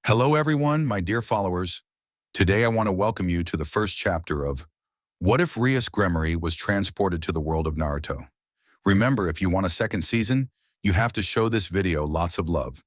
Hello everyone, my dear followers. Today I want to welcome you to the first chapter of What If Rias GREMORY Was Transported to the World of Naruto? Remember, if you want a second season, you have to show this video lots of love.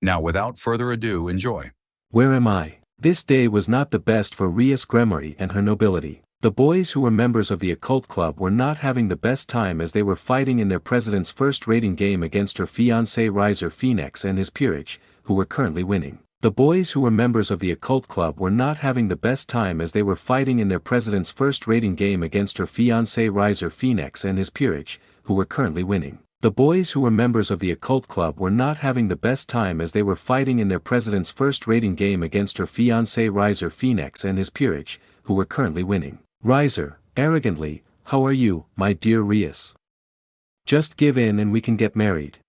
Now without further ado, enjoy. Where am I? This day was not the best for Rias GREMORY and her nobility. The boys who were members of the occult club were not having the best time as they were fighting in their president's first rating game against her fiancé Riser Phoenix and his peerage, who were currently winning. The boys who were members of the occult club were not having the best time as they were fighting in their president's first rating game against her fiancé Riser Phoenix and his peerage, who were currently winning. The boys who were members of the occult club were not having the best time as they were fighting in their president's first rating game against her fiancé Riser Phoenix and his peerage, who were currently winning. Riser, arrogantly, how are you, my dear Rias? Just give in and we can get married.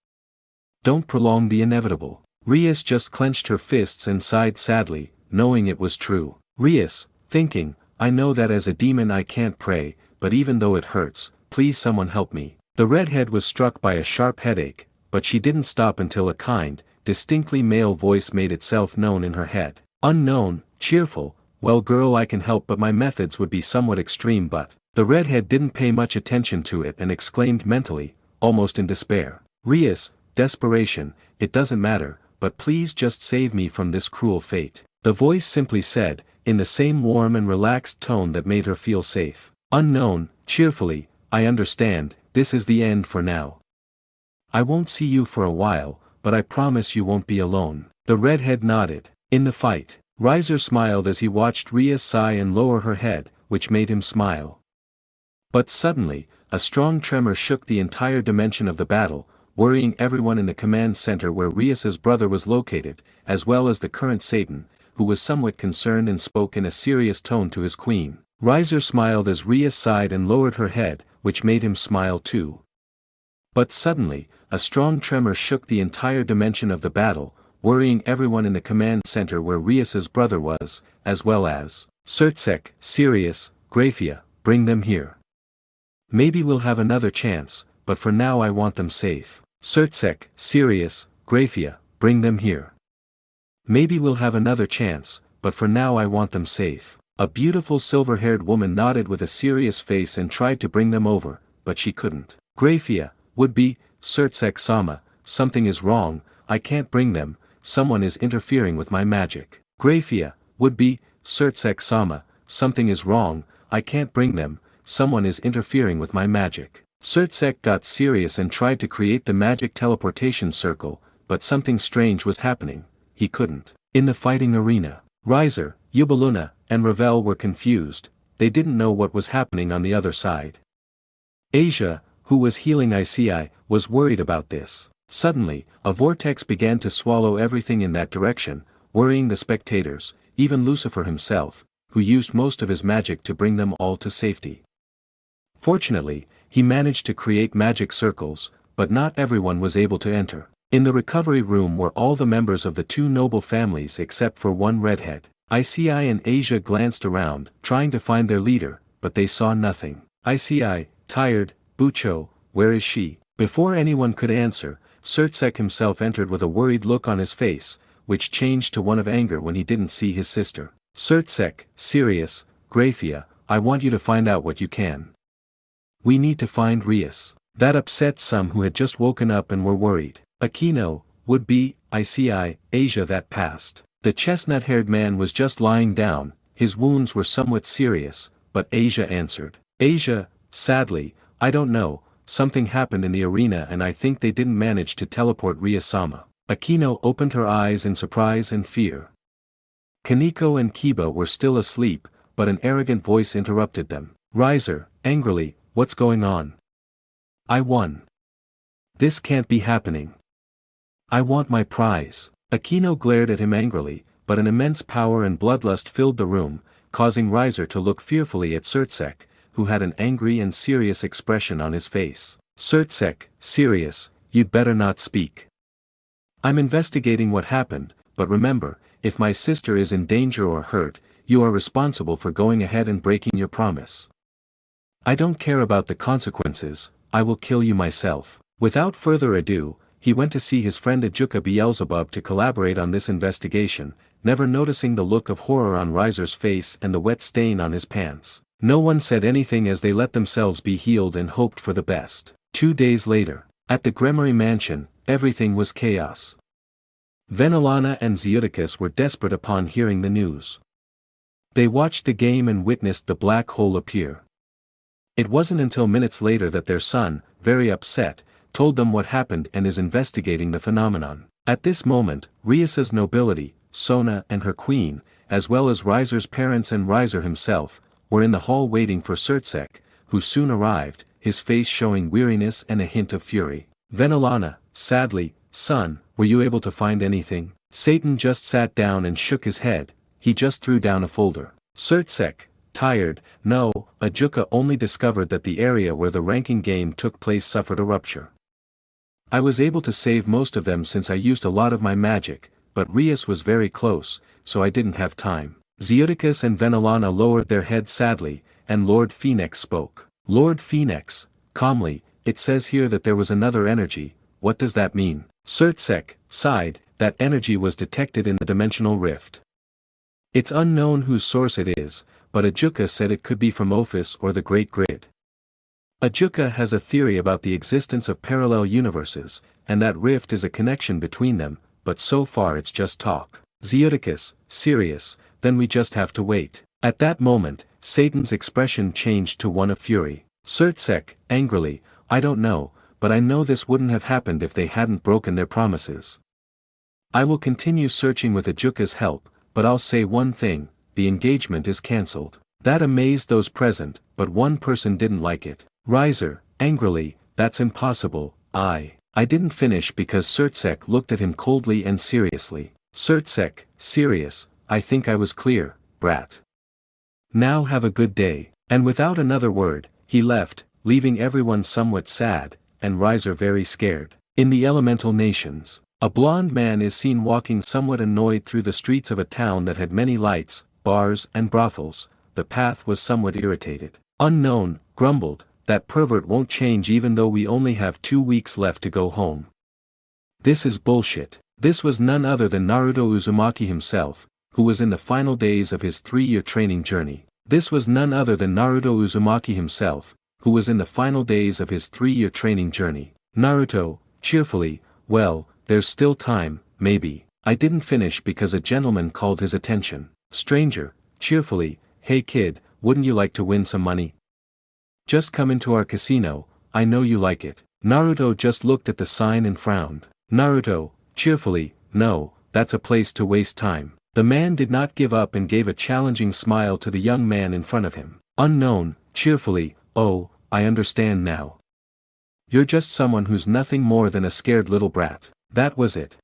Don't prolong the inevitable. Rias just clenched her fists and sighed sadly, knowing it was true. Rias, thinking, I know that as a demon I can't pray, but even though it hurts, please someone help me. The redhead was struck by a sharp headache, but she didn't stop until a kind, distinctly male voice made itself known in her head. Unknown, cheerful, well girl I can help but my methods would be somewhat extreme but, the redhead didn't pay much attention to it and exclaimed mentally, almost in despair. Rias, desperation, it doesn't matter, but please just save me from this cruel fate. The voice simply said, in the same warm and relaxed tone that made her feel safe. Unknown, cheerfully, I understand, this is the end for now. I won't see you for a while, but I promise you won't be alone. The redhead nodded. In the fight, Riser smiled as he watched Rias sigh and lower her head, which made him smile. But suddenly, a strong tremor shook the entire dimension of the battle, worrying everyone in the command center where Rias's brother was located, as well as the current Satan, who was somewhat concerned and spoke in a serious tone to his queen. Riser smiled as Rias sighed and lowered her head, which made him smile too. But suddenly, a strong tremor shook the entire dimension of the battle, worrying everyone in the command center where Rias's brother was, as well as Surtsek, Sirius, Graphia, bring them here. Maybe we'll have another chance, but for now I want them safe. Surtsek, Sirius, Graphia, bring them here. Maybe we'll have another chance, but for now I want them safe. A beautiful silver-haired woman nodded with a serious face and tried to bring them over, but she couldn't. Graphia, would be, Surtsek-sama, something is wrong, I can't bring them, someone is interfering with my magic. Graphia, would be, Surtsek-sama, something is wrong, I can't bring them, someone is interfering with my magic. Surtsek got serious and tried to create the magic teleportation circle, but something strange was happening, he couldn't. In the fighting arena, Riser, Yubaluna, and Ravel were confused, they didn't know what was happening on the other side. Asia, who was healing Ici, was worried about this. Suddenly, a vortex began to swallow everything in that direction, worrying the spectators, even Lucifer himself, who used most of his magic to bring them all to safety. Fortunately, he managed to create magic circles, but not everyone was able to enter. In the recovery room were all the members of the two noble families except for one redhead. Ici and Asia glanced around, trying to find their leader, but they saw nothing. Ici, tired, Bucho, where is she? Before anyone could answer, Surtsek himself entered with a worried look on his face, which changed to one of anger when he didn't see his sister. Surtsek, Sirius, Graphia, I want you to find out what you can. We need to find Rias. That upset some who had just woken up and were worried. Aquino, would be, Ici, Asia that passed. The chestnut-haired man was just lying down, his wounds were somewhat serious, but Asia answered. Asia, sadly, I don't know, something happened in the arena and I think they didn't manage to teleport Rias-sama. Aquino opened her eyes in surprise and fear. Kaneko and Kiba were still asleep, but an arrogant voice interrupted them. Riser, angrily, what's going on? I won. This can't be happening. I want my prize. Aquino glared at him angrily, but an immense power and bloodlust filled the room, causing Riser to look fearfully at Surtsek, who had an angry and serious expression on his face. Surtsek, serious, you'd better not speak. I'm investigating what happened, but remember, if my sister is in danger or hurt, you are responsible for going ahead and breaking your promise. I don't care about the consequences, I will kill you myself. Without further ado, he went to see his friend Ajuka Beelzebub to collaborate on this investigation, never noticing the look of horror on Riser's face and the wet stain on his pants. No one said anything as they let themselves be healed and hoped for the best. 2 days later, at the GREMORY mansion, everything was chaos. Venelana and Zeuticus were desperate upon hearing the news. They watched the game and witnessed the black hole appear. It wasn't until minutes later that their son, very upset, told them what happened and is investigating the phenomenon. At this moment, Rias's nobility, Sona and her queen, as well as Riser's parents and Riser himself, were in the hall waiting for Surtsek, who soon arrived, his face showing weariness and a hint of fury. Venelana, sadly, son, were you able to find anything? Satan just sat down and shook his head, he just threw down a folder. Surtsek, tired, no, Ajuka only discovered that the area where the ranking game took place suffered a rupture. I was able to save most of them since I used a lot of my magic, but Rias was very close, so I didn't have time. Zeuticus and Venelana lowered their heads sadly, and Lord Phoenix spoke. Lord Phoenix, calmly, it says here that there was another energy, what does that mean? Surtsek sighed, that energy was detected in the dimensional rift. It's unknown whose source it is, but Ajuka said it could be from Ophis or the Great Grid. Ajuka has a theory about the existence of parallel universes, and that rift is a connection between them, but so far it's just talk. Zeuticus, serious, then we just have to wait. At that moment, Satan's expression changed to one of fury. Surtsek, angrily, I don't know, but I know this wouldn't have happened if they hadn't broken their promises. I will continue searching with Ajuka's help, but I'll say one thing, the engagement is cancelled. That amazed those present, but one person didn't like it. Riser, angrily, that's impossible, I didn't finish because Surtsek looked at him coldly and seriously. Surtsek, serious, I think I was clear, brat. Now have a good day. And without another word, he left, leaving everyone somewhat sad, and Riser very scared. In the elemental nations, a blond man is seen walking somewhat annoyed through the streets of a town that had many lights, bars and brothels. The path was somewhat irritated. Unknown, grumbled, that pervert won't change even though we only have 2 weeks left to go home. This is bullshit. This was none other than Naruto Uzumaki himself, who was in the final days of his 3-year training journey. This was none other than Naruto Uzumaki himself, who was in the final days of his 3-year training journey. Naruto, cheerfully, well, there's still time, maybe. I didn't finish because a gentleman called his attention. Stranger, cheerfully, hey kid, wouldn't you like to win some money? Just come into our casino, I know you like it. Naruto just looked at the sign and frowned. Naruto, cheerfully, no, that's a place to waste time. The man did not give up and gave a challenging smile to the young man in front of him. Unknown, cheerfully, oh, I understand now. You're just someone who's nothing more than a scared little brat. That was it.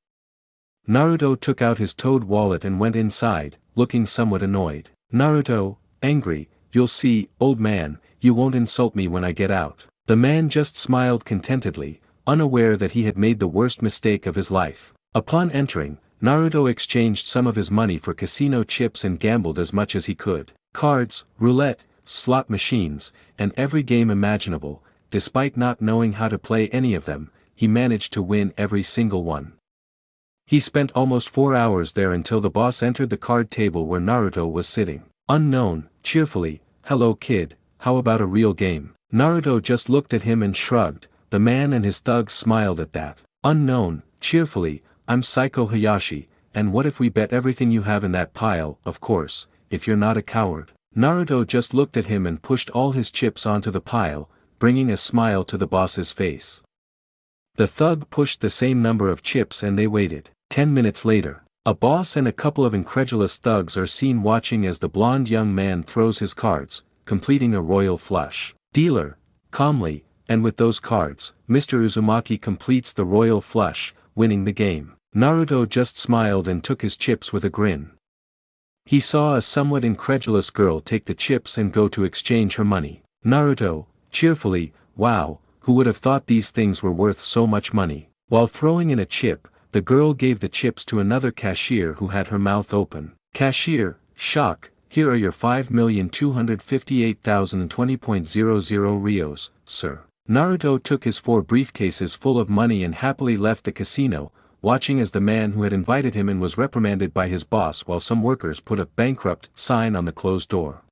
Naruto took out his toad wallet and went inside, looking somewhat annoyed. Naruto, angry, you'll see, old man, you won't insult me when I get out. The man just smiled contentedly, unaware that he had made the worst mistake of his life. Upon entering, Naruto exchanged some of his money for casino chips and gambled as much as he could. Cards, roulette, slot machines, and every game imaginable. Despite not knowing how to play any of them, he managed to win every single one. He spent almost 4 hours there until the boss entered the card table where Naruto was sitting. Unknown, cheerfully, hello kid, how about a real game? Naruto just looked at him and shrugged. The man and his thugs smiled at that. Unknown, cheerfully, I'm Psycho Hayashi, and what if we bet everything you have in that pile, of course, if you're not a coward. Naruto just looked at him and pushed all his chips onto the pile, bringing a smile to the boss's face. The thug pushed the same number of chips and they waited. 10 minutes later, a boss and a couple of incredulous thugs are seen watching as the blonde young man throws his cards, completing a royal flush. Dealer, calmly, and with those cards, Mr. Uzumaki completes the royal flush, winning the game. Naruto just smiled and took his chips with a grin. He saw a somewhat incredulous girl take the chips and go to exchange her money. Naruto, cheerfully, wow, who would have thought these things were worth so much money? While throwing in a chip, the girl gave the chips to another cashier who had her mouth open. Cashier, shock, here are your 5,258,020.00 Rios, sir. Naruto took his 4 briefcases full of money and happily left the casino, watching as the man who had invited him in was reprimanded by his boss while some workers put a "bankrupt" sign on the closed door.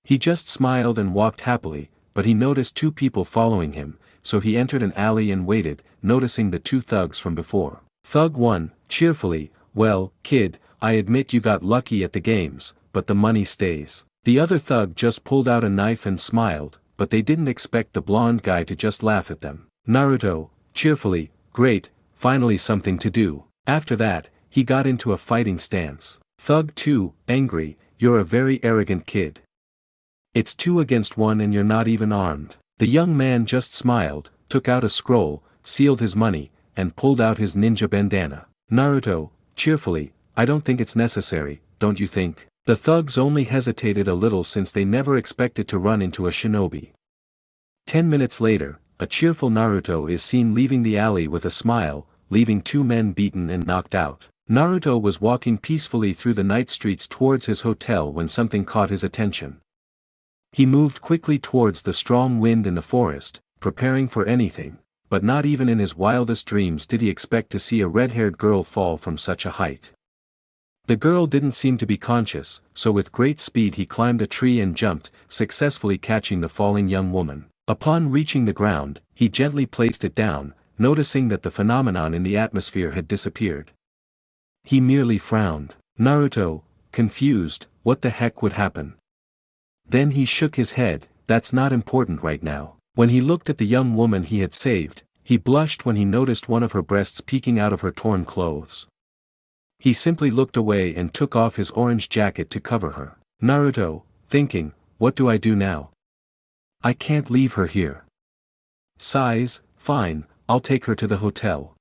He just smiled and walked happily, but he noticed two people following him, so he entered an alley and waited, noticing the two thugs from before. Thug 1, cheerfully, "Well, kid, I admit you got lucky at the games, but the money stays." The other thug just pulled out a knife and smiled, but they didn't expect the blonde guy to just laugh at them. Naruto, cheerfully, "Great, finally something to do." After that, he got into a fighting stance. Thug 2, angry, "You're a very arrogant kid. It's 2 against 1 and you're not even armed." The young man just smiled, took out a scroll, sealed his money, and pulled out his ninja bandana. Naruto, cheerfully, "I don't think it's necessary, don't you think?" The thugs only hesitated a little since they never expected to run into a shinobi. 10 minutes later, a cheerful Naruto is seen leaving the alley with a smile, leaving 2 men beaten and knocked out. Naruto was walking peacefully through the night streets towards his hotel when something caught his attention. He moved quickly towards the strong wind in the forest, preparing for anything, but not even in his wildest dreams did he expect to see a red-haired girl fall from such a height. The girl didn't seem to be conscious, so with great speed he climbed a tree and jumped, successfully catching the falling young woman. Upon reaching the ground, he gently placed it down, noticing that the phenomenon in the atmosphere had disappeared. He merely frowned. Naruto, confused, what the heck would happen? Then he shook his head, that's not important right now. When he looked at the young woman he had saved, he blushed when he noticed one of her breasts peeking out of her torn clothes. He simply looked away and took off his orange jacket to cover her. Naruto, thinking, what do I do now? I can't leave her here. Sighs, fine, I'll take her to the hotel.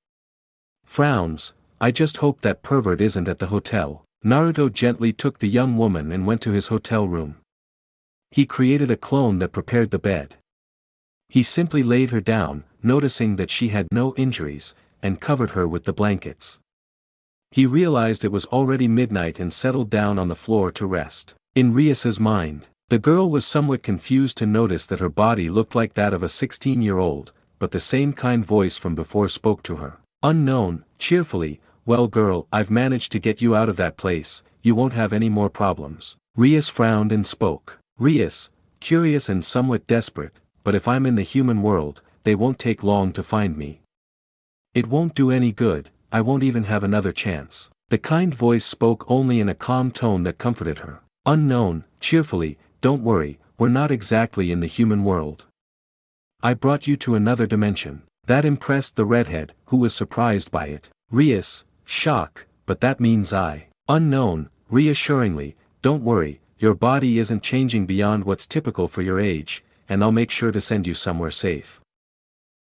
Frowns, I just hope that pervert isn't at the hotel. Naruto gently took the young woman and went to his hotel room. He created a clone that prepared the bed. He simply laid her down, noticing that she had no injuries, and covered her with the blankets. He realized it was already midnight and settled down on the floor to rest. In Rias's mind, the girl was somewhat confused to notice that her body looked like that of a 16-year-old, but the same kind voice from before spoke to her. Unknown, cheerfully, well girl, I've managed to get you out of that place, you won't have any more problems. Rias frowned and spoke. Rias, curious and somewhat desperate, but if I'm in the human world, they won't take long to find me. It won't do any good, I won't even have another chance. The kind voice spoke only in a calm tone that comforted her. Unknown, cheerfully, don't worry, we're not exactly in the human world. I brought you to another dimension. That impressed the redhead, who was surprised by it. Rias, shock, but that means Unknown, reassuringly, don't worry, your body isn't changing beyond what's typical for your age, and I'll make sure to send you somewhere safe.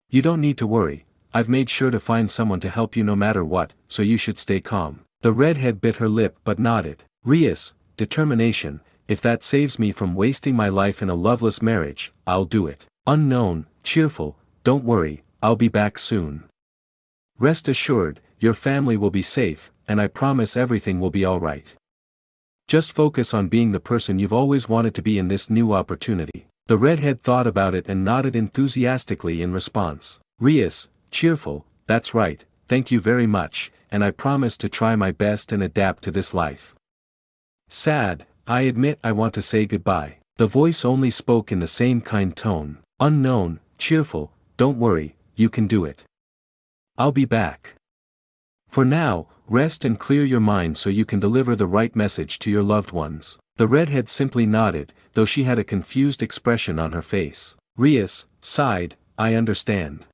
You don't need to worry, I've made sure to find someone to help you no matter what, so you should stay calm. The redhead bit her lip but nodded. Rias, determination, if that saves me from wasting my life in a loveless marriage, I'll do it. Unknown, cheerful, don't worry, I'll be back soon. Rest assured, your family will be safe, and I promise everything will be alright. Just focus on being the person you've always wanted to be in this new opportunity. The redhead thought about it and nodded enthusiastically in response. Rias, cheerful, that's right, thank you very much, and I promise to try my best and adapt to this life. Sad, I admit I want to say goodbye. The voice only spoke in the same kind tone. Unknown, cheerful, don't worry, you can do it. I'll be back. For now, rest and clear your mind so you can deliver the right message to your loved ones. The redhead simply nodded, though she had a confused expression on her face. Rias sighed, I understand.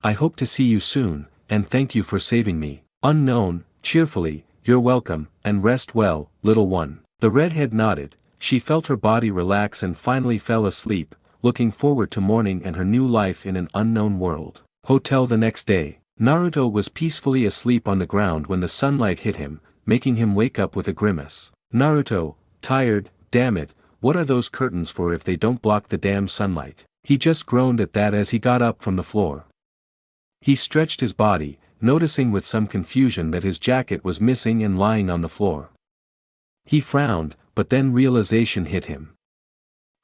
I hope to see you soon, and thank you for saving me. Unknown, cheerfully, you're welcome, and rest well, little one. The redhead nodded, she felt her body relax and finally fell asleep, looking forward to morning and her new life in an unknown world. Hotel the next day. Naruto was peacefully asleep on the ground when the sunlight hit him, making him wake up with a grimace. Naruto, tired, damn it, what are those curtains for if they don't block the damn sunlight? He just groaned at that as he got up from the floor. He stretched his body, noticing with some confusion that his jacket was missing and lying on the floor. He frowned, but then realization hit him.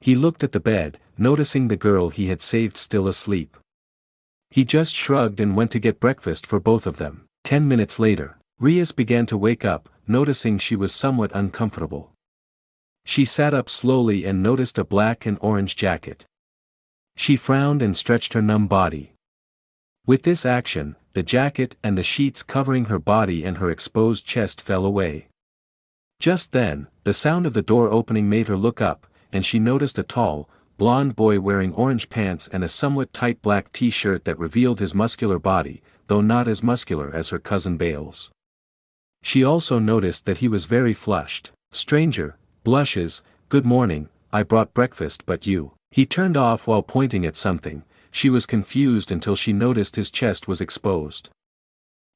He looked at the bed, noticing the girl he had saved still asleep. He just shrugged and went to get breakfast for both of them. 10 minutes later, Rias began to wake up, noticing she was somewhat uncomfortable. She sat up slowly and noticed a black and orange jacket. She frowned and stretched her numb body. With this action, the jacket and the sheets covering her body and her exposed chest fell away. Just then, the sound of the door opening made her look up, and she noticed a tall, blond boy wearing orange pants and a somewhat tight black t-shirt that revealed his muscular body, though not as muscular as her cousin Bale's. She also noticed that he was very flushed. "Stranger, blushes, good morning, I brought breakfast but you." He turned off while pointing at something. She was confused until she noticed his chest was exposed.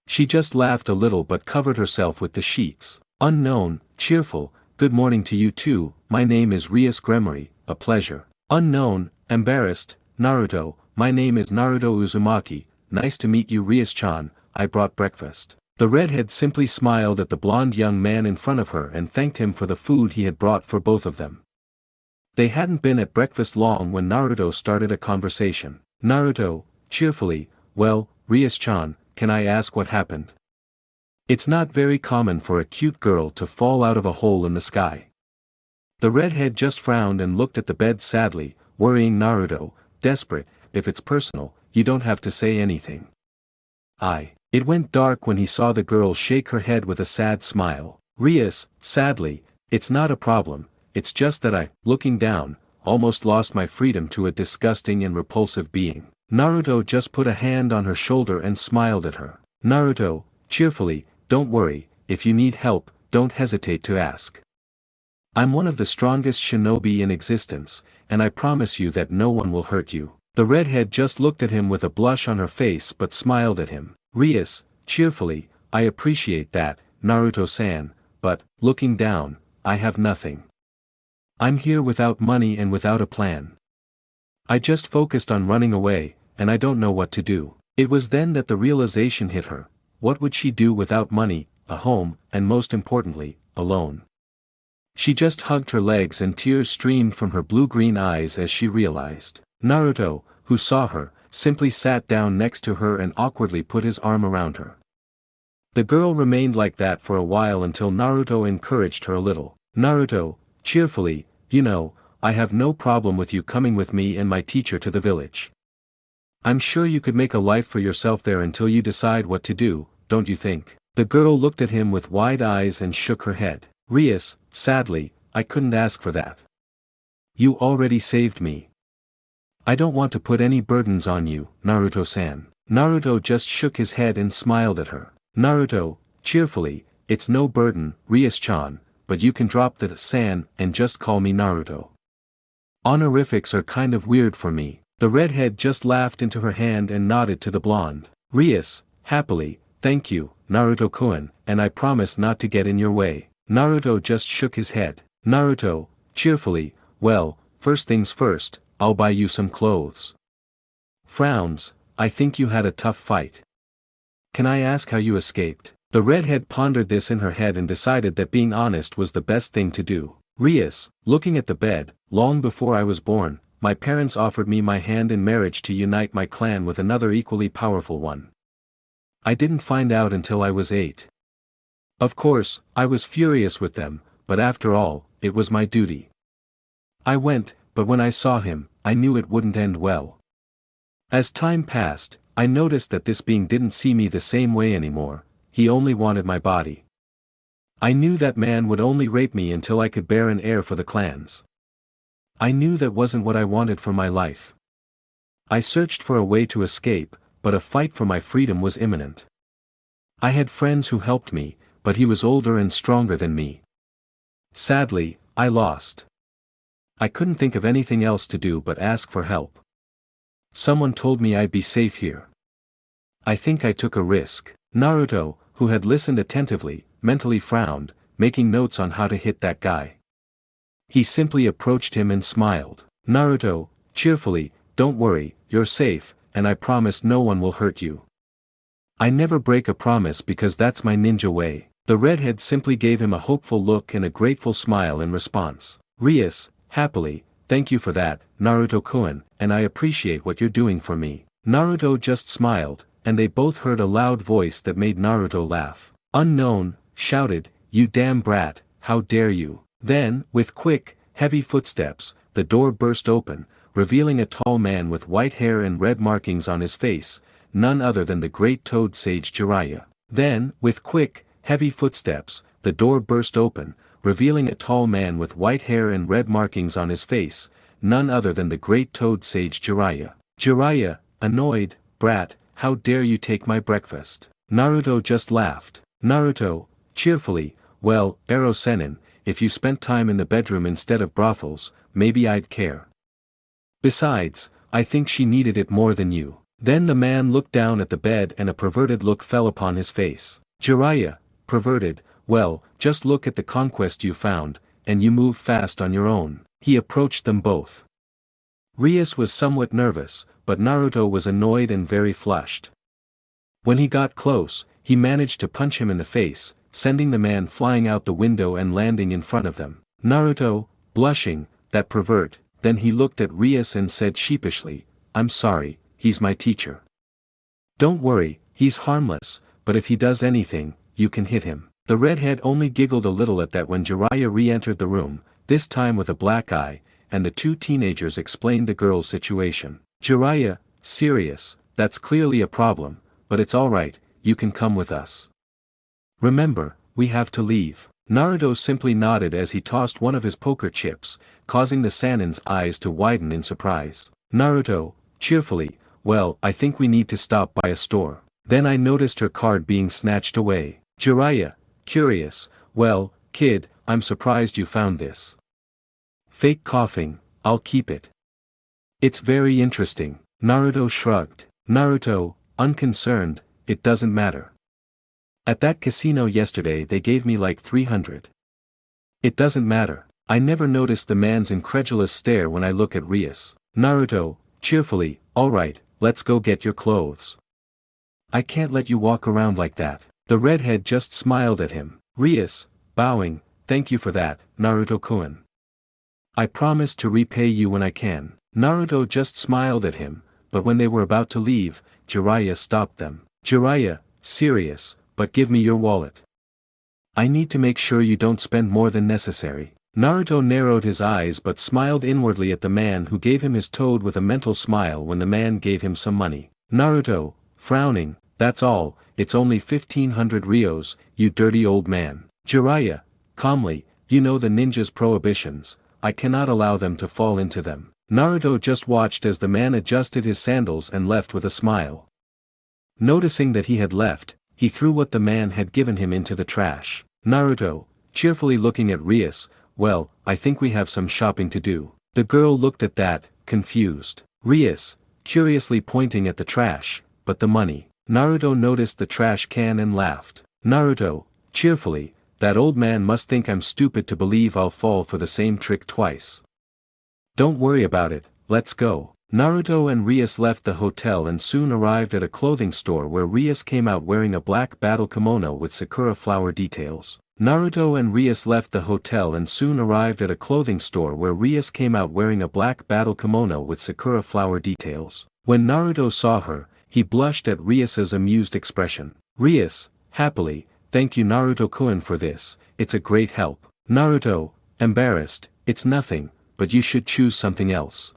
She just laughed a little but covered herself with the sheets. "Unknown, cheerful, good morning to you too, my name is Rias GREMORY, a pleasure." "Unknown, embarrassed, Naruto, my name is Naruto Uzumaki, nice to meet you Rias-chan, I brought breakfast." The redhead simply smiled at the blonde young man in front of her and thanked him for the food he had brought for both of them. They hadn't been at breakfast long when Naruto started a conversation. Naruto, cheerfully, "Well, Rias-chan, can I ask what happened? It's not very common for a cute girl to fall out of a hole in the sky." The redhead just frowned and looked at the bed sadly, worrying Naruto, desperate, "If it's personal, you don't have to say anything." It went dark when he saw the girl shake her head with a sad smile. Rias, sadly, "It's not a problem, it's just that I, looking down, almost lost my freedom to a disgusting and repulsive being." Naruto just put a hand on her shoulder and smiled at her. Naruto, cheerfully, "Don't worry, if you need help, don't hesitate to ask. I'm one of the strongest shinobi in existence, and I promise you that no one will hurt you." The redhead just looked at him with a blush on her face but smiled at him. Rias, cheerfully, "I appreciate that, Naruto-san, but, looking down, I have nothing. I'm here without money and without a plan. I just focused on running away, and I don't know what to do." It was then that the realization hit her. What would she do without money, a home, and most importantly, alone? She just hugged her legs and tears streamed from her blue-green eyes as she realized. Naruto, who saw her, simply sat down next to her and awkwardly put his arm around her. The girl remained like that for a while until Naruto encouraged her a little. Naruto, cheerfully, "You know, I have no problem with you coming with me and my teacher to the village. I'm sure you could make a life for yourself there until you decide what to do, don't you think?" The girl looked at him with wide eyes and shook her head. Rias, sadly, "I couldn't ask for that. You already saved me. I don't want to put any burdens on you, Naruto-san." Naruto just shook his head and smiled at her. Naruto, cheerfully, "It's no burden, Rias-chan, but you can drop the san and just call me Naruto. Honorifics are kind of weird for me." The redhead just laughed into her hand and nodded to the blonde. Rias, happily, "Thank you, Naruto-kun, and I promise not to get in your way." Naruto just shook his head. Naruto, cheerfully, "Well, first things first, I'll buy you some clothes." Frowns, "I think you had a tough fight. Can I ask how you escaped?" The redhead pondered this in her head and decided that being honest was the best thing to do. Rias, looking at the bed, "Long before I was born, my parents offered me my hand in marriage to unite my clan with another equally powerful one. I didn't find out until I was 8. Of course, I was furious with them, but after all, it was my duty. I went, but when I saw him, I knew it wouldn't end well. As time passed, I noticed that this being didn't see me the same way anymore, he only wanted my body. I knew that man would only rape me until I could bear an heir for the clans. I knew that wasn't what I wanted for my life. I searched for a way to escape, but a fight for my freedom was imminent. I had friends who helped me, but he was older and stronger than me. Sadly, I lost. I couldn't think of anything else to do but ask for help. Someone told me I'd be safe here. I think I took a risk." Naruto, who had listened attentively, mentally frowned, making notes on how to hit that guy. He simply approached him and smiled. Naruto, cheerfully, "Don't worry, you're safe, and I promise no one will hurt you. I never break a promise because that's my ninja way." The redhead simply gave him a hopeful look and a grateful smile in response. Rias, happily, "Thank you for that, Naruto-kun, and I appreciate what you're doing for me." Naruto just smiled, and they both heard a loud voice that made Naruto laugh. Unknown shouted, "You damn brat, how dare you!" Then, with quick, heavy footsteps, the door burst open, revealing a tall man with white hair and red markings on his face, none other than the great toad sage Jiraiya. Then, with quick, heavy footsteps, the door burst open, revealing a tall man with white hair and red markings on his face, none other than the great toad sage Jiraiya. Jiraiya, annoyed, "Brat, how dare you take my breakfast?" Naruto just laughed. Naruto, cheerfully, "Well, Ero Sennin, if you spent time in the bedroom instead of brothels, maybe I'd care. Besides, I think she needed it more than you." Then the man looked down at the bed and a perverted look fell upon his face. Jiraiya, perverted, "Well, just look at the conquest you found, and you move fast on your own." He approached them both. Rias was somewhat nervous, but Naruto was annoyed and very flushed. When he got close, he managed to punch him in the face, sending the man flying out the window and landing in front of them. Naruto, blushing, "That pervert." Then he looked at Rias and said sheepishly, "I'm sorry, he's my teacher. Don't worry, he's harmless, but if he does anything, you can hit him." The redhead only giggled a little at that when Jiraiya re-entered the room, this time with a black eye, and the two teenagers explained the girl's situation. Jiraiya, serious, "That's clearly a problem, but it's alright, you can come with us. Remember, we have to leave." Naruto simply nodded as he tossed one of his poker chips, causing the Sannin's eyes to widen in surprise. Naruto, cheerfully, "Well, I think we need to stop by a store." Then I noticed her card being snatched away. Jiraiya, curious, "Well, kid, I'm surprised you found this." Fake coughing, "I'll keep it. It's very interesting." Naruto shrugged. Naruto, unconcerned, "It doesn't matter. At that casino yesterday they gave me like 300. It doesn't matter." I never noticed the man's incredulous stare when I look at Rias. Naruto, cheerfully, "Alright, let's go get your clothes. I can't let you walk around like that." The redhead just smiled at him. Rias, bowing, "Thank you for that, Naruto-kun. I promise to repay you when I can." Naruto just smiled at him, but when they were about to leave, Jiraiya stopped them. Jiraiya, serious, "But give me your wallet. I need to make sure you don't spend more than necessary." Naruto narrowed his eyes but smiled inwardly at the man who gave him his toad with a mental smile when the man gave him some money. Naruto, frowning, "That's all, it's only 1,500 rios, you dirty old man." Jiraiya, calmly, "You know the ninja's prohibitions, I cannot allow them to fall into them." Naruto just watched as the man adjusted his sandals and left with a smile. Noticing that he had left, he threw what the man had given him into the trash. Naruto, cheerfully looking at Rias, "Well, I think we have some shopping to do." The girl looked at that, confused. Rias, curiously pointing at the trash, "But the money." Naruto noticed the trash can and laughed. Naruto, cheerfully, "That old man must think I'm stupid to believe I'll fall for the same trick twice. Don't worry about it, let's go." Naruto and Rias left the hotel and soon arrived at a clothing store where Rias came out wearing a black battle kimono with sakura flower details. Naruto and Rias left the hotel and soon arrived at a clothing store where Rias came out wearing a black battle kimono with sakura flower details. When Naruto saw her, he blushed at Rias's amused expression. Rias, happily, "Thank you Naruto-kun for this, it's a great help." Naruto, embarrassed, "It's nothing, but you should choose something else.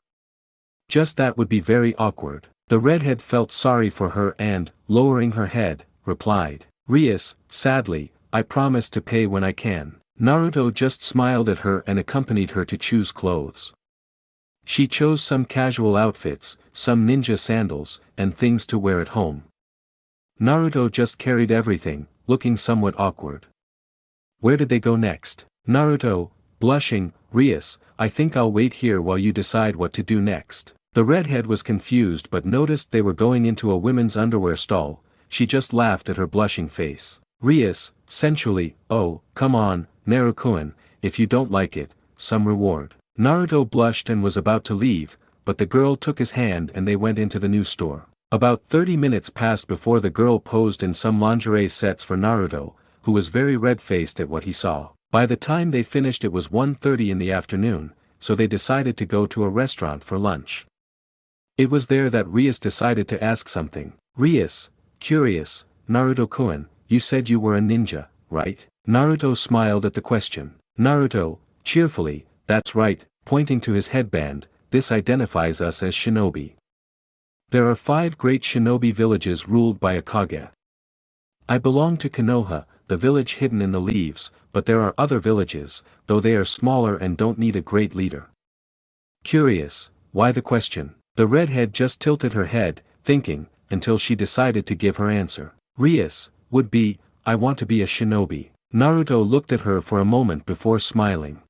Just that would be very awkward." The redhead felt sorry for her and, lowering her head, replied. Rias, sadly, "I promise to pay when I can." Naruto just smiled at her and accompanied her to choose clothes. She chose some casual outfits, some ninja sandals, and things to wear at home. Naruto just carried everything, looking somewhat awkward. Where did they go next? Naruto, blushing, "Rias, I think I'll wait here while you decide what to do next." The redhead was confused but noticed they were going into a women's underwear stall. She just laughed at her blushing face. Rias, sensually, "Oh, come on, Naruto-kun, if you don't like it, some reward." Naruto blushed and was about to leave, but the girl took his hand and they went into the new store. About 30 minutes passed before the girl posed in some lingerie sets for Naruto, who was very red-faced at what he saw. By the time they finished it was 1:30 in the afternoon, so they decided to go to a restaurant for lunch. It was there that Rias decided to ask something. Rias, Curious, Naruto-kun, you said you were a ninja, right? Naruto smiled at the question. Naruto, cheerfully, that's right, pointing to his headband, this identifies us as shinobi. There are 5 great shinobi villages ruled by a kage. I belong to Konoha, the village hidden in the leaves, but there are other villages, though they are smaller and don't need a great leader. Curious, why the question? The redhead just tilted her head, thinking, until she decided to give her answer. Rias, would be, I want to be a shinobi. Naruto looked at her for a moment before smiling.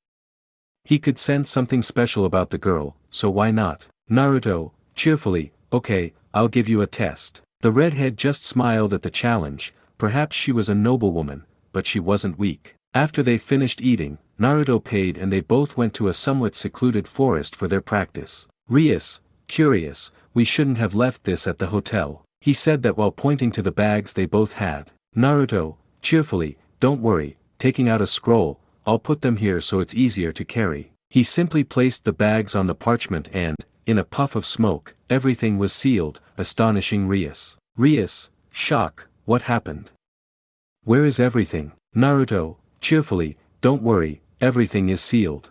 He could sense something special about the girl, so why not? Naruto, cheerfully, okay, I'll give you a test. The redhead just smiled at the challenge. Perhaps she was a noblewoman, but she wasn't weak. After they finished eating, Naruto paid and they both went to a somewhat secluded forest for their practice. Rias, curious, we shouldn't have left this at the hotel. He said that while pointing to the bags they both had. Naruto, cheerfully, don't worry, taking out a scroll, I'll put them here so it's easier to carry. He simply placed the bags on the parchment and, in a puff of smoke, everything was sealed, astonishing Rias. Rias, shock, what happened? Where is everything? Naruto, cheerfully, don't worry, everything is sealed.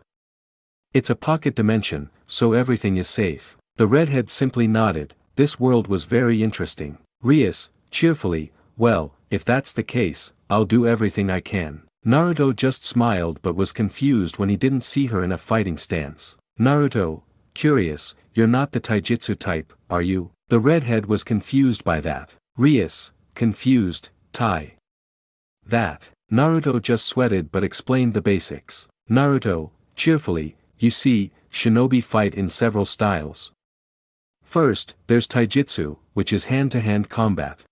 It's a pocket dimension, so everything is safe. The redhead simply nodded, this world was very interesting. Rias, cheerfully, well, if that's the case, I'll do everything I can. Naruto just smiled but was confused when he didn't see her in a fighting stance. Naruto, curious, you're not the taijutsu type, are you? The redhead was confused by that. Rias, confused, that. Naruto just sweated but explained the basics. Naruto, cheerfully, you see, shinobi fight in several styles. First, there's taijutsu, which is hand-to-hand combat.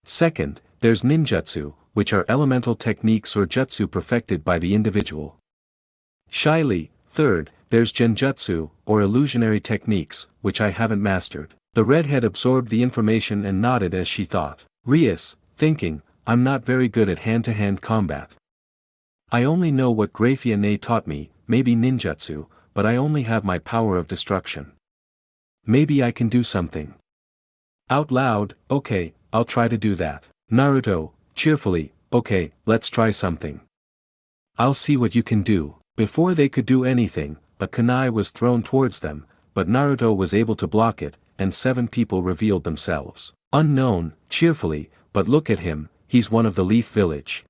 Second, there's ninjutsu, which are elemental techniques or jutsu perfected by the individual. Shyly, third, there's genjutsu, or illusionary techniques, which I haven't mastered. The redhead absorbed the information and nodded as she thought. Rias, thinking, I'm not very good at hand-to-hand combat. I only know what Grafia taught me, maybe ninjutsu, but I only have my power of destruction. Maybe I can do something. Out loud, okay, I'll try to do that. Naruto, cheerfully, okay, let's try something. I'll see what you can do. Before they could do anything, a kunai was thrown towards them, but Naruto was able to block it, and 7 people revealed themselves. Unknown, cheerfully, but look at him, he's one of the Leaf Village.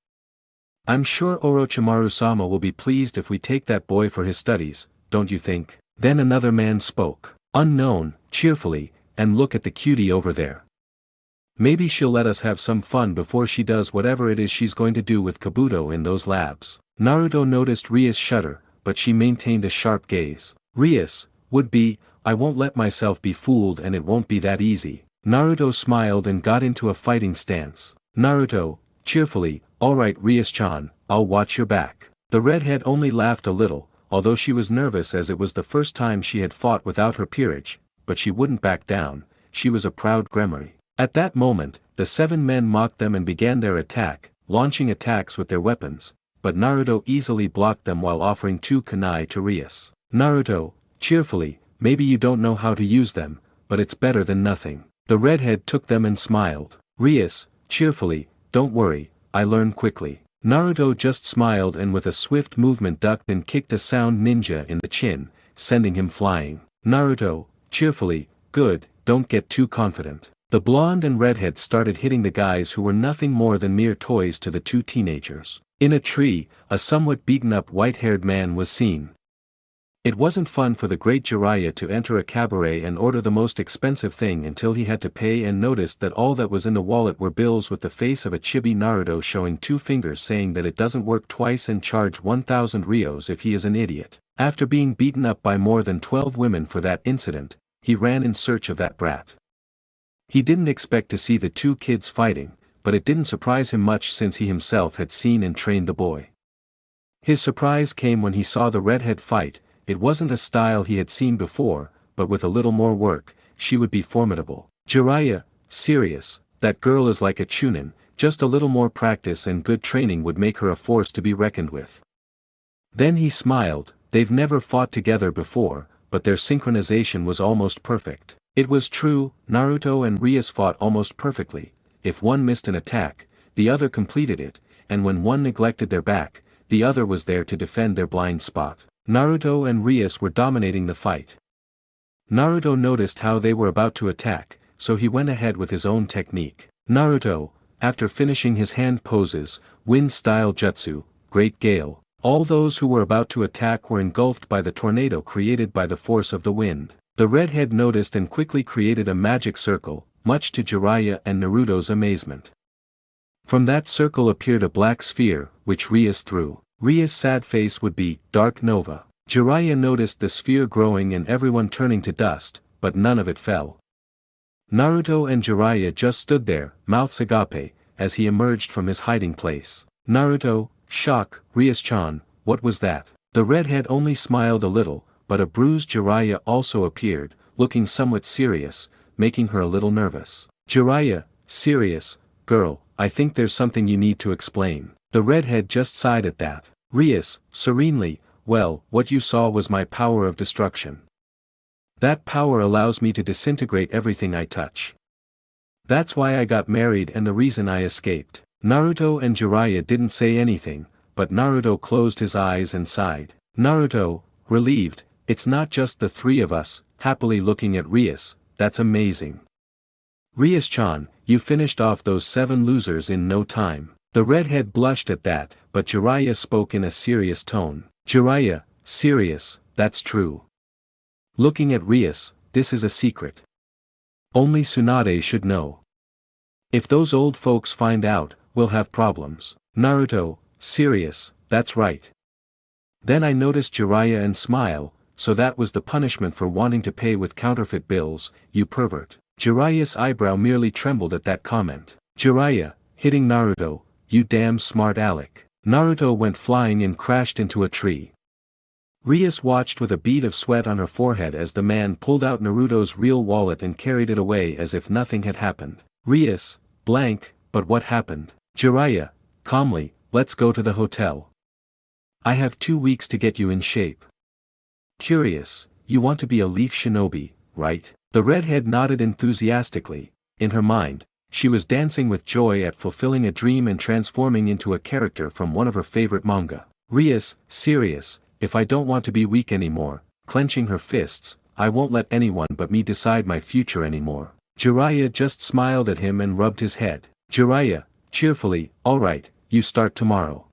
I'm sure Orochimaru-sama will be pleased if we take that boy for his studies, don't you think? Then another man spoke. Unknown, cheerfully, and look at the cutie over there. Maybe she'll let us have some fun before she does whatever it is she's going to do with Kabuto in those labs. Naruto noticed Rias shudder, but she maintained a sharp gaze. Rias, would be, I won't let myself be fooled and it won't be that easy. Naruto smiled and got into a fighting stance. Naruto, cheerfully, alright Rias-chan, I'll watch your back. The redhead only laughed a little, although she was nervous as it was the first time she had fought without her peerage, but she wouldn't back down, she was a proud GREMORY. At that moment, the 7 men mocked them and began their attack, launching attacks with their weapons, but Naruto easily blocked them while offering 2 kunai to Rias. Naruto, cheerfully, maybe you don't know how to use them, but it's better than nothing. The redhead took them and smiled. Rias, cheerfully, don't worry, I learn quickly. Naruto just smiled and with a swift movement ducked and kicked a sound ninja in the chin, sending him flying. Naruto, cheerfully, good, don't get too confident. The blonde and redhead started hitting the guys who were nothing more than mere toys to the 2 teenagers. In a tree, a somewhat beaten-up white-haired man was seen. It wasn't fun for the great Jiraiya to enter a cabaret and order the most expensive thing until he had to pay and noticed that all that was in the wallet were bills with the face of a chibi. Naruto showing 2 fingers saying that it doesn't work twice and charge 1,000 rios if he is an idiot. After being beaten up by more than 12 women for that incident, he ran in search of that brat. He didn't expect to see the 2 kids fighting, but it didn't surprise him much since he himself had seen and trained the boy. His surprise came when he saw the redhead fight. It wasn't a style he had seen before, but with a little more work, she would be formidable. Jiraiya, serious, that girl is like a chunin, just a little more practice and good training would make her a force to be reckoned with. Then he smiled, they've never fought together before, but their synchronization was almost perfect. It was true, Naruto and Rias fought almost perfectly, if one missed an attack, the other completed it, and when one neglected their back, the other was there to defend their blind spot. Naruto and Rias were dominating the fight. Naruto noticed how they were about to attack, so he went ahead with his own technique. Naruto, after finishing his hand poses, wind-style jutsu, great gale, all those who were about to attack were engulfed by the tornado created by the force of the wind. The redhead noticed and quickly created a magic circle, much to Jiraiya and Naruto's amazement. From that circle appeared a black sphere, which Rias threw. Rias' sad face would be Dark Nova. Jiraiya noticed the sphere growing and everyone turning to dust, but none of it fell. Naruto and Jiraiya just stood there, mouths agape, as he emerged from his hiding place. Naruto, shock, Rias-chan, what was that? The redhead only smiled a little, but a bruised Jiraiya also appeared, looking somewhat serious, making her a little nervous. Jiraiya, serious, girl, I think there's something you need to explain. The redhead just sighed at that. Rias, serenely, well, what you saw was my power of destruction. That power allows me to disintegrate everything I touch. That's why I got married and the reason I escaped. Naruto and Jiraiya didn't say anything, but Naruto closed his eyes and sighed. Naruto, relieved, it's not just the three of us, happily looking at Rias, that's amazing. Rias-chan, you finished off those 7 losers in no time. The redhead blushed at that, but Jiraiya spoke in a serious tone. Jiraiya, serious, that's true. Looking at Rias, this is a secret. Only Tsunade should know. If those old folks find out, we'll have problems. Naruto, serious, that's right. Then I noticed Jiraiya and smile, so that was the punishment for wanting to pay with counterfeit bills, you pervert. Jiraiya's eyebrow merely trembled at that comment. Jiraiya, hitting Naruto, you damn smart aleck. Naruto went flying and crashed into a tree. Rias watched with a bead of sweat on her forehead as the man pulled out Naruto's real wallet and carried it away as if nothing had happened. Rias, blank, but what happened? Jiraiya, calmly, let's go to the hotel. I have 2 weeks to get you in shape. Curious, you want to be a leaf shinobi, right? The redhead nodded enthusiastically. In her mind, she was dancing with joy at fulfilling a dream and transforming into a character from one of her favorite manga. Rias, serious, if I don't want to be weak anymore, clenching her fists, I won't let anyone but me decide my future anymore. Jiraiya just smiled at him and rubbed his head. Jiraiya, cheerfully, alright, you start tomorrow.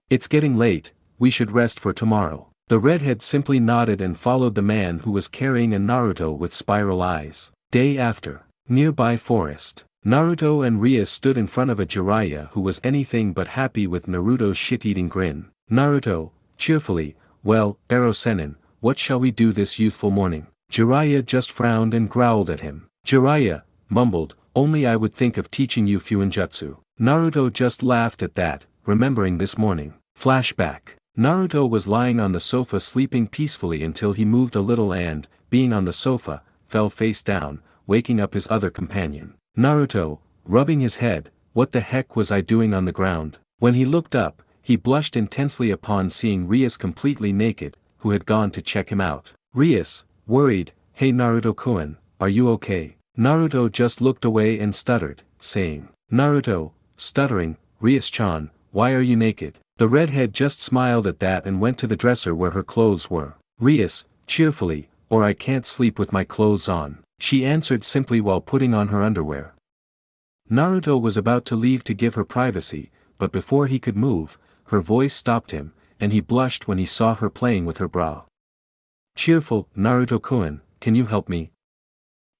It's getting late, we should rest for tomorrow. The redhead simply nodded and followed the man who was carrying a Naruto with spiral eyes. Day after, nearby forest, Naruto and Rias stood in front of a Jiraiya who was anything but happy with Naruto's shit-eating grin. Naruto, cheerfully, well, Ero-sennin, what shall we do this youthful morning? Jiraiya just frowned and growled at him. Jiraiya, mumbled, only I would think of teaching you Fuinjutsu. Naruto just laughed at that, remembering this morning. Flashback. Naruto was lying on the sofa sleeping peacefully until he moved a little and, being on the sofa, fell face down, waking up his other companion. Naruto, rubbing his head, what the heck was I doing on the ground? When he looked up, he blushed intensely upon seeing Rias completely naked, who had gone to check him out. Rias, worried, hey Naruto-kun, are you okay? Naruto just looked away and stuttered, saying, Naruto, stuttering, Rias-chan, why are you naked? The redhead just smiled at that and went to the dresser where her clothes were. Rias, cheerfully, or I can't sleep with my clothes on, she answered simply while putting on her underwear. Naruto was about to leave to give her privacy, but before he could move, her voice stopped him, and he blushed when he saw her playing with her bra. Cheerful, Naruto-kun, can you help me?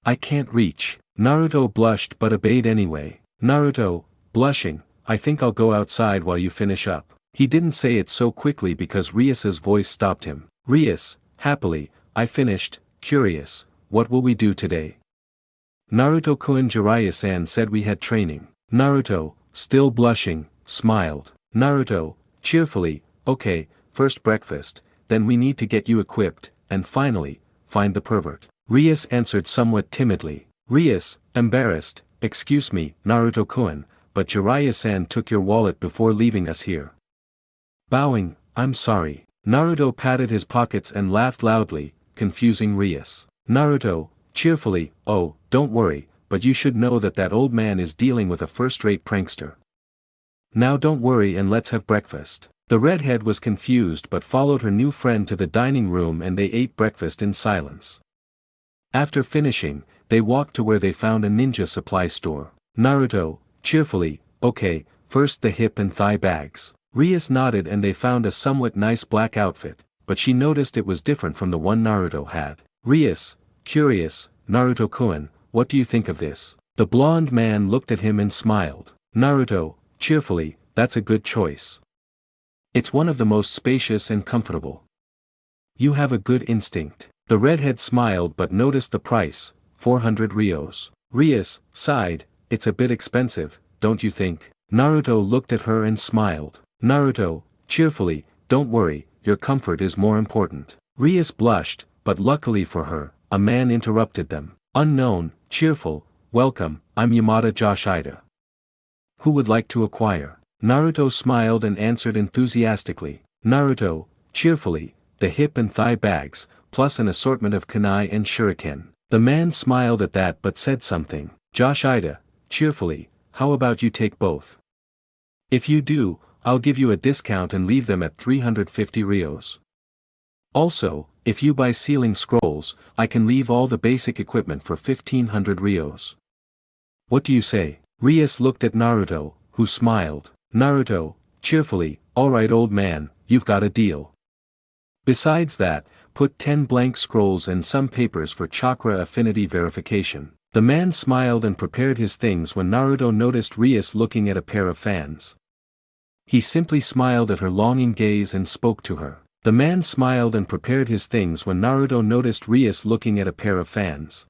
I can't reach. Naruto blushed but obeyed anyway. Naruto, blushing, I think I'll go outside while you finish up. He didn't say it so quickly because Rias's voice stopped him. Rias, happily, I finished, curious, what will we do today? Naruto-kun, Jiraiya-san said we had training. Naruto, still blushing, smiled. Naruto, cheerfully, okay, first breakfast, then we need to get you equipped, and finally, find the pervert. Rias answered somewhat timidly. Rias, embarrassed, excuse me, Naruto-kun, but Jiraiya-san took your wallet before leaving us here. Bowing, I'm sorry. Naruto patted his pockets and laughed loudly, confusing Rias. Naruto, cheerfully, oh, don't worry, but you should know that that old man is dealing with a first-rate prankster. Now don't worry and let's have breakfast. The redhead was confused but followed her new friend to the dining room and they ate breakfast in silence. After finishing, they walked to where they found a ninja supply store. Naruto, cheerfully, okay, first the hip and thigh bags. Rias nodded and they found a somewhat nice black outfit, but she noticed it was different from the one Naruto had. Rias, curious, Naruto-kun, what do you think of this? The blonde man looked at him and smiled. Naruto, cheerfully, that's a good choice. It's one of the most spacious and comfortable. You have a good instinct. The redhead smiled but noticed the price, 400 rios. Rias sighed, it's a bit expensive, don't you think? Naruto looked at her and smiled. Naruto, cheerfully, don't worry, your comfort is more important. Rias blushed, but luckily for her, a man interrupted them. Unknown, cheerful, welcome, I'm Yamada Joshida. Who would like to acquire? Naruto smiled and answered enthusiastically. Naruto, cheerfully, the hip and thigh bags, plus an assortment of kunai and shuriken. The man smiled at that but said something. Joshida, cheerfully, how about you take both? If you do, I'll give you a discount and leave them at 350 rios. Also, if you buy sealing scrolls, I can leave all the basic equipment for 1500 rios. What do you say? Rias looked at Naruto, who smiled. Naruto, cheerfully, alright old man, you've got a deal. Besides that, put 10 blank scrolls and some papers for Chakra Affinity verification. The man smiled and prepared his things when Naruto noticed Rias looking at a pair of fans. He simply smiled at her longing gaze and spoke to her. The man smiled and prepared his things when Naruto noticed Rias looking at a pair of fans.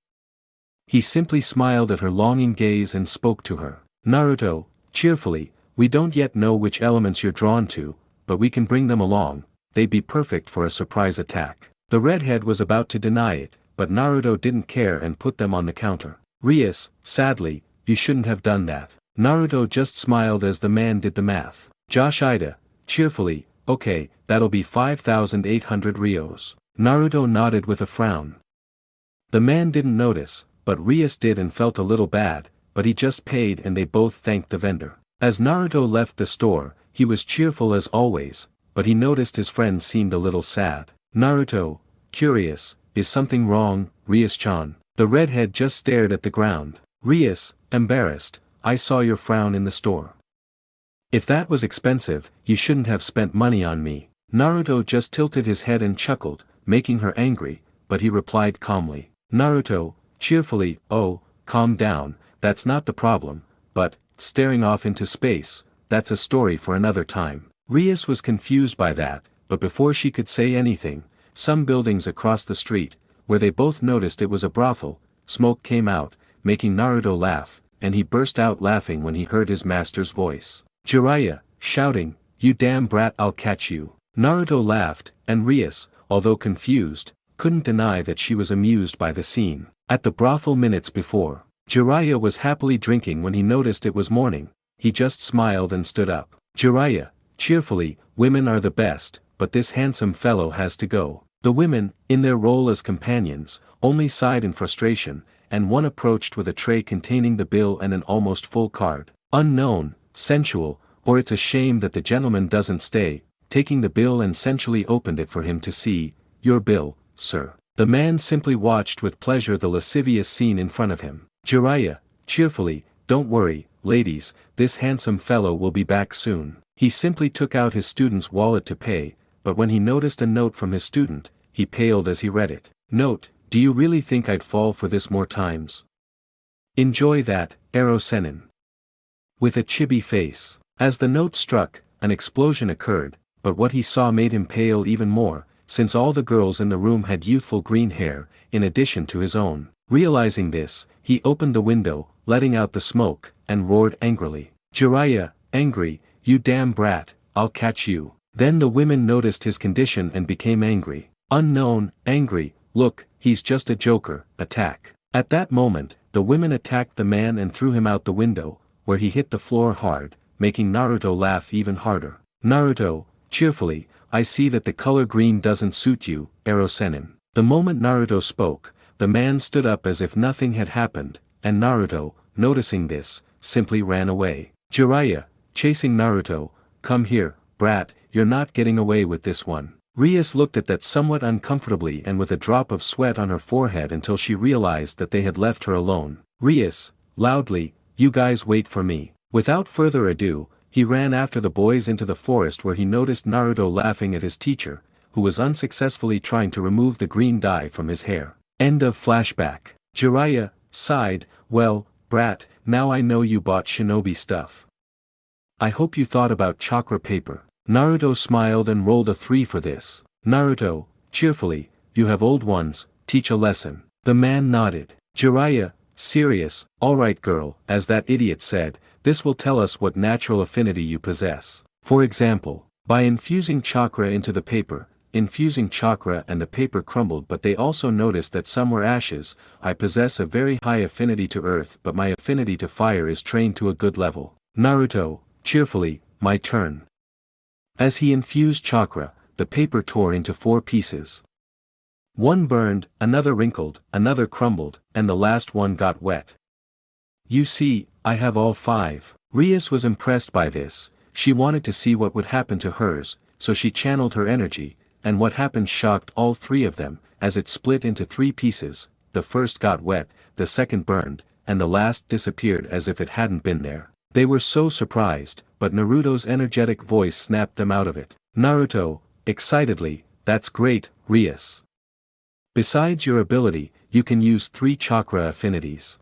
He simply smiled at her longing gaze and spoke to her. Naruto, cheerfully, we don't yet know which elements you're drawn to, but we can bring them along, they'd be perfect for a surprise attack. The redhead was about to deny it, but Naruto didn't care and put them on the counter. Rias, sadly, you shouldn't have done that. Naruto just smiled as the man did the math. Joshida, cheerfully, okay, that'll be 5,800 rios. Naruto nodded with a frown. The man didn't notice, but Rias did and felt a little bad, but he just paid and they both thanked the vendor. As Naruto left the store, he was cheerful as always, but he noticed his friend seemed a little sad. Naruto, curious, is something wrong, Rias-chan? The redhead just stared at the ground. Rias, embarrassed, I saw your frown in the store. If that was expensive, you shouldn't have spent money on me. Naruto just tilted his head and chuckled, making her angry, but he replied calmly. Naruto, cheerfully, oh, calm down, that's not the problem, but, staring off into space, that's a story for another time. Rias was confused by that, but before she could say anything, some buildings across the street, where they both noticed it was a brothel, smoke came out, making Naruto laugh, and he burst out laughing when he heard his master's voice. Jiraiya, shouting, you damn brat, I'll catch you. Naruto laughed, and Rias, although confused, couldn't deny that she was amused by the scene. At the brothel minutes before, Jiraiya was happily drinking when he noticed it was morning, he just smiled and stood up. Jiraiya, cheerfully, women are the best, but this handsome fellow has to go. The women, in their role as companions, only sighed in frustration, and one approached with a tray containing the bill and an almost full card. Unknown, sensual, or it's a shame that the gentleman doesn't stay, taking the bill and sensually opened it for him to see. Your bill, sir. The man simply watched with pleasure the lascivious scene in front of him. Jiraiya, cheerfully, don't worry, ladies, this handsome fellow will be back soon. He simply took out his student's wallet to pay, but when he noticed a note from his student, he paled as he read it. Note, do you really think I'd fall for this more times? Enjoy that, Ero Senin. With a chibi face. As the note struck, an explosion occurred, but what he saw made him pale even more, since all the girls in the room had youthful green hair, in addition to his own. Realizing this, he opened the window, letting out the smoke, and roared angrily. Jiraiya, angry, you damn brat, I'll catch you. Then the women noticed his condition and became angry. Unknown, angry, look, he's just a joker, attack. At that moment, the women attacked the man and threw him out the window, where he hit the floor hard, making Naruto laugh even harder. Naruto, cheerfully, I see that the color green doesn't suit you, Ero Senin. The moment Naruto spoke, the man stood up as if nothing had happened, and Naruto, noticing this, simply ran away. Jiraiya, chasing Naruto, "Come here, brat, you're not getting away with this one." Rias looked at that somewhat uncomfortably and with a drop of sweat on her forehead until she realized that they had left her alone. Rias, loudly, "You guys wait for me." Without further ado, he ran after the boys into the forest where he noticed Naruto laughing at his teacher, who was unsuccessfully trying to remove the green dye from his hair. End of flashback. Jiraiya sighed, "Well, brat, now I know you bought Shinobi stuff. I hope you thought about chakra paper." Naruto smiled and rolled a 3 for this. Naruto, cheerfully, "You have old ones, teach a lesson." The man nodded. Jiraiya, serious, "Alright girl, as that idiot said, this will tell us what natural affinity you possess. For example, by infusing chakra into the paper, infusing chakra and the paper crumbled, but they also noticed that some were ashes. I possess a very high affinity to earth, but my affinity to fire is trained to a good level." Naruto, cheerfully, "My turn." As he infused chakra, the paper tore into 4 pieces. One burned, another wrinkled, another crumbled, and the last one got wet. "You see, I have all 5. Rias was impressed by this. She wanted to see what would happen to hers, so she channeled her energy, and what happened shocked all 3 of them, as it split into 3 pieces. The first got wet, the second burned, and the last disappeared as if it hadn't been there. They were so surprised, but Naruto's energetic voice snapped them out of it. Naruto, excitedly, "That's great, Rias. Besides your ability, you can use 3 chakra affinities.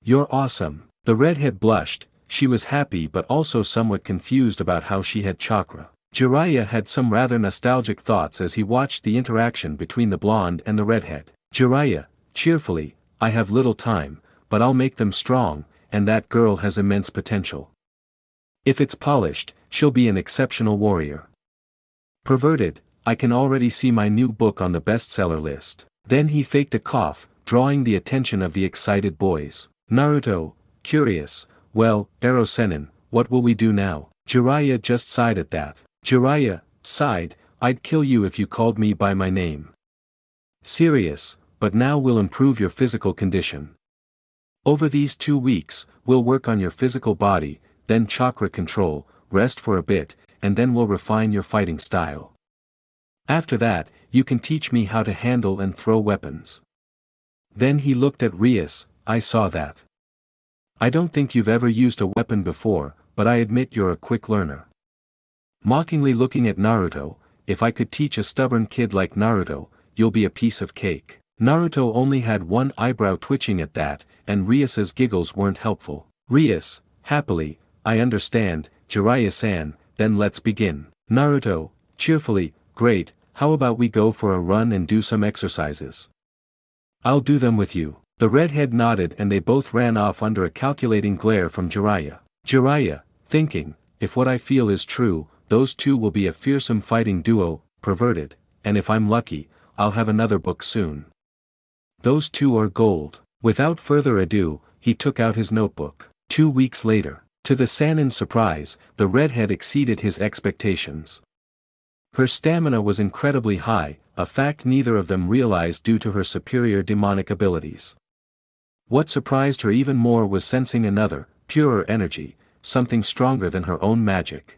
You're awesome." The redhead blushed. She was happy but also somewhat confused about how she had chakra. Jiraiya had some rather nostalgic thoughts as he watched the interaction between the blonde and the redhead. Jiraiya, cheerfully, "I have little time, but I'll make them strong, and that girl has immense potential. If it's polished, she'll be an exceptional warrior. Perverted, I can already see my new book on the bestseller list." Then he faked a cough, drawing the attention of the excited boys. Naruto, curious, "Well, Ero-Sennin, what will we do now?" Jiraiya just sighed at that. Jiraiya sighed, "I'd kill you if you called me by my name." Serious, "But now we'll improve your physical condition. Over these 2 weeks, we'll work on your physical body, then chakra control, rest for a bit, and then we'll refine your fighting style. After that, you can teach me how to handle and throw weapons." Then he looked at Rias, "I saw that. I don't think you've ever used a weapon before, but I admit you're a quick learner." Mockingly looking at Naruto, "If I could teach a stubborn kid like Naruto, you'll be a piece of cake." Naruto only had one eyebrow twitching at that, and Rias's giggles weren't helpful. Rias, happily, "I understand, Jiraiya-san, then let's begin." Naruto, cheerfully, "Great, how about we go for a run and do some exercises? I'll do them with you." The redhead nodded and they both ran off under a calculating glare from Jiraiya. Jiraiya, thinking, "If what I feel is true, those 2 will be a fearsome fighting duo, perverted, and if I'm lucky, I'll have another book soon. Those 2 are gold." Without further ado, he took out his notebook. 2 weeks later, to the Sannin's surprise, the redhead exceeded his expectations. Her stamina was incredibly high, a fact neither of them realized due to her superior demonic abilities. What surprised her even more was sensing another, purer energy, something stronger than her own magic.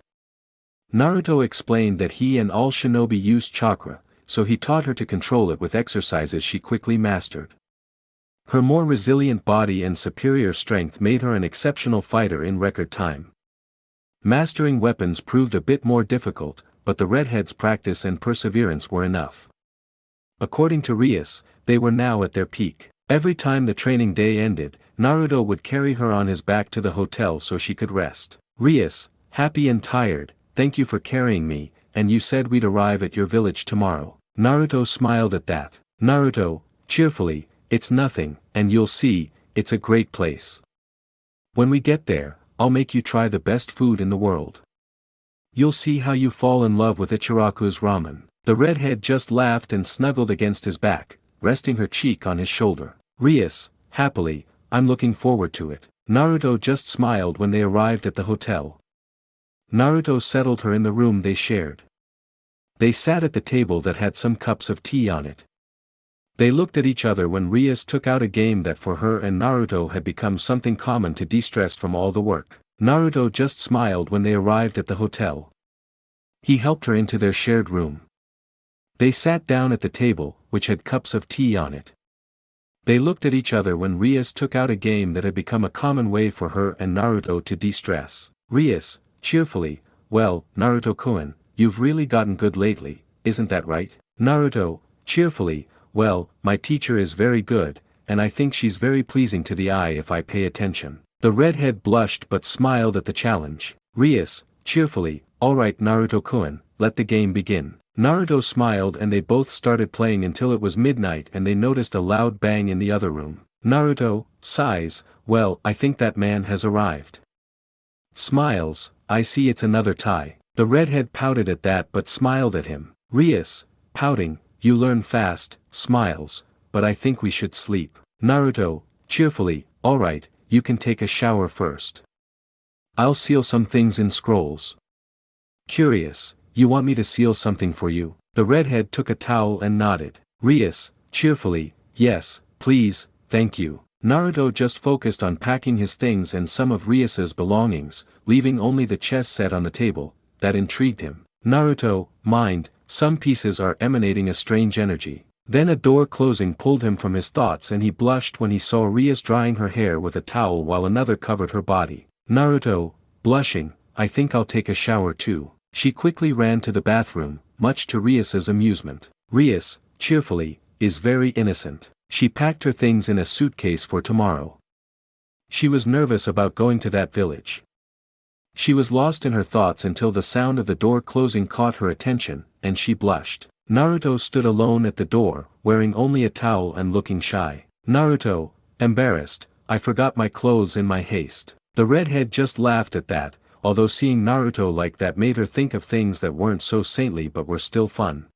Naruto explained that he and all shinobi used chakra, so he taught her to control it with exercises she quickly mastered. Her more resilient body and superior strength made her an exceptional fighter in record time. Mastering weapons proved a bit more difficult, but the redhead's practice and perseverance were enough. According to Rias, they were now at their peak. Every time the training day ended, Naruto would carry her on his back to the hotel so she could rest. Rias, happy and tired, "Thank you for carrying me, and you said we'd arrive at your village tomorrow." Naruto smiled at that. Naruto, cheerfully, "It's nothing, and you'll see, it's a great place. When we get there, I'll make you try the best food in the world. You'll see how you fall in love with Ichiraku's ramen." The redhead just laughed and snuggled against his back, resting her cheek on his shoulder. Rias, happily, "I'm looking forward to it." Naruto just smiled when they arrived at the hotel. Naruto settled her in the room they shared. They sat at the table that had some cups of tea on it. They looked at each other when Rias took out a game that for her and Naruto had become something common to de-stress from all the work. Naruto just smiled when they arrived at the hotel. He helped her into their shared room. They sat down at the table, which had cups of tea on it. They looked at each other when Rias took out a game that had become a common way for her and Naruto to de-stress. Rias, cheerfully, "Well, Naruto-kun, you've really gotten good lately, isn't that right?" Naruto, cheerfully, "Well, my teacher is very good, and I think she's very pleasing to the eye if I pay attention." The redhead blushed but smiled at the challenge. Rias, cheerfully, "Alright Naruto-kun, let the game begin." Naruto smiled and they both started playing until it was midnight and they noticed a loud bang in the other room. Naruto, sighs, "Well, I think that man has arrived." Smiles, "I see it's another tie." The redhead pouted at that but smiled at him. Rias, pouting, "You learn fast," smiles, "but I think we should sleep." Naruto, cheerfully, "Alright, you can take a shower first. I'll seal some things in scrolls." Curious, "You want me to seal something for you?" The redhead took a towel and nodded. Rias, cheerfully, "Yes, please, thank you." Naruto just focused on packing his things and some of Rias's belongings, leaving only the chess set on the table. That intrigued him. Naruto, mind, some pieces are emanating a strange energy. Then a door closing pulled him from his thoughts and he blushed when he saw Rias drying her hair with a towel while another covered her body. Naruto, blushing, "I think I'll take a shower too." She quickly ran to the bathroom, much to Rias's amusement. Rias, cheerfully, is very innocent. She packed her things in a suitcase for tomorrow. She was nervous about going to that village. She was lost in her thoughts until the sound of the door closing caught her attention, and she blushed. Naruto stood alone at the door, wearing only a towel and looking shy. Naruto, embarrassed, "I forgot my clothes in my haste." The redhead just laughed at that, although seeing Naruto like that made her think of things that weren't so saintly but were still fun.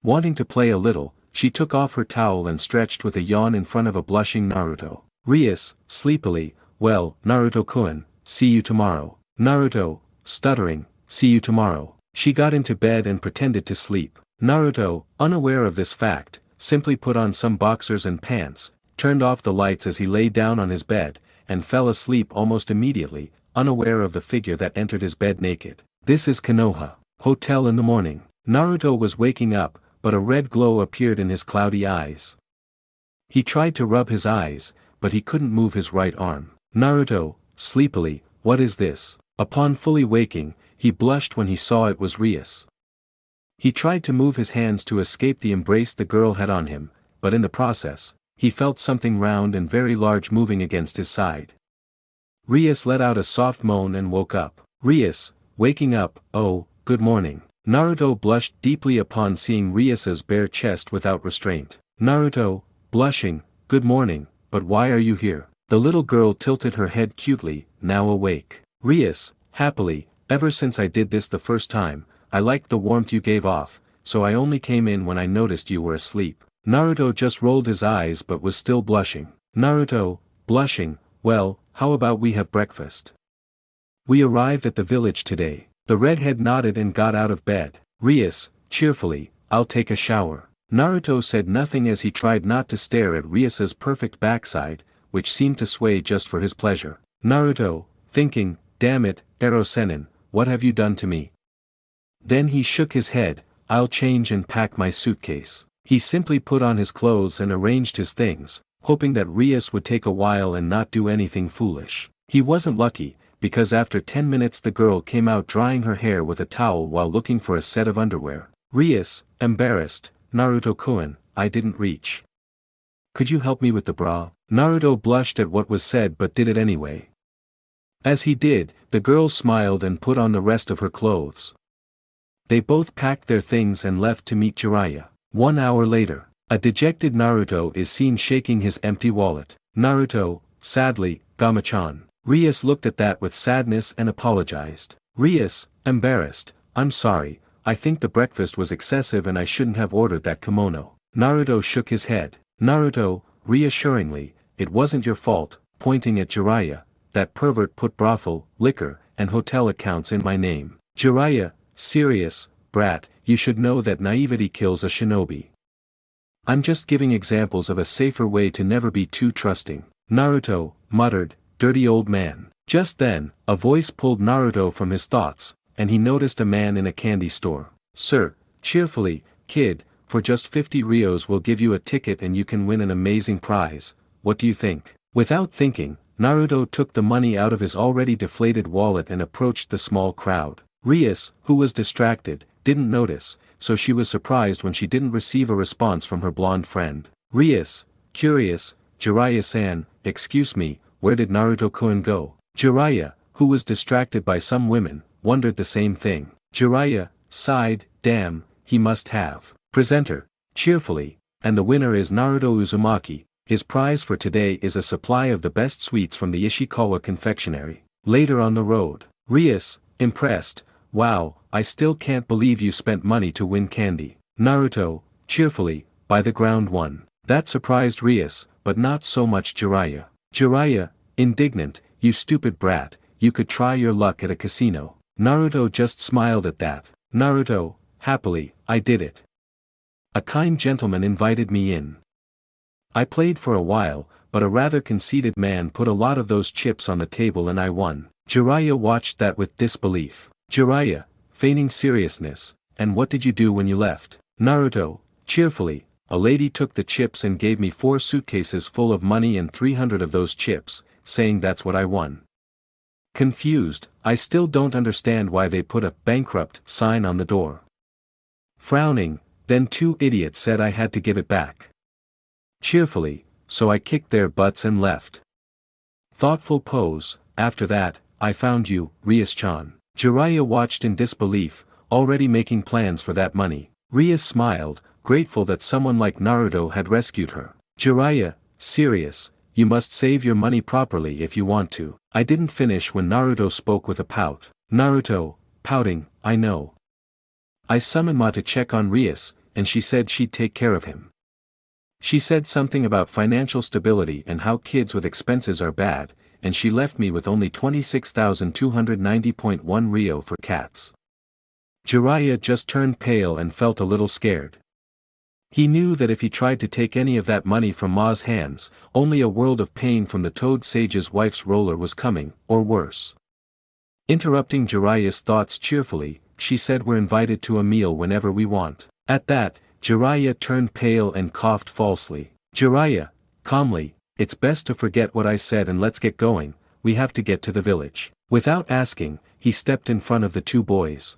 Wanting to play a little, she took off her towel and stretched with a yawn in front of a blushing Naruto. Rias, sleepily, "Well, Naruto-kun, see you tomorrow." Naruto, stuttering, "See you tomorrow." She got into bed and pretended to sleep. Naruto, unaware of this fact, simply put on some boxers and pants, turned off the lights as he lay down on his bed, and fell asleep almost immediately, unaware of the figure that entered his bed naked. This is Konoha Hotel in the morning. Naruto was waking up, but a red glow appeared in his cloudy eyes. He tried to rub his eyes, but he couldn't move his right arm. Naruto, sleepily, "What is this?" Upon fully waking, he blushed when he saw it was Rias. He tried to move his hands to escape the embrace the girl had on him, but in the process, he felt something round and very large moving against his side. Rias let out a soft moan and woke up. Rias, waking up, "Oh, good morning." Naruto blushed deeply upon seeing Rias's bare chest without restraint. Naruto, blushing, "Good morning, but why are you here?" The little girl tilted her head cutely, now awake. Rias, happily, "Ever since I did this the first time, I liked the warmth you gave off, so I only came in when I noticed you were asleep." Naruto just rolled his eyes but was still blushing. Naruto, blushing, "Well, how about we have breakfast? We arrived at the village today." The redhead nodded and got out of bed. Rias, cheerfully, "I'll take a shower." Naruto said nothing as he tried not to stare at Rias's perfect backside, which seemed to sway just for his pleasure. Naruto, thinking, "Damn it, Ero-sennin, what have you done to me?" Then he shook his head, "I'll change and pack my suitcase." He simply put on his clothes and arranged his things, hoping that Rias would take a while and not do anything foolish. He wasn't lucky, because after 10 minutes the girl came out drying her hair with a towel while looking for a set of underwear. Rias, embarrassed, "Naruto-kun, I didn't reach. Could you help me with the bra?" Naruto blushed at what was said but did it anyway. As he did, the girl smiled and put on the rest of her clothes. They both packed their things and left to meet Jiraiya. 1 hour later, a dejected Naruto is seen shaking his empty wallet. Naruto, sadly, "Gama-chan." Rias looked at that with sadness and apologized. Rias, embarrassed, "I'm sorry, I think the breakfast was excessive and I shouldn't have ordered that kimono." Naruto shook his head. Naruto, reassuringly, "It wasn't your fault," pointing at Jiraiya, "that pervert put brothel, liquor, and hotel accounts in my name." Jiraiya, serious, "Brat, you should know that naivety kills a shinobi. I'm just giving examples of a safer way to never be too trusting. Naruto muttered, dirty old man. Just then, a voice pulled Naruto from his thoughts, and he noticed a man in a candy store. Sir, cheerfully, kid, for just 50 Rios we'll give you a ticket and you can win an amazing prize. What do you think? Without thinking, Naruto took the money out of his already deflated wallet and approached the small crowd. Rias, who was distracted, didn't notice, so she was surprised when she didn't receive a response from her blonde friend. Rias, curious, Jiraiya-san, excuse me, where did Naruto-kun go? Jiraiya, who was distracted by some women, wondered the same thing. Jiraiya sighed, damn, he must have. Presenter, cheerfully, and the winner is Naruto Uzumaki. His prize for today is a supply of the best sweets from the Ishikawa confectionery. Later on the road, Rias, impressed, wow, I still can't believe you spent money to win candy. Naruto, cheerfully, by the ground one. That surprised Rias, but not so much Jiraiya. Jiraiya, indignant, you stupid brat, you could try your luck at a casino. Naruto just smiled at that. Naruto, happily, I did it. A kind gentleman invited me in. I played for a while, but a rather conceited man put a lot of those chips on the table and I won. Jiraiya watched that with disbelief. Jiraiya, feigning seriousness, and what did you do when you left? Naruto, cheerfully, a lady took the chips and gave me 4 suitcases full of money and 300 of those chips, saying that's what I won. Confused, I still don't understand why they put a bankrupt sign on the door. Frowning, then 2 idiots said I had to give it back. Cheerfully, so I kicked their butts and left. Thoughtful pose, after that, I found you, Rias-chan. Jiraiya watched in disbelief, already making plans for that money. Rias smiled, grateful that someone like Naruto had rescued her. Jiraiya, serious, you must save your money properly if you want to. I didn't finish when Naruto spoke with a pout. Naruto, pouting, I know. I summoned Ma to check on Rias, and she said she'd take care of him. She said something about financial stability and how kids with expenses are bad, and she left me with only 26,290.1 Rio for cats. Jiraiya just turned pale and felt a little scared. He knew that if he tried to take any of that money from Ma's hands, only a world of pain from the Toad Sage's wife's roller was coming, or worse. Interrupting Jiraiya's thoughts cheerfully, she said we're invited to a meal whenever we want. At that, Jiraiya turned pale and coughed falsely. Jiraiya, calmly, it's best to forget what I said and let's get going, we have to get to the village. Without asking, he stepped in front of the 2 boys.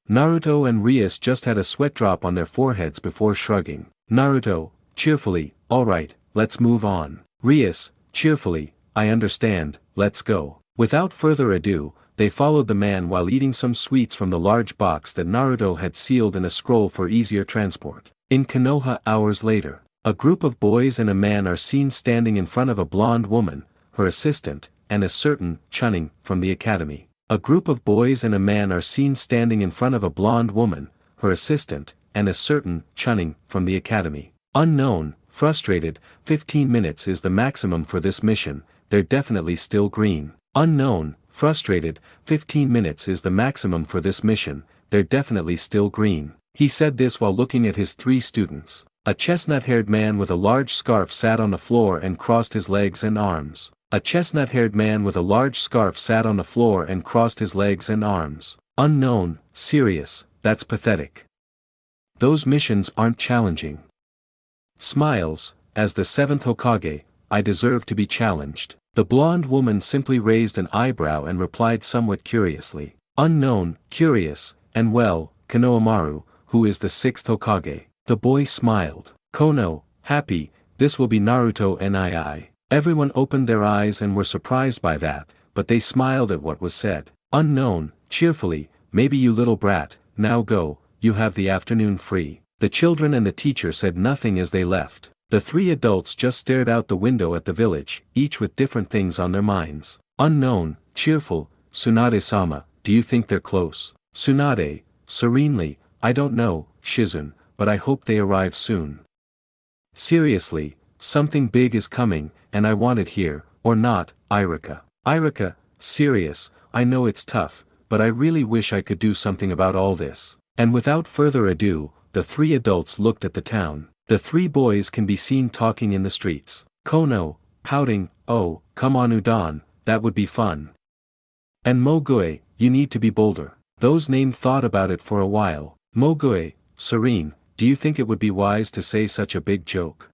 Naruto and Rias just had a sweat drop on their foreheads before shrugging. Naruto, cheerfully, alright, let's move on. Rias, cheerfully, I understand, let's go. Without further ado, they followed the man while eating some sweets from the large box that Naruto had sealed in a scroll for easier transport. In Konoha hours later, a group of boys and a man are seen standing in front of a blonde woman, her assistant, and a certain Chunning from the academy. A group of boys and a man are seen standing in front of a blonde woman, her assistant, and a certain Chunning from the academy. Unknown, frustrated, 15 minutes is the maximum for this mission, they're definitely still green. Unknown, frustrated, 15 minutes is the maximum for this mission, they're definitely still green. He said this while looking at his 3 students. A chestnut-haired man with a large scarf sat on the floor and crossed his legs and arms. A chestnut-haired man with a large scarf sat on the floor and crossed his legs and arms. Unknown, serious, that's pathetic. Those missions aren't challenging. Smiles, as the 7th Hokage, I deserve to be challenged. The blonde woman simply raised an eyebrow and replied somewhat curiously. Unknown, curious, and well, Konohamaru, who is the 6th Hokage. The boy smiled. Kono, happy, this will be Naruto nii. Everyone opened their eyes and were surprised by that, but they smiled at what was said. Unknown, cheerfully, maybe you little brat, now go, you have the afternoon free. The children and the teacher said nothing as they left. The 3 adults just stared out the window at the village, each with different things on their minds. Unknown, cheerful, Tsunade-sama, do you think they're close? Tsunade, serenely, I don't know, Shizun, but I hope they arrive soon. Seriously, something big is coming, and I want it here, or not, Irika. Irika, serious, I know it's tough, but I really wish I could do something about all this. And without further ado, the 3 adults looked at the town. The three boys can be seen talking in the streets. Kono, pouting, oh, come on Udon, that would be fun. And Mogue, you need to be bolder. Those named thought about it for a while. Mogue, serene, do you think it would be wise to say such a big joke?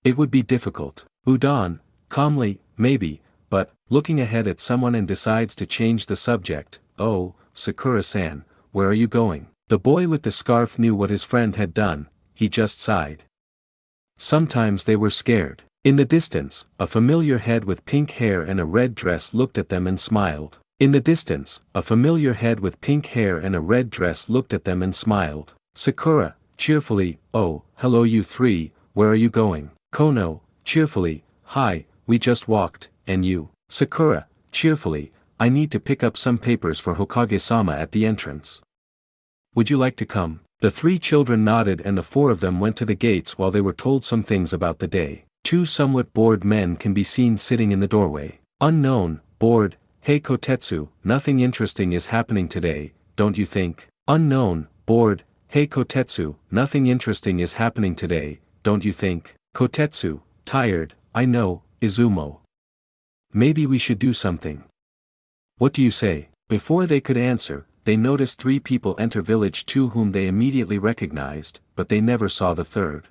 It would be difficult. Udon, calmly, maybe, but, looking ahead at someone and decides to change the subject, oh, Sakura-san, where are you going? The boy with the scarf knew what his friend had done, he just sighed. Sometimes they were scared. In the distance, a familiar head with pink hair and a red dress looked at them and smiled. In the distance, a familiar head with pink hair and a red dress looked at them and smiled. Sakura, cheerfully, oh, hello you three, where are you going? Kono, cheerfully, hi, we just walked, and you? Sakura, cheerfully, I need to pick up some papers for Hokage-sama at the entrance. Would you like to come? The three children nodded and the four of them went to the gates while they were told some things about the day. Two somewhat bored men can be seen sitting in the doorway. Unknown, bored, hey Kotetsu, nothing interesting is happening today, don't you think? Unknown, bored, hey Kotetsu, nothing interesting is happening today, don't you think? Kotetsu, tired, I know, Izumo. Maybe we should do something. What do you say? Before they could answer, they noticed three people enter village 2 whom they immediately recognized, but they never saw the third.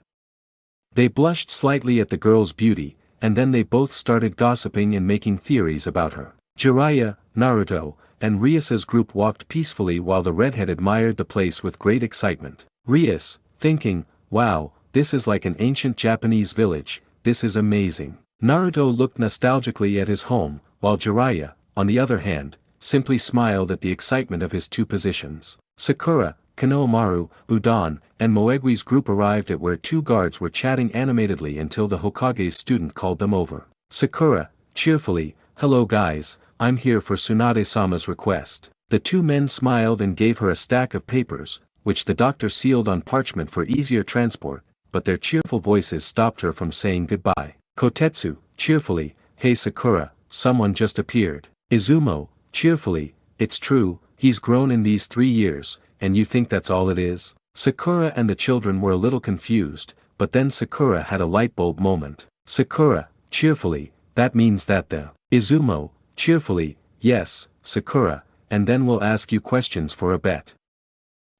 They blushed slightly at the girl's beauty, and then they both started gossiping and making theories about her. Jiraiya, Naruto, and Rias's group walked peacefully while the redhead admired the place with great excitement. Rias, thinking, wow, this is like an ancient Japanese village, this is amazing. Naruto looked nostalgically at his home, while Jiraiya, on the other hand, simply smiled at the excitement of his two positions. Sakura, Konohamaru, Udon, and Moegui's group arrived at where two guards were chatting animatedly until the Hokage's student called them over. Sakura, cheerfully, hello guys, I'm here for Tsunade-sama's request. The two men smiled and gave her a stack of papers, which the doctor sealed on parchment for easier transport, but their cheerful voices stopped her from saying goodbye. Kotetsu, cheerfully, hey Sakura, someone just appeared. Izumo, cheerfully, it's true, he's grown in these 3 years, and you think that's all it is? Sakura and the children were a little confused, but then Sakura had a light bulb moment. Sakura, cheerfully, that means that the... Izumo, cheerfully, yes, Sakura, and then we'll ask you questions for a bet.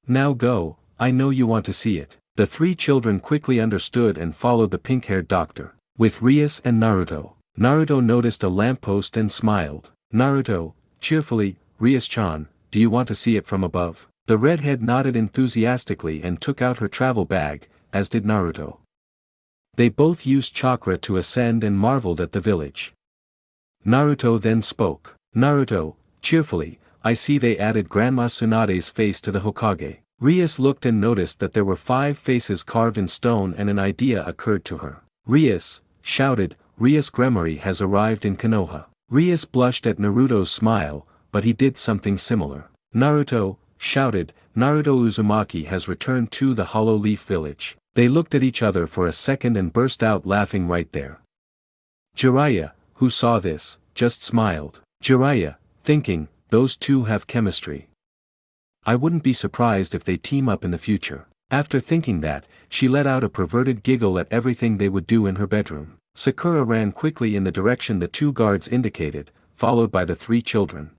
Now go, I know you want to see it. The three children quickly understood and followed the pink-haired doctor. With Rias and Naruto. Naruto noticed a lamppost and smiled. Naruto, cheerfully, Rias-chan, do you want to see it from above? The redhead nodded enthusiastically and took out her travel bag, as did Naruto. They both used chakra to ascend and marveled at the village. Naruto then spoke. Naruto, cheerfully, I see they added Grandma Tsunade's face to the Hokage. Rias looked and noticed that there were 5 faces carved in stone and an idea occurred to her. Rias, shouted, Rias GREMORY has arrived in Konoha. Rias blushed at Naruto's smile, but he did something similar. Naruto, shouted, Naruto Uzumaki has returned to the Hollow Leaf Village. They looked at each other for a second and burst out laughing right there. Jiraiya, who saw this, just smiled. Jiraiya, thinking, those two have chemistry. I wouldn't be surprised if they team up in the future. After thinking that, she let out a perverted giggle at everything they would do in her bedroom. Sakura ran quickly in the direction the 2 guards indicated, followed by the 3 children.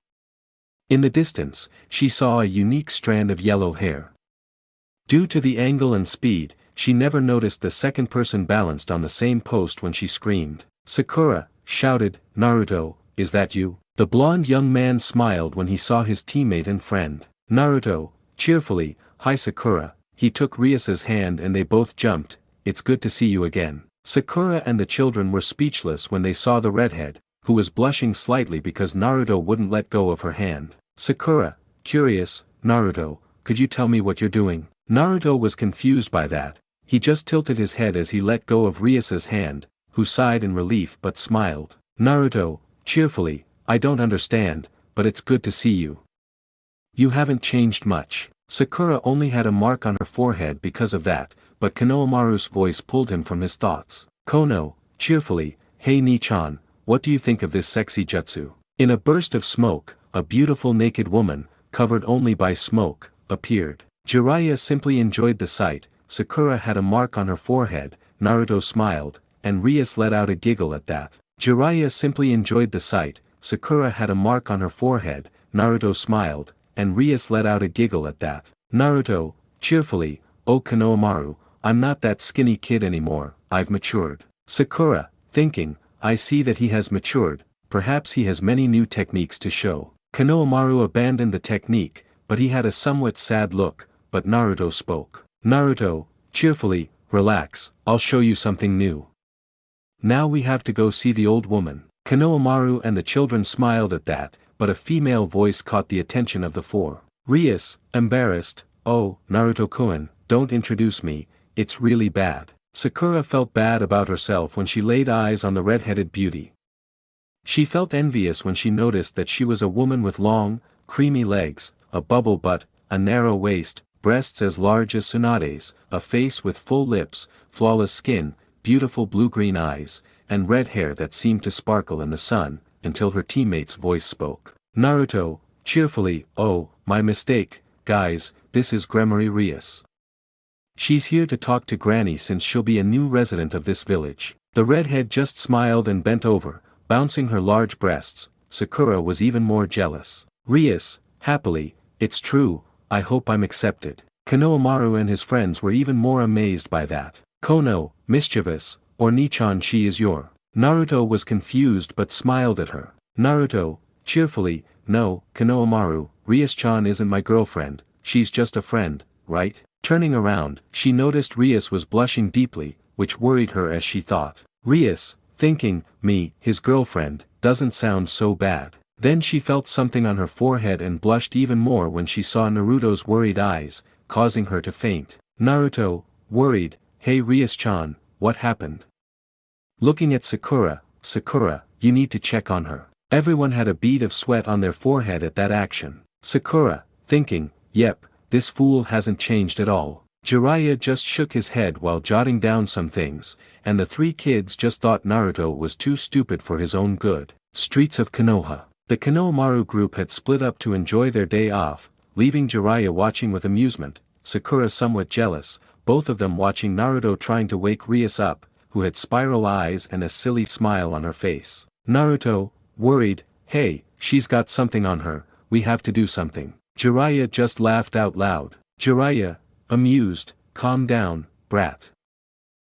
In the distance, she saw a unique strand of yellow hair. Due to the angle and speed, she never noticed the second person balanced on the same post when she screamed. Sakura, shouted, Naruto, is that you? The blonde young man smiled when he saw his teammate and friend. Naruto, cheerfully, hi Sakura, he took Rias's hand and they both jumped, it's good to see you again. Sakura and the children were speechless when they saw the redhead, who was blushing slightly because Naruto wouldn't let go of her hand. Sakura, curious, Naruto, could you tell me what you're doing? Naruto was confused by that, he just tilted his head as he let go of Rias's hand, who sighed in relief but smiled. Naruto, cheerfully, I don't understand, but it's good to see you. You haven't changed much. Sakura only had a mark on her forehead because of that, but Konohamaru's voice pulled him from his thoughts. Kono, cheerfully, hey Ni-chan, what do you think of this sexy jutsu? In a burst of smoke, a beautiful naked woman, covered only by smoke, appeared. Jiraiya simply enjoyed the sight, Sakura had a mark on her forehead. Naruto smiled, and Rias let out a giggle at that. Jiraiya simply enjoyed the sight. Sakura had a mark on her forehead. Naruto smiled, and Rias let out a giggle at that. Naruto, cheerfully, "Oh Konohamaru, I'm not that skinny kid anymore, I've matured." Sakura, thinking, "I see that he has matured, perhaps he has many new techniques to show." Konohamaru abandoned the technique, but he had a somewhat sad look, but Naruto spoke. Naruto, cheerfully, "Relax, I'll show you something new. Now we have to go see the old woman." Konohamaru and the children smiled at that, but a female voice caught the attention of the four. Rias, embarrassed, "Oh, Naruto-kun, don't introduce me, it's really bad." Sakura felt bad about herself when she laid eyes on the red-headed beauty. She felt envious when she noticed that she was a woman with long, creamy legs, a bubble butt, a narrow waist, breasts as large as Tsunade's, a face with full lips, flawless skin, beautiful blue-green eyes, and red hair that seemed to sparkle in the sun, until her teammate's voice spoke. Naruto, cheerfully, "Oh, my mistake, guys, this is GREMORY Rias. She's here to talk to Granny since she'll be a new resident of this village." The redhead just smiled and bent over, bouncing her large breasts. Sakura was even more jealous. Rias, happily, "It's true, I hope I'm accepted." Konohamaru and his friends were even more amazed by that. Kono, mischievous, or Nichan, she is your. Naruto was confused but smiled at her. Naruto, cheerfully, "No, Konohamaru, Rias-chan isn't my girlfriend, she's just a friend, right?" Turning around, she noticed Rias was blushing deeply, which worried her as she thought. Rias, thinking, "Me, his girlfriend, doesn't sound so bad." Then she felt something on her forehead and blushed even more when she saw Naruto's worried eyes, causing her to faint. Naruto, worried, "Hey Rias-chan, what happened?" Looking at Sakura, "Sakura, you need to check on her." Everyone had a bead of sweat on their forehead at that action. Sakura, thinking, "Yep, this fool hasn't changed at all." Jiraiya just shook his head while jotting down some things, and the three kids just thought Naruto was too stupid for his own good. Streets of Konoha. The Konohamaru group had split up to enjoy their day off, leaving Jiraiya watching with amusement, Sakura somewhat jealous, both of them watching Naruto trying to wake Rias up, who had spiral eyes and a silly smile on her face. Naruto, worried, "Hey, she's got something on her, we have to do something." Jiraiya just laughed out loud. Jiraiya, amused, "Calm down, brat.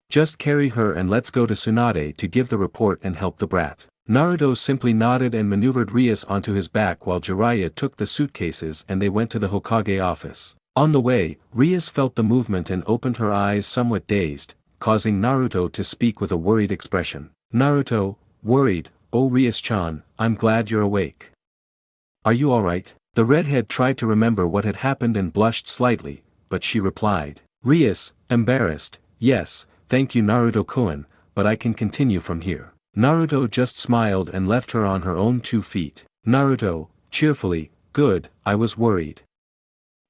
Just carry her and let's go to Tsunade to give the report and help the brat." Naruto simply nodded and maneuvered Rias onto his back while Jiraiya took the suitcases and they went to the Hokage office. On the way, Rias felt the movement and opened her eyes somewhat dazed, causing Naruto to speak with a worried expression. Naruto, worried, "Oh Rias-chan, I'm glad you're awake. Are you alright?" The redhead tried to remember what had happened and blushed slightly, but she replied. Rias, embarrassed, "Yes, thank you Naruto-kun, but I can continue from here." Naruto just smiled and left her on her own 2 feet. Naruto, cheerfully, "Good, I was worried.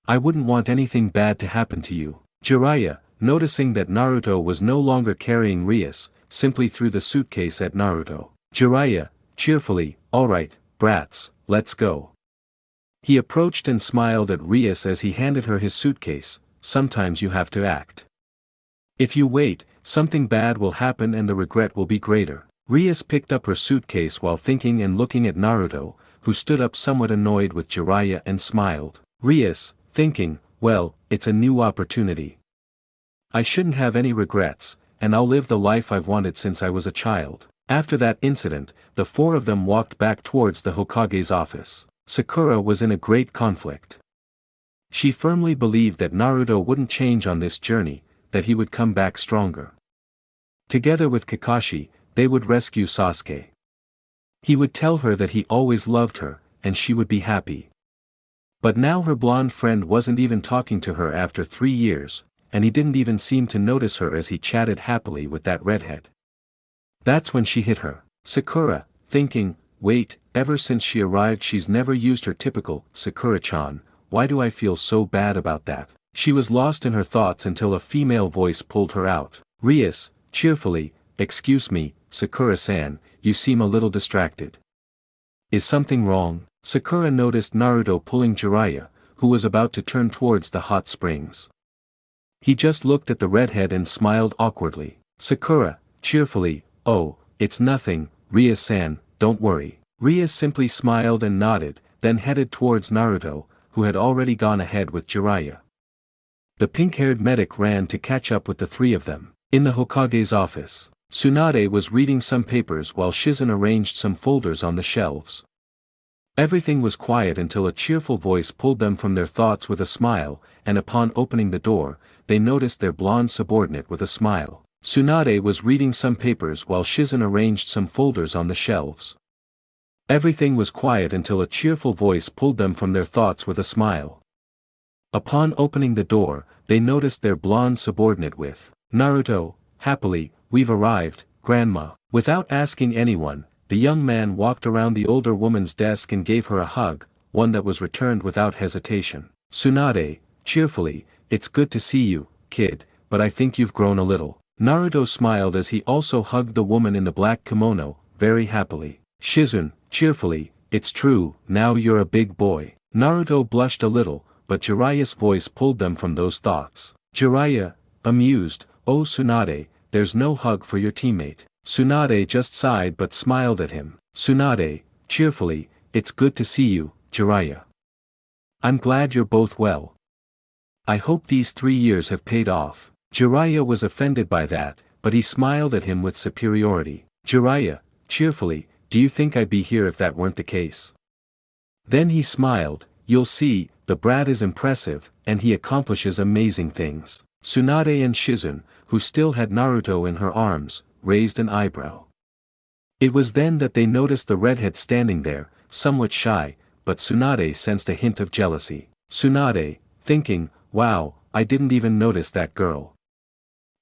I wouldn't want anything bad to happen to you." Jiraiya, noticing that Naruto was no longer carrying Rias, simply threw the suitcase at Naruto. Jiraiya, cheerfully, "Alright, brats, let's go." He approached and smiled at Rias as he handed her his suitcase. "Sometimes you have to act. If you wait, something bad will happen and the regret will be greater." Rias picked up her suitcase while thinking and looking at Naruto, who stood up somewhat annoyed with Jiraiya and smiled. Rias, thinking, "Well, it's a new opportunity. I shouldn't have any regrets, and I'll live the life I've wanted since I was a child." After that incident, the 4 of them walked back towards the Hokage's office. Sakura was in a great conflict. She firmly believed that Naruto wouldn't change on this journey, that he would come back stronger. Together with Kakashi, they would rescue Sasuke. He would tell her that he always loved her, and she would be happy. But now her blonde friend wasn't even talking to her after 3 years, and he didn't even seem to notice her as he chatted happily with that redhead. That's when she hit her. Sakura, thinking, "Wait, ever since she arrived she's never used her typical, Sakura-chan, why do I feel so bad about that?" She was lost in her thoughts until a female voice pulled her out. Rias, cheerfully, "Excuse me, Sakura-san, you seem a little distracted. Is something wrong?" Sakura noticed Naruto pulling Jiraiya, who was about to turn towards the hot springs. He just looked at the redhead and smiled awkwardly. Sakura, cheerfully, oh, it's nothing, Rias-san, don't worry. Rias simply smiled and nodded, then headed towards Naruto, who had already gone ahead with Jiraiya. The pink-haired medic ran to catch up with the three of them. In the Hokage's office, Tsunade was reading some papers while Shizen arranged some folders on the shelves. Everything was quiet until a cheerful voice pulled them from their thoughts with a smile, and upon opening the door, they noticed their blonde subordinate with a smile. Tsunade was reading some papers while Shizen arranged some folders on the shelves. Everything was quiet until a cheerful voice pulled them from their thoughts with a smile. Upon opening the door, they noticed their blonde subordinate with Naruto, happily, we've arrived, Grandma. Without asking anyone, the young man walked around the older woman's desk and gave her a hug, one that was returned without hesitation. Tsunade, cheerfully, it's good to see you, kid, but I think you've grown a little. Naruto smiled as he also hugged the woman in the black kimono, very happily. Shizen, cheerfully, it's true, now you're a big boy. Naruto blushed a little, but Jiraiya's voice pulled them from those thoughts. Jiraiya, amused, oh Tsunade, there's no hug for your teammate. Tsunade just sighed but smiled at him. Tsunade, cheerfully, it's good to see you, Jiraiya. I'm glad you're both well. I hope these 3 years have paid off. Jiraiya was offended by that, but he smiled at him with superiority. Jiraiya, cheerfully, do you think I'd be here if that weren't the case? Then he smiled, you'll see, the brat is impressive, and he accomplishes amazing things. Tsunade and Shizen, who still had Naruto in her arms, raised an eyebrow. It was then that they noticed the redhead standing there, somewhat shy, but Tsunade sensed a hint of jealousy. Tsunade, thinking, wow, I didn't even notice that girl.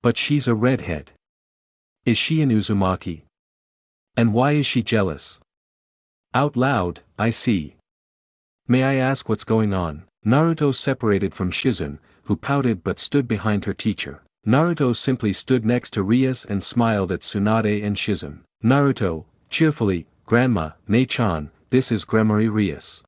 But she's a redhead. Is she an Uzumaki? And why is she jealous? Out loud, I see. May I ask what's going on? Naruto separated from Shizen, who pouted but stood behind her teacher. Naruto simply stood next to Rias and smiled at Tsunade and Shizen. Naruto, cheerfully, Grandma, Nei-chan, this is GREMORY Rias.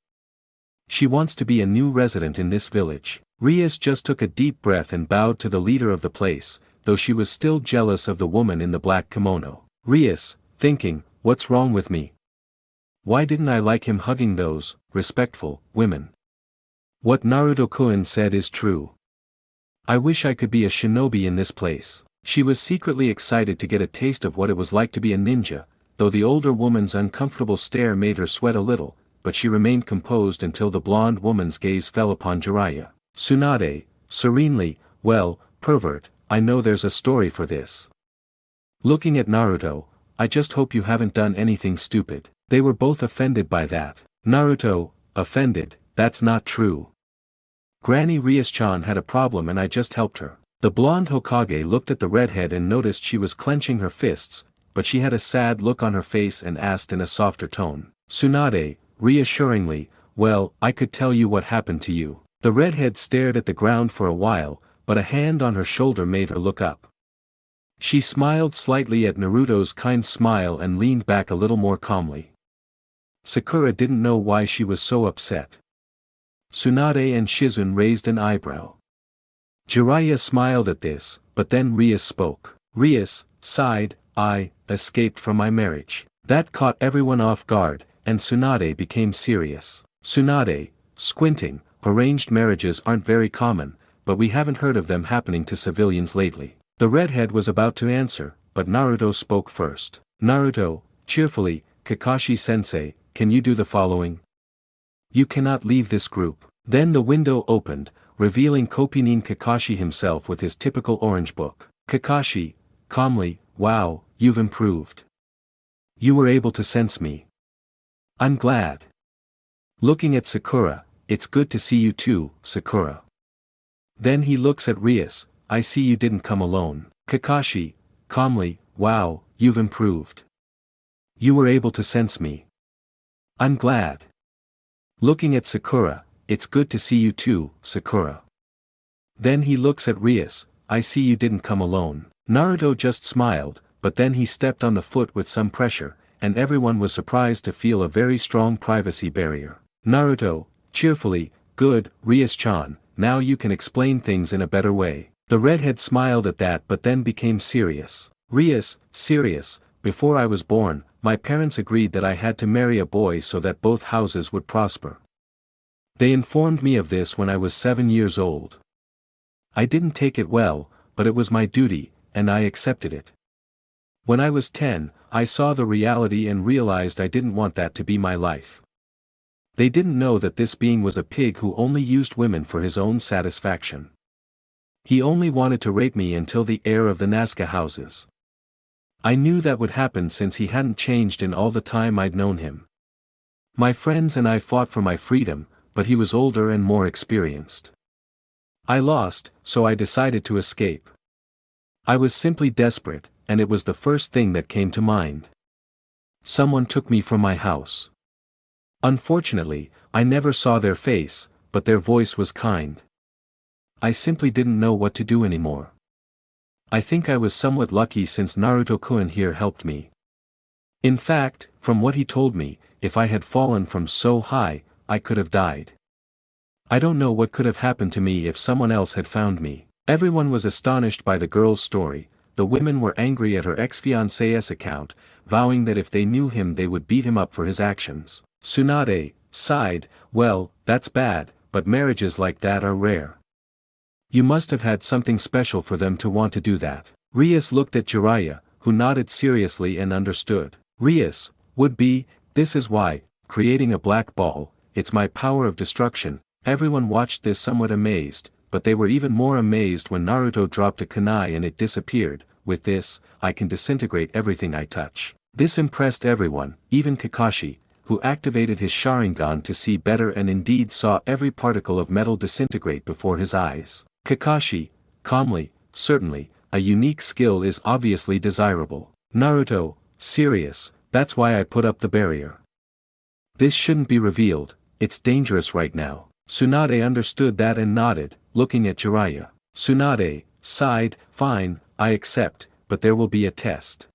She wants to be a new resident in this village. Rias just took a deep breath and bowed to the leader of the place, though she was still jealous of the woman in the black kimono. Rias, thinking, what's wrong with me? Why didn't I like him hugging those, respectful, women? What Naruto-kun said is true. I wish I could be a shinobi in this place. She was secretly excited to get a taste of what it was like to be a ninja, though the older woman's uncomfortable stare made her sweat a little, but she remained composed until the blonde woman's gaze fell upon Jiraiya. Tsunade, serenely, well, pervert, I know there's a story for this. Looking at Naruto, I just hope you haven't done anything stupid. They were both offended by that. Naruto, offended, that's not true. Granny Rias-chan had a problem and I just helped her. The blonde Hokage looked at the redhead and noticed she was clenching her fists, but she had a sad look on her face and asked in a softer tone. Tsunade, reassuringly, well, I could tell you what happened to you. The redhead stared at the ground for a while, but a hand on her shoulder made her look up. She smiled slightly at Naruto's kind smile and leaned back a little more calmly. Sakura didn't know why she was so upset. Tsunade and Shizen raised an eyebrow. Jiraiya smiled at this, but then Rias spoke. Rias sighed, I escaped from my marriage. That caught everyone off guard, and Tsunade became serious. Tsunade, squinting, arranged marriages aren't very common, but we haven't heard of them happening to civilians lately. The redhead was about to answer, but Naruto spoke first. Naruto, cheerfully, Kakashi-sensei, can you do the following? You cannot leave this group. Then the window opened, revealing Kopinin Kakashi himself with his typical orange book. Kakashi, calmly, wow, you've improved. You were able to sense me. I'm glad. Looking at Sakura, it's good to see you too, Sakura. Then he looks at Rias, I see you didn't come alone. Kakashi, calmly, wow, you've improved. You were able to sense me. I'm glad. Looking at Sakura, it's good to see you too, Sakura. Then he looks at Rias, I see you didn't come alone. Naruto just smiled, but then he stepped on the foot with some pressure, and everyone was surprised to feel a very strong privacy barrier. Naruto, cheerfully, good, Rias-chan, now you can explain things in a better way. The redhead smiled at that but then became serious. Rias, serious, before I was born, my parents agreed that I had to marry a boy so that both houses would prosper. They informed me of this when I was 7 years old. I didn't take it well, but it was my duty, and I accepted it. When I was 10, I saw the reality and realized I didn't want that to be my life. They didn't know that this being was a pig who only used women for his own satisfaction. He only wanted to rape me until the heir of the Nazca houses. I knew that would happen since he hadn't changed in all the time I'd known him. My friends and I fought for my freedom, but he was older and more experienced. I lost, so I decided to escape. I was simply desperate, and it was the first thing that came to mind. Someone took me from my house. Unfortunately, I never saw their face, but their voice was kind. I simply didn't know what to do anymore. I think I was somewhat lucky since Naruto-kun here helped me. In fact, from what he told me, if I had fallen from so high, I could have died. I don't know what could have happened to me if someone else had found me. Everyone was astonished by the girl's story. The women were angry at her ex-fiancé's account, vowing that if they knew him they would beat him up for his actions. Tsunade sighed, well, that's bad, but marriages like that are rare. You must have had something special for them to want to do that. Rias looked at Jiraiya, who nodded seriously and understood. Rias, would be, this is why, creating a black ball, it's my power of destruction. Everyone watched this somewhat amazed, but they were even more amazed when Naruto dropped a kunai and it disappeared. With this, I can disintegrate everything I touch. This impressed everyone, even Kakashi, who activated his Sharingan to see better and indeed saw every particle of metal disintegrate before his eyes. Kakashi, calmly, certainly, a unique skill is obviously desirable. Naruto, serious, that's why I put up the barrier. This shouldn't be revealed, it's dangerous right now. Tsunade understood that and nodded, looking at Jiraiya. Tsunade sighed, fine, I accept, but there will be a test.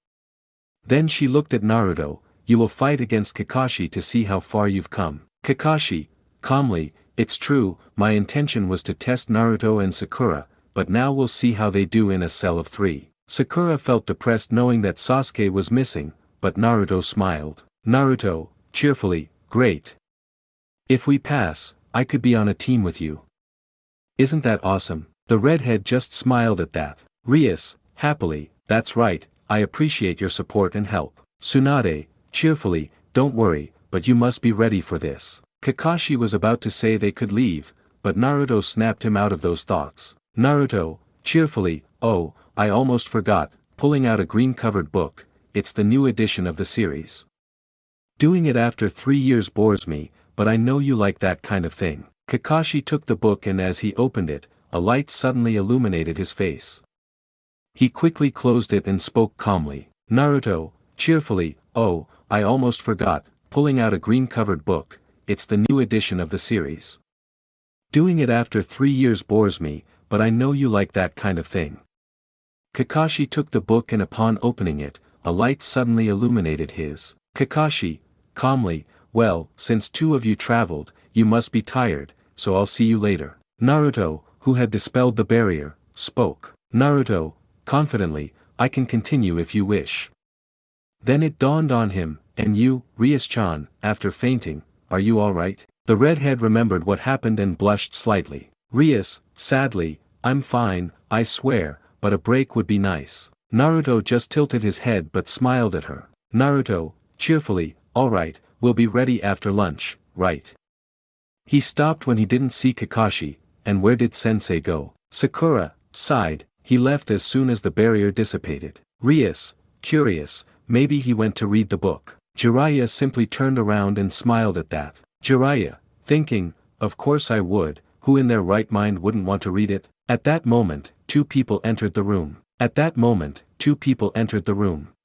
Then she looked at Naruto, you will fight against Kakashi to see how far you've come. Kakashi, calmly, it's true, my intention was to test Naruto and Sakura, but now we'll see how they do in a cell of 3. Sakura felt depressed knowing that Sasuke was missing, but Naruto smiled. Naruto, cheerfully, great. If we pass, I could be on a team with you. Isn't that awesome? The redhead just smiled at that. Rias, happily, that's right, I appreciate your support and help. Tsunade, cheerfully, don't worry, but you must be ready for this. Kakashi was about to say they could leave, but Naruto snapped him out of those thoughts. Naruto, cheerfully, oh, I almost forgot, pulling out a green-covered book, it's the new edition of the series. Doing it after 3 years bores me, but I know you like that kind of thing. Kakashi took the book and as he opened it, a light suddenly illuminated his face. He quickly closed it and spoke calmly. Naruto, cheerfully, oh, I almost forgot, pulling out a green-covered book, it's the new edition of the series. Doing it after 3 years bores me, but I know you like that kind of thing. Kakashi took the book and upon opening it, a light suddenly illuminated his. Kakashi, calmly, well, since 2 of you traveled, you must be tired, so I'll see you later. Naruto, who had dispelled the barrier, spoke. Naruto, confidently, I can continue if you wish. Then it dawned on him, and you, Rias-chan, after fainting, are you alright? The redhead remembered what happened and blushed slightly. Rias, sadly, I'm fine, I swear, but a break would be nice. Naruto just tilted his head but smiled at her. Naruto, cheerfully, alright, we'll be ready after lunch, right? He stopped when he didn't see Kakashi, and where did sensei go? Sakura sighed, he left as soon as the barrier dissipated. Rias, curious, maybe he went to read the book. Jiraiya simply turned around and smiled at that. Jiraiya, thinking, of course I would, who in their right mind wouldn't want to read it? At that moment, 2 people entered the room.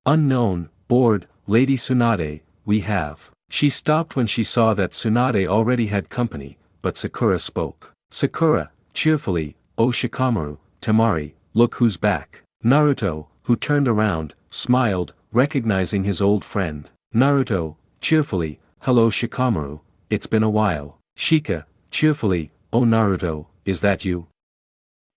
Unknown, bored, Lady Tsunade, we have. She stopped when she saw that Tsunade already had company, but Sakura spoke. Sakura, cheerfully, oh Shikamaru, Temari, look who's back. Naruto, who turned around, smiled, recognizing his old friend. Naruto, cheerfully, hello Shikamaru, it's been a while. Shika, cheerfully, oh Naruto, is that you?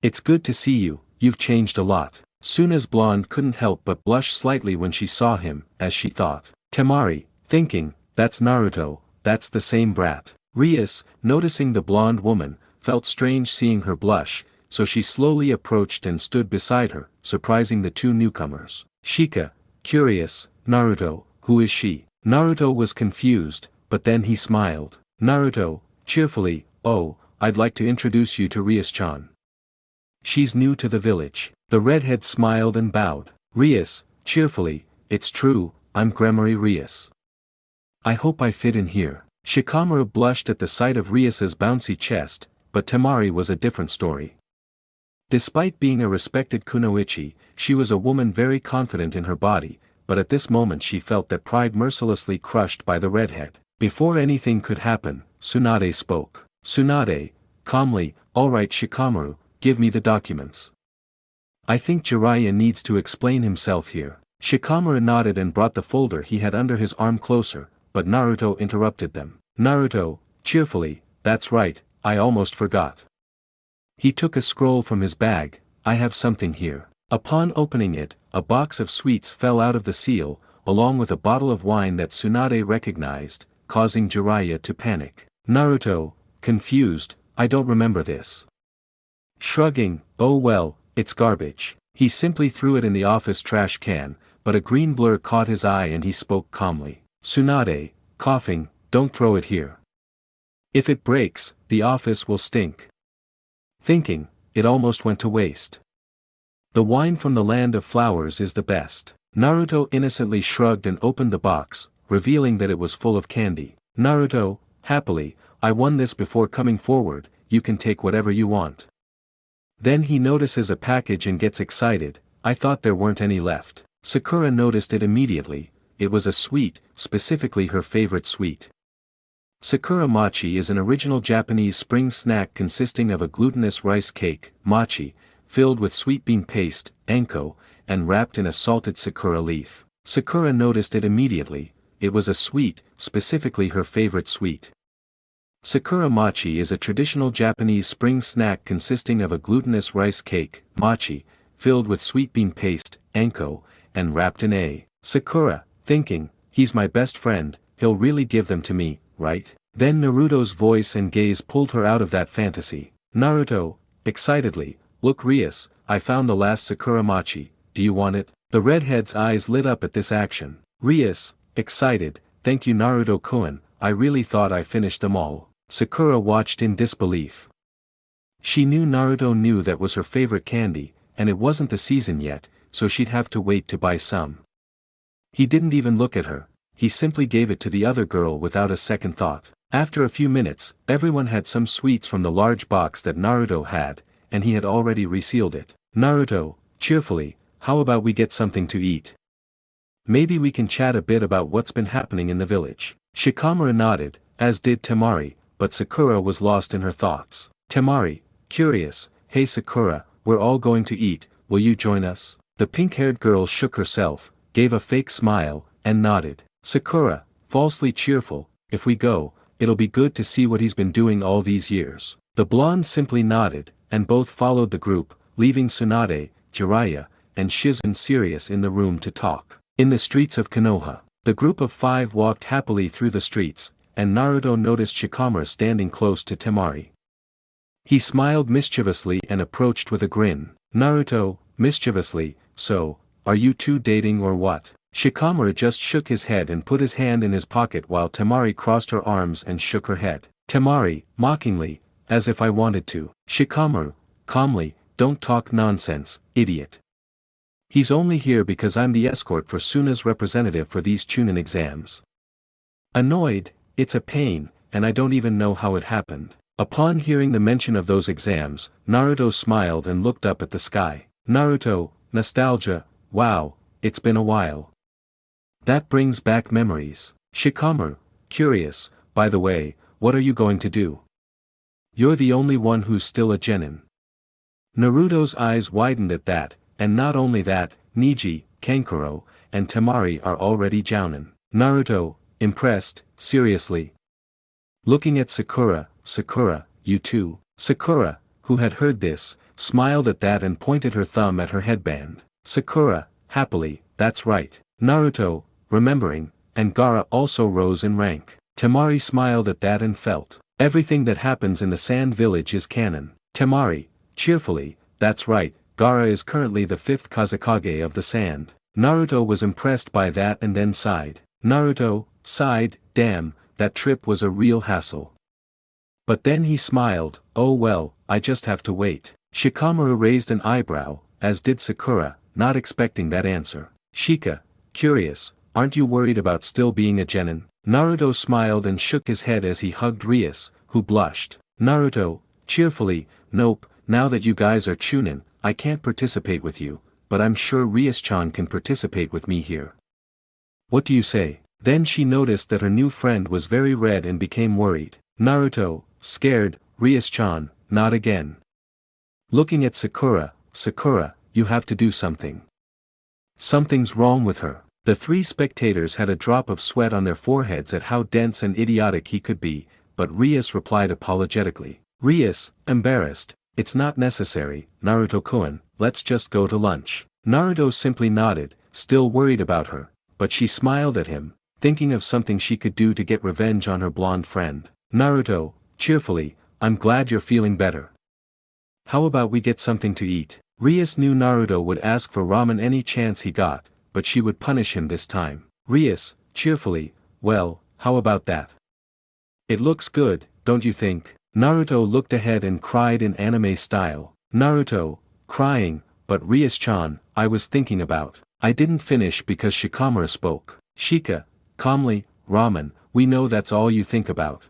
It's good to see you, you've changed a lot. Suna's blonde couldn't help but blush slightly when she saw him, as she thought. Temari, thinking, that's Naruto, that's the same brat. Rias, noticing the blonde woman, felt strange seeing her blush, so she slowly approached and stood beside her, surprising the two newcomers. Shika, curious, Naruto, who is she? Naruto was confused, but then he smiled. Naruto, cheerfully, oh, I'd like to introduce you to Rias-chan. She's new to the village. The redhead smiled and bowed. Rias, cheerfully, it's true, I'm GREMORY Rias. I hope I fit in here. Shikamaru blushed at the sight of Rias's bouncy chest, but Temari was a different story. Despite being a respected kunoichi, she was a woman very confident in her body, but at this moment she felt that pride mercilessly crushed by the redhead. Before anything could happen, Tsunade spoke. Tsunade, calmly, alright Shikamaru, give me the documents. I think Jiraiya needs to explain himself here. Shikamaru nodded and brought the folder he had under his arm closer, but Naruto interrupted them. Naruto, cheerfully, that's right, I almost forgot. He took a scroll from his bag, I have something here. Upon opening it, a box of sweets fell out of the seal, along with a bottle of wine that Tsunade recognized, causing Jiraiya to panic. Naruto, confused, I don't remember this. Shrugging, oh well, it's garbage. He simply threw it in the office trash can, but a green blur caught his eye and he spoke calmly. Tsunade, coughing, don't throw it here. If it breaks, the office will stink. Thinking, it almost went to waste. The wine from the land of flowers is the best. Naruto innocently shrugged and opened the box, revealing that it was full of candy. Naruto, happily, I won this before coming forward, you can take whatever you want. Then he notices a package and gets excited, I thought there weren't any left. Sakura noticed it immediately, it was a sweet, specifically her favorite sweet. Sakura mochi is an original Japanese spring snack consisting of a glutinous rice cake, mochi, filled with sweet bean paste, anko, and wrapped in a salted sakura leaf. Sakura noticed it immediately, it was a sweet, specifically her favorite sweet. Sakura mochi is a traditional Japanese spring snack consisting of a glutinous rice cake, mochi, filled with sweet bean paste, anko, and wrapped in a. Sakura, thinking, he's my best friend, he'll really give them to me, right? Then Naruto's voice and gaze pulled her out of that fantasy. Naruto, excitedly, look Rias, I found the last Sakura mochi, do you want it? The redhead's eyes lit up at this action. Rias, excited, thank you Naruto-kun, I really thought I finished them all. Sakura watched in disbelief. She knew Naruto knew that was her favorite candy, and it wasn't the season yet, so she'd have to wait to buy some. He didn't even look at her, he simply gave it to the other girl without a second thought. After a few minutes, everyone had some sweets from the large box that Naruto had, and he had already resealed it. Naruto, cheerfully, how about we get something to eat? Maybe we can chat a bit about what's been happening in the village. Shikamaru nodded, as did Temari, but Sakura was lost in her thoughts. Temari, curious, hey Sakura, we're all going to eat, will you join us? The pink-haired girl shook herself, gave a fake smile, and nodded. Sakura, falsely cheerful, if we go, it'll be good to see what he's been doing all these years. The blonde simply nodded, and both followed the group, leaving Tsunade, Jiraiya, and Shizune serious in the room to talk. In the streets of Konoha, the group of 5 walked happily through the streets, and Naruto noticed Shikamaru standing close to Temari. He smiled mischievously and approached with a grin. Naruto, mischievously, so, are you two dating or what? Shikamaru just shook his head and put his hand in his pocket while Temari crossed her arms and shook her head. Temari, mockingly, as if I wanted to. Shikamaru, calmly, don't talk nonsense, idiot. He's only here because I'm the escort for Suna's representative for these Chunin exams. Annoyed, it's a pain, and I don't even know how it happened. Upon hearing the mention of those exams, Naruto smiled and looked up at the sky. Naruto, nostalgia, wow, it's been a while. That brings back memories. Shikamaru, curious, by the way, what are you going to do? You're the only one who's still a genin. Naruto's eyes widened at that, and not only that, Niji, Kankuro, and Temari are already jounin. Naruto, impressed, seriously. Looking at Sakura, Sakura, you too. Sakura, who had heard this, smiled at that and pointed her thumb at her headband. Sakura, happily, that's right. Naruto, remembering, and Gaara also rose in rank. Temari smiled at that and felt, everything that happens in the Sand Village is canon. Temari, cheerfully, that's right, Gaara is currently the 5th Kazekage of the Sand. Naruto was impressed by that and then sighed. Naruto sighed, damn, that trip was a real hassle. But then he smiled, oh well, I just have to wait. Shikamaru raised an eyebrow, as did Sakura, not expecting that answer. Shika, curious, aren't you worried about still being a genin? Naruto smiled and shook his head as he hugged Rias, who blushed. Naruto, cheerfully, nope, now that you guys are chunin, I can't participate with you, but I'm sure Rias-chan can participate with me here. What do you say? Then she noticed that her new friend was very red and became worried. Naruto, scared, Rias-chan, not again. Looking at Sakura, Sakura, you have to do something. Something's wrong with her. The 3 spectators had a drop of sweat on their foreheads at how dense and idiotic he could be, but Rias replied apologetically. Rias, embarrassed, it's not necessary, Naruto-kun, let's just go to lunch. Naruto simply nodded, still worried about her, but she smiled at him, thinking of something she could do to get revenge on her blonde friend. Naruto, cheerfully, I'm glad you're feeling better. How about we get something to eat? Rias knew Naruto would ask for ramen any chance he got, but she would punish him this time. Rias, cheerfully, well, how about that? It looks good, don't you think? Naruto looked ahead and cried in anime style. Naruto, crying, but Rias-chan, I was thinking about. I didn't finish because Shikamaru spoke. Shika, calmly, ramen, we know that's all you think about.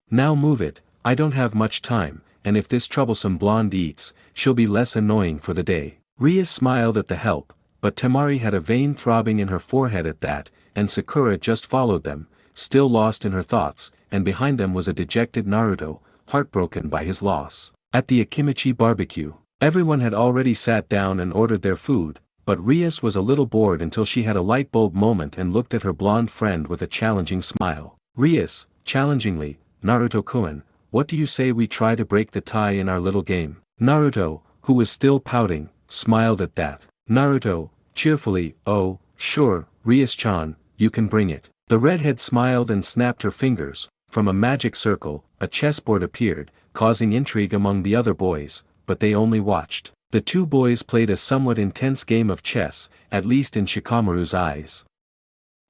Now move it, I don't have much time, and if this troublesome blonde eats, she'll be less annoying for the day. Rias smiled at the help, but Temari had a vein throbbing in her forehead at that, and Sakura just followed them, still lost in her thoughts, and behind them was a dejected Naruto, heartbroken by his loss. At the Akimichi barbecue, everyone had already sat down and ordered their food, but Rias was a little bored until she had a light bulb moment and looked at her blonde friend with a challenging smile. Rias, challengingly, Naruto-kun, what do you say we try to break the tie in our little game? Naruto, who was still pouting, smiled at that. Naruto, cheerfully, oh, sure, Rias-chan, you can bring it. The redhead smiled and snapped her fingers. From a magic circle, a chessboard appeared, causing intrigue among the other boys, but they only watched. The 2 boys played a somewhat intense game of chess, at least in Shikamaru's eyes.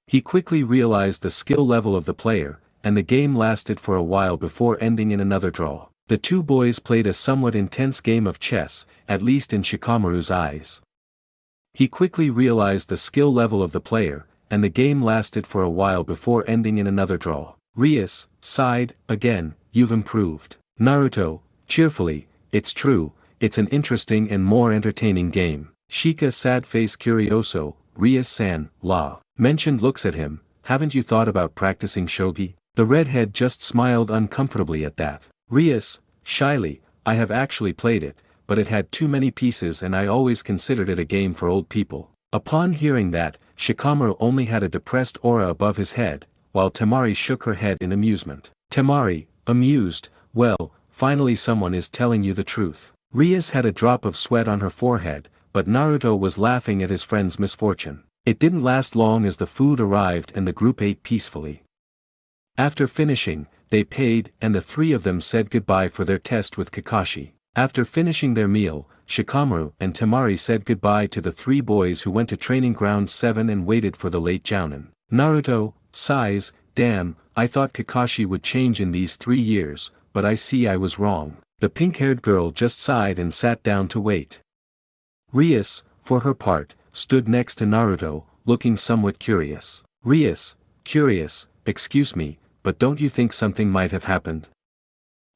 He quickly realized the skill level of the player, and the game lasted for a while before ending in another draw. The 2 boys played a somewhat intense game of chess, at least in Shikamaru's eyes. He quickly realized the skill level of the player, and the game lasted for a while before ending in another draw. Rias sighed, again, you've improved. Naruto, cheerfully, it's true, it's an interesting and more entertaining game. Shika sad face curioso, Rias-san, mentioned looks at him, haven't you thought about practicing shogi? The redhead just smiled uncomfortably at that. Rias, shyly, I have actually played it, but it had too many pieces and I always considered it a game for old people. Upon hearing that, Shikamaru only had a depressed aura above his head, while Temari shook her head in amusement. Temari, amused, well, finally someone is telling you the truth. Rias had a drop of sweat on her forehead, but Naruto was laughing at his friend's misfortune. It didn't last long as the food arrived and the group ate peacefully. After finishing, they paid and the 3 of them said goodbye for their test with Kakashi. After finishing their meal, Shikamaru and Temari said goodbye to the 3 boys who went to Training Ground 7 and waited for the late Jounin. Naruto, sighs, damn, I thought Kakashi would change in these 3 years, but I see I was wrong. The pink-haired girl just sighed and sat down to wait. Rias, for her part, stood next to Naruto, looking somewhat curious. Rias, curious, excuse me, but don't you think something might have happened?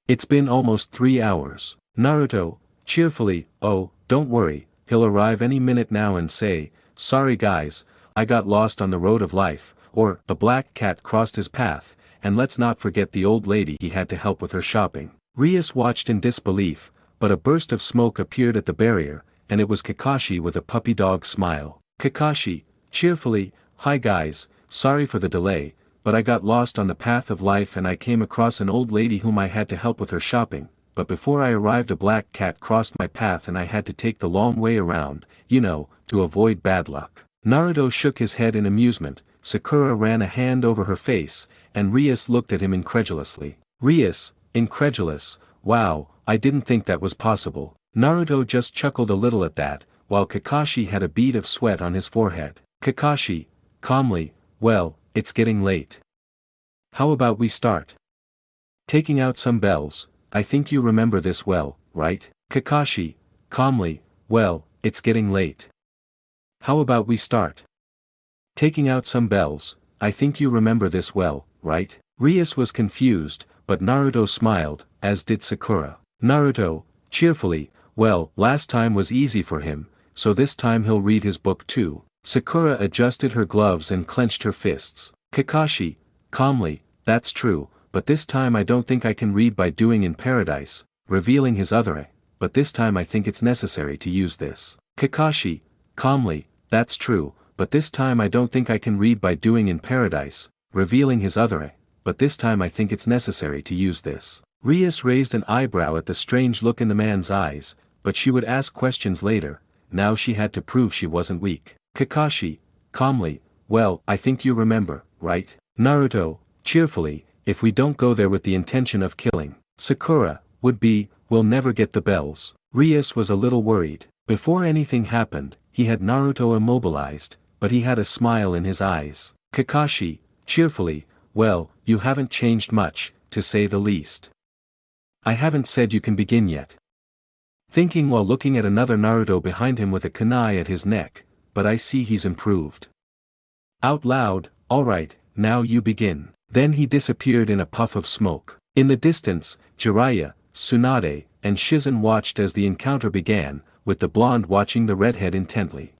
It's been almost 3 hours. Naruto, cheerfully, oh, don't worry, he'll arrive any minute now and say, sorry guys, I got lost on the road of life, or, a black cat crossed his path, and let's not forget the old lady he had to help with her shopping. Rias watched in disbelief, but a burst of smoke appeared at the barrier, and it was Kakashi with a puppy dog smile. Kakashi, cheerfully, hi guys, sorry for the delay, but I got lost on the path of life and I came across an old lady whom I had to help with her shopping, but before I arrived a black cat crossed my path and I had to take the long way around, you know, to avoid bad luck. Naruto shook his head in amusement, Sakura ran a hand over her face, and Rias looked at him incredulously. Rias, incredulous, wow, I didn't think that was possible. Naruto just chuckled a little at that, while Kakashi had a bead of sweat on his forehead. Kakashi, calmly, well, it's getting late. How about we start? Taking out some bells, I think you remember this well, right? Kakashi, calmly, well, it's getting late. How about we start? Taking out some bells, I think you remember this well, right? Rias was confused, but Naruto smiled, as did Sakura. Naruto, cheerfully, well, last time was easy for him, so this time he'll read his book too. Sakura adjusted her gloves and clenched her fists. Kakashi, calmly, that's true, but this time I don't think I can read by doing in paradise, revealing his other eye, but this time I think it's necessary to use this. Kakashi, calmly, that's true, but this time I don't think I can read by doing in paradise, revealing his other eye, but this time I think it's necessary to use this. Rias raised an eyebrow at the strange look in the man's eyes, but she would ask questions later, now she had to prove she wasn't weak. Kakashi, calmly, well, I think you remember, right? Naruto, cheerfully, if we don't go there with the intention of killing. Sakura, would be, we'll never get the bells. Rias was a little worried. Before anything happened, he had Naruto immobilized, but he had a smile in his eyes. Kakashi, cheerfully, well, you haven't changed much, to say the least. I haven't said you can begin yet. Thinking while looking at another Naruto behind him with a kunai at his neck, but I see he's improved. Out loud, alright, now you begin. Then he disappeared in a puff of smoke. In the distance, Jiraiya, Tsunade, and Shizen watched as the encounter began, with the blonde watching the redhead intently.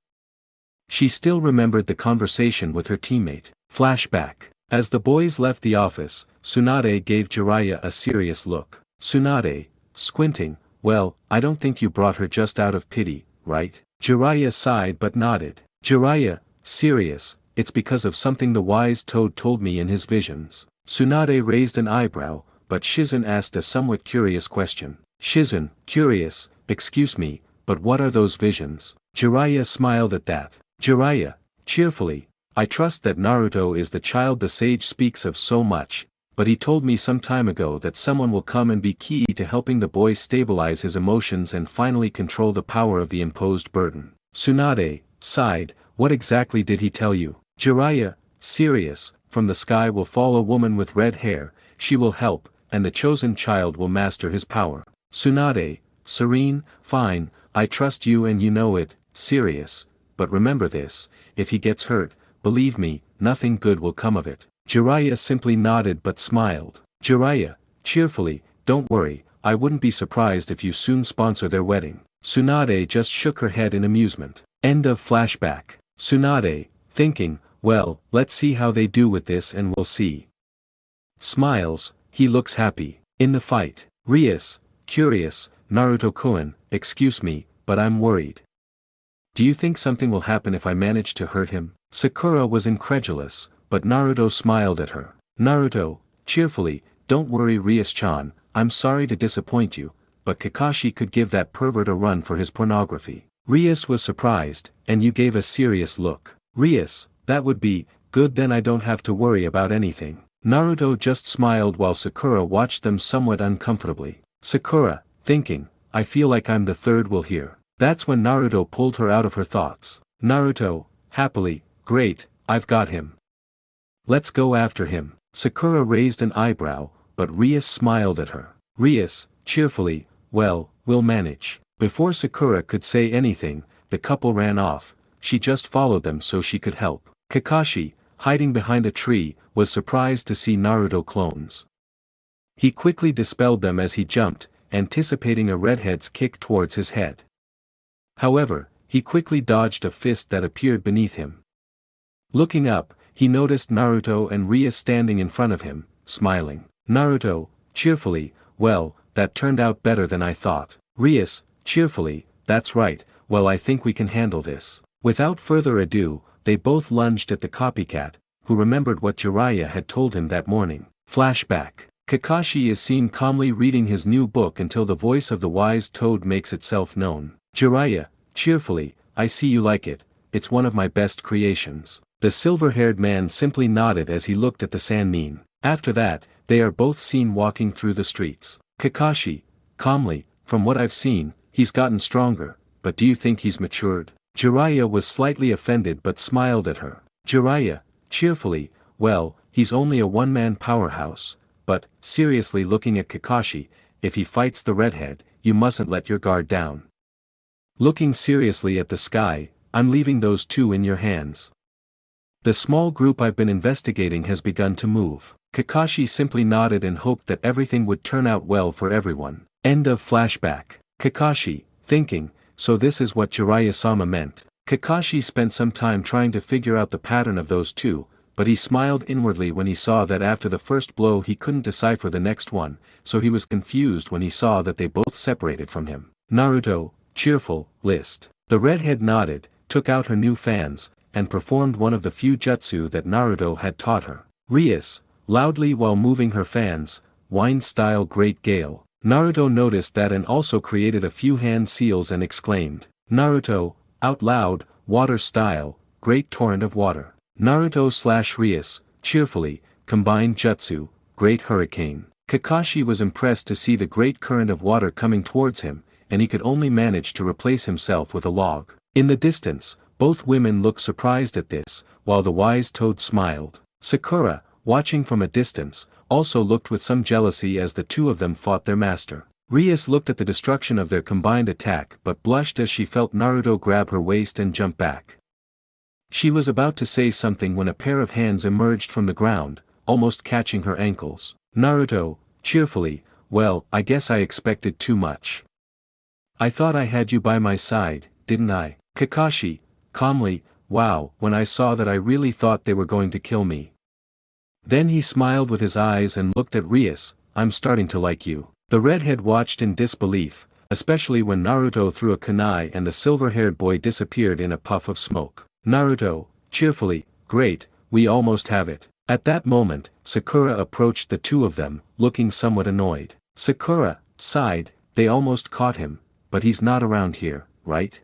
She still remembered the conversation with her teammate. Flashback. As the boys left the office, Tsunade gave Jiraiya a serious look. Tsunade, squinting, well, I don't think you brought her just out of pity, right? Jiraiya sighed but nodded. Jiraiya, serious, it's because of something the wise toad told me in his visions. Tsunade raised an eyebrow, but Shizen asked a somewhat curious question. Shizen, curious, excuse me, but what are those visions? Jiraiya smiled at that. Jiraiya, cheerfully, I trust that Naruto is the child the sage speaks of so much, but he told me some time ago that someone will come and be key to helping the boy stabilize his emotions and finally control the power of the imposed burden. Tsunade, sighed, what exactly did he tell you? Jiraiya, serious, from the sky will fall a woman with red hair, she will help, and the chosen child will master his power. Tsunade, serene, fine, I trust you and you know it, serious, but remember this, if he gets hurt, believe me, nothing good will come of it. Jiraiya simply nodded but smiled. Jiraiya, cheerfully, don't worry, I wouldn't be surprised if you soon sponsor their wedding. Tsunade just shook her head in amusement. End of flashback. Tsunade, thinking, well, let's see how they do with this and we'll see. Smiles, he looks happy. In the fight, Rias, curious, Naruto-kun, excuse me, but I'm worried. Do you think something will happen if I manage to hurt him? Sakura was incredulous, but Naruto smiled at her. Naruto, cheerfully, don't worry Rias-chan, I'm sorry to disappoint you, but Kakashi could give that pervert a run for his pornography. Rias was surprised, and you gave a serious look. Rias, that would be, good then I don't have to worry about anything. Naruto just smiled while Sakura watched them somewhat uncomfortably. Sakura, thinking, I feel like I'm the third wheel here. That's when Naruto pulled her out of her thoughts. Naruto, happily, great, I've got him. Let's go after him. Sakura raised an eyebrow, but Rias smiled at her. Rias, cheerfully, well, we'll manage. Before Sakura could say anything, the couple ran off, she just followed them so she could help. Kakashi, hiding behind a tree, was surprised to see Naruto clones. He quickly dispelled them as he jumped, anticipating a redhead's kick towards his head. However, he quickly dodged a fist that appeared beneath him. Looking up, he noticed Naruto and Rias standing in front of him, smiling. Naruto, cheerfully, well, that turned out better than I thought. Rias, cheerfully, that's right, well I think we can handle this. Without further ado, they both lunged at the copycat, who remembered what Jiraiya had told him that morning. Flashback. Kakashi is seen calmly reading his new book until the voice of the wise toad makes itself known. Jiraiya, cheerfully, I see you like it, it's one of my best creations. The silver-haired man simply nodded as he looked at the Sannin. After that, they are both seen walking through the streets. Kakashi, calmly, from what I've seen, he's gotten stronger, but do you think he's matured? Jiraiya was slightly offended but smiled at her. Jiraiya, cheerfully, well, he's only a one-man powerhouse, but, seriously looking at Kakashi, if he fights the redhead, you mustn't let your guard down. Looking seriously at the sky, I'm leaving those two in your hands. The small group I've been investigating has begun to move. Kakashi simply nodded and hoped that everything would turn out well for everyone. End of flashback. Kakashi, thinking, so this is what Jiraiya-sama meant. Kakashi spent some time trying to figure out the pattern of those two, but he smiled inwardly when he saw that after the first blow he couldn't decipher the next one, so he was confused when he saw that they both separated from him. Naruto, cheerful, list. The redhead nodded, took out her new fans, and performed one of the few jutsu that Naruto had taught her. Rias, loudly while moving her fans, wine-style great gale. Naruto noticed that and also created a few hand seals and exclaimed, Naruto, out loud, water-style, great torrent of water. Naruto/Rias, cheerfully, combined jutsu, great hurricane. Kakashi was impressed to see the great current of water coming towards him, and he could only manage to replace himself with a log. In the distance, both women looked surprised at this, while the wise toad smiled. Sakura, watching from a distance, also looked with some jealousy as the two of them fought their master. Rias looked at the destruction of their combined attack but blushed as she felt Naruto grab her waist and jump back. She was about to say something when a pair of hands emerged from the ground, almost catching her ankles. Naruto, cheerfully, well, I guess I expected too much. I thought I had you by my side, didn't I? Kakashi, calmly, wow, when I saw that I really thought they were going to kill me. Then he smiled with his eyes and looked at Rias, I'm starting to like you. The redhead watched in disbelief, especially when Naruto threw a kunai and the silver-haired boy disappeared in a puff of smoke. Naruto, cheerfully, great, we almost have it. At that moment, Sakura approached the two of them, looking somewhat annoyed. Sakura sighed, they almost caught him, but he's not around here, right?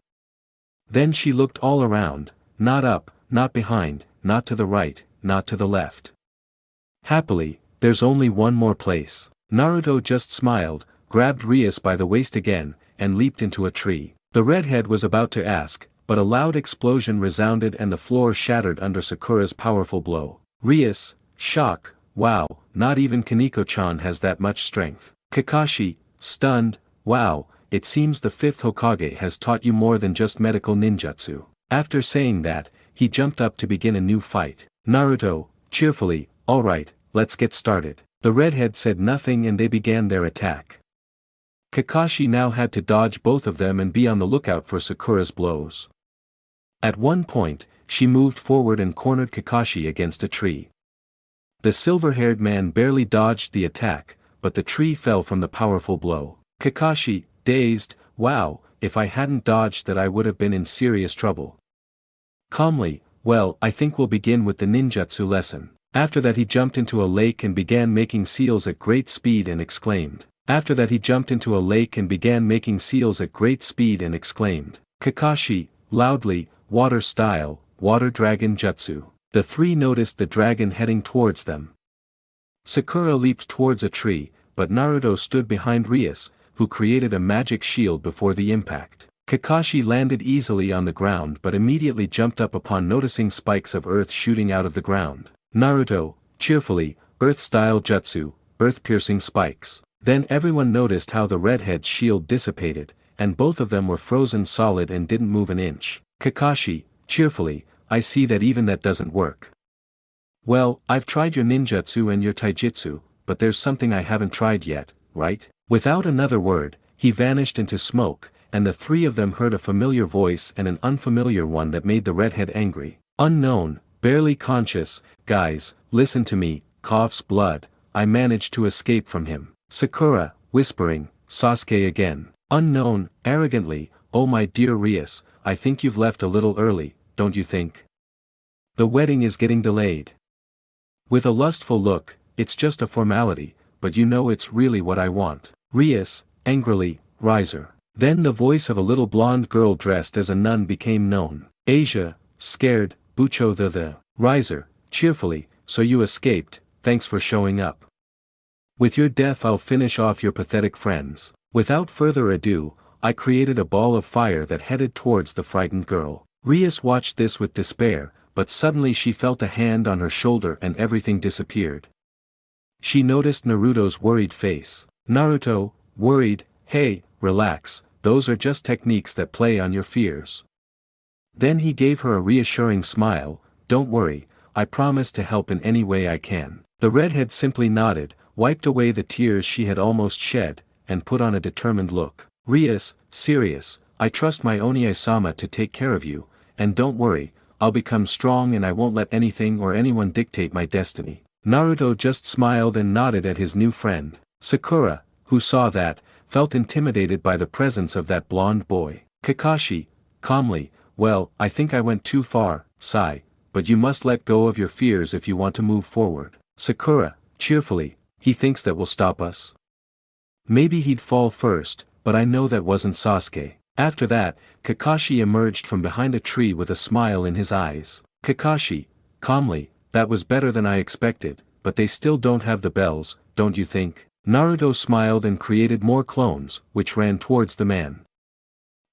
Then she looked all around, not up, not behind, not to the right, not to the left. Happily, there's only one more place. Naruto just smiled, grabbed Rias by the waist again, and leaped into a tree. The redhead was about to ask, but a loud explosion resounded and the floor shattered under Sakura's powerful blow. Rias, shock, wow, not even Kaneko-chan has that much strength. Kakashi, stunned, wow, it seems the fifth Hokage has taught you more than just medical ninjutsu. After saying that, he jumped up to begin a new fight. Naruto, cheerfully, alright, let's get started. The redhead said nothing and they began their attack. Kakashi now had to dodge both of them and be on the lookout for Sakura's blows. At one point, she moved forward and cornered Kakashi against a tree. The silver-haired man barely dodged the attack, but the tree fell from the powerful blow. Kakashi, dazed, wow, if I hadn't dodged that I would have been in serious trouble. Calmly, well, I think we'll begin with the ninjutsu lesson. After that he jumped into a lake and began making seals at great speed and exclaimed. Kakashi, loudly, water style, water dragon jutsu. The three noticed the dragon heading towards them. Sakura leaped towards a tree, but Naruto stood behind Rias, who created a magic shield before the impact. Kakashi landed easily on the ground but immediately jumped up upon noticing spikes of earth shooting out of the ground. Naruto, cheerfully, earth-style jutsu, earth-piercing spikes. Then everyone noticed how the redhead's shield dissipated, and both of them were frozen solid and didn't move an inch. Kakashi, cheerfully, I see that even that doesn't work. Well, I've tried your ninjutsu and your taijutsu, but there's something I haven't tried yet, right? Without another word, he vanished into smoke, and the three of them heard a familiar voice and an unfamiliar one that made the redhead angry. Unknown, barely conscious, guys, listen to me, coughs blood, I managed to escape from him. Sakura, whispering, Sasuke again. Unknown, arrogantly, oh my dear Rias, I think you've left a little early, don't you think? The wedding is getting delayed. With a lustful look, it's just a formality, but you know it's really what I want. Rias, angrily, riser. Then the voice of a little blonde girl dressed as a nun became known. Asia, scared, Bucho the riser, cheerfully, so you escaped, thanks for showing up. With your death I'll finish off your pathetic friends. Without further ado, I created a ball of fire that headed towards the frightened girl. Rias watched this with despair, but suddenly she felt a hand on her shoulder and everything disappeared. She noticed Naruto's worried face. Naruto, worried, hey, relax, those are just techniques that play on your fears. Then he gave her a reassuring smile, don't worry, I promise to help in any way I can. The redhead simply nodded, wiped away the tears she had almost shed, and put on a determined look. Rias, serious, I trust my Onie-sama to take care of you, and don't worry, I'll become strong and I won't let anything or anyone dictate my destiny. Naruto just smiled and nodded at his new friend. Sakura, who saw that, felt intimidated by the presence of that blonde boy. Kakashi, calmly, well, I think I went too far, sigh, but you must let go of your fears if you want to move forward. Sakura, cheerfully, he thinks that will stop us. Maybe he'd fall first, but I know that wasn't Sasuke. After that, Kakashi emerged from behind a tree with a smile in his eyes. Kakashi, calmly, that was better than I expected, but they still don't have the bells, don't you think? Naruto smiled and created more clones, which ran towards the man.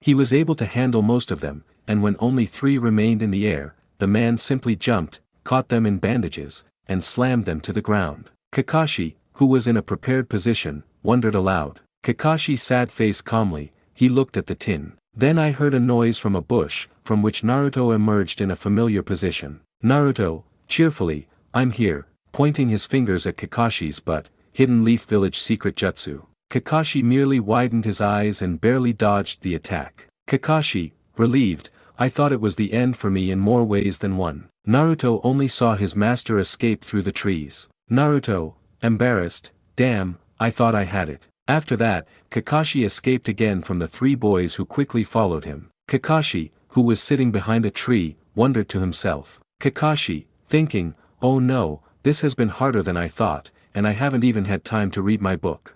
He was able to handle most of them, and when only 3 remained in the air, the man simply jumped, caught them in bandages, and slammed them to the ground. Kakashi, who was in a prepared position, wondered aloud. Kakashi sad face calmly, he looked at the tin. Then I heard a noise from a bush, from which Naruto emerged in a familiar position. Naruto, cheerfully, I'm here, pointing his fingers at Kakashi's butt, Hidden Leaf Village secret jutsu. Kakashi merely widened his eyes and barely dodged the attack. Kakashi, relieved, I thought it was the end for me in more ways than one. Naruto only saw his master escape through the trees. Naruto, embarrassed, damn, I thought I had it. After that, Kakashi escaped again from the 3 boys who quickly followed him. Kakashi, who was sitting behind a tree, wondered to himself. Kakashi, thinking, oh no, this has been harder than I thought, and I haven't even had time to read my book.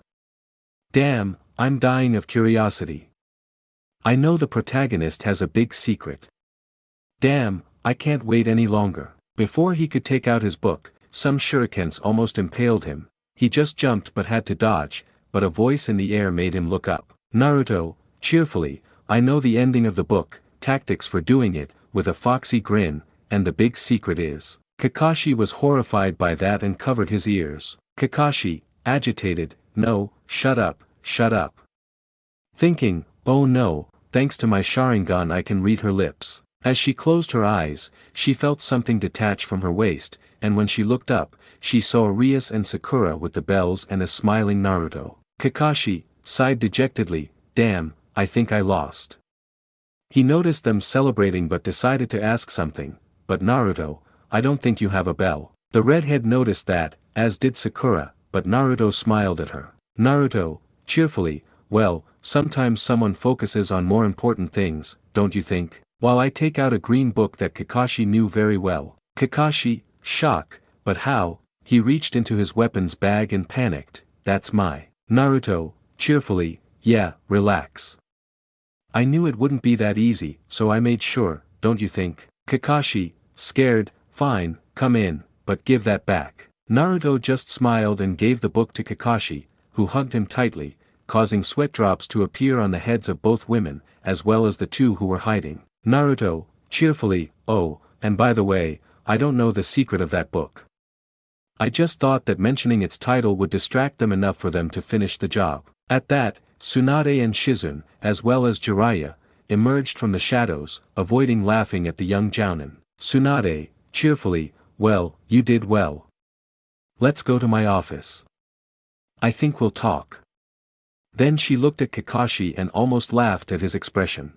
Damn, I'm dying of curiosity. I know the protagonist has a big secret. Damn, I can't wait any longer. Before he could take out his book, some shurikens almost impaled him. He just jumped but had to dodge, but a voice in the air made him look up. Naruto, cheerfully, I know the ending of the book, tactics for doing it, with a foxy grin, and the big secret is. Kakashi was horrified by that and covered his ears. Kakashi, agitated, no, shut up, shut up. Thinking, oh no, thanks to my Sharingan I can read her lips. As she closed her eyes, she felt something detach from her waist, and when she looked up, she saw Rias and Sakura with the bells and a smiling Naruto. Kakashi, sighed dejectedly, damn, I think I lost. He noticed them celebrating but decided to ask something, but Naruto, I don't think you have a bell. The redhead noticed that, as did Sakura, but Naruto smiled at her. Naruto, cheerfully, well, sometimes someone focuses on more important things, don't you think? While I take out a green book that Kakashi knew very well. Kakashi, shock, but how? He reached into his weapons bag and panicked, that's my. Naruto, cheerfully, yeah, relax. I knew it wouldn't be that easy, so I made sure, don't you think? Kakashi, scared, fine, come in, but give that back. Naruto just smiled and gave the book to Kakashi, who hugged him tightly, causing sweat drops to appear on the heads of both women, as well as the 2 who were hiding. Naruto, cheerfully, oh, and by the way, I don't know the secret of that book. I just thought that mentioning its title would distract them enough for them to finish the job. At that, Tsunade and Shizune, as well as Jiraiya, emerged from the shadows, avoiding laughing at the young jounin. Tsunade, cheerfully, well, you did well. Let's go to my office. I think we'll talk. Then she looked at Kakashi and almost laughed at his expression.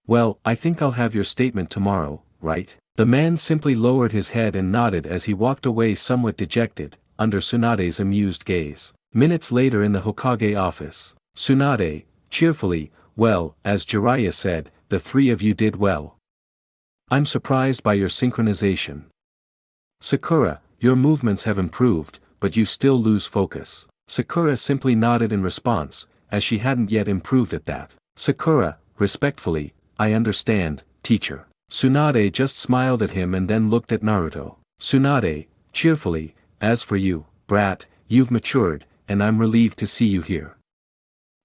Well, I think I'll have your statement tomorrow, right? The man simply lowered his head and nodded as he walked away somewhat dejected, under Tsunade's amused gaze. Minutes later in the Hokage office, Tsunade, cheerfully, well, as Jiraiya said, the 3 of you did well. I'm surprised by your synchronization. Sakura, your movements have improved, but you still lose focus. Sakura simply nodded in response, as she hadn't yet improved at that. Sakura, respectfully, I understand, teacher. Tsunade just smiled at him and then looked at Naruto. Tsunade, cheerfully, as for you, brat, you've matured, and I'm relieved to see you here.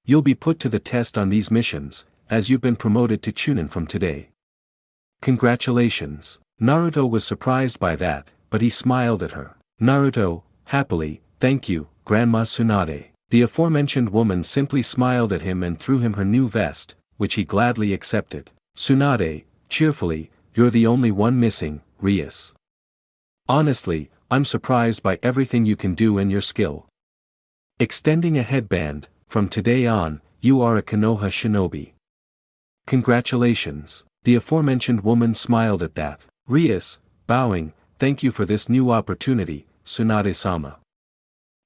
You'll be put to the test on these missions, as you've been promoted to Chunin from today. Congratulations. Naruto was surprised by that, but he smiled at her. Naruto, happily, thank you, Grandma Tsunade. The aforementioned woman simply smiled at him and threw him her new vest, which he gladly accepted. Tsunade, cheerfully, you're the only one missing, Rias. Honestly, I'm surprised by everything you can do and your skill. Extending a headband, from today on, you are a Konoha shinobi. Congratulations. The aforementioned woman smiled at that. Rias, bowing, thank you for this new opportunity, Tsunade-sama.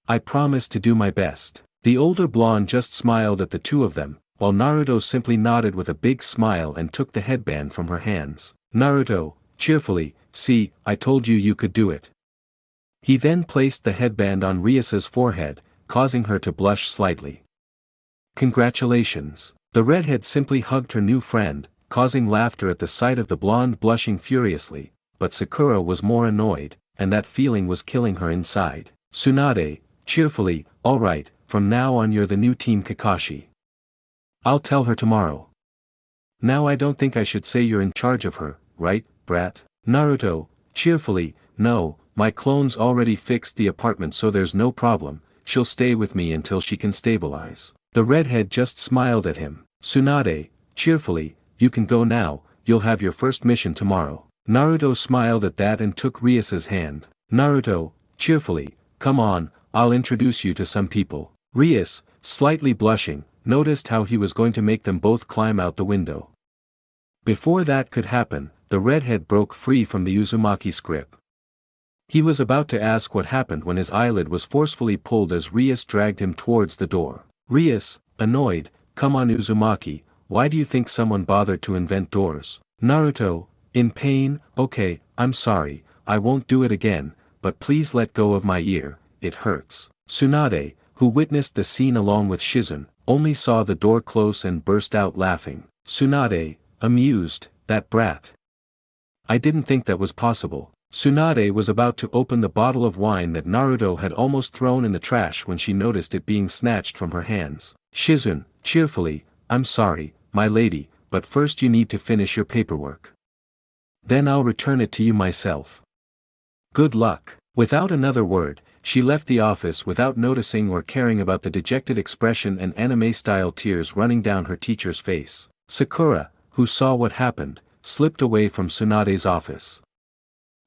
I promise to do my best. The older blonde just smiled at the two of them, while Naruto simply nodded with a big smile and took the headband from her hands. Naruto, cheerfully, see, I told you you could do it. He then placed the headband on Rias's forehead, causing her to blush slightly. Congratulations. The redhead simply hugged her new friend, causing laughter at the sight of the blonde blushing furiously, but Sakura was more annoyed, and that feeling was killing her inside. Tsunade, cheerfully, alright, from now on you're the new Team Kakashi. I'll tell her tomorrow. Now I don't think I should say you're in charge of her, right, brat? Naruto, cheerfully, no, my clones already fixed the apartment so there's no problem, she'll stay with me until she can stabilize. The redhead just smiled at him. Tsunade, cheerfully, you can go now, you'll have your first mission tomorrow. Naruto smiled at that and took Rias's hand. Naruto, cheerfully, come on, I'll introduce you to some people. Rias, slightly blushing, noticed how he was going to make them both climb out the window. Before that could happen, the redhead broke free from the Uzumaki's grip. He was about to ask what happened when his eyelid was forcefully pulled as Rias dragged him towards the door. Rias, annoyed, come on Uzumaki, why do you think someone bothered to invent doors? Naruto, in pain, okay, I'm sorry, I won't do it again, but please let go of my ear, it hurts. Tsunade, who witnessed the scene along with Shizun, only saw the door close and burst out laughing. Tsunade, amused, that brat. I didn't think that was possible. Tsunade was about to open the bottle of wine that Naruto had almost thrown in the trash when she noticed it being snatched from her hands. Shizun, cheerfully, I'm sorry, my lady, but first you need to finish your paperwork. Then I'll return it to you myself. Good luck. Without another word, she left the office without noticing or caring about the dejected expression and anime-style tears running down her teacher's face. Sakura, who saw what happened, slipped away from Tsunade's office.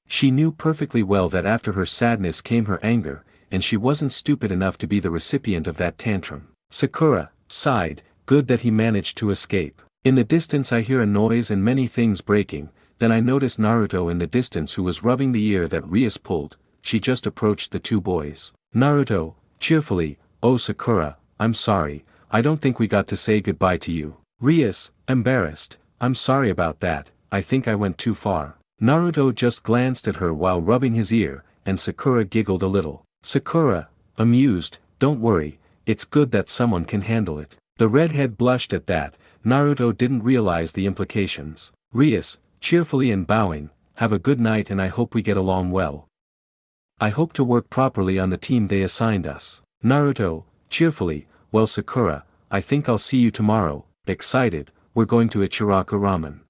She knew perfectly well that after her sadness came her anger, and she wasn't stupid enough to be the recipient of that tantrum. Sakura sighed, good that he managed to escape. In the distance I hear a noise and many things breaking, then I notice Naruto in the distance who was rubbing the ear that Rias pulled. She just approached the two boys. Naruto, cheerfully, oh Sakura, I'm sorry, I don't think we got to say goodbye to you. Rias, embarrassed, I'm sorry about that, I think I went too far. Naruto just glanced at her while rubbing his ear, and Sakura giggled a little. Sakura, amused, don't worry, it's good that someone can handle it. The redhead blushed at that, Naruto didn't realize the implications. Rias, cheerfully and bowing, have a good night and I hope we get along well. I hope to work properly on the team they assigned us. Naruto, cheerfully, well Sakura, I think I'll see you tomorrow, excited, we're going to Ichiraku Ramen.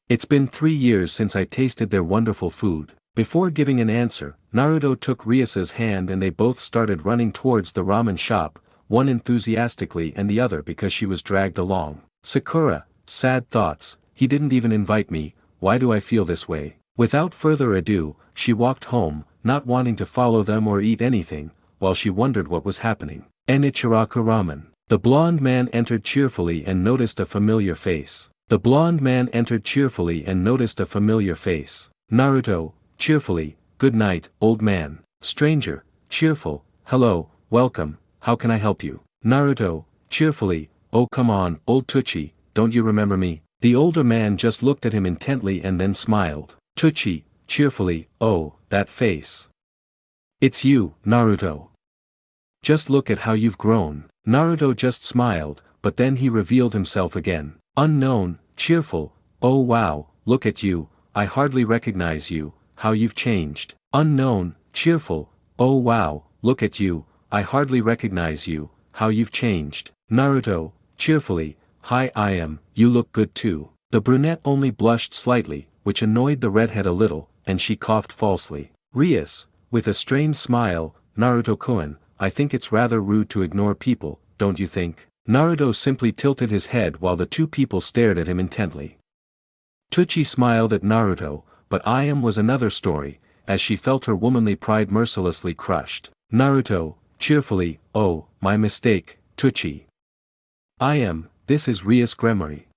It's been 3 years since I tasted their wonderful food. Before giving an answer, Naruto took Rias's hand and they both started running towards the ramen shop, one enthusiastically and the other because she was dragged along. Sakura, sad thoughts, he didn't even invite me, why do I feel this way? Without further ado, she walked home, not wanting to follow them or eat anything, while she wondered what was happening. Ichiraku Ramen. The blonde man entered cheerfully and noticed a familiar face. The blonde man entered cheerfully and noticed a familiar face. Naruto, cheerfully, good night, old man. Stranger, cheerful, hello, welcome, how can I help you? Naruto, cheerfully, oh come on, old Tuchi, don't you remember me? The older man just looked at him intently and then smiled. Tuchi, cheerfully, oh, that face. It's you, Naruto. Just look at how you've grown. Naruto just smiled, but then he revealed himself again. Unknown, cheerful, oh wow, look at you, I hardly recognize you, how you've changed. Unknown, cheerful, oh wow, look at you, I hardly recognize you, how you've changed. Naruto, cheerfully, hi you look good too. The brunette only blushed slightly, which annoyed the redhead a little, and she coughed falsely. Rias, with a strained smile, Naruto-kun, I think it's rather rude to ignore people, don't you think? Naruto simply tilted his head while the two people stared at him intently. Tsuchi smiled at Naruto, but was another story, as she felt her womanly pride mercilessly crushed. Naruto, cheerfully, oh, my mistake, Tsuchi. This is Rias GREMORY.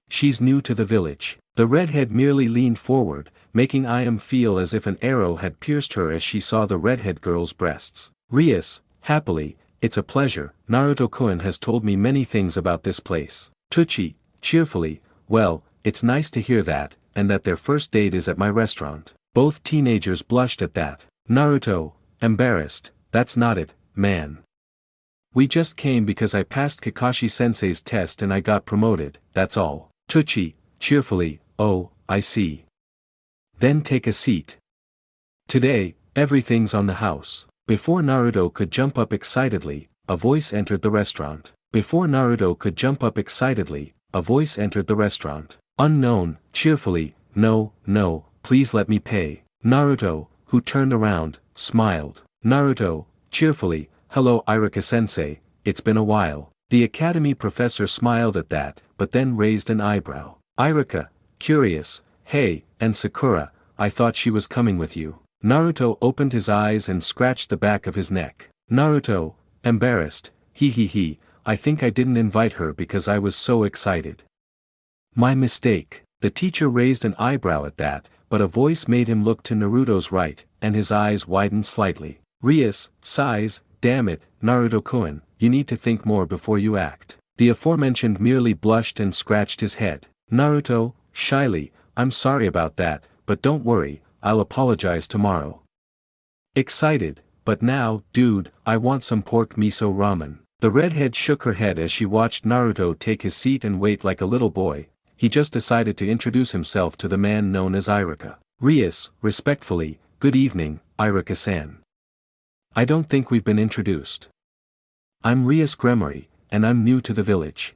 She's new to the village. The redhead merely leaned forward, making feel as if an arrow had pierced her as she saw the redhead girl's breasts. Rias, happily, it's a pleasure, Naruto-kun has told me many things about this place. Tsuchi, cheerfully, well, it's nice to hear that, and that their first date is at my restaurant. Both teenagers blushed at that. Naruto, embarrassed, that's not it, man. We just came because I passed Kakashi-sensei's test and I got promoted, that's all. Tsuchi, cheerfully, oh, I see. Then take a seat. Today, everything's on the house. Before Naruto could jump up excitedly, a voice entered the restaurant. Unknown, cheerfully, no, please let me pay. Naruto, who turned around, smiled. Naruto, cheerfully, hello Iruka-sensei, it's been a while. The academy professor smiled at that, but then raised an eyebrow. Iruka, curious, hey, and Sakura, I thought she was coming with you. Naruto opened his eyes and scratched the back of his neck. Naruto, embarrassed, I think I didn't invite her because I was so excited. My mistake. The teacher raised an eyebrow at that, but a voice made him look to Naruto's right, and his eyes widened slightly. Rias, sighs, damn it, Naruto-kun, you need to think more before you act. The aforementioned merely blushed and scratched his head. Naruto, shyly, I'm sorry about that, but don't worry, I'll apologize tomorrow. Excited, but now, dude, I want some pork miso ramen. The redhead shook her head as she watched Naruto take his seat and wait like a little boy. He just decided to introduce himself to the man known as Iruka. Rias, respectfully, good evening, Iruka-san. I don't think we've been introduced. I'm Rias GREMORY, and I'm new to the village.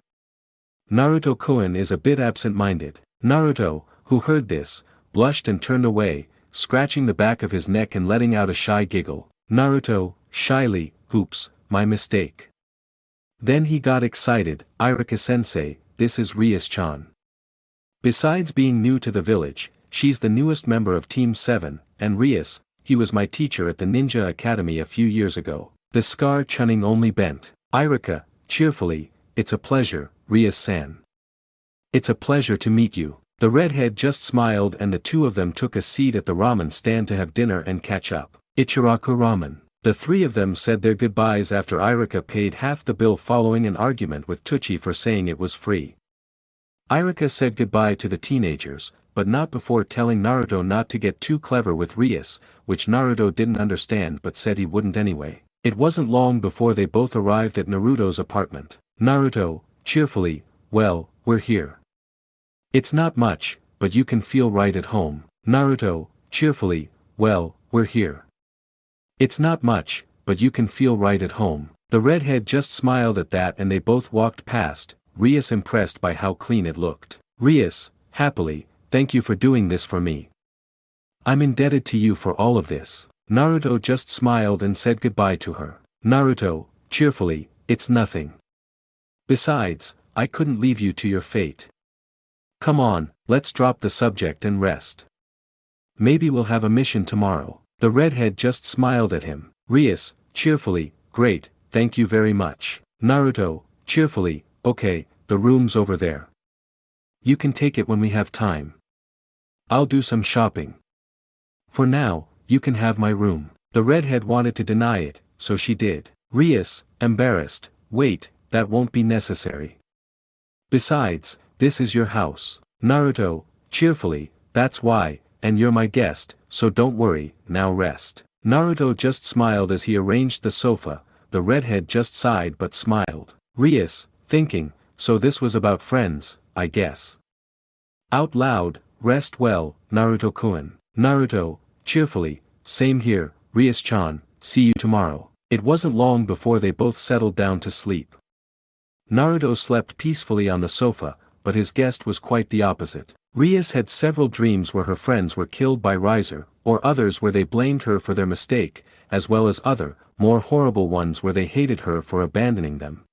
Naruto-kun is a bit absent-minded. Naruto, who heard this, blushed and turned away, scratching the back of his neck and letting out a shy giggle. Naruto, shyly, oops, my mistake. Then he got excited, Iruka-sensei, this is Rias-chan. Besides being new to the village, she's the newest member of Team 7, and Rias, he was my teacher at the Ninja Academy a few years ago. The scar-chunning only bent. Iruka, cheerfully, it's a pleasure, Rias-san. It's a pleasure to meet you. The redhead just smiled and the two of them took a seat at the ramen stand to have dinner and catch up. Ichiraku ramen. The three of them said their goodbyes after Iruka paid half the bill following an argument with Tsuchi for saying it was free. Iruka said goodbye to the teenagers, but not before telling Naruto not to get too clever with Rias, which Naruto didn't understand but said he wouldn't anyway. It wasn't long before they both arrived at Naruto's apartment. Naruto, cheerfully, well, we're here. It's not much, but you can feel right at home. Naruto, cheerfully, well, we're here. It's not much, but you can feel right at home. The redhead just smiled at that and they both walked past, Rias impressed by how clean it looked. Rias, happily, thank you for doing this for me. I'm indebted to you for all of this. Naruto just smiled and said goodbye to her. Naruto, cheerfully, it's nothing. Besides, I couldn't leave you to your fate. Come on, let's drop the subject and rest. Maybe we'll have a mission tomorrow. The redhead just smiled at him. Rias, cheerfully, great, thank you very much. Naruto, cheerfully, okay, the room's over there. You can take it when we have time. I'll do some shopping. For now, you can have my room. The redhead wanted to deny it, so she did. Rias, embarrassed, wait, that won't be necessary. Besides, this is your house. Naruto, cheerfully, that's why, and you're my guest, so don't worry, now rest. Naruto just smiled as he arranged the sofa. The redhead just sighed but smiled. Rias, thinking, so this was about friends, I guess. Out loud, rest well, Naruto-kun. Naruto, cheerfully, same here, Rias-chan, see you tomorrow. It wasn't long before they both settled down to sleep. Naruto slept peacefully on the sofa, but his guest was quite the opposite. Rias had several dreams where her friends were killed by Riser, or others where they blamed her for their mistake, as well as other, more horrible ones where they hated her for abandoning them.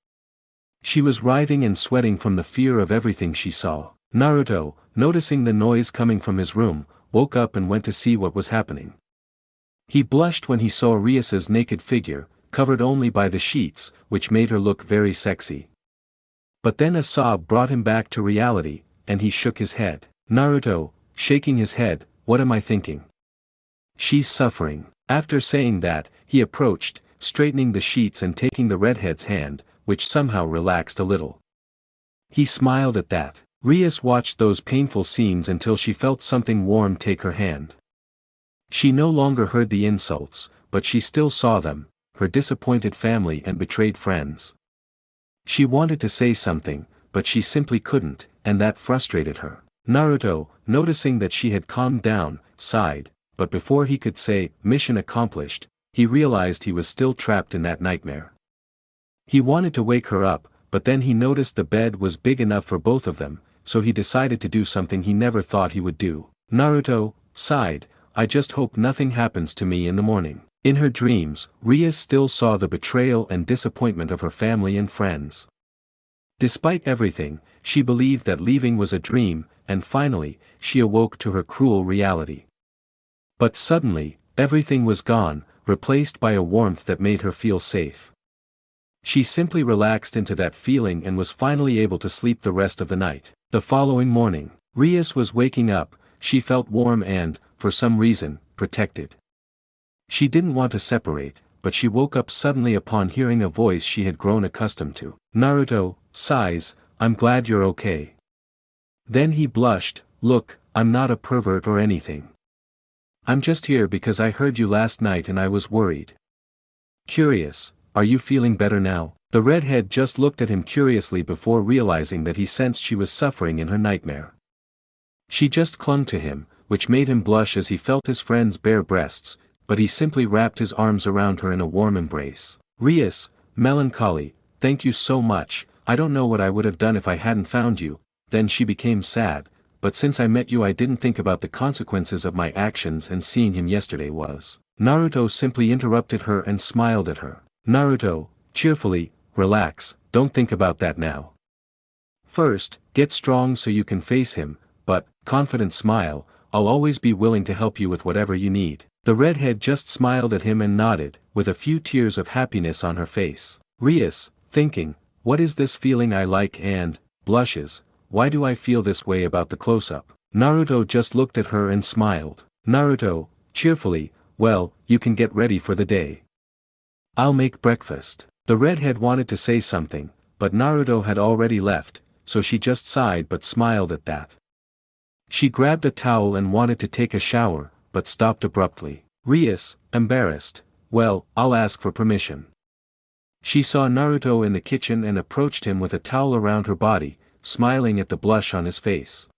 She was writhing and sweating from the fear of everything she saw. Naruto, noticing the noise coming from his room, woke up and went to see what was happening. He blushed when he saw Rias's naked figure, covered only by the sheets, which made her look very sexy. But then a sob brought him back to reality, and he shook his head. Naruto, shaking his head, what am I thinking? She's suffering. After saying that, he approached, straightening the sheets and taking the redhead's hand, which somehow relaxed a little. He smiled at that. Rias watched those painful scenes until she felt something warm take her hand. She no longer heard the insults, but she still saw them, her disappointed family and betrayed friends. She wanted to say something, but she simply couldn't, and that frustrated her. Naruto, noticing that she had calmed down, sighed, but before he could say, mission accomplished, he realized he was still trapped in that nightmare. He wanted to wake her up, but then he noticed the bed was big enough for both of them, so he decided to do something he never thought he would do. Naruto sighed, I just hope nothing happens to me in the morning. In her dreams, Rias still saw the betrayal and disappointment of her family and friends. Despite everything, she believed that leaving was a dream, and finally, she awoke to her cruel reality. But suddenly, everything was gone, replaced by a warmth that made her feel safe. She simply relaxed into that feeling and was finally able to sleep the rest of the night. The following morning, Rias was waking up, she felt warm and, for some reason, protected. She didn't want to separate, but she woke up suddenly upon hearing a voice she had grown accustomed to. Naruto, sighs, I'm glad you're okay. Then he blushed, look, I'm not a pervert or anything. I'm just here because I heard you last night and I was worried. Curious, are you feeling better now? The redhead just looked at him curiously before realizing that he sensed she was suffering in her nightmare. She just clung to him, which made him blush as he felt his friend's bare breasts, but he simply wrapped his arms around her in a warm embrace. Rias, melancholy, thank you so much, I don't know what I would have done if I hadn't found you. Then she became sad, but since I met you I didn't think about the consequences of my actions and seeing him yesterday was. Naruto simply interrupted her and smiled at her. Naruto, cheerfully, relax, don't think about that now. First, get strong so you can face him, but, confident smile, I'll always be willing to help you with whatever you need. The redhead just smiled at him and nodded, with a few tears of happiness on her face. Rias, thinking, what is this feeling I like and, blushes, why do I feel this way about the close-up? Naruto just looked at her and smiled. Naruto, cheerfully, well, you can get ready for the day. I'll make breakfast. The redhead wanted to say something, but Naruto had already left, so she just sighed but smiled at that. She grabbed a towel and wanted to take a shower, but stopped abruptly. Rias, embarrassed, well, I'll ask for permission. She saw Naruto in the kitchen and approached him with a towel around her body, smiling at the blush on his face.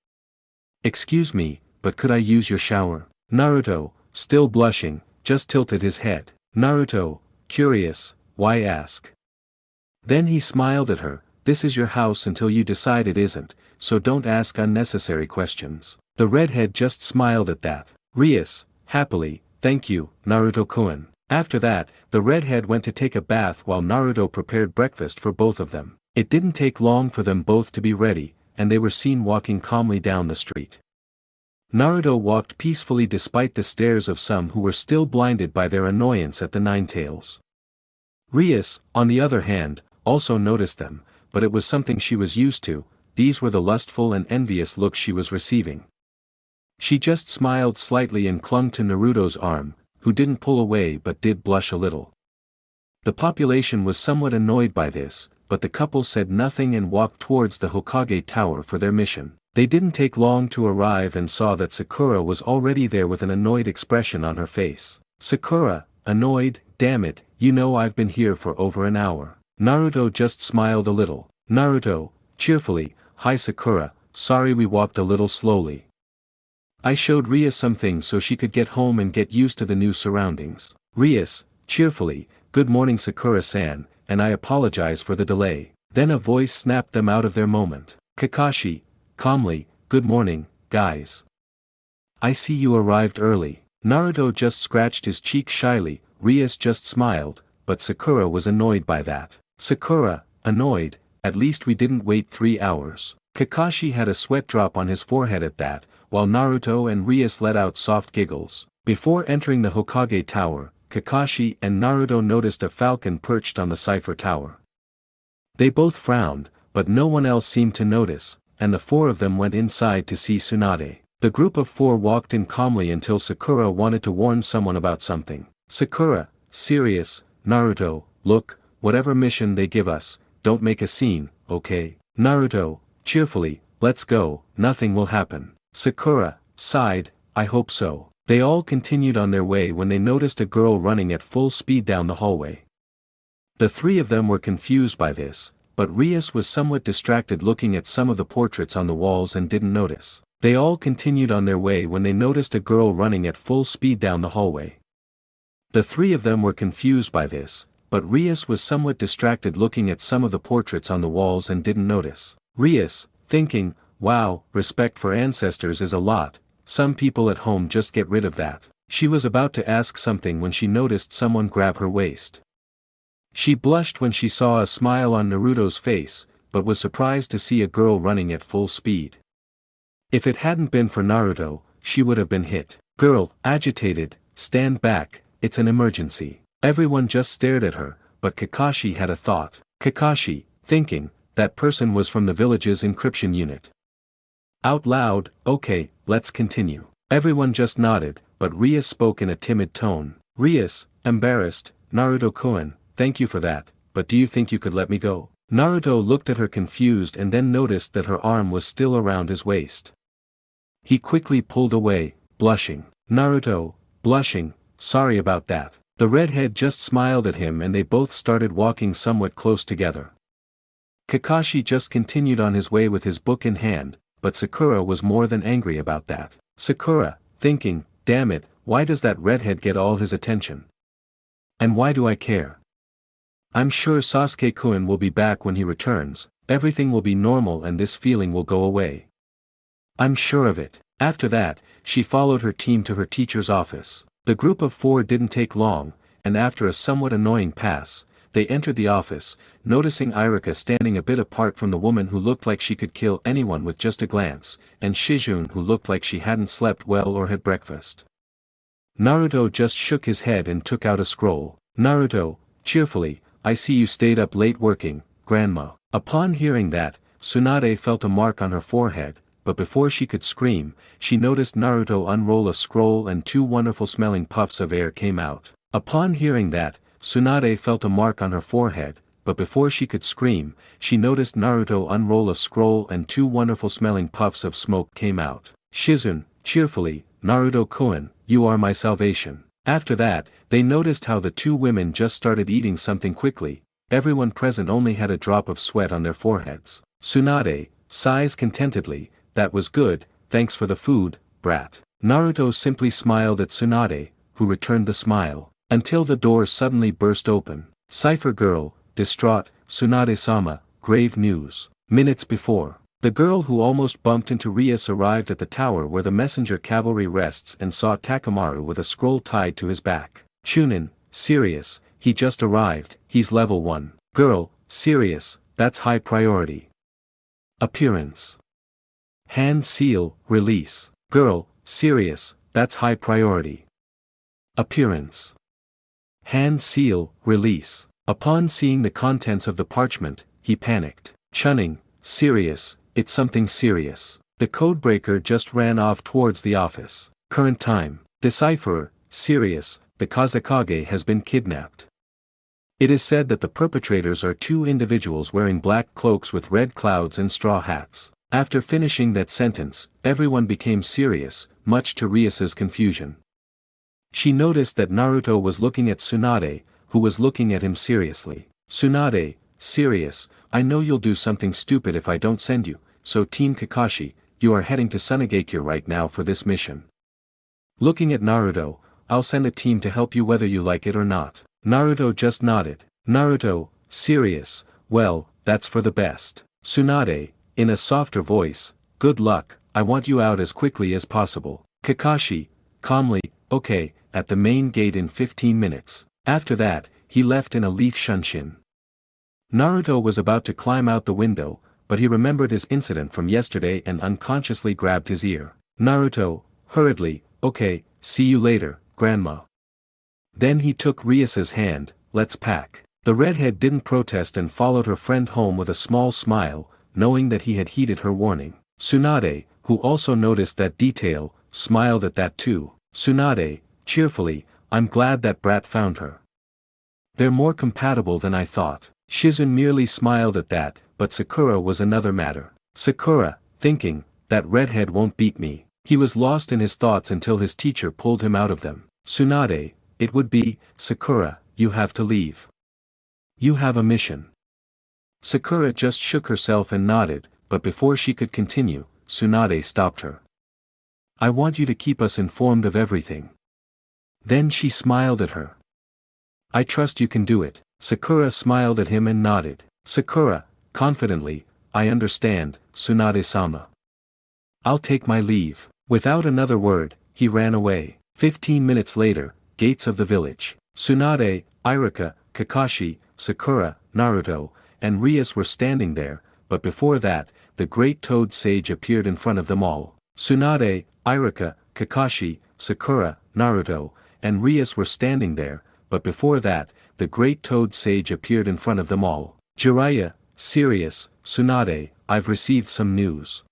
Excuse me, but could I use your shower? Naruto, still blushing, just tilted his head. Naruto, curious, why ask? Then he smiled at her, this is your house until you decide it isn't, so don't ask unnecessary questions. The redhead just smiled at that. Rias, happily, thank you, Naruto-kun. After that, the redhead went to take a bath while Naruto prepared breakfast for both of them. It didn't take long for them both to be ready, and they were seen walking calmly down the street. Naruto walked peacefully despite the stares of some who were still blinded by their annoyance at the Nine-Tails. Rias, on the other hand, also noticed them, but it was something she was used to, these were the lustful and envious looks she was receiving. She just smiled slightly and clung to Naruto's arm, who didn't pull away but did blush a little. The population was somewhat annoyed by this, but the couple said nothing and walked towards the Hokage Tower for their mission. They didn't take long to arrive and saw that Sakura was already there with an annoyed expression on her face. Sakura, annoyed, damn it, you know I've been here for over an hour. Naruto just smiled a little. Naruto, cheerfully, hi Sakura, sorry we walked a little slowly. I showed Rias some things so she could get home and get used to the new surroundings. Rias, cheerfully, good morning Sakura-san, and I apologize for the delay. Then a voice snapped them out of their moment. Kakashi, calmly, good morning, guys. I see you arrived early. Naruto just scratched his cheek shyly, Rias just smiled, but Sakura was annoyed by that. Sakura, annoyed, at least we didn't wait 3 hours. Kakashi had a sweat drop on his forehead at that, while Naruto and Rias let out soft giggles. Before entering the Hokage Tower, Kakashi and Naruto noticed a falcon perched on the Cipher Tower. They both frowned, but no one else seemed to notice, and the 4 of them went inside to see Tsunade. The group of 4 walked in calmly until Sakura wanted to warn someone about something. Sakura, serious, Naruto, look, whatever mission they give us, don't make a scene, okay? Naruto, cheerfully, let's go, nothing will happen. Sakura, sighed, I hope so. They all continued on their way when they noticed a girl running at full speed down the hallway. The 3 of them were confused by this, but Rias was somewhat distracted looking at some of the portraits on the walls and didn't notice. They all continued on their way when they noticed a girl running at full speed down the hallway. The 3 of them were confused by this, but Rias was somewhat distracted looking at some of the portraits on the walls and didn't notice. Rias, thinking, wow, respect for ancestors is a lot, some people at home just get rid of that. She was about to ask something when she noticed someone grab her waist. She blushed when she saw a smile on Naruto's face, but was surprised to see a girl running at full speed. If it hadn't been for Naruto, she would have been hit. Girl, agitated, stand back, it's an emergency. Everyone just stared at her, but Kakashi had a thought. Kakashi, thinking, that person was from the village's encryption unit. Out loud, okay, let's continue. Everyone just nodded, but Rias spoke in a timid tone. Rias, embarrassed, Naruto-kun, thank you for that, but do you think you could let me go? Naruto looked at her confused and then noticed that her arm was still around his waist. He quickly pulled away, blushing. Naruto, blushing, sorry about that. The redhead just smiled at him and they both started walking somewhat close together. Kakashi just continued on his way with his book in hand, but Sakura was more than angry about that. Sakura, thinking, damn it, why does that redhead get all his attention? And why do I care? I'm sure Sasuke-kun will be back when he returns, everything will be normal and this feeling will go away. I'm sure of it. After that, she followed her team to her teacher's office. The group of 4 didn't take long, and after a somewhat annoying pass, they entered the office, noticing Irika standing a bit apart from the woman who looked like she could kill anyone with just a glance, and Shizune who looked like she hadn't slept well or had breakfast. Naruto just shook his head and took out a scroll. Naruto, cheerfully, I see you stayed up late working, Grandma. Upon hearing that, Tsunade felt a mark on her forehead, but before she could scream, she noticed Naruto unroll a scroll and 2 wonderful-smelling puffs of air came out. Upon hearing that, Tsunade felt a mark on her forehead, but before she could scream, she noticed Naruto unroll a scroll and 2 wonderful-smelling puffs of smoke came out. Shizune, cheerfully, Naruto-kun, you are my salvation. After that, they noticed how the 2 women just started eating something quickly, everyone present only had a drop of sweat on their foreheads. Tsunade, sighs contentedly, that was good, thanks for the food, brat. Naruto simply smiled at Tsunade, who returned the smile, until the door suddenly burst open. Cipher Girl, distraught, Tsunade-sama, grave news. Minutes before, the girl who almost bumped into Rias arrived at the tower where the messenger cavalry rests and saw Takamaru with a scroll tied to his back. Chunin, serious, he just arrived, he's level 1. Girl, serious, that's high priority. Appearance. Hand seal, release. Girl, serious, that's high priority. Appearance. Hand seal, release. Upon seeing the contents of the parchment, he panicked. Chunning, serious, it's something serious. The codebreaker just ran off towards the office. Current time. Decipherer, serious, the Kazekage has been kidnapped. It is said that the perpetrators are 2 individuals wearing black cloaks with red clouds and straw hats. After finishing that sentence, everyone became serious, much to Rias's confusion. She noticed that Naruto was looking at Tsunade, who was looking at him seriously. Tsunade, serious, I know you'll do something stupid if I don't send you, so Team Kakashi, you are heading to Tsunade right now for this mission. Looking at Naruto, I'll send a team to help you whether you like it or not. Naruto just nodded. Naruto, serious, well, that's for the best. Tsunade, in a softer voice, good luck, I want you out as quickly as possible. Kakashi, calmly, okay, at the main gate in 15 minutes. After that, he left in a leaf shunshin. Naruto was about to climb out the window, but he remembered his incident from yesterday and unconsciously grabbed his ear. Naruto, hurriedly, okay, see you later, grandma. Then he took Rias's hand, let's pack. The redhead didn't protest and followed her friend home with a small smile, knowing that he had heeded her warning. Tsunade, who also noticed that detail, smiled at that too. Tsunade, cheerfully, I'm glad that brat found her. They're more compatible than I thought. Shizun merely smiled at that, but Sakura was another matter. Sakura, thinking, that redhead won't beat me. He was lost in his thoughts until his teacher pulled him out of them. Tsunade, it would be, Sakura, you have to leave. You have a mission. Sakura just shook herself and nodded, but before she could continue, Tsunade stopped her. I want you to keep us informed of everything. Then she smiled at her. I trust you can do it. Sakura smiled at him and nodded. Sakura, confidently, I understand, Tsunade-sama. I'll take my leave. Without another word, he ran away. 15 minutes later, gates of the village. Tsunade, Iruka, Kakashi, Sakura, Naruto, and Rias were standing there, but before that, the great toad sage appeared in front of them all. Tsunade, Iruka, Kakashi, Sakura, Naruto, and Rias were standing there, but before that, the great toad sage appeared in front of them all. Jiraiya, serious, Tsunade, I've received some news.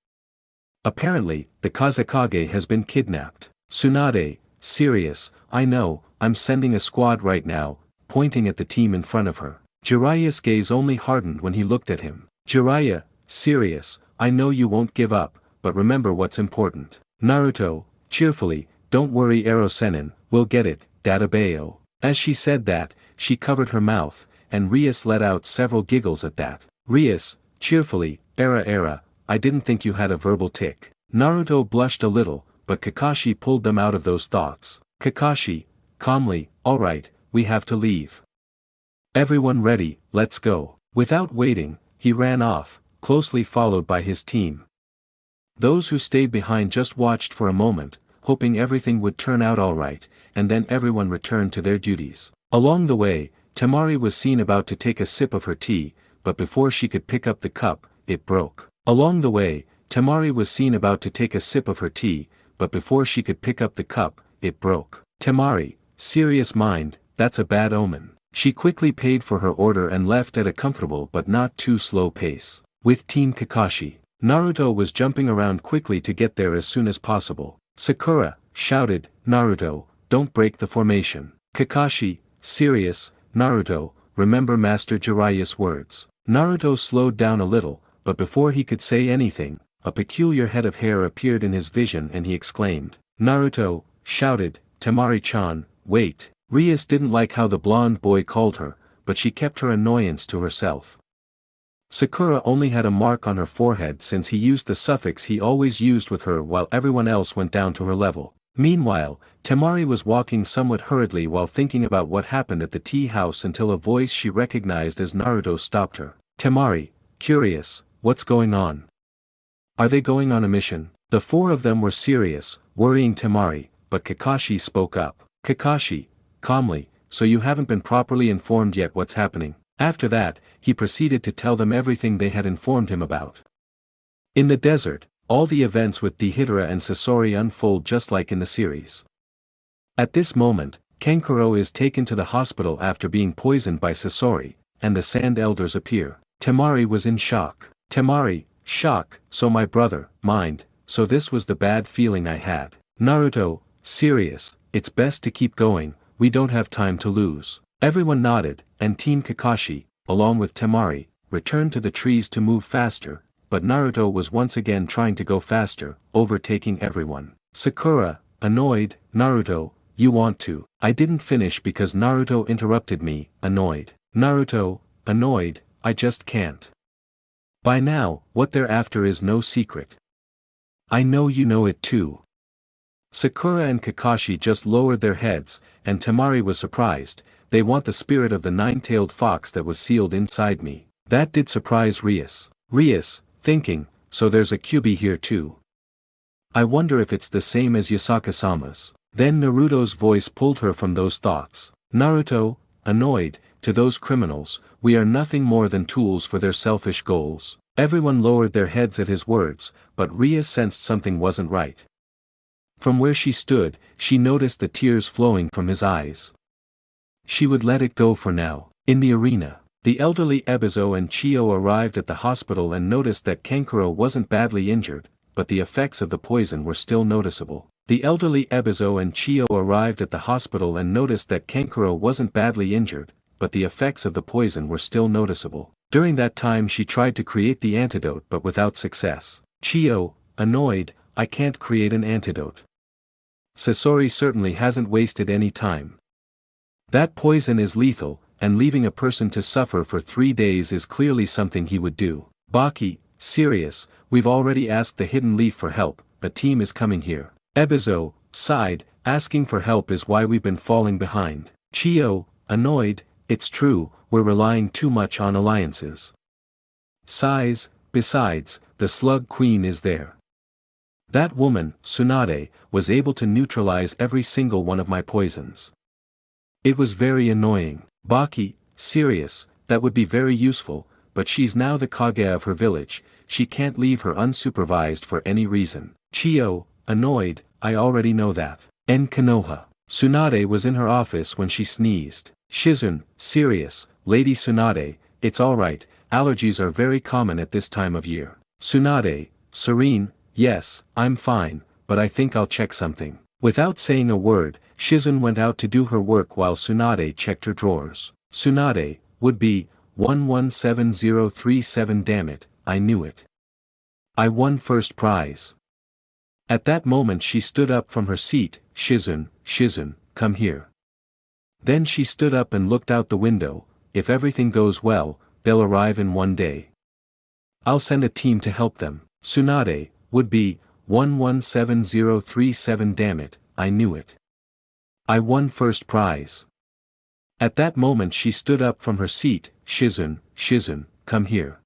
Apparently, the Kazekage has been kidnapped. Tsunade, serious, I know, I'm sending a squad right now, pointing at the team in front of her. Jiraiya's gaze only hardened when he looked at him. Jiraiya, serious, I know you won't give up, but remember what's important. Naruto, cheerfully, don't worry Ero-Senin, we'll get it, Databeo. As she said that, she covered her mouth, and Rias let out several giggles at that. Rias, cheerfully, Era, I didn't think you had a verbal tick. Naruto blushed a little, but Kakashi pulled them out of those thoughts. Kakashi, calmly, alright, we have to leave. Everyone ready, let's go. Without waiting, he ran off, closely followed by his team. Those who stayed behind just watched for a moment, hoping everything would turn out alright, and then everyone returned to their duties. Along the way, Temari was seen about to take a sip of her tea, but before she could pick up the cup, it broke. Along the way, Temari was seen about to take a sip of her tea, but before she could pick up the cup, it broke. Temari, serious mind, that's a bad omen. She quickly paid for her order and left at a comfortable but not too slow pace. With Team Kakashi, Naruto was jumping around quickly to get there as soon as possible. Sakura, shouted, Naruto, don't break the formation. Kakashi, serious, Naruto, remember Master Jiraiya's words. Naruto slowed down a little, but before he could say anything, a peculiar head of hair appeared in his vision and he exclaimed. Naruto, shouted, Temari-chan, wait. Rias didn't like how the blonde boy called her, but she kept her annoyance to herself. Sakura only had a mark on her forehead since he used the suffix he always used with her while everyone else went down to her level. Meanwhile, Temari was walking somewhat hurriedly while thinking about what happened at the tea house until a voice she recognized as Naruto stopped her. Temari, curious, what's going on? Are they going on a mission? The four of them were serious, worrying Temari, but Kakashi spoke up. Kakashi, calmly, so you haven't been properly informed yet what's happening. After that, he proceeded to tell them everything they had informed him about. In the desert, all the events with Deidara and Sasori unfold just like in the series. At this moment, Kankuro is taken to the hospital after being poisoned by Sasori, and the Sand Elders appear. Temari was in shock. Temari, shock, so my brother, mind, so this was the bad feeling I had. Naruto, serious, it's best to keep going, we don't have time to lose. Everyone nodded, and Team Kakashi, along with Temari, returned to the trees to move faster, but Naruto was once again trying to go faster, overtaking everyone. Sakura, annoyed, Naruto, you want to. I didn't finish because Naruto interrupted me, annoyed. Naruto, annoyed, I just can't. By now, what they're after is no secret. I know you know it too. Sakura and Kakashi just lowered their heads, and Temari was surprised. They want the spirit of the nine-tailed fox that was sealed inside me. That did surprise Rias. Rias, thinking, so there's a Kyuubi here too. I wonder if it's the same as Yasaka-sama's. Then Naruto's voice pulled her from those thoughts. Naruto, annoyed, to those criminals, we are nothing more than tools for their selfish goals. Everyone lowered their heads at his words, but Rias sensed something wasn't right. From where she stood, she noticed the tears flowing from his eyes. She would let it go for now. In the arena, the elderly Ebizo and Chio arrived at the hospital and noticed that Kankuro wasn't badly injured, but the effects of the poison were still noticeable. The elderly Ebizo and Chio arrived at the hospital and noticed that Kankuro wasn't badly injured, but the effects of the poison were still noticeable. During that time she tried to create the antidote but without success. Chio, annoyed, I can't create an antidote. Sasori certainly hasn't wasted any time. That poison is lethal, and leaving a person to suffer for 3 days is clearly something he would do. Baki, serious, we've already asked the Hidden Leaf for help, a team is coming here. Ebizo, sighed, asking for help is why we've been falling behind. Chio, annoyed, it's true, we're relying too much on alliances. Sighs, besides, the Slug Queen is there. That woman, Tsunade, was able to neutralize every single one of my poisons. It was very annoying. Baki, serious, that would be very useful, but she's now the Kage of her village, she can't leave her unsupervised for any reason. Chio, annoyed, I already know that. En Konoha. Tsunade was in her office when she sneezed. Shizun, serious, Lady Tsunade, it's alright, allergies are very common at this time of year. Tsunade, serene, yes, I'm fine, but I think I'll check something. Without saying a word, Shizun went out to do her work while Tsunade checked her drawers. Tsunade, would be, 117037 damn it, I knew it. I won first prize. At that moment she stood up from her seat, Shizun, come here. Then she stood up and looked out the window, if everything goes well, they'll arrive in 1 day. I'll send a team to help them. Tsunade, would be, 117037 damn it, I knew it. I won first prize. At that moment she stood up from her seat, Shizun, come here.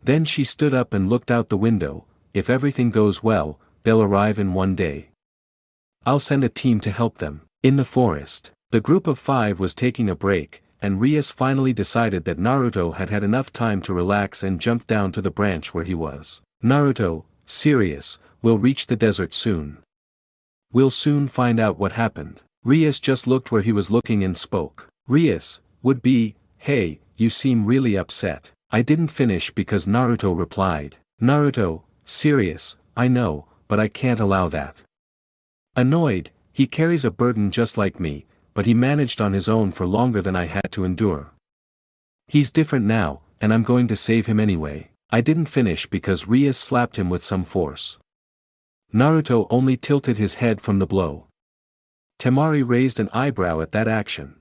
Then she stood up and looked out the window, if everything goes well, they'll arrive in 1 day. I'll send a team to help them. In the forest, the group of 5 was taking a break, and Rias finally decided that Naruto had had enough time to relax and jumped down to the branch where he was. Naruto, serious, we'll reach the desert soon. We'll soon find out what happened. Rias just looked where he was looking and spoke. Rias, would be, hey, you seem really upset. I didn't finish because Naruto replied. Naruto, serious, I know, but I can't allow that. Annoyed, he carries a burden just like me, but he managed on his own for longer than I had to endure. He's different now, and I'm going to save him anyway. I didn't finish because Rias slapped him with some force. Naruto only tilted his head from the blow. Temari raised an eyebrow at that action.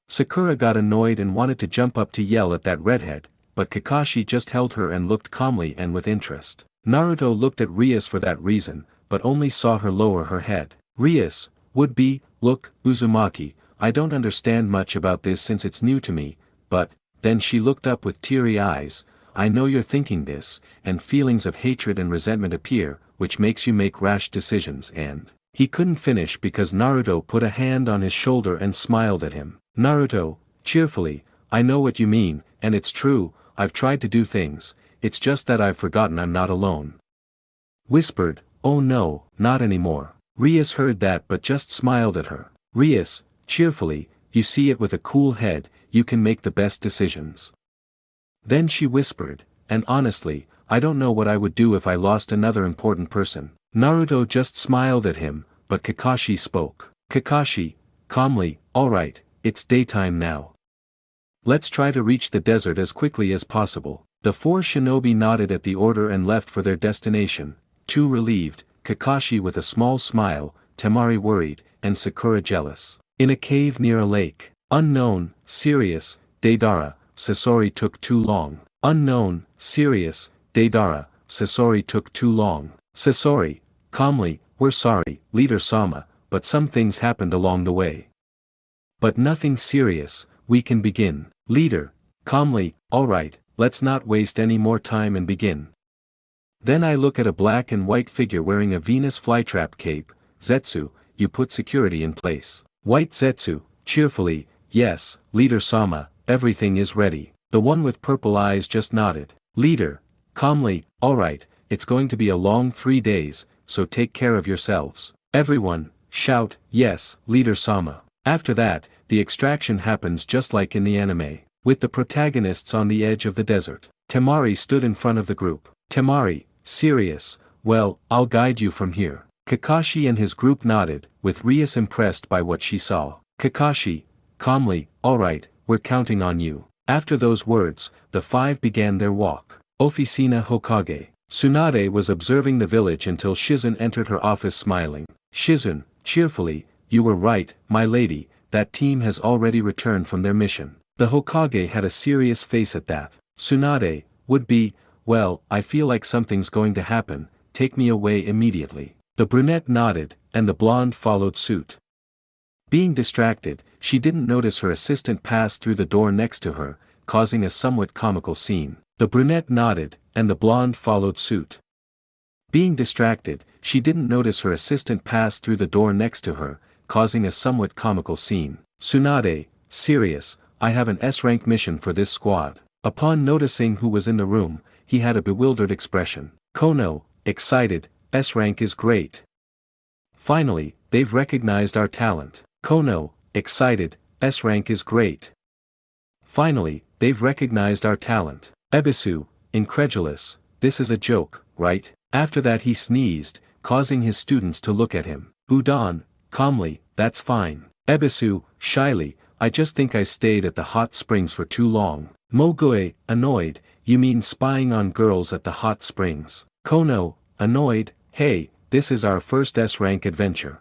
Sakura got annoyed and wanted to jump up to yell at that redhead, but Kakashi just held her and looked calmly and with interest. Naruto looked at Rias for that reason, but only saw her lower her head. Rias, would be, look, Uzumaki, I don't understand much about this since it's new to me, but, then she looked up with teary eyes, I know you're thinking this, and feelings of hatred and resentment appear, which makes you make rash decisions and... He couldn't finish because Naruto put a hand on his shoulder and smiled at him. Naruto, cheerfully, I know what you mean, and it's true, I've tried to do things, it's just that I've forgotten I'm not alone. Whispered, oh no, not anymore. Rias heard that but just smiled at her. Rias, cheerfully, you see it with a cool head, you can make the best decisions. Then she whispered, and honestly, I don't know what I would do if I lost another important person. Naruto just smiled at him, but Kakashi spoke. Kakashi, calmly, alright, it's daytime now. Let's try to reach the desert as quickly as possible. The 4 shinobi nodded at the order and left for their destination, 2 relieved, Kakashi with a small smile, Temari worried, and Sakura jealous. In a cave near a lake. Unknown, serious, Deidara, Sasori took too long. Unknown, serious, Deidara, Sasori took too long. Sasori, calmly, we're sorry, Leader Sama, but some things happened along the way. But nothing serious, we can begin. Leader, calmly, alright, let's not waste any more time and begin. Then I look at a black and white figure wearing a Venus flytrap cape. Zetsu, you put security in place. White Zetsu, cheerfully, yes, Leader Sama, everything is ready. The one with purple eyes just nodded. Leader, calmly, alright, it's going to be a long 3 days, so take care of yourselves. Everyone, shout, yes, Leader Sama. After that, the extraction happens just like in the anime, with the protagonists on the edge of the desert. Temari stood in front of the group. Temari, serious, well, I'll guide you from here. Kakashi and his group nodded, with Rias impressed by what she saw. Kakashi, calmly, alright, we're counting on you. After those words, the 5 began their walk. Officina Hokage. Tsunade was observing the village until Shizun entered her office smiling. Shizun, cheerfully, you were right, my lady, that team has already returned from their mission. The Hokage had a serious face at that. Tsunade, would be, well, I feel like something's going to happen, take me away immediately. The brunette nodded, and the blonde followed suit. Being distracted, she didn't notice her assistant pass through the door next to her, causing a somewhat comical scene. The brunette nodded, and the blonde followed suit. Being distracted, she didn't notice her assistant pass through the door next to her, causing a somewhat comical scene. Tsunade, serious, I have an S-rank mission for this squad. Upon noticing who was in the room, he had a bewildered expression. Kono, excited, S-rank is great. Finally, they've recognized our talent. Kono, excited, S-rank is great. Finally, they've recognized our talent. Ebisu, incredulous, this is a joke, right? After that he sneezed, causing his students to look at him. Udon, calmly, that's fine. Ebisu, shyly, I just think I stayed at the hot springs for too long. Mogue, annoyed, you mean spying on girls at the hot springs. Kono, annoyed, hey, this is our first S-rank adventure.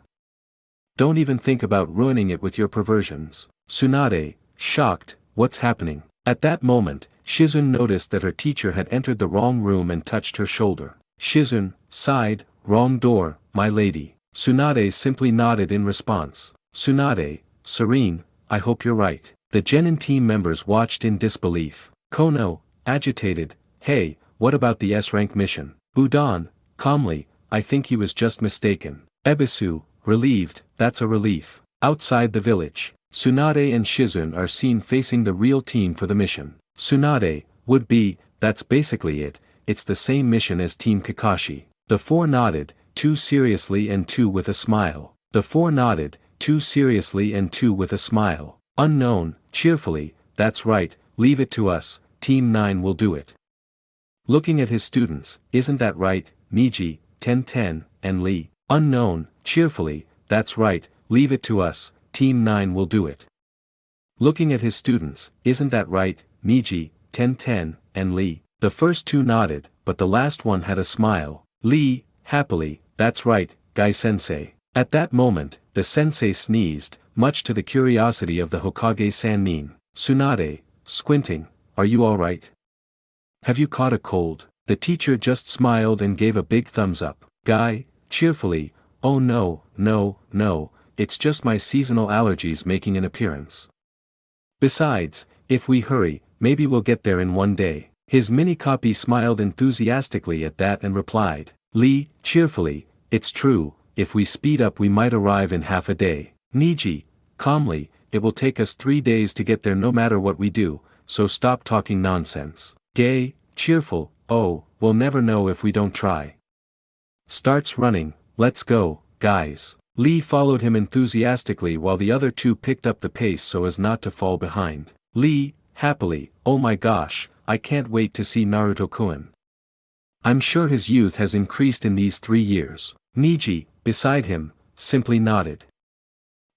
Don't even think about ruining it with your perversions. Tsunade, shocked, what's happening? At that moment, Shizun noticed that her teacher had entered the wrong room and touched her shoulder. Shizun, sighed, wrong door, my lady. Tsunade simply nodded in response. Tsunade, serene, I hope you're right. The Genin team members watched in disbelief. Kono, agitated, hey, what about the S-rank mission? Udon, calmly, I think he was just mistaken. Ebisu, relieved, that's a relief. Outside the village, Tsunade and Shizun are seen facing the real team for the mission. Tsunade, would be, that's basically it, it's the same mission as Team Kakashi. The 4 nodded, 2 seriously and 2 with a smile. The 4 nodded, 2 seriously and 2 with a smile. Unknown, cheerfully, that's right, leave it to us, Team 9 will do it. Looking at his students, isn't that right, Niji, 1010, and Lee. Unknown, cheerfully, that's right, leave it to us, Team 9 will do it. Looking at his students, isn't that right, Niji, 1010, and Lee. The first 2 nodded, but the last one had a smile. Lee, happily, that's right, Gai-sensei. At that moment, the sensei sneezed, much to the curiosity of the Hokage Sannin. Tsunade, squinting, are you alright? Have you caught a cold? The teacher just smiled and gave a big thumbs up. Guy, cheerfully, oh no, no, no, it's just my seasonal allergies making an appearance. Besides, if we hurry, maybe we'll get there in 1 day. His mini-copy smiled enthusiastically at that and replied. Lee, cheerfully, it's true, if we speed up we might arrive in half a day. Niji, calmly, it will take us 3 days to get there no matter what we do, so stop talking nonsense. Gay, cheerful, oh, we'll never know if we don't try. Starts running, let's go, guys. Lee followed him enthusiastically while the other 2 picked up the pace so as not to fall behind. Lee, happily, oh my gosh, I can't wait to see Naruto-kun. I'm sure his youth has increased in these 3 years. Niji, beside him, simply nodded.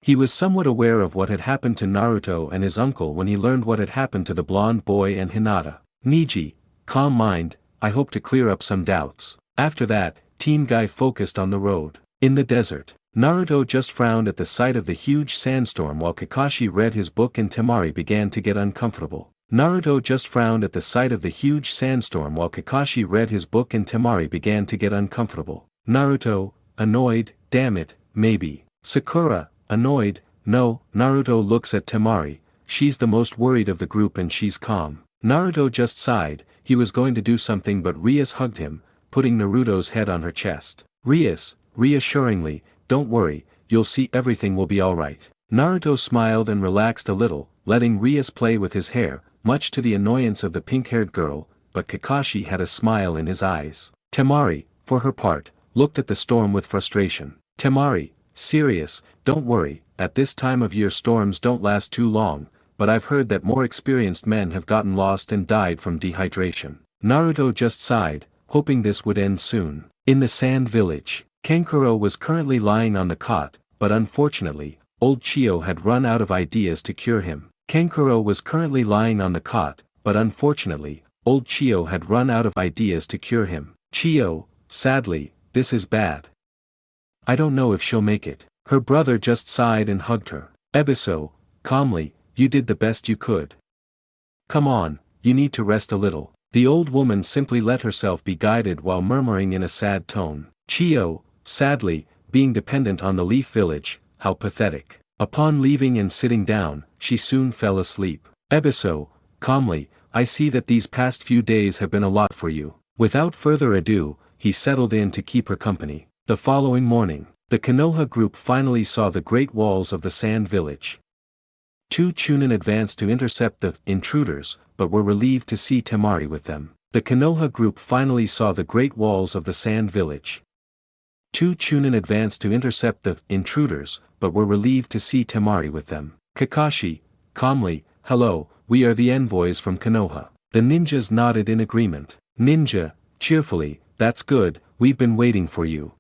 He was somewhat aware of what had happened to Naruto and his uncle when he learned what had happened to the blonde boy and Hinata. Niji, calm mind, I hope to clear up some doubts. After that, Team Guy focused on the road. In the desert, Naruto just frowned at the sight of the huge sandstorm while Kakashi read his book and Temari began to get uncomfortable. Naruto just frowned at the sight of the huge sandstorm while Kakashi read his book and Temari began to get uncomfortable. Naruto, annoyed, damn it, maybe. Sakura, annoyed, no. Naruto looks at Temari, she's the most worried of the group and she's calm. Naruto just sighed, he was going to do something but Rias hugged him, putting Naruto's head on her chest. Rias, reassuringly, don't worry, you'll see everything will be alright. Naruto smiled and relaxed a little, letting Rias play with his hair, much to the annoyance of the pink-haired girl, but Kakashi had a smile in his eyes. Temari, for her part, looked at the storm with frustration. Temari, serious, don't worry, at this time of year storms don't last too long, but I've heard that more experienced men have gotten lost and died from dehydration. Naruto just sighed, hoping this would end soon. In the sand village, Kankuro was currently lying on the cot, but unfortunately, old Chio had run out of ideas to cure him. Kankuro was currently lying on the cot, but unfortunately, old Chio had run out of ideas to cure him. Chio, sadly, this is bad. I don't know if she'll make it. Her brother just sighed and hugged her. Ebiso, calmly, you did the best you could. Come on, you need to rest a little. The old woman simply let herself be guided while murmuring in a sad tone. Chio, sadly, being dependent on the Leaf Village, how pathetic. Upon leaving and sitting down, she soon fell asleep. Ebiso, calmly, I see that these past few days have been a lot for you. Without further ado, he settled in to keep her company. The following morning, the Konoha group finally saw the great walls of the sand village. Two Chunin advanced to intercept the intruders, but were relieved to see Temari with them. The Konoha group finally saw the great walls of the sand village. Two Chunin advanced to intercept the intruders, but were relieved to see Temari with them. Kakashi, calmly, hello, we are the envoys from Konoha. The ninjas nodded in agreement. Ninja, cheerfully, that's good, we've been waiting for you.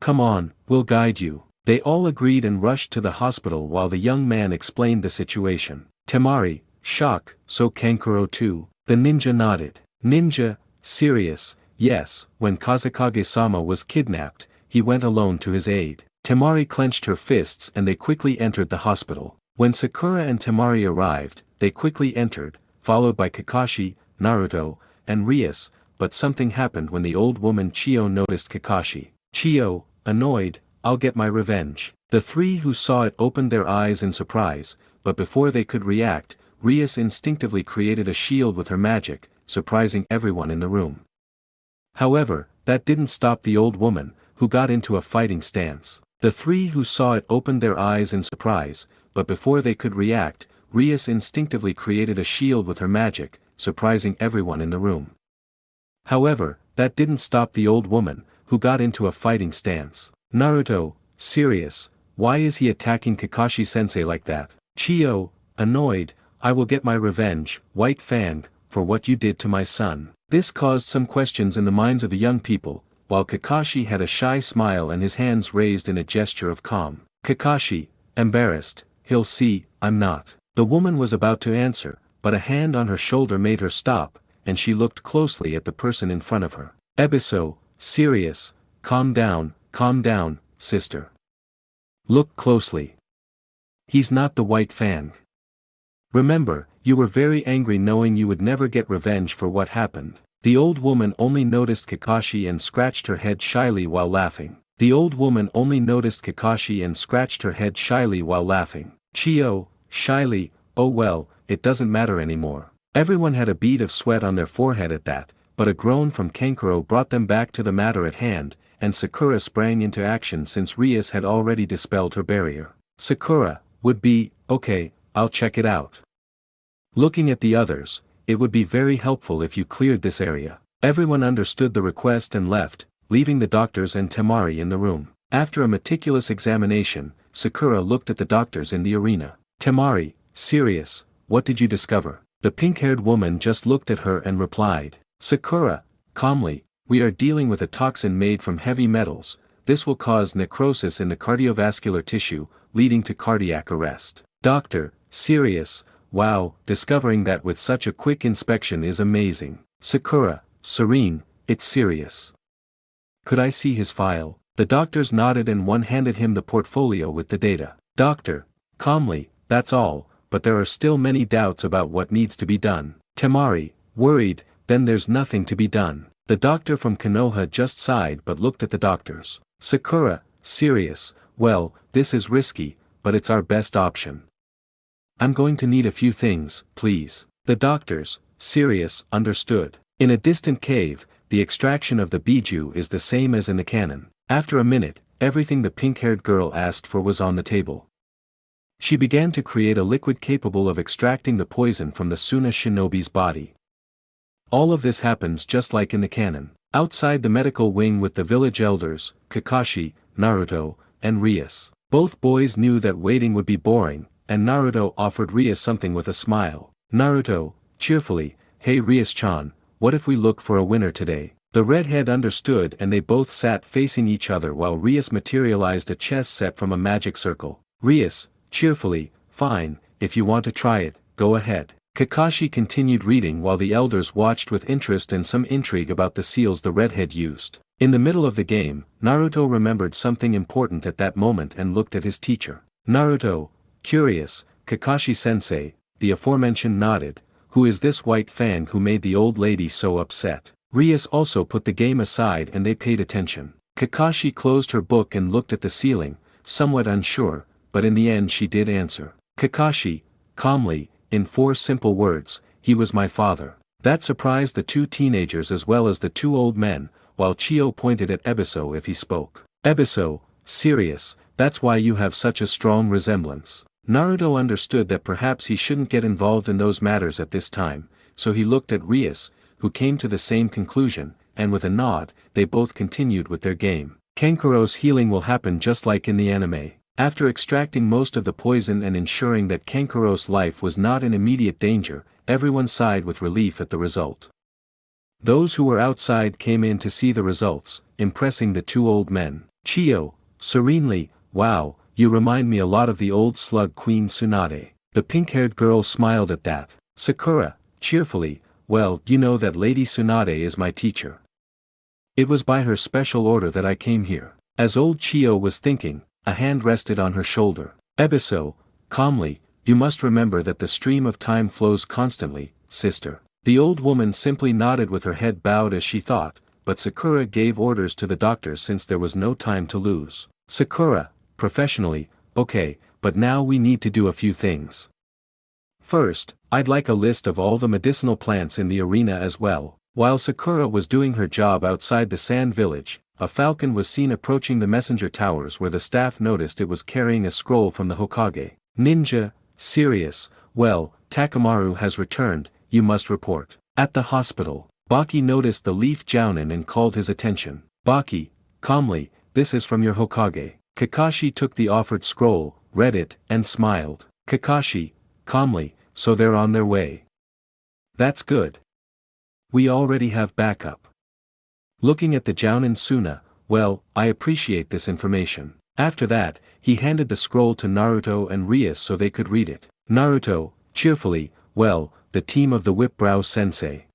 Come on, we'll guide you. They all agreed and rushed to the hospital while the young man explained the situation. Temari, shock, so Kankuro too. The ninja nodded. Ninja, serious, yes, when Kazekage-sama was kidnapped, he went alone to his aid. Temari clenched her fists and they quickly entered the hospital. When Sakura and Temari arrived, they quickly entered, followed by Kakashi, Naruto, and Rias, but something happened when the old woman Chio noticed Kakashi. Chio, annoyed, I'll get my revenge. The three who saw it opened their eyes in surprise, but before they could react, Rias instinctively created a shield with her magic, surprising everyone in the room. However, that didn't stop the old woman, who got into a fighting stance. The three who saw it opened their eyes in surprise, but before they could react, Rias instinctively created a shield with her magic, surprising everyone in the room. However, that didn't stop the old woman, who got into a fighting stance. Naruto, serious, why is he attacking Kakashi-sensei like that? Chio, annoyed, I will get my revenge, White Fang, for what you did to my son. This caused some questions in the minds of the young people, while Kakashi had a shy smile and his hands raised in a gesture of calm. Kakashi, embarrassed, he'll see, I'm not. The woman was about to answer, but a hand on her shoulder made her stop, and she looked closely at the person in front of her. Ebiso, serious, calm down, sister. Look closely. He's not the White Fang. Remember, you were very angry knowing you would never get revenge for what happened. The old woman only noticed Kakashi and scratched her head shyly while laughing. Chio, shyly, oh well, it doesn't matter anymore. Everyone had a bead of sweat on their forehead at that, but a groan from Kankuro brought them back to the matter at hand, and Sakura sprang into action since Rias had already dispelled her barrier. Sakura, would be, okay, I'll check it out. Looking at the others, it would be very helpful if you cleared this area. Everyone understood the request and left, leaving the doctors and Temari in the room. After a meticulous examination, Sakura looked at the doctors in the arena. Temari, serious, what did you discover? The pink-haired woman just looked at her and replied. Sakura, calmly, we are dealing with a toxin made from heavy metals. This will cause necrosis in the cardiovascular tissue, leading to cardiac arrest. Doctor, serious, wow, discovering that with such a quick inspection is amazing. Sakura, serene, it's serious. Could I see his file? The doctors nodded and one handed him the portfolio with the data. Doctor, calmly, that's all, but there are still many doubts about what needs to be done. Temari, worried, then there's nothing to be done. The doctor from Konoha just sighed but looked at the doctors. Sakura, serious, well, this is risky, but it's our best option. I'm going to need a few things, please. The doctors, serious, understood. In a distant cave, the extraction of the biju is the same as in the canon. After a minute, everything the pink-haired girl asked for was on the table. She began to create a liquid capable of extracting the poison from the Suna shinobi's body. All of this happens just like in the canon. Outside the medical wing with the village elders, Kakashi, Naruto, and Rias. Both boys knew that waiting would be boring, and Naruto offered Rias something with a smile. Naruto, cheerfully, hey Rias-chan, what if we look for a winner today? The redhead understood and they both sat facing each other while Rias materialized a chess set from a magic circle. Rias, cheerfully, fine, if you want to try it, go ahead. Kakashi continued reading while the elders watched with interest and some intrigue about the seals the redhead used. In the middle of the game, Naruto remembered something important at that moment and looked at his teacher. Naruto, curious, Kakashi-sensei, the aforementioned nodded, who is this white fan who made the old lady so upset? Rias also put the game aside and they paid attention. Kakashi closed her book and looked at the ceiling, somewhat unsure, but in the end she did answer. Kakashi, calmly, in 4 simple words, he was my father. That surprised the 2 teenagers as well as the 2 old men, while Chio pointed at Ebiso if he spoke. Ebiso, serious, that's why you have such a strong resemblance. Naruto understood that perhaps he shouldn't get involved in those matters at this time, so he looked at Rias, who came to the same conclusion, and with a nod, they both continued with their game. Kankuro's healing will happen just like in the anime. After extracting most of the poison and ensuring that Kankuro's life was not in immediate danger, everyone sighed with relief at the result. Those who were outside came in to see the results, impressing the 2 old men. Chio, serenely, wow, you remind me a lot of the old slug queen Tsunade. The pink-haired girl smiled at that. Sakura, cheerfully, well, you know that Lady Tsunade is my teacher. It was by her special order that I came here. As old Chio was thinking, a hand rested on her shoulder. Ebiso, calmly, you must remember that the stream of time flows constantly, sister. The old woman simply nodded with her head bowed as she thought, but Sakura gave orders to the doctor since there was no time to lose. Sakura, professionally, okay, but now we need to do a few things. First, I'd like a list of all the medicinal plants in the arena as well. While Sakura was doing her job outside the sand village, a falcon was seen approaching the messenger towers where the staff noticed it was carrying a scroll from the Hokage. Ninja, serious, well, Takamaru has returned, you must report. At the hospital, Baki noticed the leaf jounin and called his attention. Baki, calmly, this is from your Hokage. Kakashi took the offered scroll, read it, and smiled. Kakashi, calmly, so they're on their way. That's good. We already have backup. Looking at the jounin Suna, well, I appreciate this information. After that, he handed the scroll to Naruto and Rias so they could read it. Naruto, cheerfully, well, the team of the Whip-Brow Sensei.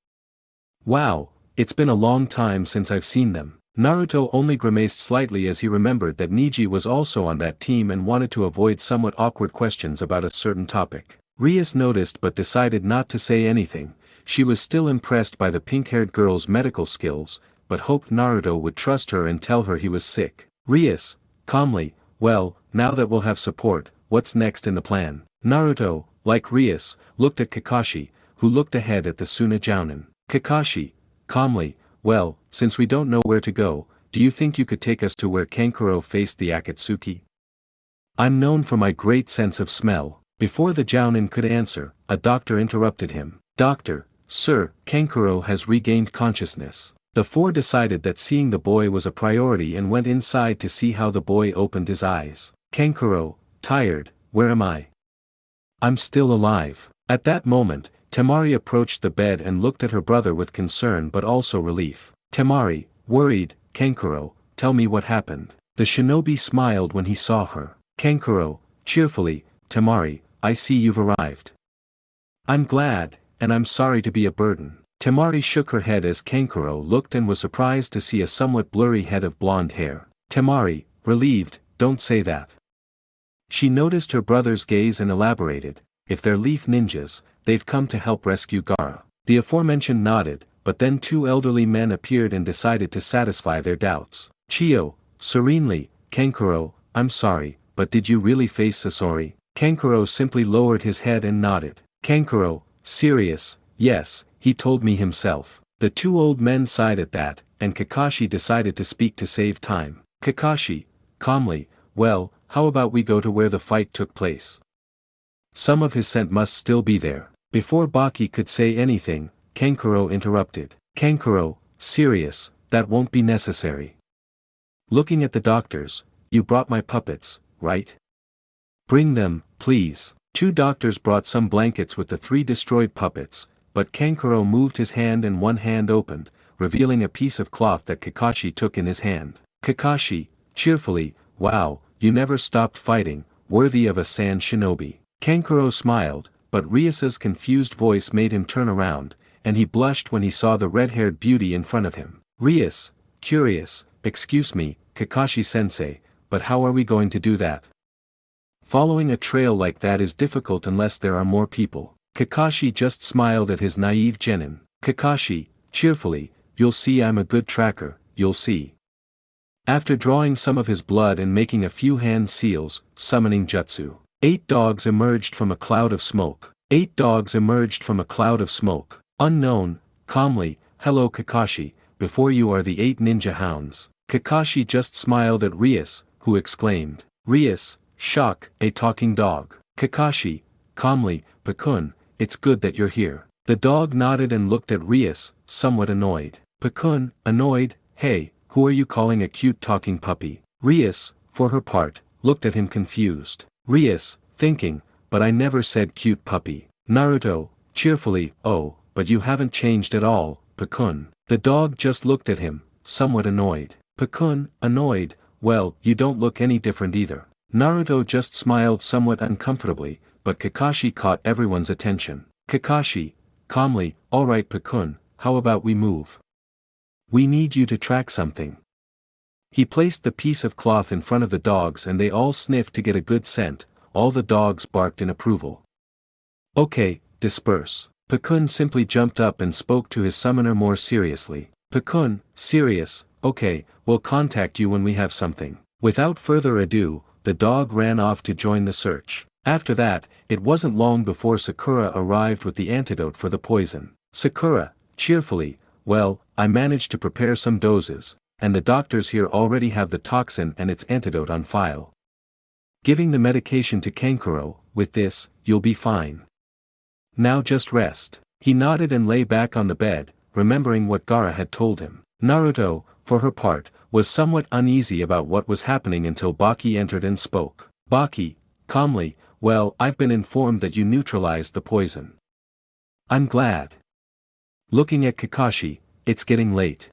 Wow, it's been a long time since I've seen them. Naruto only grimaced slightly as he remembered that Niji was also on that team and wanted to avoid somewhat awkward questions about a certain topic. Rias noticed but decided not to say anything. She was still impressed by the pink-haired girl's medical skills, but hoped Naruto would trust her and tell her he was sick. Rias, calmly, well, now that we'll have support, what's next in the plan? Naruto, like Rias, looked at Kakashi, who looked ahead at the Suna jounin. Kakashi, calmly, well, since we don't know where to go, do you think you could take us to where Kankuro faced the Akatsuki? I'm known for my great sense of smell. Before the jounin could answer, a doctor interrupted him. Doctor, sir, Kankuro has regained consciousness. The 4 decided that seeing the boy was a priority and went inside to see how the boy opened his eyes. Kankuro, tired, where am I? I'm still alive. At that moment, Temari approached the bed and looked at her brother with concern but also relief. Temari, worried, Kankuro, tell me what happened. The shinobi smiled when he saw her. Kankuro, cheerfully, Temari, I see you've arrived. I'm glad, and I'm sorry to be a burden. Temari shook her head as Kankuro looked and was surprised to see a somewhat blurry head of blonde hair. Temari, relieved, don't say that. She noticed her brother's gaze and elaborated, if they're leaf ninjas, they've come to help rescue Gaara. The aforementioned nodded, but then two elderly men appeared and decided to satisfy their doubts. Chio, serenely, Kankuro, I'm sorry, but did you really face Sasori? Kankuro simply lowered his head and nodded. Kankuro, serious, yes, he told me himself. The two old men sighed at that, and Kakashi decided to speak to save time. Kakashi, calmly, well, how about we go to where the fight took place? Some of his scent must still be there. Before Baki could say anything, Kankuro interrupted. Kankuro, serious, that won't be necessary. Looking at the doctors, you brought my puppets, right? Bring them, please. Two doctors brought some blankets with the three destroyed puppets, but Kankuro moved his hand and one hand opened, revealing a piece of cloth that Kakashi took in his hand. Kakashi, cheerfully, wow, you never stopped fighting, worthy of a sand shinobi. Kankuro smiled, but Rias's confused voice made him turn around, and he blushed when he saw the red-haired beauty in front of him. Rias, curious, excuse me, Kakashi-sensei, but how are we going to do that? Following a trail like that is difficult unless there are more people. Kakashi just smiled at his naive genin. Kakashi, cheerfully, you'll see I'm a good tracker, you'll see. After drawing some of his blood and making a few hand seals, summoning jutsu, 8 dogs emerged from a cloud of smoke. 8 dogs emerged from a cloud of smoke. Unknown, calmly, hello Kakashi, before you are the 8 ninja hounds. Kakashi just smiled at Rias, who exclaimed. Rias, shock, a talking dog. Kakashi, calmly, Pakun, it's good that you're here. The dog nodded and looked at Rias, somewhat annoyed. Pakun, annoyed, hey, who are you calling a cute talking puppy? Rias, for her part, looked at him confused. Rias, thinking, but I never said cute puppy. Naruto, cheerfully, oh, but you haven't changed at all, Pakun. The dog just looked at him, somewhat annoyed. Pakun, annoyed, well, you don't look any different either. Naruto just smiled somewhat uncomfortably, but Kakashi caught everyone's attention. Kakashi, calmly, alright Pakun, how about we move? We need you to track something. He placed the piece of cloth in front of the dogs and they all sniffed to get a good scent. All the dogs barked in approval. Okay, disperse. Pakun simply jumped up and spoke to his summoner more seriously. Pakun, serious, okay, we'll contact you when we have something. Without further ado, the dog ran off to join the search. After that, it wasn't long before Sakura arrived with the antidote for the poison. Sakura, cheerfully, well, I managed to prepare some doses, and the doctors here already have the toxin and its antidote on file. Giving the medication to Kankuro, with this, you'll be fine. Now just rest. He nodded and lay back on the bed, remembering what Gaara had told him. Naruto, for her part, was somewhat uneasy about what was happening until Baki entered and spoke. Baki, calmly, well, I've been informed that you neutralized the poison. I'm glad. Looking at Kakashi, it's getting late.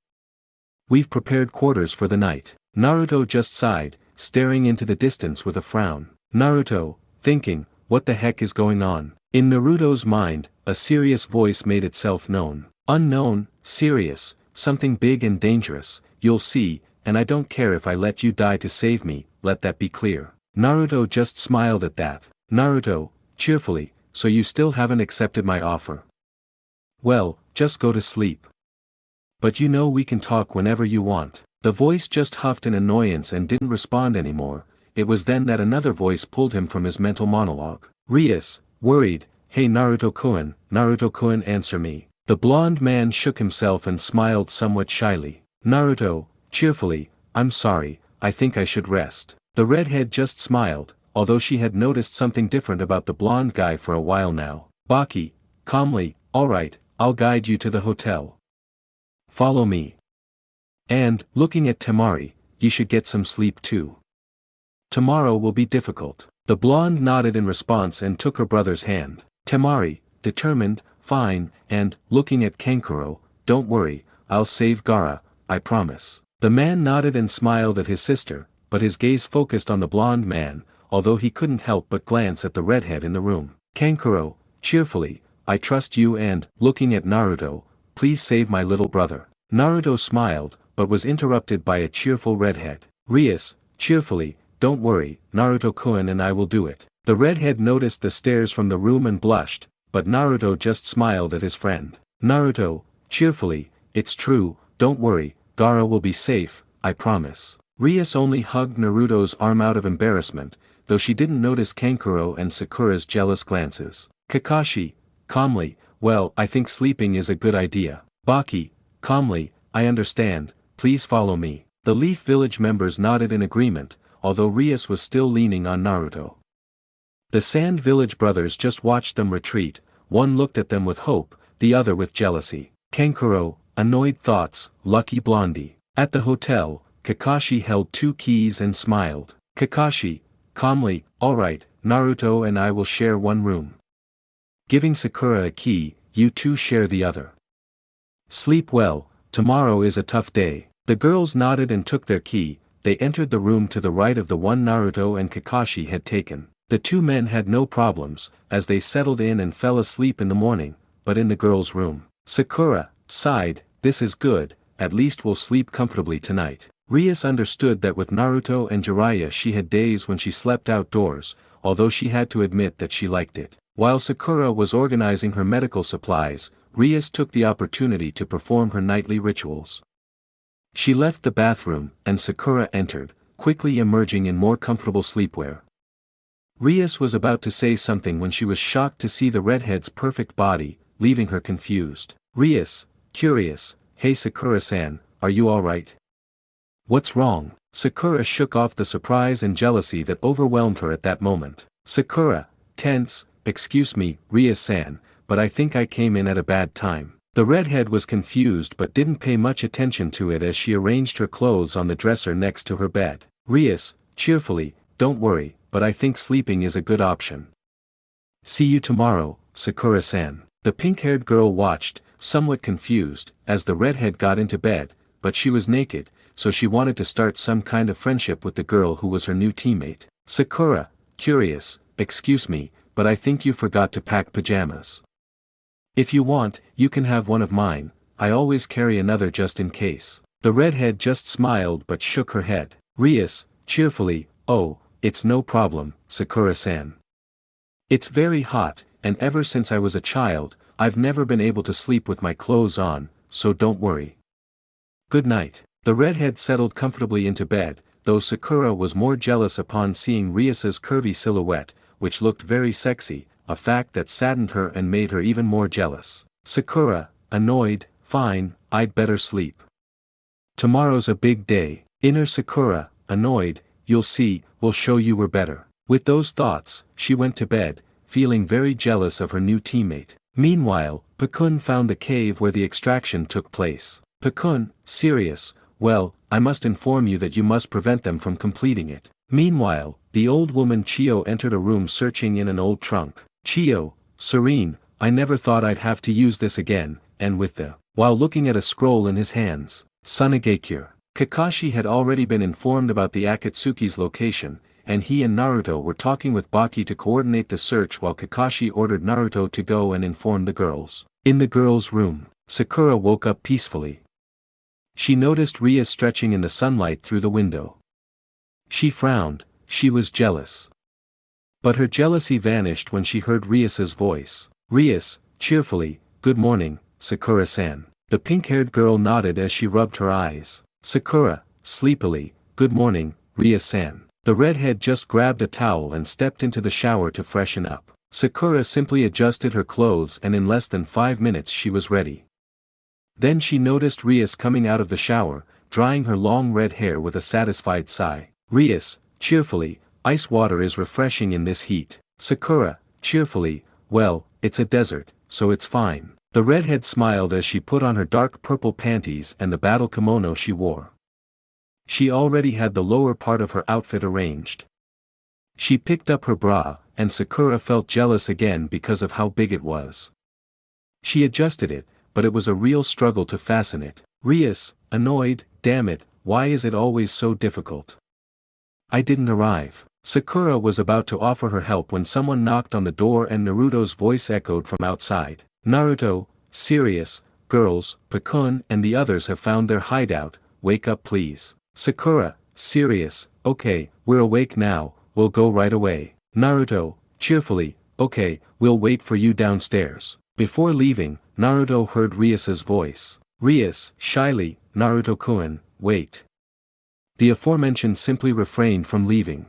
We've prepared quarters for the night. Naruto just sighed, staring into the distance with a frown. Naruto, thinking, what the heck is going on? In Naruto's mind, a serious voice made itself known. Unknown, serious, something big and dangerous, you'll see, and I don't care if I let you die to save me, let that be clear. Naruto just smiled at that. Naruto, cheerfully, so you still haven't accepted my offer. Well, just go to sleep. But you know we can talk whenever you want. The voice just huffed in annoyance and didn't respond anymore. It was then that another voice pulled him from his mental monologue. Rias, worried, hey Naruto-kun, answer me. The blonde man shook himself and smiled somewhat shyly. Naruto, cheerfully, I'm sorry, I think I should rest. The redhead just smiled, although she had noticed something different about the blonde guy for a while now. Baki, calmly, alright, I'll guide you to the hotel. Follow me. And, looking at Temari, you should get some sleep too. Tomorrow will be difficult. The blonde nodded in response and took her brother's hand. Temari, determined, fine, and, looking at Kankuro, don't worry, I'll save Gaara, I promise. The man nodded and smiled at his sister, but his gaze focused on the blonde man, although he couldn't help but glance at the redhead in the room. Kankuro, cheerfully, I trust you and, looking at Naruto, please save my little brother. Naruto smiled, but was interrupted by a cheerful redhead. Rias, cheerfully, don't worry, Naruto-kun and I will do it. The redhead noticed the stares from the room and blushed, but Naruto just smiled at his friend. Naruto, cheerfully, it's true, don't worry, Gaara will be safe, I promise. Rias only hugged Naruto's arm out of embarrassment, though she didn't notice Kankuro and Sakura's jealous glances. Kakashi, calmly, well, I think sleeping is a good idea. Baki, calmly, I understand, please follow me. The Leaf Village members nodded in agreement, although Rias was still leaning on Naruto. The Sand Village brothers just watched them retreat, one looked at them with hope, the other with jealousy. Kankuro, annoyed thoughts, lucky blondie. At the hotel, Kakashi held 2 keys and smiled. Kakashi, calmly, alright, Naruto and I will share one room. Giving Sakura a key, you two share the other. Sleep well, tomorrow is a tough day. The girls nodded and took their key, they entered the room to the right of the one Naruto and Kakashi had taken. The 2 men had no problems, as they settled in and fell asleep in the morning, but in the girls' room. Sakura sighed, this is good, at least we'll sleep comfortably tonight. Rias understood that with Naruto and Jiraiya she had days when she slept outdoors, although she had to admit that she liked it. While Sakura was organizing her medical supplies, Rias took the opportunity to perform her nightly rituals. She left the bathroom, and Sakura entered, quickly emerging in more comfortable sleepwear. Rias was about to say something when she was shocked to see the redhead's perfect body, leaving her confused. Rias, curious, hey Sakura-san, are you alright? What's wrong? Sakura shook off the surprise and jealousy that overwhelmed her at that moment. Sakura, tense, excuse me, Rias-san, but I think I came in at a bad time. The redhead was confused but didn't pay much attention to it as she arranged her clothes on the dresser next to her bed. Rias, cheerfully, don't worry, but I think sleeping is a good option. See you tomorrow, Sakura-san. The pink-haired girl watched, somewhat confused, as the redhead got into bed, but she was naked, so she wanted to start some kind of friendship with the girl who was her new teammate. Sakura, curious, excuse me, but I think you forgot to pack pajamas. If you want, you can have one of mine, I always carry another just in case. The redhead just smiled but shook her head. Rias, cheerfully, oh, it's no problem, Sakura-san. It's very hot, and ever since I was a child, I've never been able to sleep with my clothes on, so don't worry. Good night. The redhead settled comfortably into bed, though Sakura was more jealous upon seeing Rias's curvy silhouette, which looked very sexy, a fact that saddened her and made her even more jealous. Sakura, annoyed, fine, I'd better sleep. Tomorrow's a big day. Inner Sakura, annoyed, you'll see, we'll show you we're better. With those thoughts, she went to bed, feeling very jealous of her new teammate. Meanwhile, Pakun found the cave where the extraction took place. Pakun, serious, well, I must inform you that you must prevent them from completing it. Meanwhile, the old woman Chio entered a room searching in an old trunk. Chio, serene, I never thought I'd have to use this again, and with the, while looking at a scroll in his hands, Tsunade. Kakashi had already been informed about the Akatsuki's location, and he and Naruto were talking with Baki to coordinate the search while Kakashi ordered Naruto to go and inform the girls. In the girls' room, Sakura woke up peacefully. She noticed Rias stretching in the sunlight through the window. She frowned, she was jealous. But her jealousy vanished when she heard Rias's voice. Rias, cheerfully, good morning, Sakura-san. The pink-haired girl nodded as she rubbed her eyes. Sakura, sleepily, good morning, Rias-san. The redhead just grabbed a towel and stepped into the shower to freshen up. Sakura simply adjusted her clothes and in less than 5 minutes she was ready. Then she noticed Rias coming out of the shower, drying her long red hair with a satisfied sigh. Rias, cheerfully, ice water is refreshing in this heat. Sakura, cheerfully, well, it's a desert, so it's fine. The redhead smiled as she put on her dark purple panties and the battle kimono she wore. She already had the lower part of her outfit arranged. She picked up her bra, and Sakura felt jealous again because of how big it was. She adjusted it, but it was a real struggle to fasten it. Rias, annoyed, damn it, why is it always so difficult? I didn't arrive. Sakura was about to offer her help when someone knocked on the door and Naruto's voice echoed from outside. Naruto, serious, girls, Pakun and the others have found their hideout, wake up please. Sakura, serious, okay, we're awake now, we'll go right away. Naruto, cheerfully, okay, we'll wait for you downstairs. Before leaving, Naruto heard Rias's voice. Rias, shyly, Naruto-kun, wait. The aforementioned simply refrained from leaving.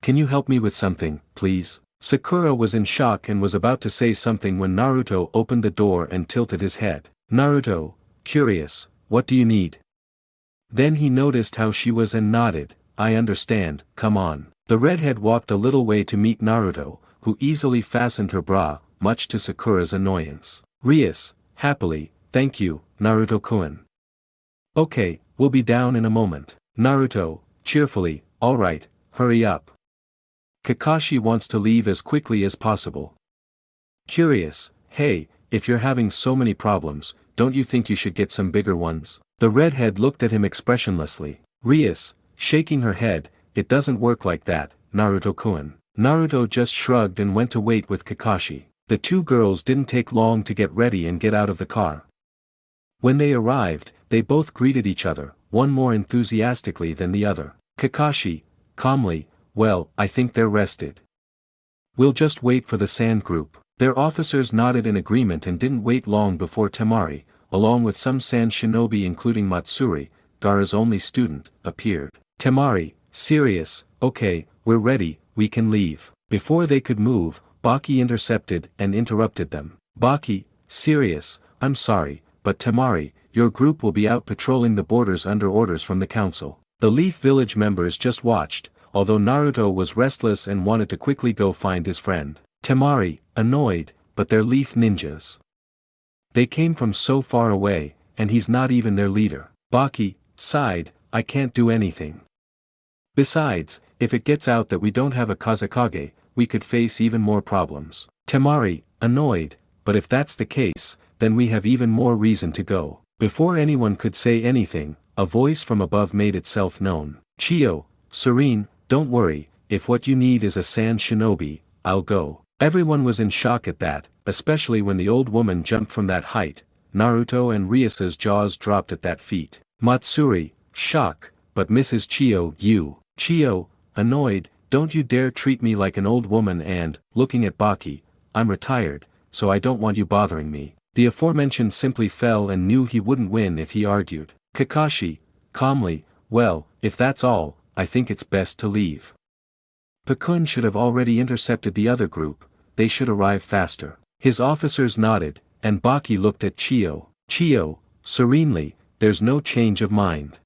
Can you help me with something, please? Sakura was in shock and was about to say something when Naruto opened the door and tilted his head. Naruto, curious, what do you need? Then he noticed how she was and nodded, I understand, come on. The redhead walked a little way to meet Naruto, who easily fastened her bra, much to Sakura's annoyance. Rias, happily, thank you, Naruto-kun. Okay, we'll be down in a moment. Naruto, cheerfully, alright, hurry up. Kakashi wants to leave as quickly as possible. Curious, hey, if you're having so many problems, don't you think you should get some bigger ones? The redhead looked at him expressionlessly. Rias, shaking her head, it doesn't work like that, Naruto-kun. Naruto just shrugged and went to wait with Kakashi. The two girls didn't take long to get ready and get out of the car. When they arrived, they both greeted each other, one more enthusiastically than the other. Kakashi, calmly, well, I think they're rested. We'll just wait for the sand group. Their officers nodded in agreement and didn't wait long before Temari, along with some sand shinobi including Matsuri, Gaara's only student, appeared. Temari, serious, okay, we're ready, we can leave. Before they could move, Baki intercepted and interrupted them. Baki, serious, I'm sorry, but Temari, your group will be out patrolling the borders under orders from the council. The Leaf Village members just watched, although Naruto was restless and wanted to quickly go find his friend. Temari, annoyed, but they're Leaf ninjas. They came from so far away, and he's not even their leader. Baki, sighed, I can't do anything. Besides, if it gets out that we don't have a Kazekage, we could face even more problems. Temari, annoyed, but if that's the case, then we have even more reason to go. Before anyone could say anything, a voice from above made itself known. Chio, serene, don't worry, if what you need is a sand shinobi, I'll go. Everyone was in shock at that, especially when the old woman jumped from that height. Naruto and Rias's jaws dropped at that feat. Matsuri, shock, but Mrs. Chio, you. Chio, annoyed, don't you dare treat me like an old woman and, looking at Baki, I'm retired, so I don't want you bothering me. The aforementioned simply fell and knew he wouldn't win if he argued. Kakashi, calmly, well, if that's all, I think it's best to leave. Pakun should have already intercepted the other group, they should arrive faster. His officers nodded, and Baki looked at Chio. Chio, serenely, there's no change of mind.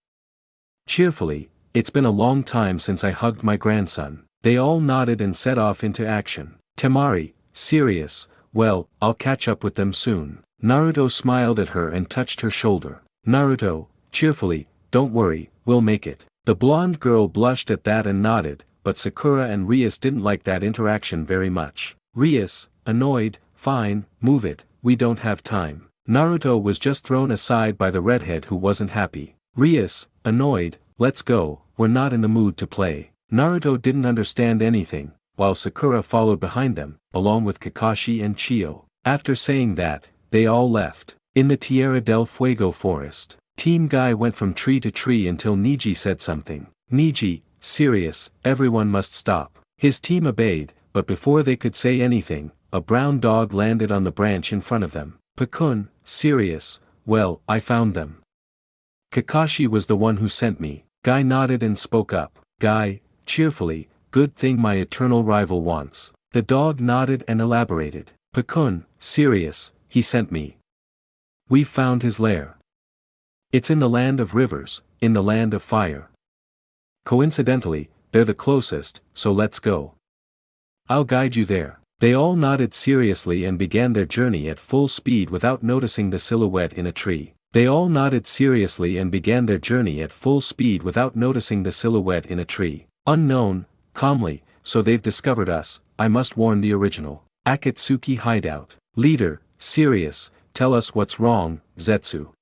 Cheerfully, it's been a long time since I hugged my grandson. They all nodded and set off into action. Temari, serious, well, I'll catch up with them soon. Naruto smiled at her and touched her shoulder. Naruto, cheerfully, don't worry, we'll make it. The blonde girl blushed at that and nodded, but Sakura and Rias didn't like that interaction very much. Rias, annoyed, fine, move it, we don't have time. Naruto was just thrown aside by the redhead who wasn't happy. Rias, annoyed, let's go, we're not in the mood to play. Naruto didn't understand anything, while Sakura followed behind them, along with Kakashi and Chio. After saying that, they all left. In the Tierra del Fuego forest, Team Guy went from tree to tree until Niji said something. Niji, serious, everyone must stop. His team obeyed, but before they could say anything, a brown dog landed on the branch in front of them. Pakun, serious, well, I found them. Kakashi was the one who sent me. Guy nodded and spoke up. Guy, cheerfully, good thing my eternal rival wants. The dog nodded and elaborated. Pakun, serious, he sent me. We've found his lair. It's in the land of rivers, in the land of fire. Coincidentally, they're the closest, so let's go. I'll guide you there. They all nodded seriously and began their journey at full speed without noticing the silhouette in a tree. They all nodded seriously and began their journey at full speed without noticing the silhouette in a tree. Unknown, calmly, so they've discovered us, I must warn the original. Akatsuki hideout. Leader, serious, tell us what's wrong, Zetsu.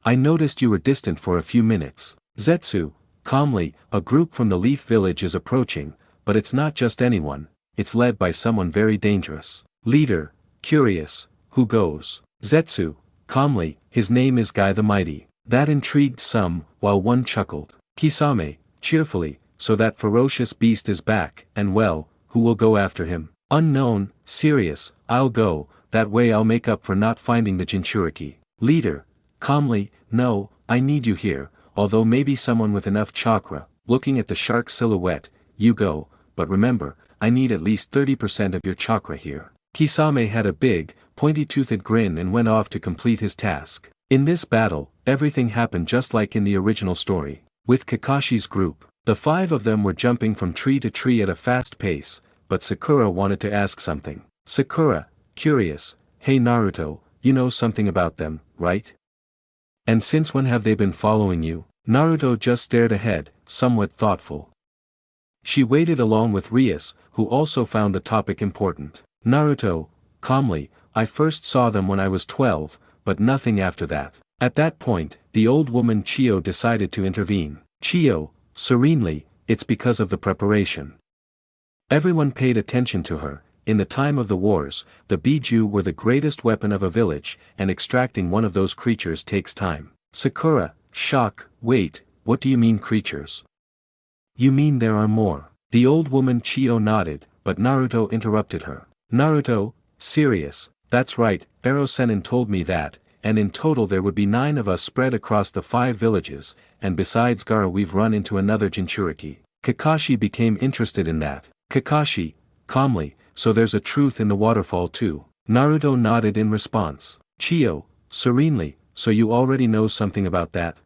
I noticed you were distant for a few minutes. Zetsu, calmly, a group from the Leaf Village is approaching, but it's not just anyone, it's led by someone very dangerous. Leader, curious, who goes? Zetsu, calmly, his name is Guy the Mighty. That intrigued some, while one chuckled. Kisame, cheerfully, so that ferocious beast is back, and well, who will go after him? Unknown, serious, I'll go, that way I'll make up for not finding the Jinchuriki. Leader, calmly, no, I need you here, although maybe someone with enough chakra, looking at the shark silhouette, you go, but remember, I need at least 30% of your chakra here. Kisame had a big, pointy-toothed grin and went off to complete his task. In this battle, everything happened just like in the original story. With Kakashi's group, the 5 of them were jumping from tree to tree at a fast pace, but Sakura wanted to ask something. Sakura, curious, hey Naruto, you know something about them, right? And since when have they been following you? Naruto just stared ahead, somewhat thoughtful. She waited along with Rias, who also found the topic important. Naruto, calmly, I first saw them when I was 12, but nothing after that. At that point, the old woman Chio decided to intervene. Chio, serenely, it's because of the preparation. Everyone paid attention to her. In the time of the wars, the Biju were the greatest weapon of a village, and extracting one of those creatures takes time. Sakura, shock, wait, what do you mean creatures? You mean there are more? The old woman Chio nodded, but Naruto interrupted her. Naruto, serious, that's right, Ero-sennin told me that, and in total there would be 9 of us spread across the 5 villages, and besides Gaara we've run into another Jinchuriki. Kakashi became interested in that. Kakashi, calmly, so there's a truth in the waterfall too. Naruto nodded in response. Chio, serenely, so you already know something about that?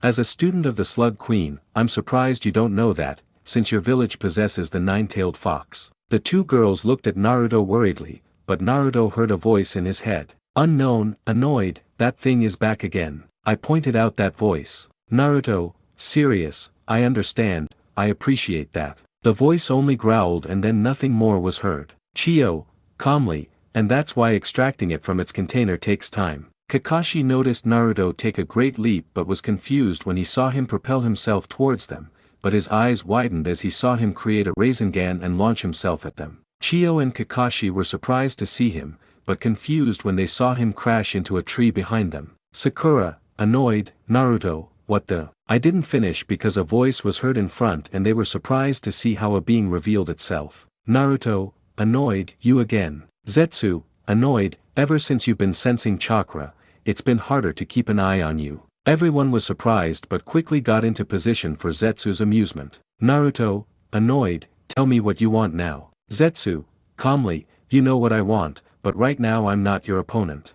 As a student of the Slug Queen, I'm surprised you don't know that, since your village possesses the 9-tailed fox. The 2 girls looked at Naruto worriedly, but Naruto heard a voice in his head. Unknown, annoyed, that thing is back again. I pointed out that voice. Naruto, serious, I understand, I appreciate that. The voice only growled and then nothing more was heard. Chio, calmly, and that's why extracting it from its container takes time. Kakashi noticed Naruto take a great leap but was confused when he saw him propel himself towards them, but his eyes widened as he saw him create a Rasengan and launch himself at them. Chio and Kakashi were surprised to see him, but confused when they saw him crash into a tree behind them. Sakura, annoyed, Naruto, what the? I didn't finish because a voice was heard in front and they were surprised to see how a being revealed itself. Naruto, annoyed, you again. Zetsu, annoyed, ever since you've been sensing chakra, it's been harder to keep an eye on you. Everyone was surprised but quickly got into position for Zetsu's amusement. Naruto, annoyed, tell me what you want now. Zetsu, calmly, you know what I want, but right now I'm not your opponent.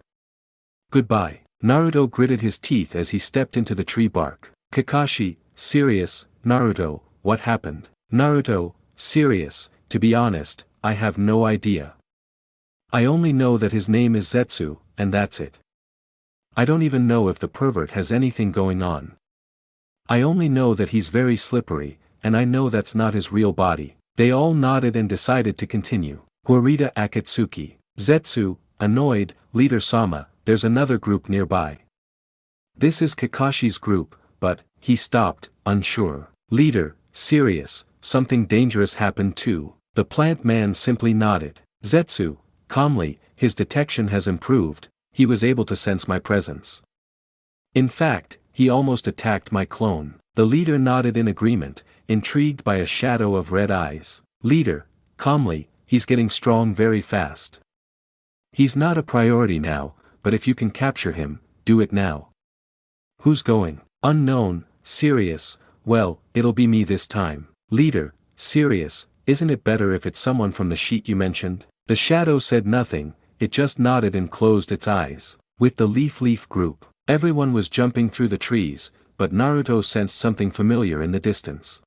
Goodbye. Naruto gritted his teeth as he stepped into the tree bark. Kakashi, serious, Naruto, what happened? Naruto, serious, to be honest, I have no idea. I only know that his name is Zetsu, and that's it. I don't even know if the pervert has anything going on. I only know that he's very slippery, and I know that's not his real body. They all nodded and decided to continue. Guarita Akatsuki. Zetsu, annoyed, Leader Sama, there's another group nearby. This is Kakashi's group, but, he stopped, unsure. Leader, serious, something dangerous happened too. The plant man simply nodded. Zetsu, calmly, his detection has improved, he was able to sense my presence. In fact, he almost attacked my clone. The leader nodded in agreement, intrigued by a shadow of red eyes. Leader, calmly, he's getting strong very fast. He's not a priority now, but if you can capture him, do it now. Who's going? Unknown, serious, well, it'll be me this time. Leader, serious, isn't it better if it's someone from the sheet you mentioned? The shadow said nothing, it just nodded and closed its eyes. With the Leaf group, everyone was jumping through the trees, but Naruto sensed something familiar in the distance.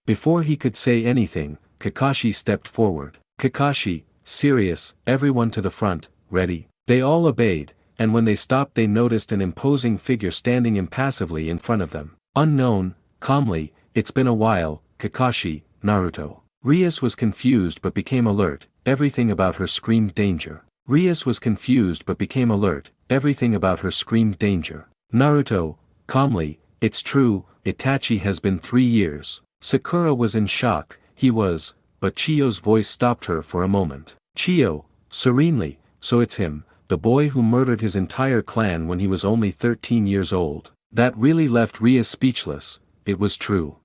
Before he could say anything, Kakashi stepped forward. Kakashi, serious, everyone to the front, ready. They all obeyed, and when they stopped they noticed an imposing figure standing impassively in front of them. Unknown, calmly, it's been a while, Kakashi, Naruto. Rias was confused but became alert, everything about her screamed danger. Rias was confused but became alert, everything about her screamed danger. Naruto, calmly, it's true, Itachi has been 3 years. Sakura was in shock, he was, but Chio's voice stopped her for a moment. Chio, serenely, so it's him, the boy who murdered his entire clan when he was only 13 years old. That really left Rias speechless, it was true.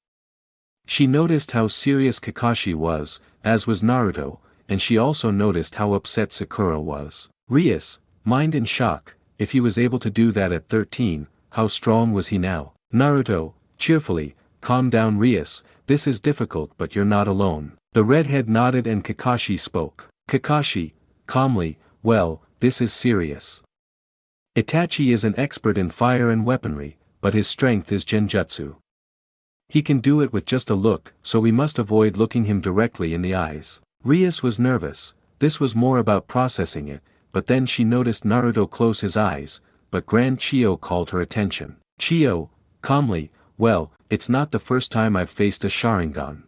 She noticed how serious Kakashi was, as was Naruto, and she also noticed how upset Sakura was. Rias, mind in shock, if he was able to do that at 13, how strong was he now? Naruto, cheerfully, calm down Rias, this is difficult but you're not alone. The redhead nodded and Kakashi spoke. Kakashi, calmly, well, this is serious. Itachi is an expert in fire and weaponry, but his strength is genjutsu. He can do it with just a look, so we must avoid looking him directly in the eyes. Rias was nervous, this was more about processing it, but then she noticed Naruto close his eyes, but Grand Chio called her attention. Chio, calmly, well, it's not the first time I've faced a Sharingan.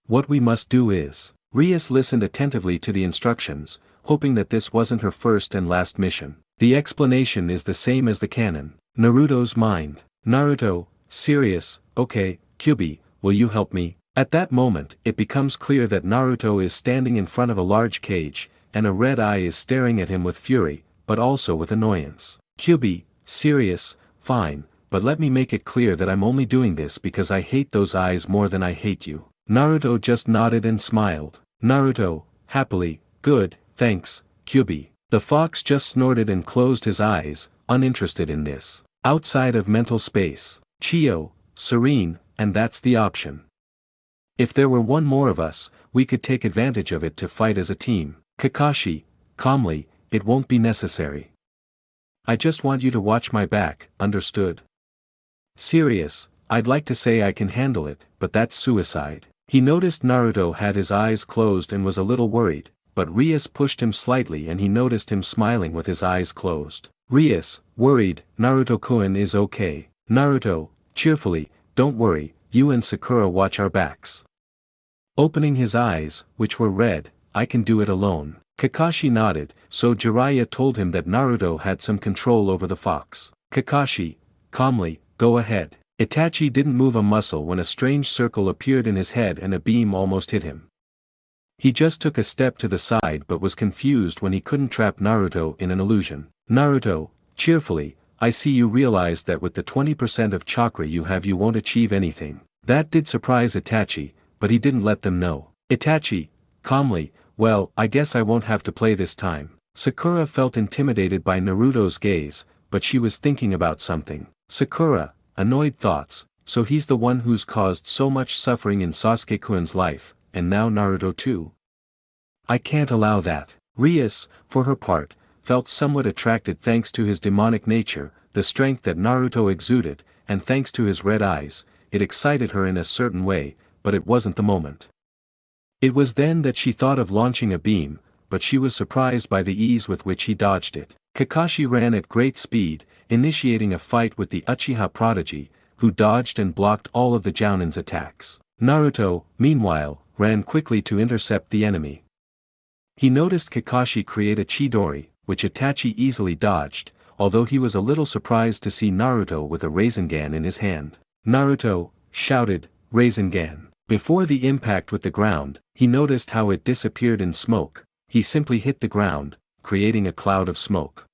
What we must do is. Rias listened attentively to the instructions, hoping that this wasn't her first and last mission. The explanation is the same as the canon. Naruto's mind. Naruto, serious, okay, Kyubi, will you help me? At that moment, it becomes clear that Naruto is standing in front of a large cage, and a red eye is staring at him with fury, but also with annoyance. Kyubi, serious, fine, but let me make it clear that I'm only doing this because I hate those eyes more than I hate you. Naruto just nodded and smiled. Naruto, happily, good, thanks, Kyubi. The fox just snorted and closed his eyes, uninterested in this. Outside of mental space. Chio, serene, and that's the option. If there were one more of us, we could take advantage of it to fight as a team. Kakashi, calmly, it won't be necessary. I just want you to watch my back, understood? Serious, I'd like to say I can handle it, but that's suicide. He noticed Naruto had his eyes closed and was a little worried, but Rias pushed him slightly and he noticed him smiling with his eyes closed. Rias, worried, Naruto-kun is okay. Naruto, cheerfully, don't worry, you and Sakura watch our backs. Opening his eyes, which were red, I can do it alone. Kakashi nodded, so Jiraiya told him that Naruto had some control over the fox. Kakashi, calmly, go ahead. Itachi didn't move a muscle when a strange circle appeared in his head and a beam almost hit him. He just took a step to the side but was confused when he couldn't trap Naruto in an illusion. Naruto, cheerfully, I see you realized that with the 20% of chakra you have you won't achieve anything. That did surprise Itachi, but he didn't let them know. Itachi, calmly, well, I guess I won't have to play this time. Sakura felt intimidated by Naruto's gaze, but she was thinking about something. Sakura, annoyed thoughts, so he's the one who's caused so much suffering in Sasuke-kun's life, and now Naruto too. I can't allow that. Rias, for her part, felt somewhat attracted thanks to his demonic nature, the strength that Naruto exuded, and thanks to his red eyes, it excited her in a certain way, but it wasn't the moment. It was then that she thought of launching a beam, but she was surprised by the ease with which he dodged it. Kakashi ran at great speed, initiating a fight with the Uchiha prodigy, who dodged and blocked all of the Jounin's attacks. Naruto, meanwhile, ran quickly to intercept the enemy. He noticed Kakashi create a Chidori, which Itachi easily dodged, although he was a little surprised to see Naruto with a Rasengan in his hand. Naruto, shouted, Rasengan. Before the impact with the ground, he noticed how it disappeared in smoke. He simply hit the ground, creating a cloud of smoke.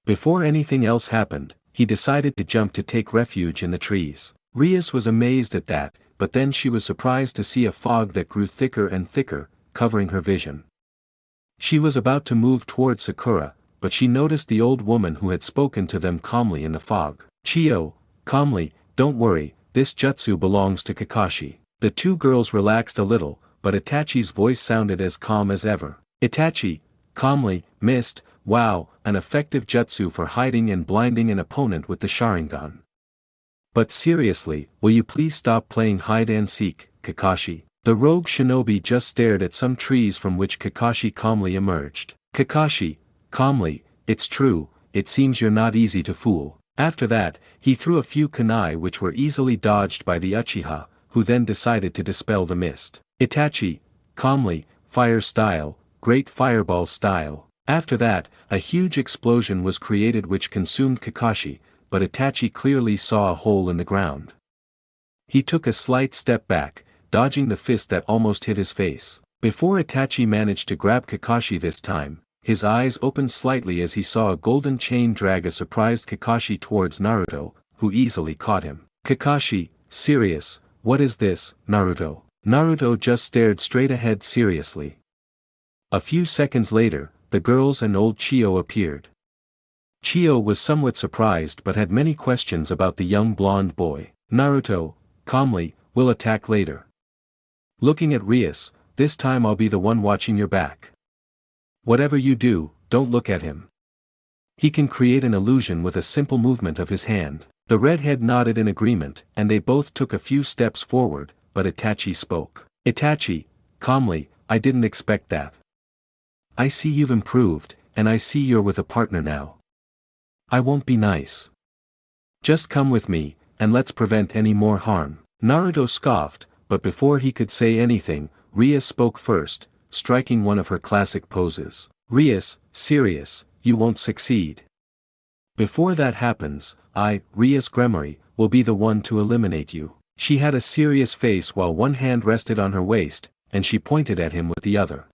Before anything else happened, he decided to jump to take refuge in the trees. Rias was amazed at that, but then she was surprised to see a fog that grew thicker and thicker, covering her vision. She was about to move toward Sakura, but she noticed the old woman who had spoken to them calmly in the fog. Chio, calmly, don't worry, this jutsu belongs to Kakashi. The two girls relaxed a little, but Itachi's voice sounded as calm as ever. Itachi, calmly, missed, wow, an effective jutsu for hiding and blinding an opponent with the Sharingan. But seriously, will you please stop playing hide and seek, Kakashi? The rogue shinobi just stared at some trees from which Kakashi calmly emerged. Kakashi, calmly, it's true, it seems you're not easy to fool. After that, he threw a few kunai which were easily dodged by the Uchiha, who then decided to dispel the mist. Itachi, calmly, fire style, great fireball style. After that, a huge explosion was created which consumed Kakashi, but Itachi clearly saw a hole in the ground. He took a slight step back, dodging the fist that almost hit his face. Before Itachi managed to grab Kakashi this time, his eyes opened slightly as he saw a golden chain drag a surprised Kakashi towards Naruto, who easily caught him. Kakashi, serious, what is this, Naruto? Naruto just stared straight ahead seriously. A few seconds later, the girls and old Chio appeared. Chio was somewhat surprised but had many questions about the young blonde boy. Naruto, calmly, will attack later. Looking at Rias, this time I'll be the one watching your back. Whatever you do, don't look at him. He can create an illusion with a simple movement of his hand. The redhead nodded in agreement, and they both took a few steps forward, but Itachi spoke. Itachi, calmly, I didn't expect that. I see you've improved, and I see you're with a partner now. I won't be nice. Just come with me, and let's prevent any more harm. Naruto scoffed, but before he could say anything, Rias spoke first, striking one of her classic poses. Rias, serious, you won't succeed. Before that happens, I, Rias GREMORY, will be the one to eliminate you. She had a serious face while one hand rested on her waist, and she pointed at him with the other.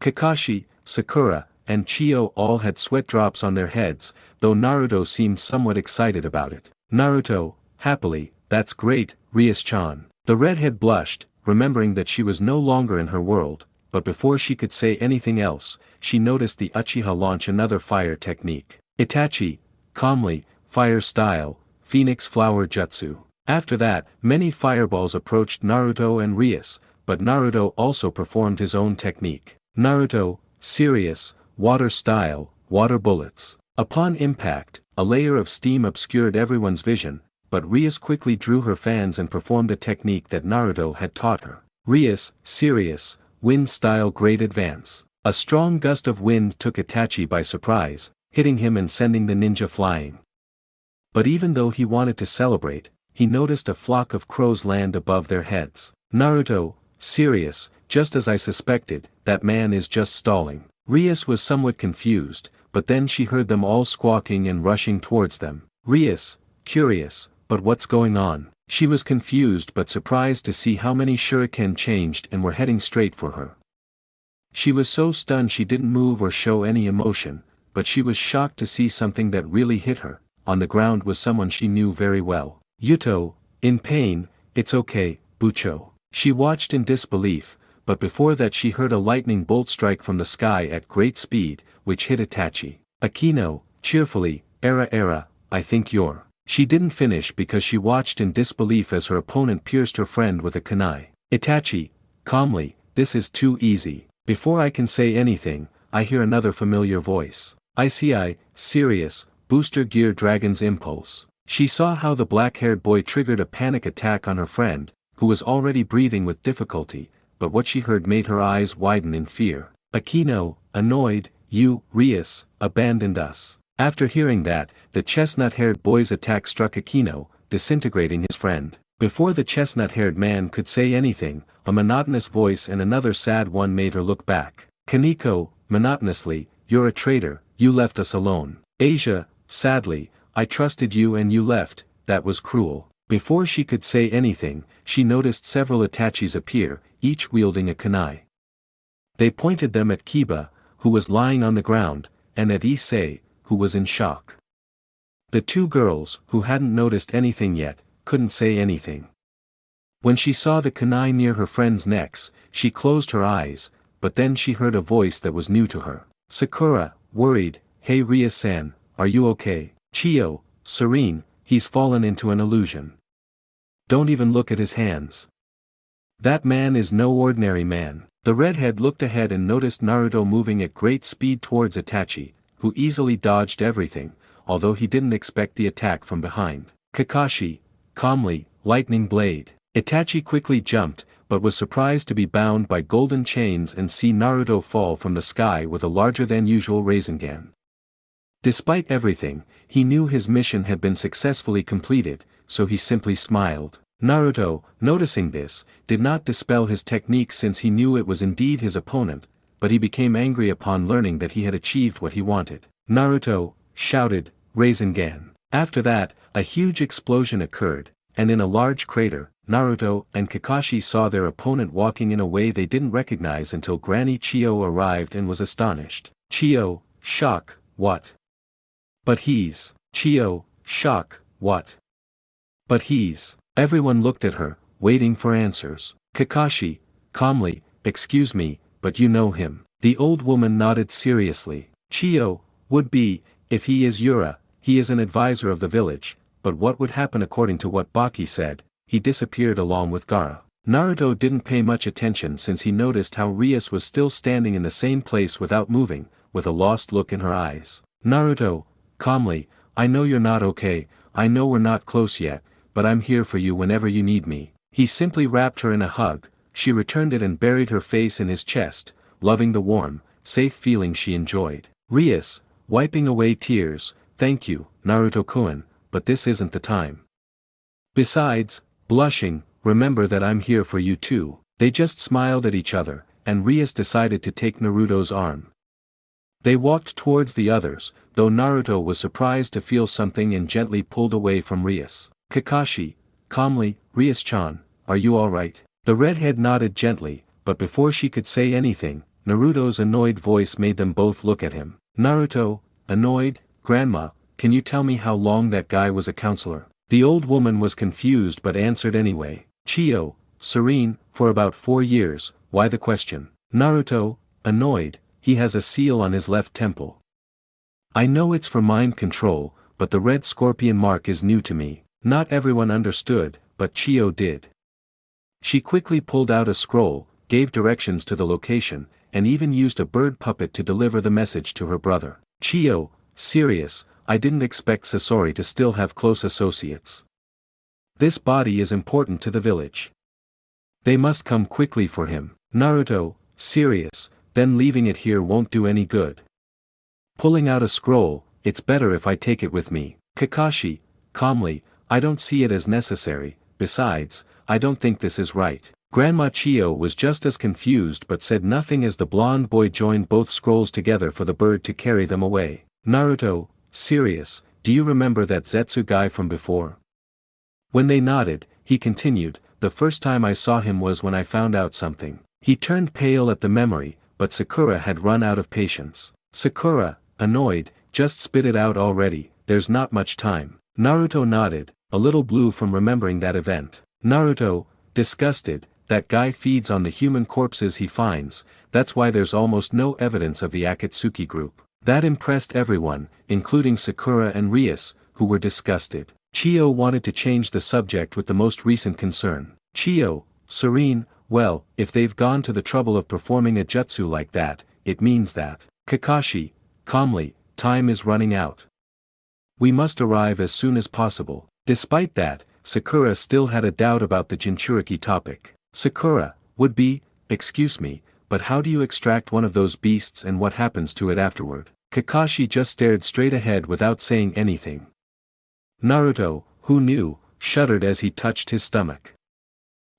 Kakashi, Sakura, and Chio all had sweat drops on their heads, though Naruto seemed somewhat excited about it. Naruto, happily, that's great, Rias-chan. The redhead blushed, remembering that she was no longer in her world, but before she could say anything else, she noticed the Uchiha launch another fire technique. Itachi, calmly, fire style, Phoenix Flower Jutsu. After that, many fireballs approached Naruto and Rias, but Naruto also performed his own technique. Naruto, serious, water style, water bullets. Upon impact, a layer of steam obscured everyone's vision, but Rias quickly drew her fans and performed a technique that Naruto had taught her. Rias, serious, wind style great advance. A strong gust of wind took Itachi by surprise, hitting him and sending the ninja flying. But even though he wanted to celebrate, he noticed a flock of crows land above their heads. Naruto, serious, just as I suspected, that man is just stalling. Rias was somewhat confused, but then she heard them all squawking and rushing towards them. Rias, curious, but what's going on? She was confused but surprised to see how many shuriken changed and were heading straight for her. She was so stunned she didn't move or show any emotion, but she was shocked to see something that really hit her. On the ground was someone she knew very well. Yuto, in pain, it's okay, Bucho. She watched in disbelief, but before that she heard a lightning bolt strike from the sky at great speed, which hit Itachi. Akino, cheerfully, Era, I think you're. She didn't finish because she watched in disbelief as her opponent pierced her friend with a kunai. Itachi, calmly, this is too easy. Before I can say anything, I hear another familiar voice. ICI, serious, booster gear dragon's impulse. She saw how the black-haired boy triggered a panic attack on her friend, who was already breathing with difficulty, but what she heard made her eyes widen in fear. Akino, annoyed, you, Rias, abandoned us. After hearing that, the chestnut-haired boy's attack struck Akino, disintegrating his friend. Before the chestnut-haired man could say anything, a monotonous voice and another sad one made her look back. Kaneko, monotonously, you're a traitor, you left us alone. Asia, sadly, I trusted you and you left, that was cruel. Before she could say anything, she noticed several Itachis appear, each wielding a kunai. They pointed them at Kiba, who was lying on the ground, and at Issei, who was in shock. The two girls, who hadn't noticed anything yet, couldn't say anything. When she saw the kunai near her friends' necks, she closed her eyes, but then she heard a voice that was new to her. Sakura, worried, hey Rias-san, are you okay? Chio, serene, he's fallen into an illusion. Don't even look at his hands. That man is no ordinary man. The redhead looked ahead and noticed Naruto moving at great speed towards Itachi, who easily dodged everything, although he didn't expect the attack from behind. Kakashi, calmly, lightning blade. Itachi quickly jumped, but was surprised to be bound by golden chains and see Naruto fall from the sky with a larger-than-usual Rasengan. Despite everything, he knew his mission had been successfully completed, so he simply smiled. Naruto, noticing this, did not dispel his technique since he knew it was indeed his opponent, but he became angry upon learning that he had achieved what he wanted. Naruto, shouted, Rasengan. After that, a huge explosion occurred, and in a large crater, Naruto and Kakashi saw their opponent walking in a way they didn't recognize until Granny Chio arrived and was astonished. Chio, shock, what? But he's. Chio, shock, what? But he's. Everyone looked at her, waiting for answers. Kakashi, calmly, excuse me, but you know him. The old woman nodded seriously. Chio, would be, if he is Yura, he is an advisor of the village, but what would happen according to what Baki said, he disappeared along with Gaara. Naruto didn't pay much attention since he noticed how Rias was still standing in the same place without moving, with a lost look in her eyes. Naruto, calmly, I know you're not okay, I know we're not close yet, but I'm here for you whenever you need me. He simply wrapped her in a hug, she returned it and buried her face in his chest, loving the warm, safe feeling she enjoyed. Rias, wiping away tears, thank you, Naruto-kun, but this isn't the time. Besides, blushing, remember that I'm here for you too. They just smiled at each other, and Rias decided to take Naruto's arm. They walked towards the others, though Naruto was surprised to feel something and gently pulled away from Rias. Kakashi, calmly, Rias-chan, are you alright? The redhead nodded gently, but before she could say anything, Naruto's annoyed voice made them both look at him. Naruto, annoyed, Grandma, can you tell me how long that guy was a counselor? The old woman was confused but answered anyway. Chio, serene, for about 4 years, why the question? Naruto, annoyed, he has a seal on his left temple. I know it's for mind control, but the red scorpion mark is new to me. Not everyone understood, but Chio did. She quickly pulled out a scroll, gave directions to the location, and even used a bird puppet to deliver the message to her brother. Chio, serious, I didn't expect Sasori to still have close associates. This body is important to the village. They must come quickly for him. Naruto, serious, then leaving it here won't do any good. Pulling out a scroll, it's better if I take it with me. Kakashi, calmly, I don't see it as necessary, besides, I don't think this is right. Grandma Chio was just as confused but said nothing as the blonde boy joined both scrolls together for the bird to carry them away. Naruto, serious, do you remember that Zetsu guy from before? When they nodded, he continued, the first time I saw him was when I found out something. He turned pale at the memory, but Sakura had run out of patience. Sakura, annoyed, just spit it out already, there's not much time. Naruto nodded, a little blue from remembering that event. Naruto, disgusted, that guy feeds on the human corpses he finds, that's why there's almost no evidence of the Akatsuki group. That impressed everyone, including Sakura and Rias, who were disgusted. Chio wanted to change the subject with the most recent concern. Chio, serene, well, if they've gone to the trouble of performing a jutsu like that, it means that. Kakashi, calmly, time is running out. We must arrive as soon as possible. Despite that, Sakura still had a doubt about the Jinchuriki topic. Sakura, would be, excuse me, but how do you extract one of those beasts and what happens to it afterward? Kakashi just stared straight ahead without saying anything. Naruto, who knew, shuddered as he touched his stomach.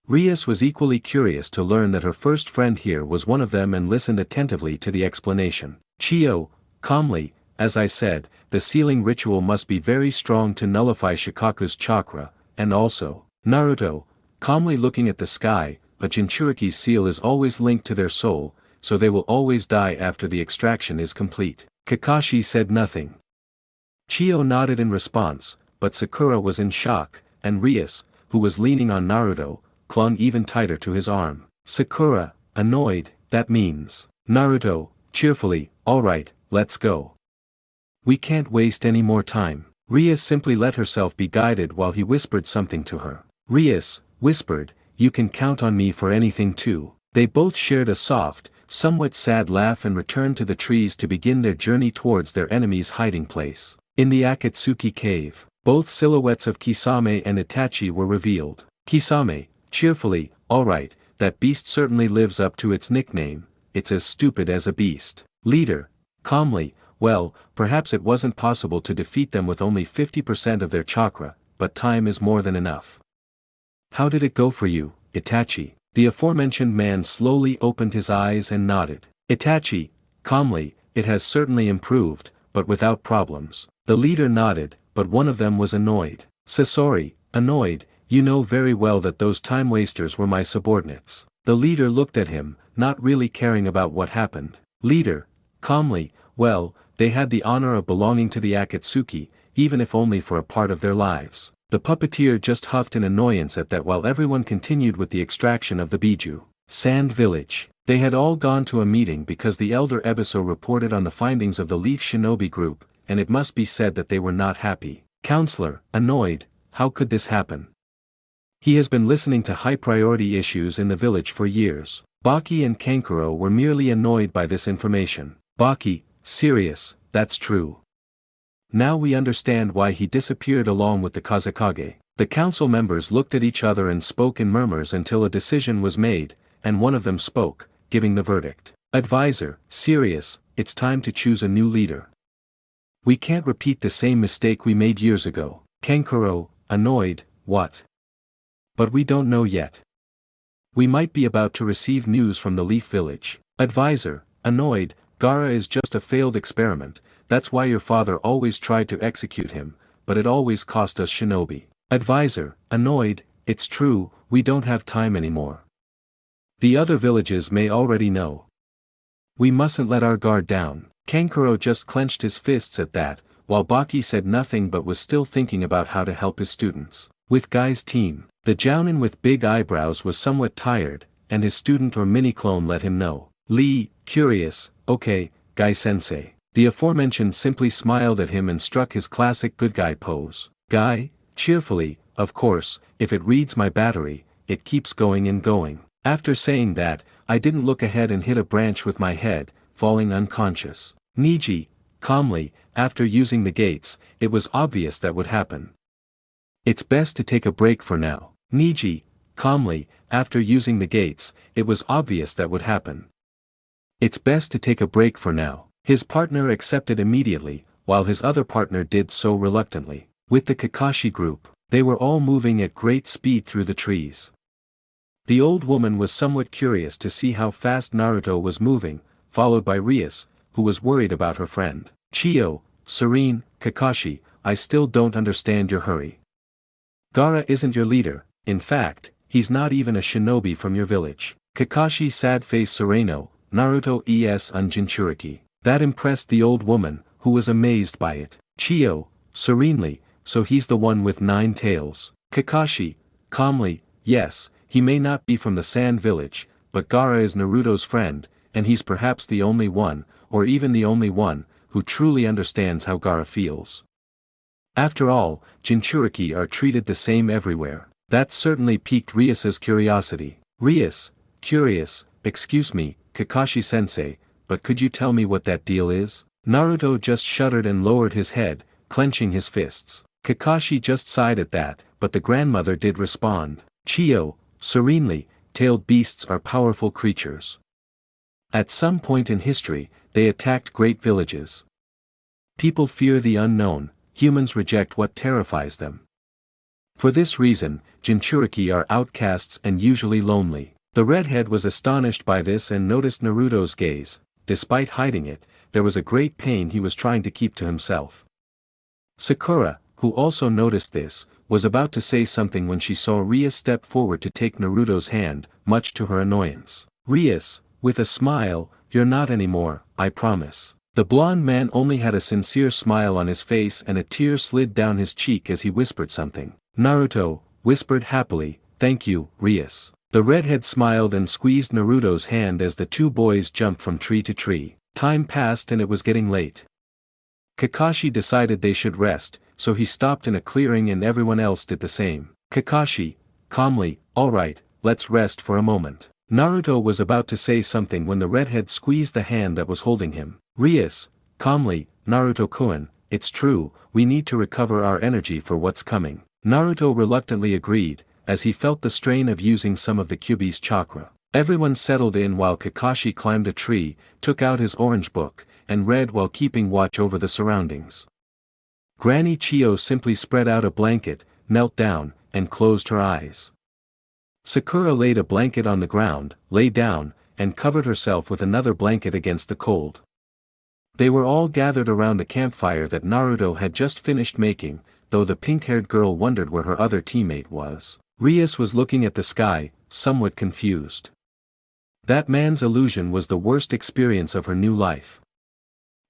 Rias was equally curious to learn that her first friend here was one of them and listened attentively to the explanation. Chio, calmly, as I said, the sealing ritual must be very strong to nullify Shikaku's chakra, and also, Naruto, calmly looking at the sky, a Jinchuriki's seal is always linked to their soul, so they will always die after the extraction is complete. Kakashi said nothing. Chio nodded in response, but Sakura was in shock, and Rias, who was leaning on Naruto, clung even tighter to his arm. Sakura, annoyed, that means. Naruto, cheerfully, alright, let's go. We can't waste any more time. Rias simply let herself be guided while he whispered something to her. Rias, whispered, you can count on me for anything too. They both shared a soft, somewhat sad laugh and returned to the trees to begin their journey towards their enemy's hiding place. In the Akatsuki cave, both silhouettes of Kisame and Itachi were revealed. Kisame, cheerfully, alright, that beast certainly lives up to its nickname, it's as stupid as a beast. Leader, calmly, well, perhaps it wasn't possible to defeat them with only 50% of their chakra, but time is more than enough. How did it go for you, Itachi? The aforementioned man slowly opened his eyes and nodded. Itachi, calmly, it has certainly improved, but without problems. The leader nodded, but one of them was annoyed. Sasori, annoyed, you know very well that those time wasters were my subordinates. The leader looked at him, not really caring about what happened. Leader, calmly, well, they had the honor of belonging to the Akatsuki, even if only for a part of their lives. The puppeteer just huffed in annoyance at that while everyone continued with the extraction of the Biju. Sand Village. They had all gone to a meeting because the elder Ebiso reported on the findings of the Leaf Shinobi group, and it must be said that they were not happy. Counselor, annoyed, how could this happen? He has been listening to high-priority issues in the village for years. Baki and Kankuro were merely annoyed by this information. Baki, serious, that's true. Now we understand why he disappeared along with the Kazekage. The council members looked at each other and spoke in murmurs until a decision was made, and one of them spoke, giving the verdict. Advisor, serious, it's time to choose a new leader. We can't repeat the same mistake we made years ago. Kankuro, annoyed, what? But we don't know yet. We might be about to receive news from the Leaf Village. Advisor, annoyed, Gaara is just a failed experiment, that's why your father always tried to execute him, but it always cost us Shinobi. Advisor, annoyed, it's true, we don't have time anymore. The other villages may already know. We mustn't let our guard down. Kankuro just clenched his fists at that, while Baki said nothing but was still thinking about how to help his students. With Guy's team, the Jounin with big eyebrows was somewhat tired, and his student or mini-clone let him know. Lee, curious, okay, Guy-sensei. The aforementioned simply smiled at him and struck his classic good guy pose. Guy, cheerfully, of course, if it reads my battery, it keeps going and going. After saying that, I didn't look ahead and hit a branch with my head, falling unconscious. Niji, calmly, after using the gates, it was obvious that would happen. It's best to take a break for now. Niji, calmly, after using the gates, it was obvious that would happen. It's best to take a break for now. His partner accepted immediately, while his other partner did so reluctantly. With the Kakashi group, they were all moving at great speed through the trees. The old woman was somewhat curious to see how fast Naruto was moving, followed by Rias, who was worried about her friend. Chio, serene, Kakashi, I still don't understand your hurry. Gaara isn't your leader, in fact, he's not even a shinobi from your village. Kakashi sad face sereno, Naruto es un Jinchuriki. That impressed the old woman, who was amazed by it. Chio, serenely, so he's the one with 9 tails. Kakashi, calmly, yes, he may not be from the Sand Village, but Gaara is Naruto's friend, and he's perhaps the only one, or even the only one, who truly understands how Gaara feels. After all, Jinchuriki are treated the same everywhere. That certainly piqued Rias's curiosity. Rias, curious, excuse me, Kakashi-sensei, but could you tell me what that deal is? Naruto just shuddered and lowered his head, clenching his fists. Kakashi just sighed at that, but the grandmother did respond. Chio, serenely, tailed beasts are powerful creatures. At some point in history, they attacked great villages. People fear the unknown, humans reject what terrifies them. For this reason, Jinchuriki are outcasts and usually lonely. The redhead was astonished by this and noticed Naruto's gaze. Despite hiding it, there was a great pain he was trying to keep to himself. Sakura, who also noticed this, was about to say something when she saw Rias step forward to take Naruto's hand, much to her annoyance. Rias, with a smile, you're not anymore, I promise. The blonde man only had a sincere smile on his face and a tear slid down his cheek as he whispered something. Naruto, whispered happily, thank you, Rias. The redhead smiled and squeezed Naruto's hand as the two boys jumped from tree to tree. Time passed and it was getting late. Kakashi decided they should rest, so he stopped in a clearing and everyone else did the same. Kakashi, calmly, alright, let's rest for a moment. Naruto was about to say something when the redhead squeezed the hand that was holding him. Rias, calmly, Naruto-kun, it's true, we need to recover our energy for what's coming. Naruto reluctantly agreed, as he felt the strain of using some of the Kyuubi's chakra. Everyone settled in while Kakashi climbed a tree, took out his orange book, and read while keeping watch over the surroundings. Granny Chio simply spread out a blanket, knelt down, and closed her eyes. Sakura laid a blanket on the ground, lay down, and covered herself with another blanket against the cold. They were all gathered around the campfire that Naruto had just finished making, though the pink-haired girl wondered where her other teammate was. Rias was looking at the sky, somewhat confused. That man's illusion was the worst experience of her new life.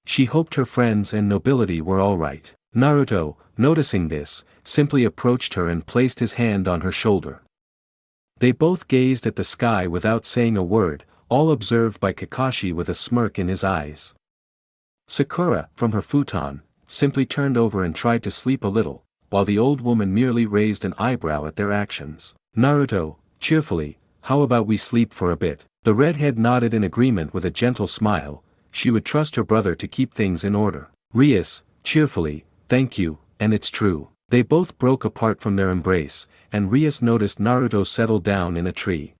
She hoped her friends and nobility were all right. Naruto, noticing this, simply approached her and placed his hand on her shoulder. They both gazed at the sky without saying a word, all observed by Kakashi with a smirk in his eyes. Sakura, from her futon, simply turned over and tried to sleep a little, while the old woman merely raised an eyebrow at their actions. Naruto, cheerfully, how about we sleep for a bit? The redhead nodded in agreement with a gentle smile. She would trust her brother to keep things in order. Rias, cheerfully, thank you, and it's true. They both broke apart from their embrace, and Rias noticed Naruto settle down in a tree.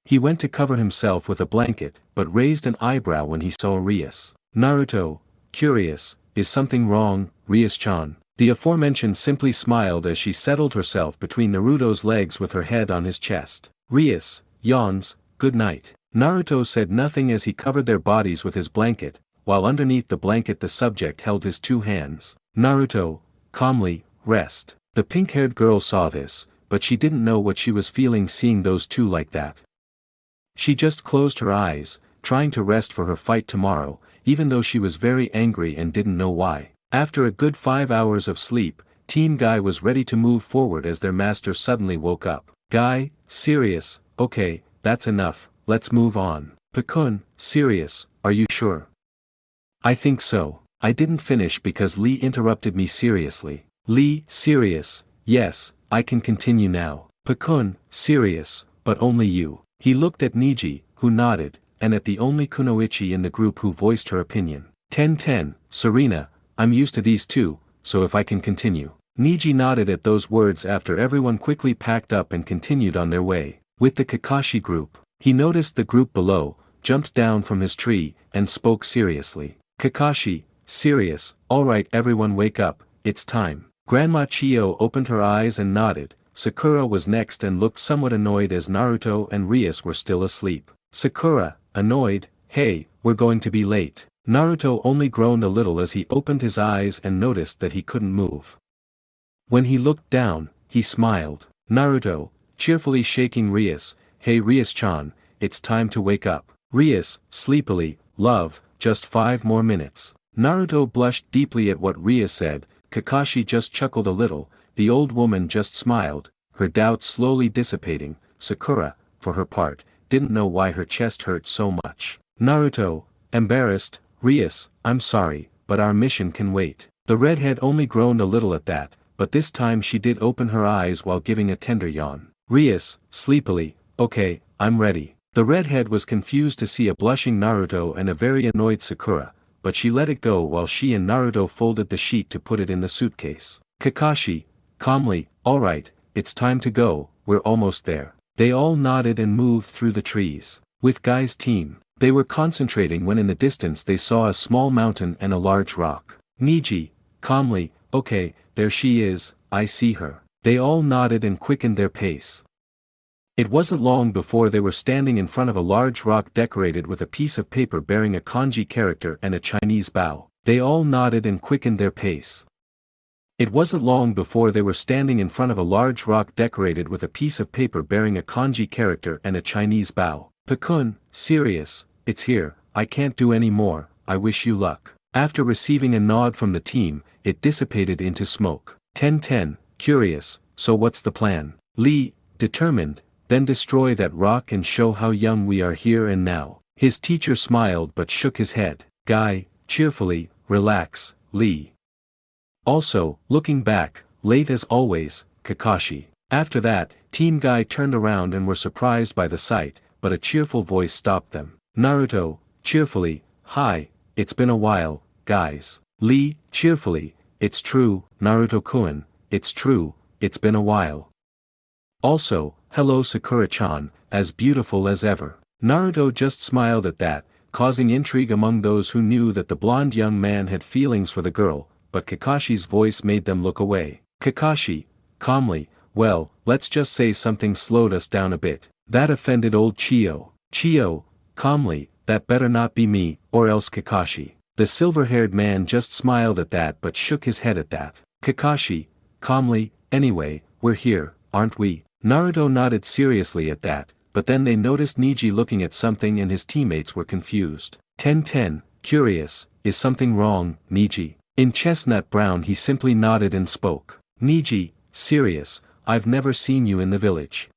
He went to cover himself with a blanket, but raised an eyebrow when he saw Rias. Naruto, curious, is something wrong, Rias-chan? The aforementioned simply smiled as she settled herself between Naruto's legs with her head on his chest. Rias, yawns, good night. Naruto said nothing as he covered their bodies with his blanket, while underneath the blanket the subject held his two hands. Naruto, calmly, rest. The pink-haired girl saw this, but she didn't know what she was feeling seeing those two like that. She just closed her eyes, trying to rest for her fight tomorrow, even though she was very angry and didn't know why. After a good 5 hours of sleep, Team Guy was ready to move forward as their master suddenly woke up. Guy, serious, okay, that's enough, let's move on. Pakun, serious, are you sure? I think so. I didn't finish because Lee interrupted me seriously. Lee, serious, yes, I can continue now. Pakun, serious, but only you. He looked at Niji, who nodded, and at the only kunoichi in the group who voiced her opinion. 10-10, Serena, I'm used to these two, so if I can continue. Niji nodded at those words after everyone quickly packed up and continued on their way. With the Kakashi group, he noticed the group below, jumped down from his tree, and spoke seriously. Kakashi, serious, alright everyone wake up, it's time. Grandma Chio opened her eyes and nodded. Sakura was next and looked somewhat annoyed as Naruto and Rias were still asleep. Sakura, annoyed, hey, we're going to be late. Naruto only groaned a little as he opened his eyes and noticed that he couldn't move. When he looked down, he smiled. Naruto, cheerfully shaking Rias, hey Rias-chan, it's time to wake up. Rias, sleepily, love, just 5 more minutes. Naruto blushed deeply at what Rias said. Kakashi just chuckled a little, the old woman just smiled, her doubts slowly dissipating. Sakura, for her part, didn't know why her chest hurt so much. Naruto, embarrassed, Rias, I'm sorry, but our mission can wait. The redhead only groaned a little at that, but this time she did open her eyes while giving a tender yawn. Rias, sleepily, okay, I'm ready. The redhead was confused to see a blushing Naruto and a very annoyed Sakura, but she let it go while she and Naruto folded the sheet to put it in the suitcase. Kakashi, calmly, alright, it's time to go, we're almost there. They all nodded and moved through the trees. With Guy's team, they were concentrating when in the distance they saw a small mountain and a large rock. Niji, calmly, okay, there she is, I see her. They all nodded and quickened their pace. It wasn't long before they were standing in front of a large rock decorated with a piece of paper bearing a kanji character and a Chinese bow. They all nodded and quickened their pace. It wasn't long before they were standing in front of a large rock decorated with a piece of paper bearing a kanji character and a Chinese bow. Pakun, serious, it's here, I can't do any more, I wish you luck. After receiving a nod from the team, it dissipated into smoke. 10-10, curious, so what's the plan? Lee, determined, then destroy that rock and show how young we are here and now. His teacher smiled but shook his head. Guy, cheerfully, relax, Lee. Also, looking back, late as always, Kakashi. After that, Team Guy turned around and were surprised by the sight, but a cheerful voice stopped them. Naruto, cheerfully, hi, it's been a while, guys. Lee, cheerfully, it's true, Naruto-kun, it's true, it's been a while. Also, hello Sakura-chan, as beautiful as ever. Naruto just smiled at that, causing intrigue among those who knew that the blonde young man had feelings for the girl, but Kakashi's voice made them look away. Kakashi, calmly, well, let's just say something slowed us down a bit. That offended old Chio. Chio, calmly, that better not be me, or else Kakashi. The silver-haired man just smiled at that but shook his head at that. Kakashi, calmly, anyway, we're here, aren't we? Naruto nodded seriously at that, but then they noticed Niji looking at something and his teammates were confused. 10-10, curious, is something wrong, Niji? In chestnut brown he simply nodded and spoke. Niji, serious, I've never seen you in the village.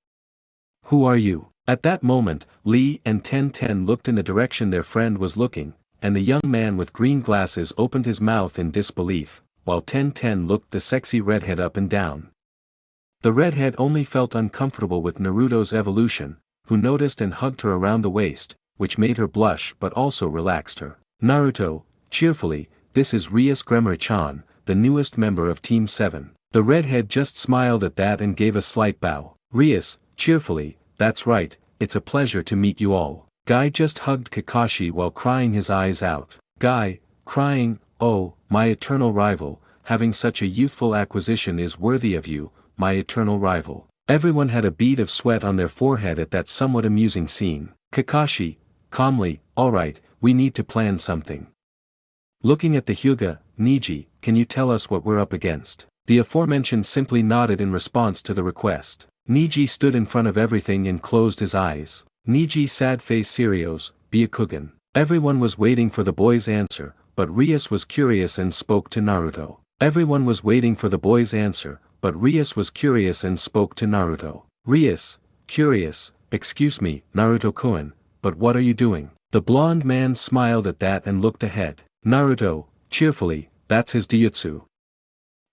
Who are you? At that moment, Lee and Ten looked in the direction their friend was looking, and the young man with green glasses opened his mouth in disbelief, while Ten looked the sexy redhead up and down. The redhead only felt uncomfortable with Naruto's evolution, who noticed and hugged her around the waist, which made her blush but also relaxed her. Naruto, cheerfully, this is Rias Gremory-chan, the newest member of Team 7. The redhead just smiled at that and gave a slight bow. Rias, cheerfully, that's right, it's a pleasure to meet you all. Guy just hugged Kakashi while crying his eyes out. Guy, crying, oh, my eternal rival, having such a youthful acquisition is worthy of you, my eternal rival. Everyone had a bead of sweat on their forehead at that somewhat amusing scene. Kakashi, calmly, alright, we need to plan something. Looking at the Hyuga, Niji, can you tell us what we're up against? The aforementioned simply nodded in response to the request. Niji stood in front of everything and closed his eyes. Niji sad face serios, Byakugan. Everyone was waiting for the boy's answer, but Rias was curious and spoke to Naruto. Everyone was waiting for the boy's answer, but Rias was curious and spoke to Naruto. Rias, curious, excuse me, Naruto-kun, but what are you doing? The blonde man smiled at that and looked ahead. Naruto, cheerfully, that's his Dyutsu.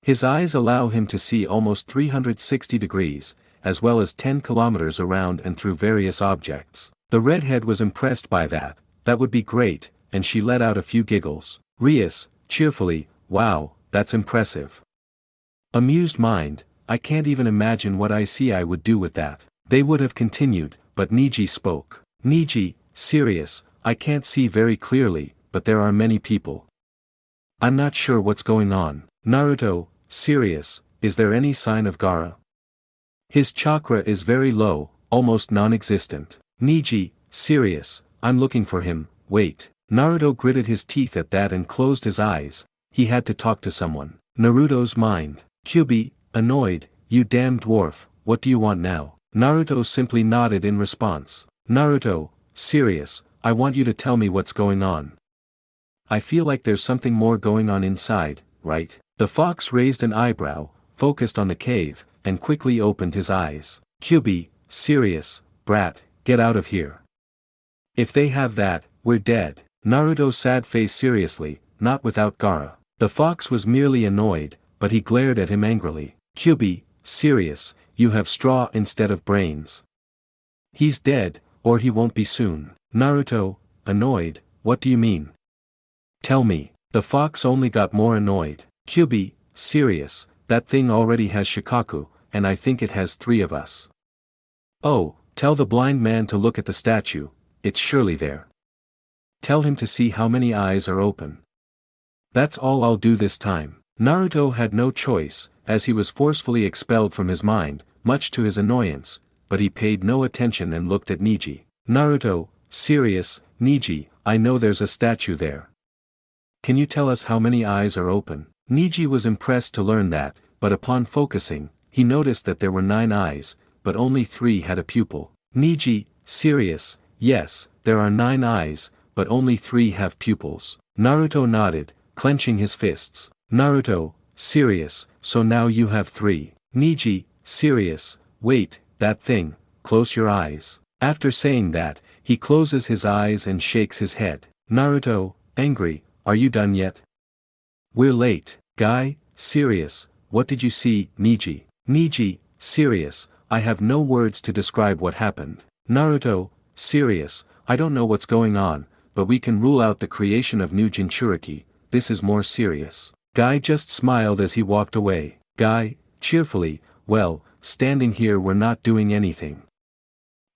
His eyes allow him to see almost 360 degrees, as well as 10 kilometers around and through various objects. The redhead was impressed by that would be great, and she let out a few giggles. Rias, cheerfully, wow, that's impressive. Amused mind, I can't even imagine what I would do with that. They would have continued, but Niji spoke. Niji, serious, I can't see very clearly, but there are many people. I'm not sure what's going on. Naruto, serious, is there any sign of Gaara? His chakra is very low, almost non-existent. Niji, serious, I'm looking for him, wait. Naruto gritted his teeth at that and closed his eyes, he had to talk to someone. Naruto's mind. Kyubi, annoyed, you damn dwarf, what do you want now? Naruto simply nodded in response. Naruto, serious, I want you to tell me what's going on. I feel like there's something more going on inside, right? The fox raised an eyebrow, focused on the cave, and quickly opened his eyes. Kyubi, serious, brat, get out of here. If they have that, we're dead. Naruto sad face seriously, not without Gaara. The fox was merely annoyed, but he glared at him angrily. Kyubi, serious, you have straw instead of brains. He's dead, or he won't be soon. Naruto, annoyed, what do you mean? Tell me. The fox only got more annoyed. Kyubi, serious, that thing already has Shikaku, and I think it has 3 of us. Oh, tell the blind man to look at the statue, it's surely there. Tell him to see how many eyes are open. That's all I'll do this time. Naruto had no choice, as he was forcefully expelled from his mind, much to his annoyance, but he paid no attention and looked at Niji. Naruto, serious, Niji, I know there's a statue there. Can you tell us how many eyes are open? Niji was impressed to learn that, but upon focusing, he noticed that there were 9 eyes, but only 3 had a pupil. Niji, serious, yes, there are 9 eyes, but only 3 have pupils. Naruto nodded, clenching his fists. Naruto, serious, so now you have 3. Niji, serious, wait, that thing, close your eyes. After saying that, he closes his eyes and shakes his head. Naruto, angry, are you done yet? We're late. Guy, serious, what did you see? Niji, serious, I have no words to describe what happened. Naruto, serious, I don't know what's going on, but we can rule out the creation of new Jinchuriki, this is more serious. Guy just smiled as he walked away. Guy, cheerfully, well, standing here we're not doing anything.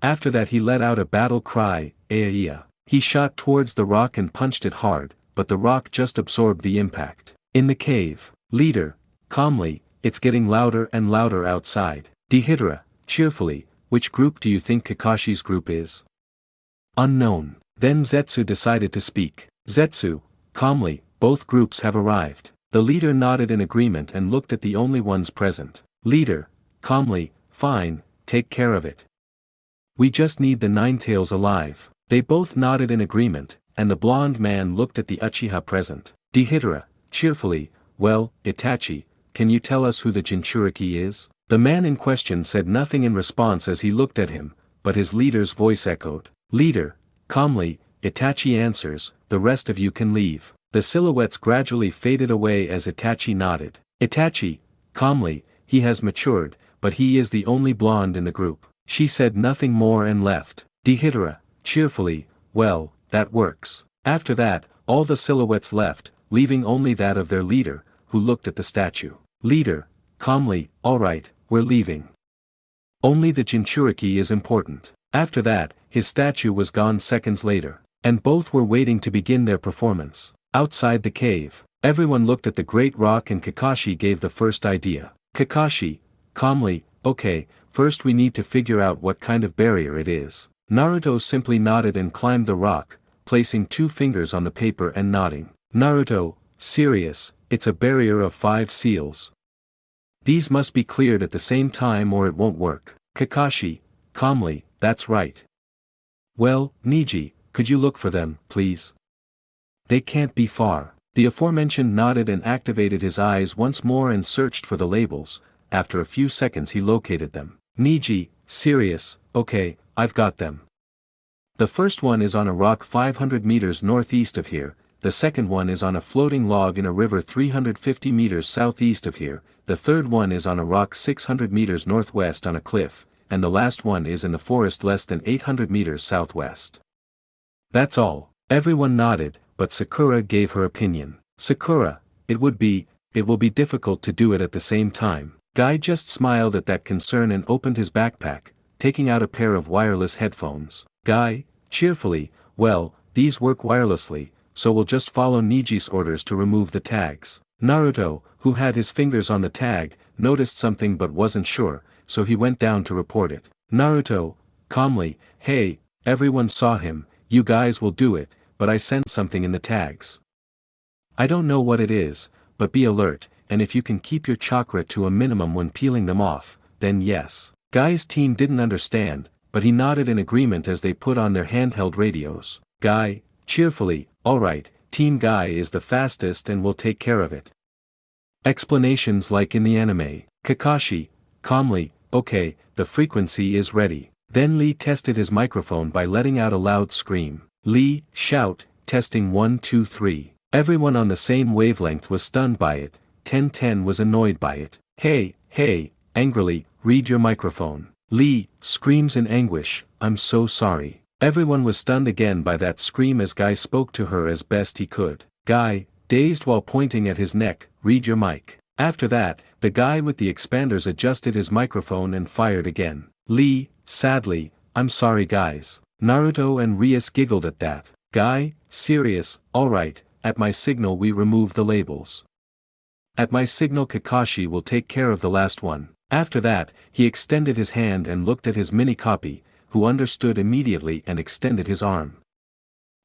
After that he let out a battle cry, Aia. He shot towards the rock and punched it hard, but the rock just absorbed the impact. In the cave, leader, calmly, it's getting louder and louder outside. Deidara, cheerfully, which group do you think Kakashi's group is? Unknown. Then Zetsu decided to speak. Zetsu, calmly, both groups have arrived. The leader nodded in agreement and looked at the only ones present. Leader, calmly, fine, take care of it. We just need the Ninetales alive. They both nodded in agreement, and the blonde man looked at the Uchiha present. Deidara, cheerfully, well, Itachi, can you tell us who the Jinchuriki is? The man in question said nothing in response as he looked at him, but his leader's voice echoed. Leader, calmly, Itachi answers, the rest of you can leave. The silhouettes gradually faded away as Itachi nodded. Itachi, calmly, he has matured, but he is the only blonde in the group. She said nothing more and left. Deidara, cheerfully, well, that works. After that, all the silhouettes left, leaving only that of their leader, who looked at the statue. Leader, calmly, alright, we're leaving. Only the Jinchuriki is important. After that, his statue was gone seconds later, and both were waiting to begin their performance. Outside the cave, everyone looked at the great rock and Kakashi gave the first idea. Kakashi, calmly, okay, first we need to figure out what kind of barrier it is. Naruto simply nodded and climbed the rock, placing 2 fingers on the paper and nodding. Naruto, serious, it's a barrier of 5 seals. These must be cleared at the same time or it won't work. Kakashi, calmly, that's right. Well, Niji, could you look for them, please? They can't be far. The aforementioned nodded and activated his eyes once more and searched for the labels. After a few seconds he located them. Niji, serious, okay, I've got them. The first one is on a rock 500 meters northeast of here, the second one is on a floating log in a river 350 meters southeast of here, the third one is on a rock 600 meters northwest on a cliff, and the last one is in the forest less than 800 meters southwest. That's all. Everyone nodded, but Sakura gave her opinion. Sakura, it will be difficult to do it at the same time. Guy just smiled at that concern and opened his backpack, taking out a pair of wireless headphones. Guy, cheerfully, well, these work wirelessly, so we'll just follow Niji's orders to remove the tags. Naruto, who had his fingers on the tag, noticed something but wasn't sure, so he went down to report it. Naruto, calmly, hey, everyone saw him, you guys will do it, but I sensed something in the tags. I don't know what it is, but be alert, and if you can keep your chakra to a minimum when peeling them off, then yes. Guy's team didn't understand, but he nodded in agreement as they put on their handheld radios. Guy, cheerfully, alright, Team Guy is the fastest and will take care of it. Explanations like in the anime. Kakashi, calmly, okay, the frequency is ready. Then Lee tested his microphone by letting out a loud scream. Lee, shout, testing 1 2 3. Everyone on the same wavelength was stunned by it. 1010 was annoyed by it. Hey, angrily, read your microphone. Lee, screams in anguish, I'm so sorry. Everyone was stunned again by that scream as Guy spoke to her as best he could. Guy, dazed while pointing at his neck, read your mic. After that, the guy with the expanders adjusted his microphone and fired again. Lee, sadly, I'm sorry guys. Naruto and Rias giggled at that. Guy, serious, alright, at my signal we remove the labels. At my signal Kakashi will take care of the last one. After that, he extended his hand and looked at his mini-copy, who understood immediately and extended his arm.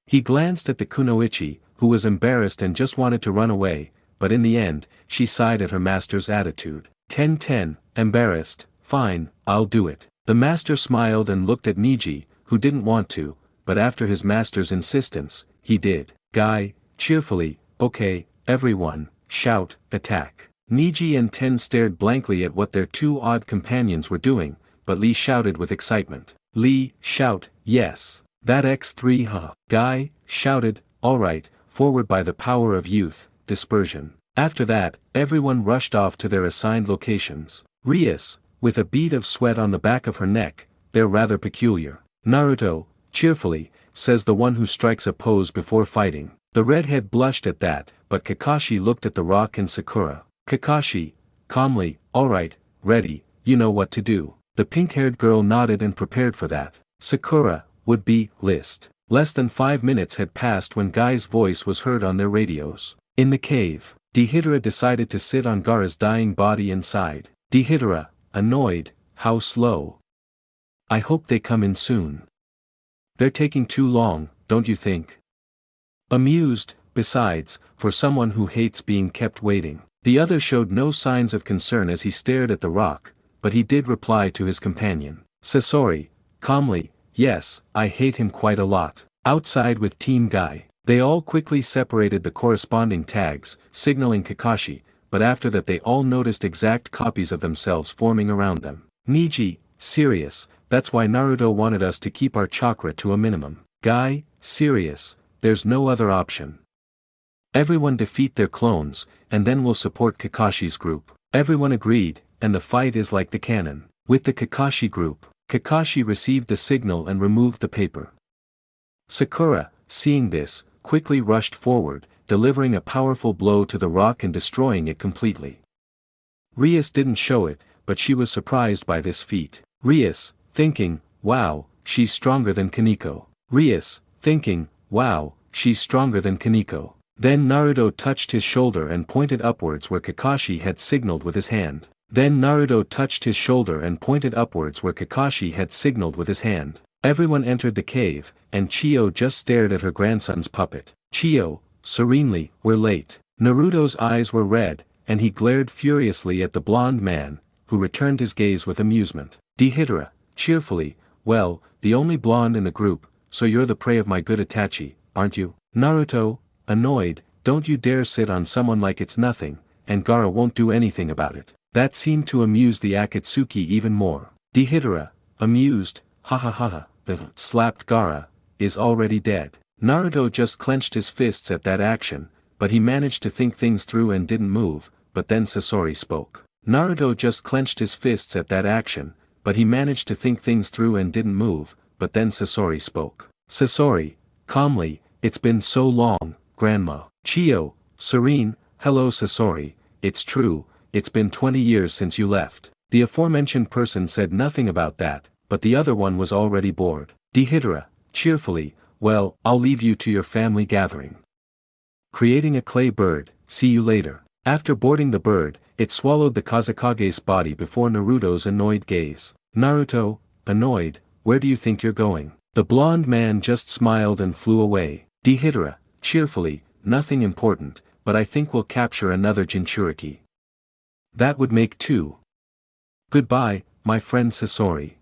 He glanced at the kunoichi, who was embarrassed and just wanted to run away, but in the end, she sighed at her master's attitude. 1010, embarrassed, fine, I'll do it. The master smiled and looked at Niji, who didn't want to, but after his master's insistence, he did. Guy, cheerfully, okay, everyone, shout, attack. Niji and Ten stared blankly at what their 2 odd companions were doing, but Lee shouted with excitement. Lee, shout, yes. That X3 huh. Guy, shouted, alright, forward by the power of youth, dispersion. After that, everyone rushed off to their assigned locations. Rias, with a bead of sweat on the back of her neck, they're rather peculiar. Naruto, cheerfully, says the one who strikes a pose before fighting. The redhead blushed at that, but Kakashi looked at the rock and Sakura. Kakashi, calmly, alright, ready, you know what to do. The pink-haired girl nodded and prepared for that. Sakura, would be, list. Less than 5 minutes had passed when Guy's voice was heard on their radios. In the cave, Deidara decided to sit on Gaara's dying body and sighed. Deidara, annoyed, how slow. I hope they come in soon. They're taking too long, don't you think? Amused, besides, for someone who hates being kept waiting. The other showed no signs of concern as he stared at the rock, but he did reply to his companion. Sasori, calmly, yes, I hate him quite a lot. Outside with Team Guy. They all quickly separated the corresponding tags, signaling Kakashi, but after that they all noticed exact copies of themselves forming around them. Niji, serious, that's why Naruto wanted us to keep our chakra to a minimum. Guy, serious, there's no other option. Everyone defeat their clones, and then we'll support Kakashi's group. Everyone agreed, and the fight is like the cannon. With the Kakashi group, Kakashi received the signal and removed the paper. Sakura, seeing this, quickly rushed forward, delivering a powerful blow to the rock and destroying it completely. Rias didn't show it, but she was surprised by this feat. Rias, thinking, wow, she's stronger than Kaneko. Rias, thinking, wow, she's stronger than Kaneko. Then Naruto touched his shoulder and pointed upwards where Kakashi had signaled with his hand. Everyone entered the cave, and Chio just stared at her grandson's puppet. Chio, serenely, we're late. Naruto's eyes were red, and he glared furiously at the blonde man, who returned his gaze with amusement. Deidara, cheerfully, well, the only blonde in the group, so you're the prey of my good Itachi, aren't you? Naruto, annoyed, don't you dare sit on someone like it's nothing, and Gaara won't do anything about it. That seemed to amuse the Akatsuki even more. Deidara, amused, ha ha ha ha, the slapped Gaara, is already dead. Naruto just clenched his fists at that action, but he managed to think things through and didn't move, but then Sasori spoke. Sasori, calmly, it's been so long, Grandma. Chio, serene, hello Sasori, it's true, it's been 20 years since you left. The aforementioned person said nothing about that, but the other one was already bored. Deidara, cheerfully, well, I'll leave you to your family gathering. Creating a clay bird, see you later. After boarding the bird, it swallowed the Kazekage's body before Naruto's annoyed gaze. Naruto, annoyed, where do you think you're going? The blonde man just smiled and flew away. Deidara, cheerfully, nothing important, but I think we'll capture another Jinchuriki. That would make 2. Goodbye, my friend Sasori.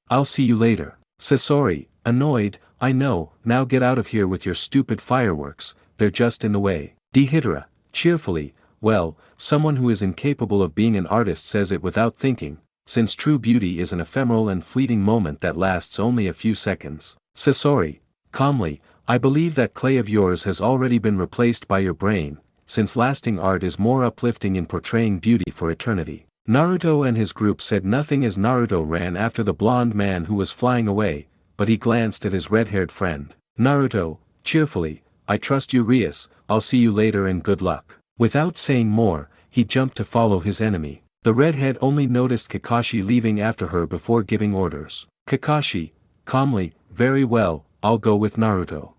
I'll see you later. Sasori, annoyed, I know, now get out of here with your stupid fireworks, they're just in the way. Deidara, cheerfully, well, someone who is incapable of being an artist says it without thinking, since true beauty is an ephemeral and fleeting moment that lasts only a few seconds. Sasori, calmly, I believe that clay of yours has already been replaced by your brain, since lasting art is more uplifting in portraying beauty for eternity. Naruto and his group said nothing as Naruto ran after the blonde man who was flying away, but he glanced at his red-haired friend. Naruto, cheerfully, I trust you Rias, I'll see you later and good luck. Without saying more, he jumped to follow his enemy. The redhead only noticed Kakashi leaving after her before giving orders. Kakashi, calmly, very well, I'll go with Naruto.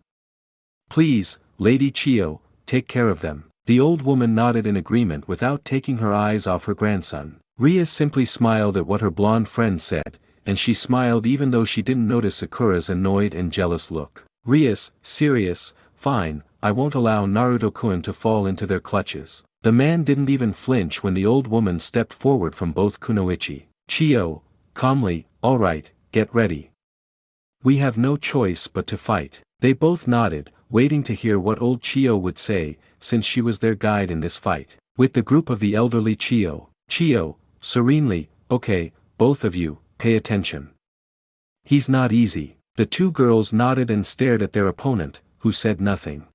Please, Lady Chio, take care of them. The old woman nodded in agreement without taking her eyes off her grandson. Rias simply smiled at what her blonde friend said, and she smiled even though she didn't notice Sakura's annoyed and jealous look. Rias, serious, fine, I won't allow Naruto-kun to fall into their clutches. The man didn't even flinch when the old woman stepped forward from both kunoichi. Chio, calmly, alright, get ready. We have no choice but to fight. They both nodded, waiting to hear what old Chio would say, since she was their guide in this fight. With the group of the elderly Chio, serenely, okay, both of you, pay attention. He's not easy. The 2 girls nodded and stared at their opponent, who said nothing.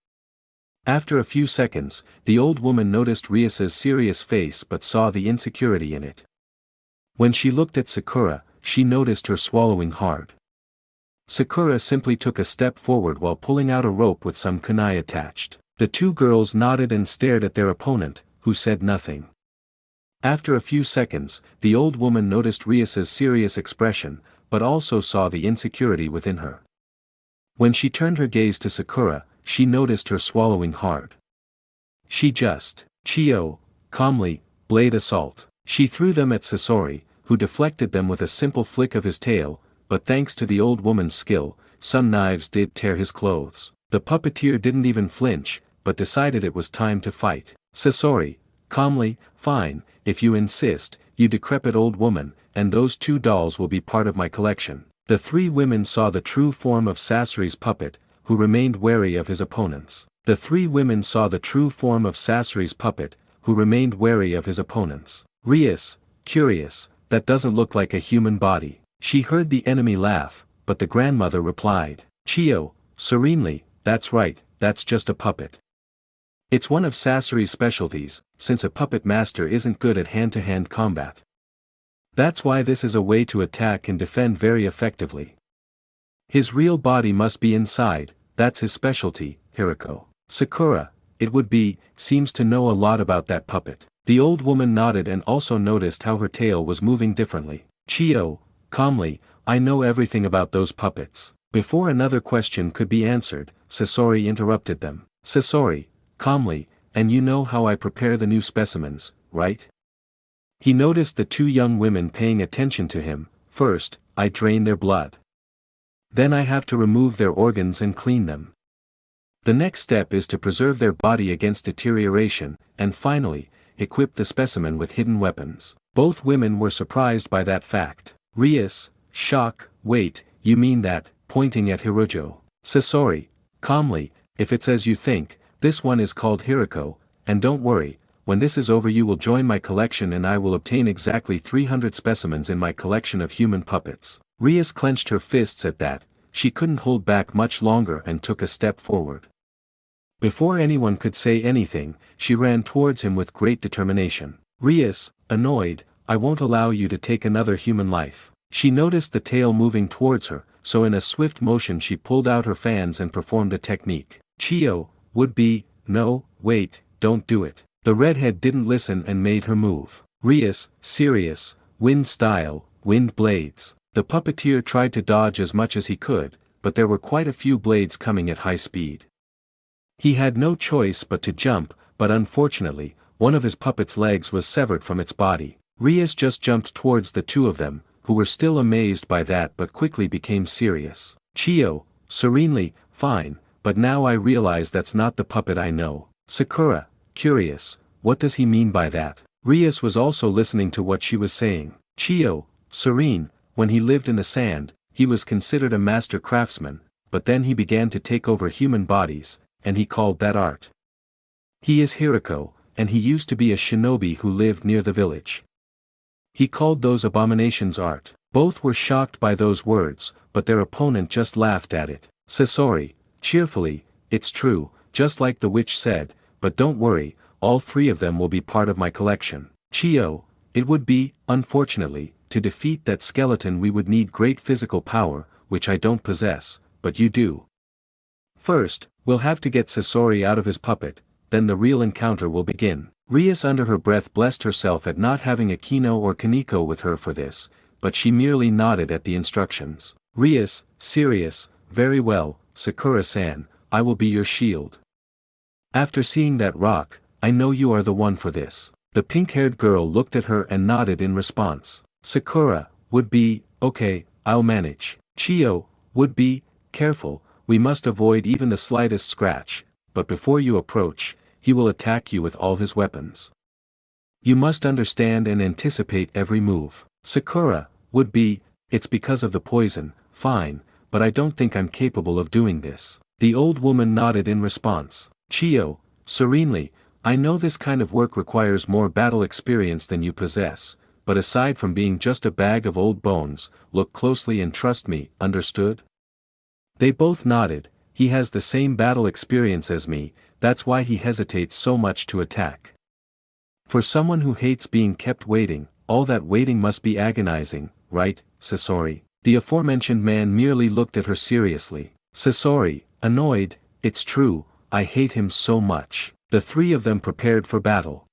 After a few seconds, the old woman noticed Rias's serious face but saw the insecurity in it. When she looked at Sakura, she noticed her swallowing hard. Sakura simply took a step forward while pulling out a rope with some kunai attached. The 2 girls nodded and stared at their opponent, who said nothing. After a few seconds, the old woman noticed Rias's serious expression, but also saw the insecurity within her. When she turned her gaze to Sakura, she noticed her swallowing hard. She just, Chio, calmly, blade assault. She threw them at Sasori, who deflected them with a simple flick of his tail, but thanks to the old woman's skill, some knives did tear his clothes. The puppeteer didn't even flinch, but decided it was time to fight. Sasori, calmly, fine, if you insist, you decrepit old woman, and those 2 dolls will be part of my collection. The 3 women saw the true form of Sasori's puppet, who remained wary of his opponents. The three women saw the true form of Sasori's puppet, who remained wary of his opponents. Rias, curious, that doesn't look like a human body. She heard the enemy laugh, but the grandmother replied. Chio, serenely, that's right, that's just a puppet. It's one of Sasori's specialties, since a puppet master isn't good at hand-to-hand combat. That's why this is a way to attack and defend very effectively. His real body must be inside, that's his specialty, Hiriko. Sakura, it would be, seems to know a lot about that puppet. The old woman nodded and also noticed how her tail was moving differently. Chio, calmly, I know everything about those puppets. Before another question could be answered, Sasori interrupted them. Sasori, calmly, and you know how I prepare the new specimens, right? He noticed the two young women paying attention to him. First, I drain their blood. Then I have to remove their organs and clean them. The next step is to preserve their body against deterioration, and finally, equip the specimen with hidden weapons. Both women were surprised by that fact. Rias, shock, wait, you mean that, pointing at Hirujo. Sasori, calmly, if it's as you think, this one is called Hiriko, and don't worry, when this is over you will join my collection and I will obtain exactly 300 specimens in my collection of human puppets. Rias clenched her fists at that, she couldn't hold back much longer and took a step forward. Before anyone could say anything, she ran towards him with great determination. Rias, annoyed, I won't allow you to take another human life. She noticed the tail moving towards her, so in a swift motion she pulled out her fans and performed a technique. Chio, would be, no, wait, don't do it. The redhead didn't listen and made her move. Rias, serious, wind style, wind blades. The puppeteer tried to dodge as much as he could, but there were quite a few blades coming at high speed. He had no choice but to jump, but unfortunately, one of his puppet's legs was severed from its body. Rias just jumped towards the two of them, who were still amazed by that but quickly became serious. Chio, serenely, fine, but now I realize that's not the puppet I know. Sakura, curious, what does he mean by that? Rias was also listening to what she was saying. Chio, serene, when he lived in the sand, he was considered a master craftsman, but then he began to take over human bodies, and he called that art. He is Hiriko, and he used to be a shinobi who lived near the village. He called those abominations art. Both were shocked by those words, but their opponent just laughed at it. Sasori, cheerfully, it's true, just like the witch said, but don't worry, all three of them will be part of my collection. Chio, it would be, unfortunately, to defeat that skeleton we would need great physical power, which I don't possess, but you do. First, we'll have to get Sasori out of his puppet, then the real encounter will begin. Rias under her breath blessed herself at not having Akino or Kaneko with her for this, but she merely nodded at the instructions. Rias, serious, very well, Sakura-san, I will be your shield. After seeing that rock, I know you are the one for this. The pink-haired girl looked at her and nodded in response. Sakura, would be, okay, I'll manage. Chio, would be, careful, we must avoid even the slightest scratch, but before you approach, he will attack you with all his weapons. You must understand and anticipate every move. Sakura, would be, it's because of the poison, fine, but I don't think I'm capable of doing this. The old woman nodded in response. Chio, serenely, I know this kind of work requires more battle experience than you possess, but aside from being just a bag of old bones, look closely and trust me, understood? They both nodded. He has the same battle experience as me, that's why he hesitates so much to attack. For someone who hates being kept waiting, all that waiting must be agonizing, right, Sasori? The aforementioned man merely looked at her seriously. Sasori, annoyed, it's true, I hate him so much. The three of them prepared for battle.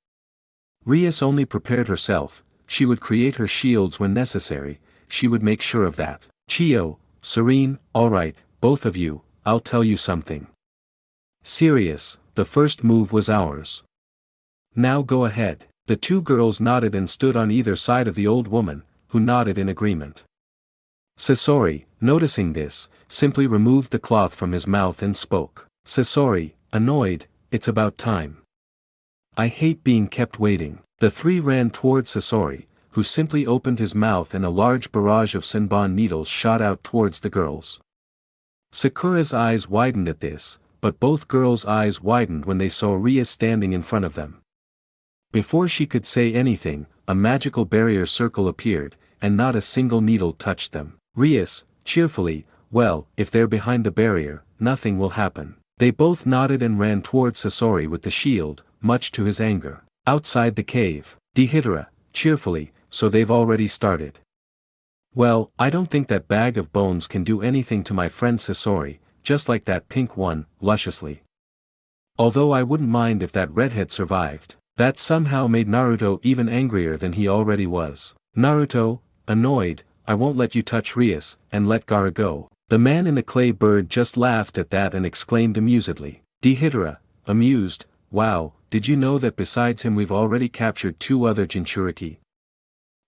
Rias only prepared herself, she would create her shields when necessary, she would make sure of that. Chio, serene, alright, both of you, I'll tell you something. Serious, the first move was ours. Now go ahead. The two girls nodded and stood on either side of the old woman, who nodded in agreement. Sasori, noticing this, simply removed the cloth from his mouth and spoke. Sasori, annoyed, it's about time. I hate being kept waiting. The three ran towards Sasori, who simply opened his mouth and a large barrage of Senbon needles shot out towards the girls. Sakura's eyes widened at this, but both girls' eyes widened when they saw Rias standing in front of them. Before she could say anything, a magical barrier circle appeared, and not a single needle touched them. Rias, cheerfully, well, if they're behind the barrier, nothing will happen. They both nodded and ran towards Sasori with the shield, much to his anger. Outside the cave, Deidara, cheerfully, so they've already started. Well, I don't think that bag of bones can do anything to my friend Sasori, just like that pink one, lusciously. Although I wouldn't mind if that redhead survived. That somehow made Naruto even angrier than he already was. Naruto, annoyed, I won't let you touch Rias, and let Gaara go. The man in the clay bird just laughed at that and exclaimed amusedly. Deidara, amused, wow, did you know that besides him we've already captured 2 other Jinchuriki?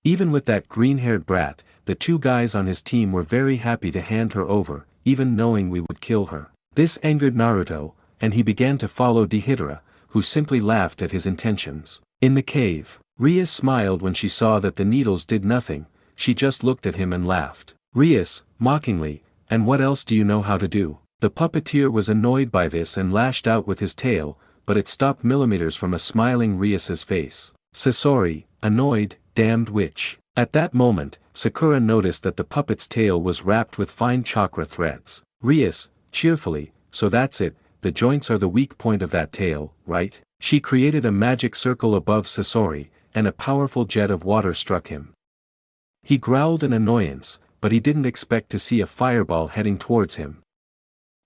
Even with that green-haired brat, the 2 guys on his team were very happy to hand her over, even knowing we would kill her. This angered Naruto, and he began to follow Deidara, who simply laughed at his intentions. In the cave, Rias smiled when she saw that the needles did nothing, she just looked at him and laughed. Rias, mockingly, and what else do you know how to do? The puppeteer was annoyed by this and lashed out with his tail, but it stopped millimeters from a smiling Rias's face. Sasori, annoyed, damned witch. At that moment, Sakura noticed that the puppet's tail was wrapped with fine chakra threads. Rias, cheerfully, so that's it, the joints are the weak point of that tail, right? She created a magic circle above Sasori, and a powerful jet of water struck him. He growled in annoyance, but he didn't expect to see a fireball heading towards him.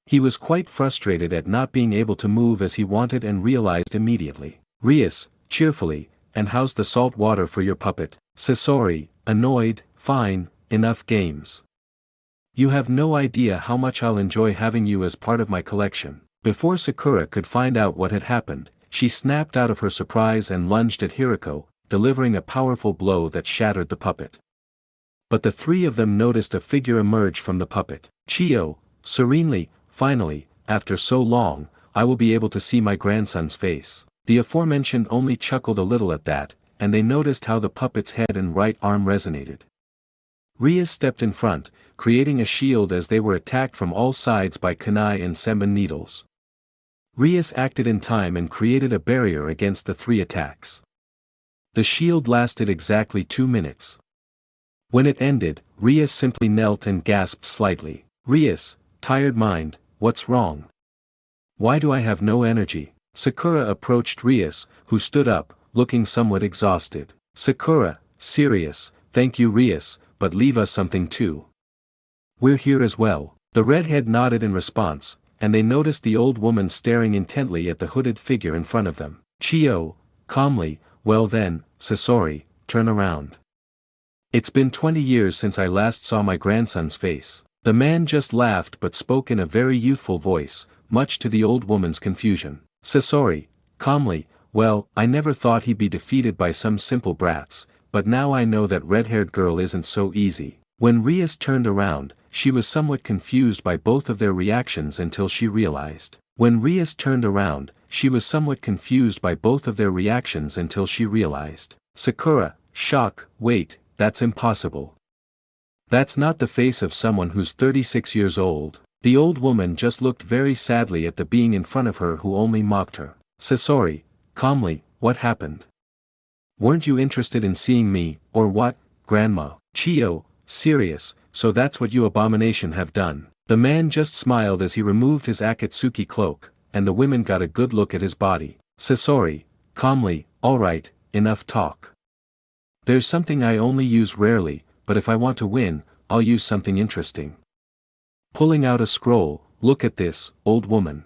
He was quite frustrated at not being able to move as he wanted and realized immediately. Rias, cheerfully, and how's the salt water for your puppet? Sasori, annoyed, fine, enough games. You have no idea how much I'll enjoy having you as part of my collection. Before Sakura could find out what had happened, she snapped out of her surprise and lunged at Hiriko, delivering a powerful blow that shattered the puppet. But the 3 of them noticed a figure emerge from the puppet. Chio, serenely, finally, after so long, I will be able to see my grandson's face. The aforementioned only chuckled a little at that, and they noticed how the puppet's head and right arm resonated. Rias stepped in front, creating a shield as they were attacked from all sides by kunai and senbon needles. Rias acted in time and created a barrier against the 3 attacks. The shield lasted exactly 2 minutes. When it ended, Rias simply knelt and gasped slightly. Rias, tired mind, what's wrong? Why do I have no energy? Sakura approached Rias, who stood up, looking somewhat exhausted. Sakura, serious, thank you Rias, but leave us something too. We're here as well. The redhead nodded in response, and they noticed the old woman staring intently at the hooded figure in front of them. Chio, calmly, well then, Sasori, turn around. It's been 20 years since I last saw my grandson's face. The man just laughed but spoke in a very youthful voice, much to the old woman's confusion. Sasori, calmly, well, I never thought he'd be defeated by some simple brats, but now I know that red-haired girl isn't so easy. When Rias turned around, she was somewhat confused by both of their reactions until she realized. Sakura, shock, wait, that's impossible. That's not the face of someone who's 36 years old. The old woman just looked very sadly at the being in front of her who only mocked her. Sasori, calmly, what happened? Weren't you interested in seeing me, or what, grandma? Chio, serious, so that's what you abomination have done. The man just smiled as he removed his Akatsuki cloak, and the women got a good look at his body. Sasori, calmly, alright, enough talk. There's something I only use rarely, but if I want to win, I'll use something interesting. Pulling out a scroll, look at this, old woman.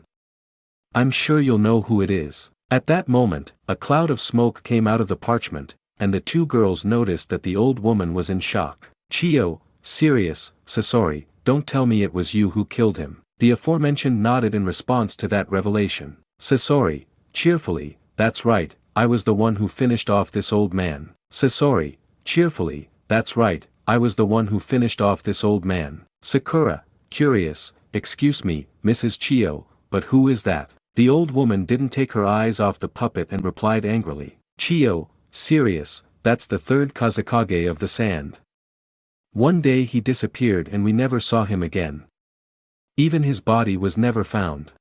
I'm sure you'll know who it is. At that moment, a cloud of smoke came out of the parchment, and the 2 girls noticed that the old woman was in shock. Chio, serious, Sasori, don't tell me it was you who killed him. The aforementioned nodded in response to that revelation. Sasori, cheerfully, that's right, I was the one who finished off this old man. Sasori, cheerfully, that's right, I was the one who finished off this old man. Sakura, curious, excuse me, Mrs. Chio, but who is that? The old woman didn't take her eyes off the puppet and replied angrily. Chio, serious, that's the 3rd Kazekage of the sand. One day he disappeared and we never saw him again. Even his body was never found.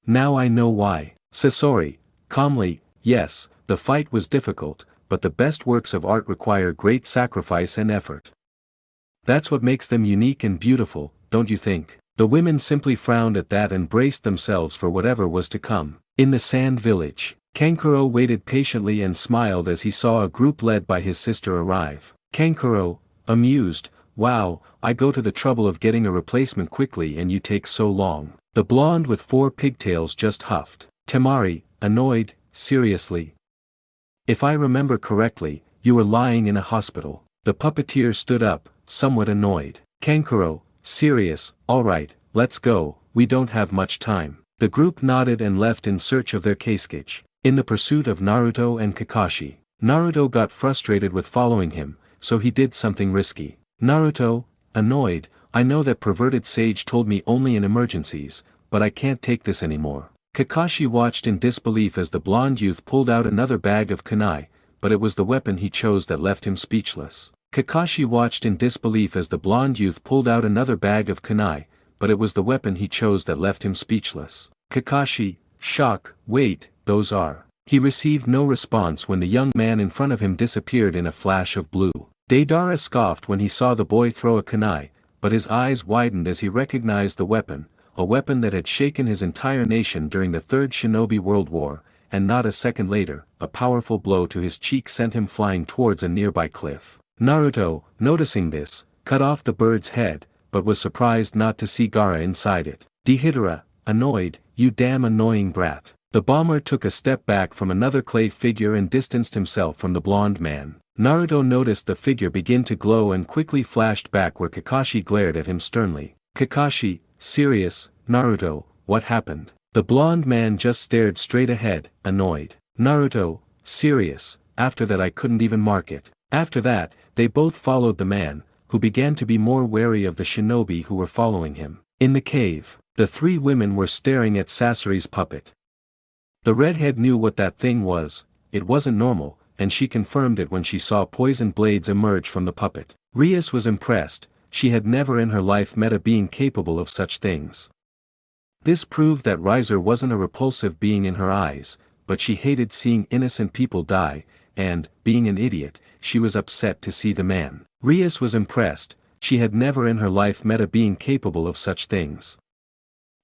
Now I know why. Sasori, calmly, yes, the fight was difficult, but the best works of art require great sacrifice and effort. That's what makes them unique and beautiful, don't you think? The women simply frowned at that and braced themselves for whatever was to come. In the sand village, Kankuro waited patiently and smiled as he saw a group led by his sister arrive. Kankuro, amused, wow, I go to the trouble of getting a replacement quickly and you take so long. The blonde with 4 pigtails just huffed. Temari, annoyed, seriously. If I remember correctly, you were lying in a hospital. The puppeteer stood up, somewhat annoyed. Kankuro, serious, alright, let's go, we don't have much time. The group nodded and left in search of their Keisuke. In the pursuit of Naruto and Kakashi. Naruto got frustrated with following him, so he did something risky. Naruto, annoyed, I know that perverted sage told me only in emergencies, but I can't take this anymore. Kakashi watched in disbelief as the blonde youth pulled out another bag of kunai, but it was the weapon he chose that left him speechless. Kakashi watched in disbelief as the blonde youth pulled out another bag of kunai, but it was the weapon he chose that left him speechless. Kakashi, shock, wait, those are. He received no response when the young man in front of him disappeared in a flash of blue. Deidara scoffed when he saw the boy throw a kunai, but his eyes widened as he recognized the weapon, a weapon that had shaken his entire nation during the Third Shinobi World War, and not a second later, a powerful blow to his cheek sent him flying towards a nearby cliff. Naruto, noticing this, cut off the bird's head, but was surprised not to see Gaara inside it. Deidara, annoyed, you damn annoying brat. The bomber took a step back from another clay figure and distanced himself from the blonde man. Naruto noticed the figure begin to glow and quickly flashed back where Kakashi glared at him sternly. Kakashi, serious, Naruto, what happened? The blonde man just stared straight ahead, annoyed. Naruto, serious, after that I couldn't even mark it. After that, they both followed the man, who began to be more wary of the shinobi who were following him. In the cave, the 3 women were staring at Sasori's puppet. The redhead knew what that thing was, it wasn't normal, and she confirmed it when she saw poison blades emerge from the puppet. Rias was impressed, she had never in her life met a being capable of such things. This proved that Riser wasn't a repulsive being in her eyes, but she hated seeing innocent people die, and, being an idiot, she was upset to see the man. Rias was impressed, she had never in her life met a being capable of such things.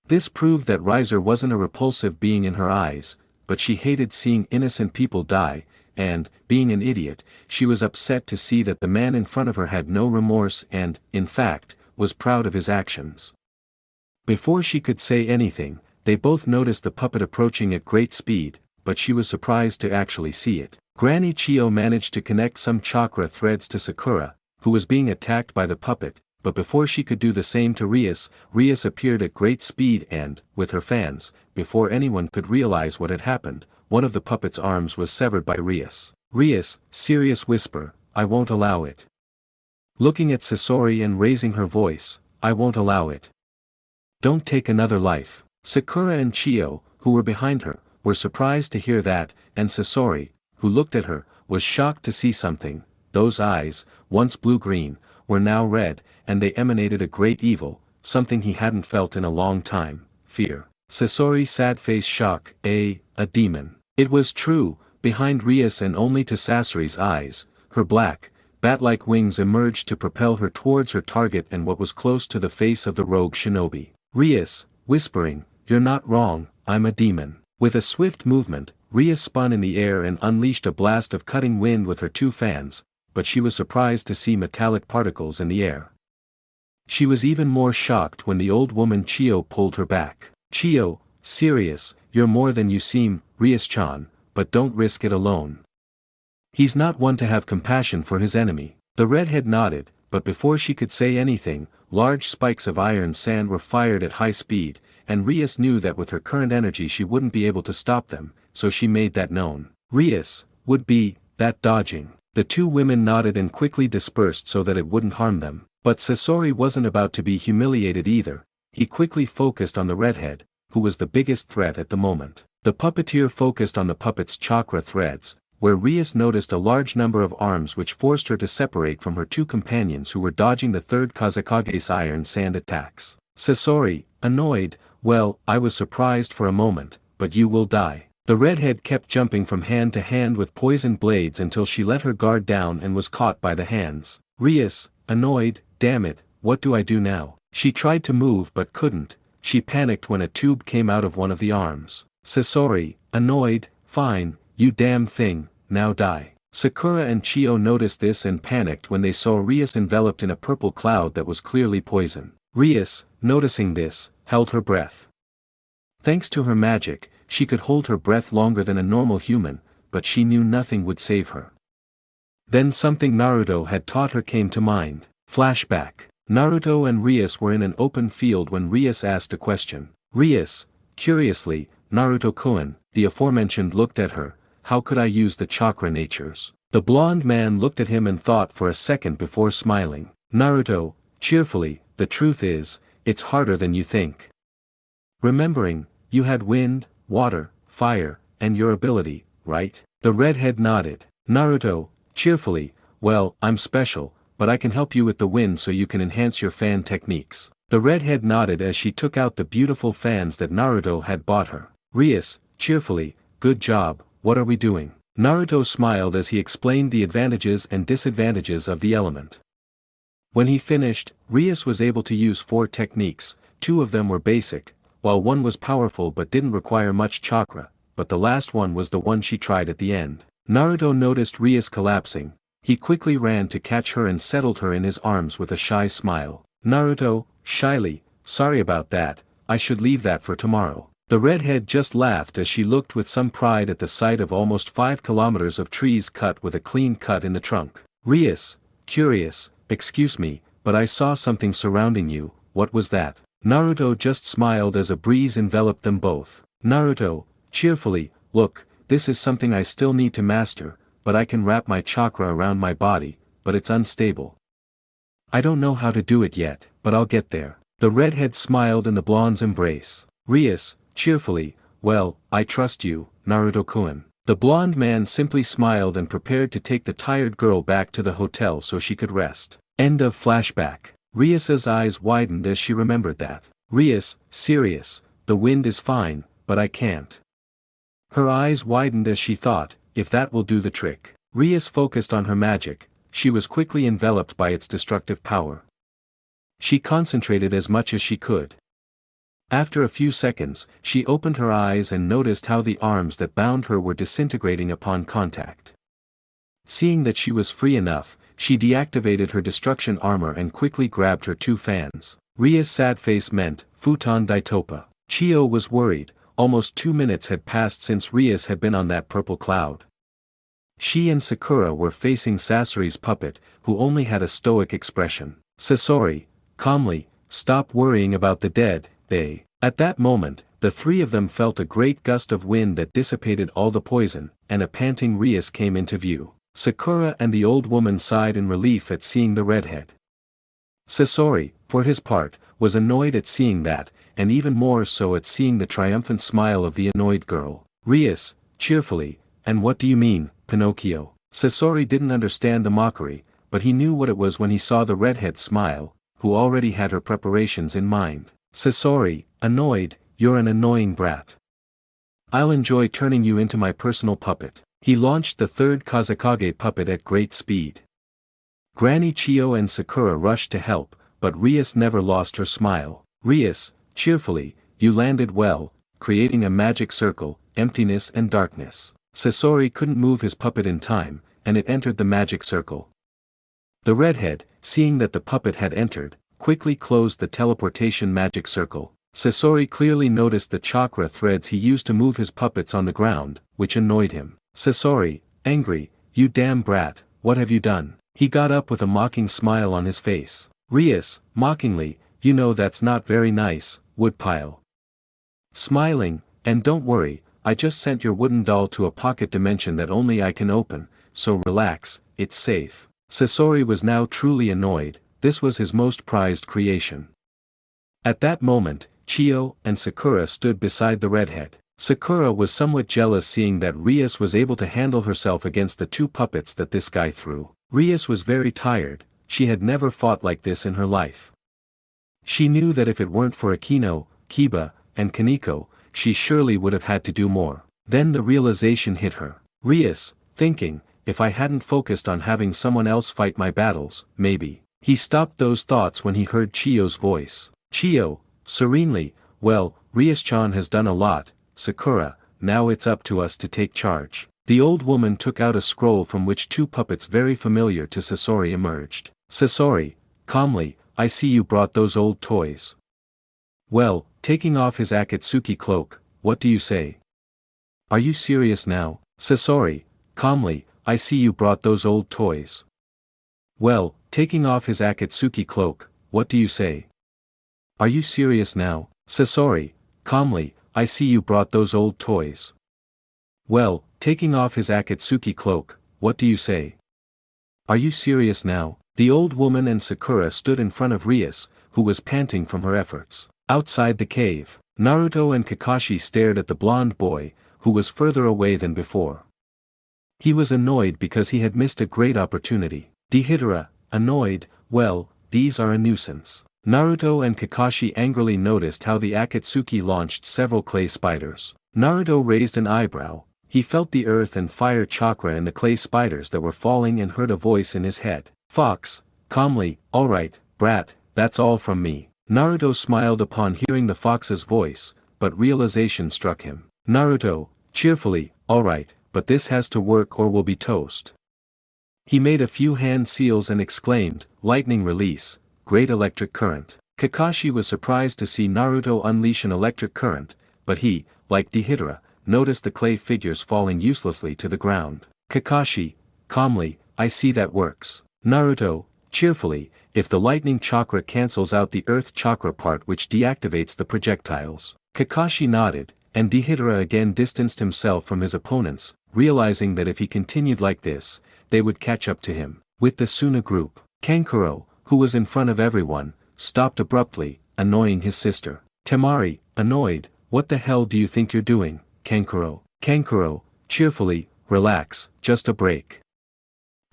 This proved that Riser wasn't a repulsive being in her eyes, but she hated seeing innocent people die, and, being an idiot, she was upset to see that the man in front of her had no remorse and, in fact, was proud of his actions. Before she could say anything, they both noticed the puppet approaching at great speed, but she was surprised to actually see it. Granny Chio managed to connect some chakra threads to Sakura, who was being attacked by the puppet, but before she could do the same to Rias, Rias appeared at great speed and, with her fans, before anyone could realize what had happened, one of the puppet's arms was severed by Rias. Rias, serious whisper, I won't allow it. Looking at Sasori and raising her voice, I won't allow it. Don't take another life. Sakura and Chio, who were behind her, were surprised to hear that, and Sasori, who looked at her, was shocked to see something. Those eyes, once blue-green, were now red, and they emanated a great evil, something he hadn't felt in a long time, fear. Sasori sad face shock, a demon. It was true, behind Rias and only to Sasori's eyes, her black, bat-like wings emerged to propel her towards her target and what was close to the face of the rogue shinobi. Rias, whispering, you're not wrong, I'm a demon. With a swift movement, Rias spun in the air and unleashed a blast of cutting wind with her 2 fans, but she was surprised to see metallic particles in the air. She was even more shocked when the old woman Chio pulled her back. Chio, serious, you're more than you seem, Rias-chan, but don't risk it alone. He's not one to have compassion for his enemy. The redhead nodded, but before she could say anything, large spikes of iron sand were fired at high speed, and Rias knew that with her current energy she wouldn't be able to stop them, so she made that known. Rias, would be, that dodging. The 2 women nodded and quickly dispersed so that it wouldn't harm them. But Sasori wasn't about to be humiliated either, he quickly focused on the redhead, who was the biggest threat at the moment. The puppeteer focused on the puppet's chakra threads, where Rias noticed a large number of arms which forced her to separate from her 2 companions who were dodging the 3rd Kazekage's iron sand attacks. Sasori, annoyed, well, I was surprised for a moment, but you will die. The redhead kept jumping from hand to hand with poisoned blades until she let her guard down and was caught by the hands. Rias, annoyed, damn it, what do I do now? She tried to move but couldn't. She panicked when a tube came out of one of the arms. Sasori, annoyed, fine, you damn thing, now die. Sakura and Chio noticed this and panicked when they saw Rias enveloped in a purple cloud that was clearly poison. Rias, noticing this, held her breath. Thanks to her magic, she could hold her breath longer than a normal human, but she knew nothing would save her. Then something Naruto had taught her came to mind. Flashback. Naruto and Rias were in an open field when Rias asked a question. Rias, curiously, Naruto-kun, the aforementioned looked at her, how could I use the chakra natures? The blonde man looked at him and thought for a second before smiling. Naruto, cheerfully, the truth is, it's harder than you think. Remembering, you had wind, water, fire, and your ability, right? The redhead nodded. Naruto, cheerfully, well, I'm special, but I can help you with the wind so you can enhance your fan techniques. The redhead nodded as she took out the beautiful fans that Naruto had bought her. Rias, cheerfully, good job, what are we doing? Naruto smiled as he explained the advantages and disadvantages of the element. When he finished, Rias was able to use 4 techniques, 2 of them were basic, while one was powerful but didn't require much chakra, but the last one was the one she tried at the end. Naruto noticed Rias collapsing. He quickly ran to catch her and settled her in his arms with a shy smile. Naruto, shyly, sorry about that, I should leave that for tomorrow. The redhead just laughed as she looked with some pride at the sight of almost 5 kilometers of trees cut with a clean cut in the trunk. Rias, curious, excuse me, but I saw something surrounding you, what was that? Naruto just smiled as a breeze enveloped them both. Naruto, cheerfully, look, this is something I still need to master, but I can wrap my chakra around my body, but it's unstable. I don't know how to do it yet, but I'll get there. The redhead smiled in the blonde's embrace. Rias, cheerfully, well, I trust you, Naruto-kun. The blonde man simply smiled and prepared to take the tired girl back to the hotel so she could rest. End of flashback. Rias's eyes widened as she remembered that. Rias, serious, the wind is fine, but I can't. Her eyes widened as she thought, if that will do the trick. Rias focused on her magic, she was quickly enveloped by its destructive power. She concentrated as much as she could. After a few seconds, she opened her eyes and noticed how the arms that bound her were disintegrating upon contact. Seeing that she was free enough, she deactivated her destruction armor and quickly grabbed her 2 fans. Ria's sad face meant, futon daitopa. Chio was worried, almost 2 minutes had passed since Rias had been on that purple cloud. She and Sakura were facing Sasori's puppet, who only had a stoic expression. Sasori, calmly, stop worrying about the dead, they. At that moment, the 3 of them felt a great gust of wind that dissipated all the poison, and a panting Rias came into view. Sakura and the old woman sighed in relief at seeing the redhead. Sasori, for his part, was annoyed at seeing that, and even more so at seeing the triumphant smile of the annoyed girl. Rias, cheerfully, and what do you mean, Pinocchio? Sasori didn't understand the mockery, but he knew what it was when he saw the redhead smile, who already had her preparations in mind. Sasori, annoyed, you're an annoying brat. I'll enjoy turning you into my personal puppet. He launched the 3rd Kazekage puppet at great speed. Granny Chio and Sakura rushed to help, but Rias never lost her smile. Rias, cheerfully, you landed well, creating a magic circle, emptiness and darkness. Sasori couldn't move his puppet in time, and it entered the magic circle. The redhead, seeing that the puppet had entered, quickly closed the teleportation magic circle. Sasori clearly noticed the chakra threads he used to move his puppets on the ground, which annoyed him. Sasori, angry, you damn brat, what have you done? He got up with a mocking smile on his face. Rias, mockingly, you know that's not very nice, woodpile. Smiling, and don't worry, I just sent your wooden doll to a pocket dimension that only I can open, so relax, it's safe. Sasori was now truly annoyed, this was his most prized creation. At that moment, Chio and Sakura stood beside the redhead. Sakura was somewhat jealous seeing that Rias was able to handle herself against the 2 puppets that this guy threw. Rias was very tired, she had never fought like this in her life. She knew that if it weren't for Akino, Kiba, and Kaneko, she surely would have had to do more. Then the realization hit her. Rias, thinking, if I hadn't focused on having someone else fight my battles, maybe. He stopped those thoughts when he heard Chio's voice. Chio, serenely, well, Rias-chan has done a lot, Sakura, now it's up to us to take charge. The old woman took out a scroll from which two puppets very familiar to Sasori emerged. Sasori, calmly, I see you brought those old toys. Well, taking off his Akatsuki cloak, what do you say? Are you serious now? Sasori, calmly, I see you brought those old toys. Well, taking off his Akatsuki cloak, what do you say? Are you serious now? Sasori, calmly, I see you brought those old toys. Well, taking off his Akatsuki cloak, what do you say? Are you serious now? The old woman and Sakura stood in front of Rias, who was panting from her efforts. Outside the cave, Naruto and Kakashi stared at the blonde boy, who was further away than before. He was annoyed because he had missed a great opportunity. Deidara, annoyed, well, these are a nuisance. Naruto and Kakashi angrily noticed how the Akatsuki launched several clay spiders. Naruto raised an eyebrow. He felt the earth and fire chakra in the clay spiders that were falling and heard a voice in his head. Fox, calmly, alright, brat, that's all from me. Naruto smiled upon hearing the fox's voice, but realization struck him. Naruto, cheerfully, alright, but this has to work or we'll be toast. He made a few hand seals and exclaimed, lightning release, great electric current. Kakashi was surprised to see Naruto unleash an electric current, but he, like Deidara, noticed the clay figures falling uselessly to the ground. Kakashi, calmly, I see that works. Naruto, cheerfully, if the lightning chakra cancels out the earth chakra part which deactivates the projectiles. Kakashi nodded, and Deidara again distanced himself from his opponents, realizing that if he continued like this, they would catch up to him. With the Suna group, Kankuro, who was in front of everyone, stopped abruptly, annoying his sister. Temari, annoyed, what the hell do you think you're doing, Kankuro? Kankuro, cheerfully, relax, just a break.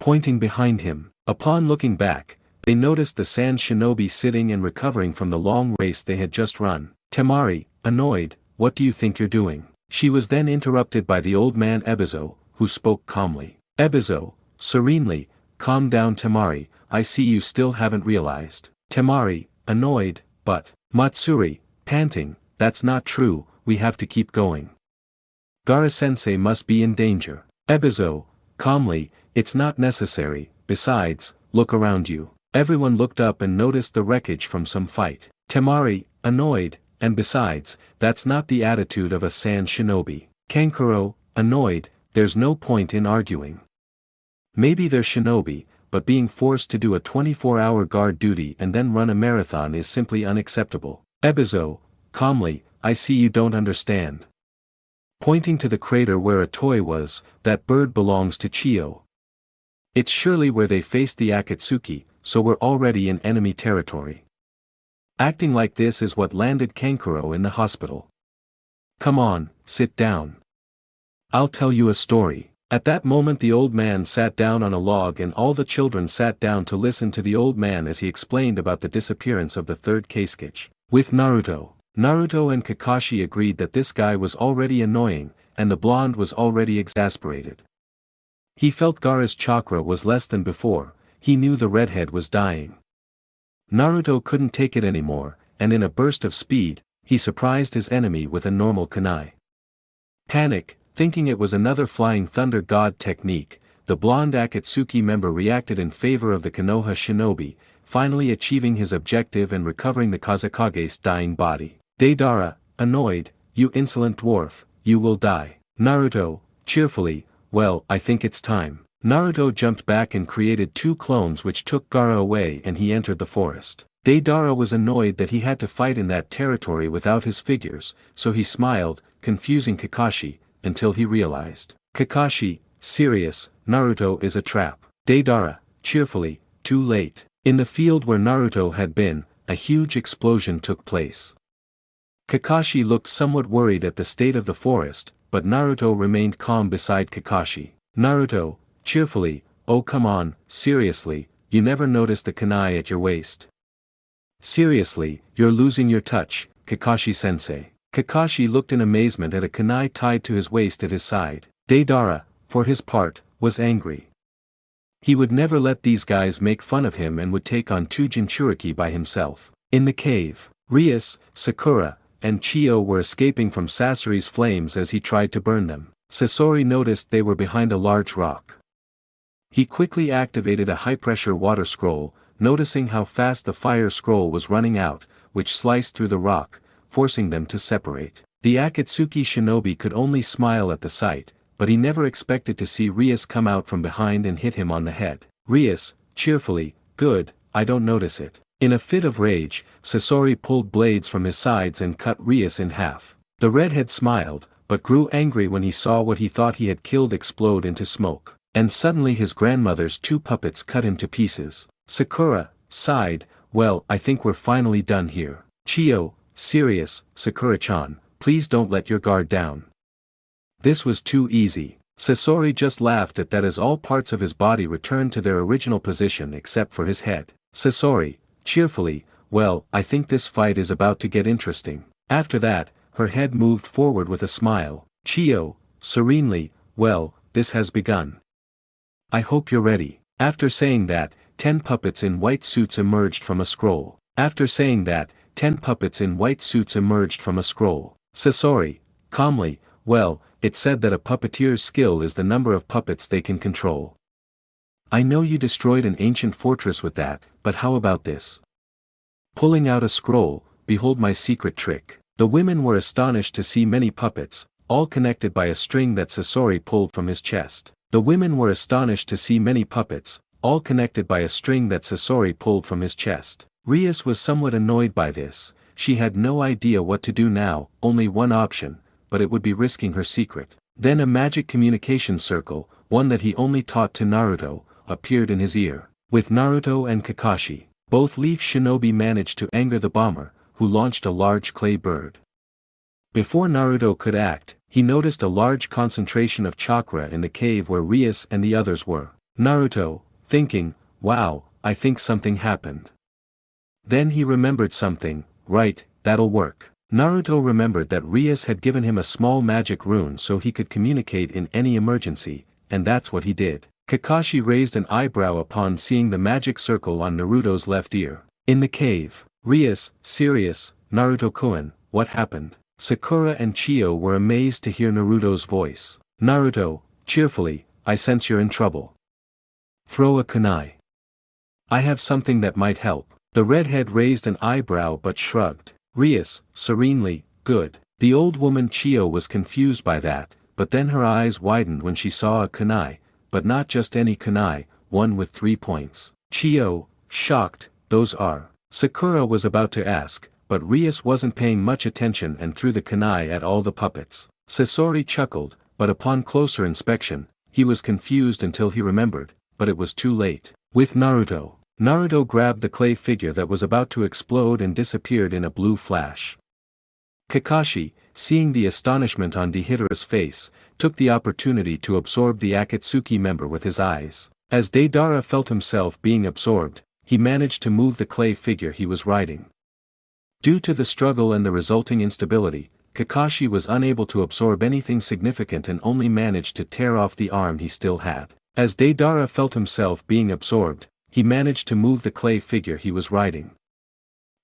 Pointing behind him, upon looking back, they noticed the sand shinobi sitting and recovering from the long race they had just run. Temari, annoyed, what do you think you're doing? She was then interrupted by the old man Ebizo, who spoke calmly. Ebizo, serenely, calm down Temari, I see you still haven't realized. Temari, annoyed, but, Matsuri, panting, that's not true, we have to keep going. Gaara-sensei must be in danger. Ebizo, calmly, it's not necessary, besides, look around you. Everyone looked up and noticed the wreckage from some fight. Temari, annoyed, and besides, that's not the attitude of a sand shinobi. Kankuro, annoyed, there's no point in arguing. Maybe they're shinobi, but being forced to do a 24-hour guard duty and then run a marathon is simply unacceptable. Ebizo, calmly, I see you don't understand. Pointing to the crater where a toy was, that bird belongs to Chio. It's surely where they faced the Akatsuki, so we're already in enemy territory. Acting like this is what landed Kankuro in the hospital. Come on, sit down. I'll tell you a story. At that moment the old man sat down on a log and all the children sat down to listen to the old man as he explained about the disappearance of the third Kasuke. With Naruto and Kakashi agreed that this guy was already annoying, and the blonde was already exasperated. He felt Gaara's chakra was less than before, he knew the redhead was dying. Naruto couldn't take it anymore, and in a burst of speed, he surprised his enemy with a normal kunai. Panic, thinking it was another flying thunder god technique, the blonde Akatsuki member reacted in favor of the Konoha shinobi, finally achieving his objective and recovering the Kazekage's dying body. Deidara, annoyed, you insolent dwarf, you will die. Naruto, cheerfully, well, I think it's time. Naruto jumped back and created two clones which took Gaara away and he entered the forest. Deidara was annoyed that he had to fight in that territory without his figures, so he smiled, confusing Kakashi, until he realized. Kakashi, serious, Naruto is a trap. Deidara, cheerfully, too late. In the field where Naruto had been, a huge explosion took place. Kakashi looked somewhat worried at the state of the forest, but Naruto remained calm beside Kakashi. Naruto, cheerfully, oh come on, seriously, you never noticed the kunai at your waist. Seriously, you're losing your touch, Kakashi-sensei. Kakashi looked in amazement at a kunai tied to his waist at his side. Deidara, for his part, was angry. He would never let these guys make fun of him and would take on 2 Jinchuriki by himself. In the cave, Rias, Sakura, and Chio were escaping from Sasori's flames as he tried to burn them. Sasori noticed they were behind a large rock. He quickly activated a high-pressure water scroll, noticing how fast the fire scroll was running out, which sliced through the rock, forcing them to separate. The Akatsuki Shinobi could only smile at the sight, but he never expected to see Rias come out from behind and hit him on the head. Rias, cheerfully, "Good, I don't notice it." In a fit of rage, Sasori pulled blades from his sides and cut Rias in half. The redhead smiled, but grew angry when he saw what he thought he had killed explode into smoke. And suddenly his grandmother's 2 puppets cut him to pieces. Sakura sighed, "Well, I think we're finally done here." Chio, serious, "Sakura-chan, please don't let your guard down. This was too easy." Sasori just laughed at that as all parts of his body returned to their original position except for his head. Sasori, cheerfully, "Well, I think this fight is about to get interesting." After that, her head moved forward with a smile. Chio, serenely, "Well, this has begun. I hope you're ready." After saying that, 10 puppets in white suits emerged from a scroll. After saying that, 10 puppets in white suits emerged from a scroll. Sasori, calmly, "Well, it said that a puppeteer's skill is the number of puppets they can control. I know you destroyed an ancient fortress with that, but how about this? Pulling out a scroll, behold my secret trick." The women were astonished to see many puppets, all connected by a string that Sasori pulled from his chest. The women were astonished to see many puppets, all connected by a string that Sasori pulled from his chest. Rias was somewhat annoyed by this. She had no idea what to do now, only one option, but it would be risking her secret. Then a magic communication circle, one that he only taught to Naruto, appeared in his ear. With Naruto and Kakashi, both Leaf Shinobi managed to anger the bomber, who launched a large clay bird. Before Naruto could act, he noticed a large concentration of chakra in the cave where Rias and the others were. Naruto, thinking, "Wow, I think something happened." Then he remembered something, "Right, that'll work." Naruto remembered that Rias had given him a small magic rune so he could communicate in any emergency, and that's what he did. Kakashi raised an eyebrow upon seeing the magic circle on Naruto's left ear. In the cave, Rias, serious, "Naruto-kun, what happened?" Sakura and Chio were amazed to hear Naruto's voice. Naruto, cheerfully, "I sense you're in trouble. Throw a kunai. I have something that might help." The redhead raised an eyebrow but shrugged. Rias, serenely, "Good." The old woman Chio was confused by that, but then her eyes widened when she saw a kunai, but not just any kunai, one with 3 points. Chio, shocked, "Those are..." Sakura was about to ask, but Rias wasn't paying much attention and threw the kunai at all the puppets. Sasori chuckled, but upon closer inspection, he was confused until he remembered, but it was too late. With Naruto, Naruto grabbed the clay figure that was about to explode and disappeared in a blue flash. Kakashi, seeing the astonishment on Deidara's face, took the opportunity to absorb the Akatsuki member with his eyes. As Deidara felt himself being absorbed, he managed to move the clay figure he was riding. Due to the struggle and the resulting instability, Kakashi was unable to absorb anything significant and only managed to tear off the arm he still had. As Deidara felt himself being absorbed, he managed to move the clay figure he was riding.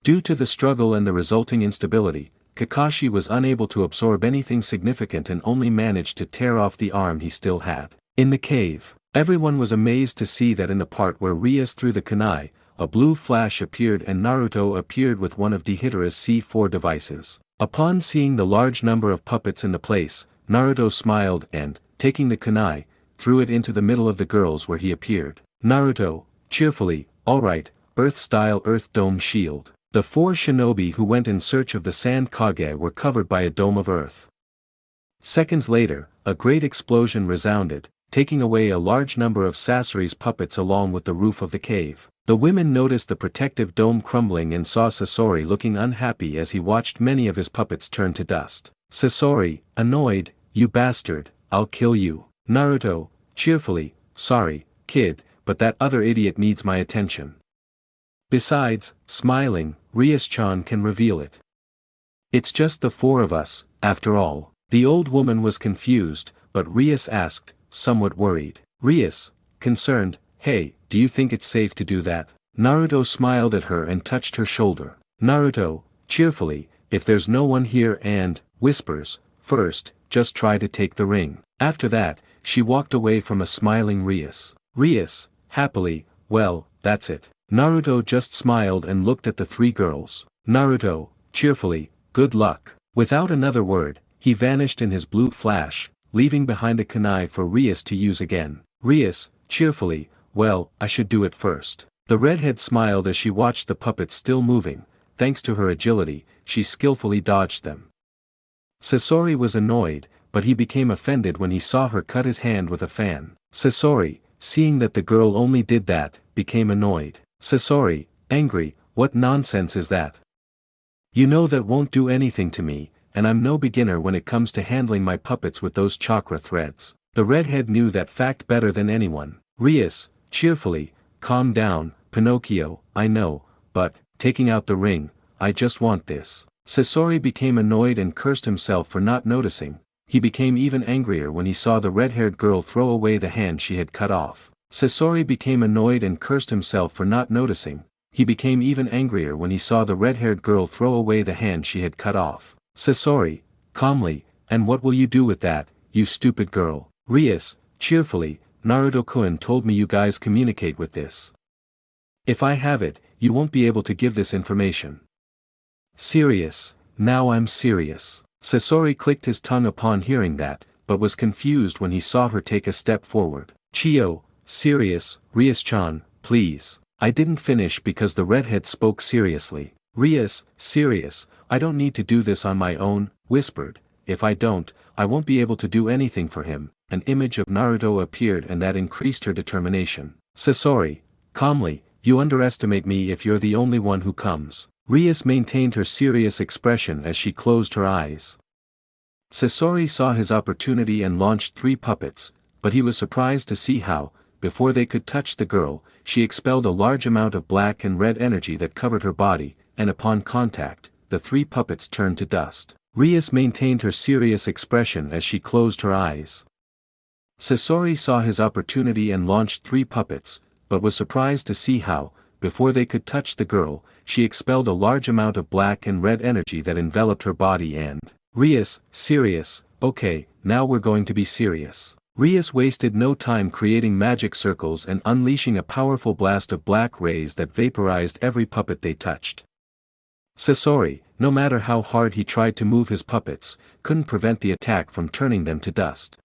Due to the struggle and the resulting instability, Kakashi was unable to absorb anything significant and only managed to tear off the arm he still had. In the cave, everyone was amazed to see that in the part where Rias threw the kunai, a blue flash appeared and Naruto appeared with one of Deidara's C4 devices. Upon seeing the large number of puppets in the place, Naruto smiled and, taking the kunai, threw it into the middle of the girls where he appeared. Naruto, cheerfully, "Alright, Earth-style Earth Dome Shield." The 4 shinobi who went in search of the Sand Kage were covered by a dome of earth. Seconds later, a great explosion resounded, taking away a large number of Sasori's puppets along with the roof of the cave. The women noticed the protective dome crumbling and saw Sasori looking unhappy as he watched many of his puppets turn to dust. Sasori, annoyed, "You bastard, I'll kill you." Naruto, cheerfully, "Sorry, kid, but that other idiot needs my attention." Besides, smiling, Rias-chan can reveal it. It's just the four of us, after all. The old woman was confused, but Rias asked, somewhat worried. Rias, concerned, hey, do you think it's safe to do that? Naruto smiled at her and touched her shoulder. Naruto, cheerfully, if there's no one here and, whispers, first, just try to take the ring. After that, she walked away from a smiling Rias. Rias, happily, well, that's it. Naruto just smiled and looked at the three girls. Naruto, cheerfully, good luck. Without another word, he vanished in his blue flash, leaving behind a kunai for Rias to use again. Rias, cheerfully, well, I should do it first. The redhead smiled as she watched the puppets still moving. Thanks to her agility, she skillfully dodged them. Sasori was annoyed, but he became offended when he saw her cut his hand with a fan. Sasori, seeing that the girl only did that, became annoyed. Sasori, angry, what nonsense is that? You know that won't do anything to me, and I'm no beginner when it comes to handling my puppets with those chakra threads. The redhead knew that fact better than anyone. Rias, cheerfully, calm down, Pinocchio, I know, but, taking out the ring, I just want this. Sasori became annoyed and cursed himself for not noticing. He became even angrier when he saw the red-haired girl throw away the hand she had cut off. Sasori became annoyed and cursed himself for not noticing. He became even angrier when he saw the red-haired girl throw away the hand she had cut off. Sasori, calmly, and what will you do with that, you stupid girl? Rias, cheerfully, Naruto-kun told me you guys communicate with this. If I have it, you won't be able to give this information. Serious, now I'm serious. Sasori clicked his tongue upon hearing that, but was confused when he saw her take a step forward. Chio, serious, Rias-chan, please. I didn't finish because the redhead spoke seriously. Rias, serious, I don't need to do this on my own, whispered, if I don't, I won't be able to do anything for him. An image of Naruto appeared and that increased her determination. Sasori, calmly, you underestimate me if you're the only one who comes. Rias maintained her serious expression as she closed her eyes. Sasori saw his opportunity and launched 3 puppets, but he was surprised to see how, before they could touch the girl, she expelled a large amount of black and red energy that covered her body, and upon contact, the 3 puppets turned to dust. Rias maintained her serious expression as she closed her eyes. Sasori saw his opportunity and launched 3 puppets, but was surprised to see how, before they could touch the girl, she expelled a large amount of black and red energy that enveloped her body and, Rias, serious, okay, now we're going to be serious. Rias wasted no time creating magic circles and unleashing a powerful blast of black rays that vaporized every puppet they touched. Sasori, no matter how hard he tried to move his puppets, couldn't prevent the attack from turning them to dust.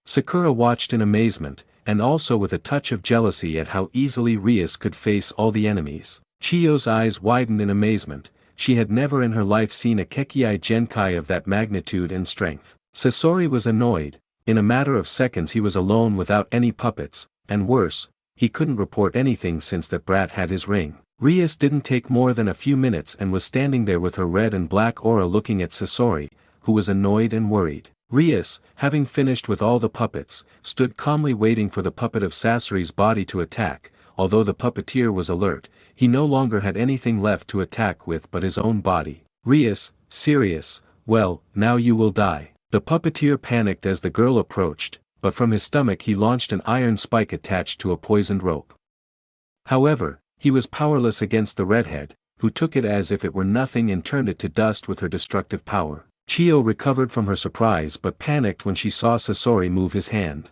Sakura watched in amazement, and also with a touch of jealousy at how easily Rias could face all the enemies. Chio's eyes widened in amazement. She had never in her life seen a Kekii Genkai of that magnitude and strength. Sasori was annoyed. In a matter of seconds he was alone without any puppets, and worse, he couldn't report anything since that brat had his ring. Rias didn't take more than a few minutes and was standing there with her red and black aura looking at Sasori, who was annoyed and worried. Rias, having finished with all the puppets, stood calmly waiting for the puppet of Sasori's body to attack. Although the puppeteer was alert, he no longer had anything left to attack with but his own body. Rias, serious, well, now you will die. The puppeteer panicked as the girl approached, but from his stomach he launched an iron spike attached to a poisoned rope. However, he was powerless against the redhead, who took it as if it were nothing and turned it to dust with her destructive power. Chio recovered from her surprise but panicked when she saw Sasori move his hand.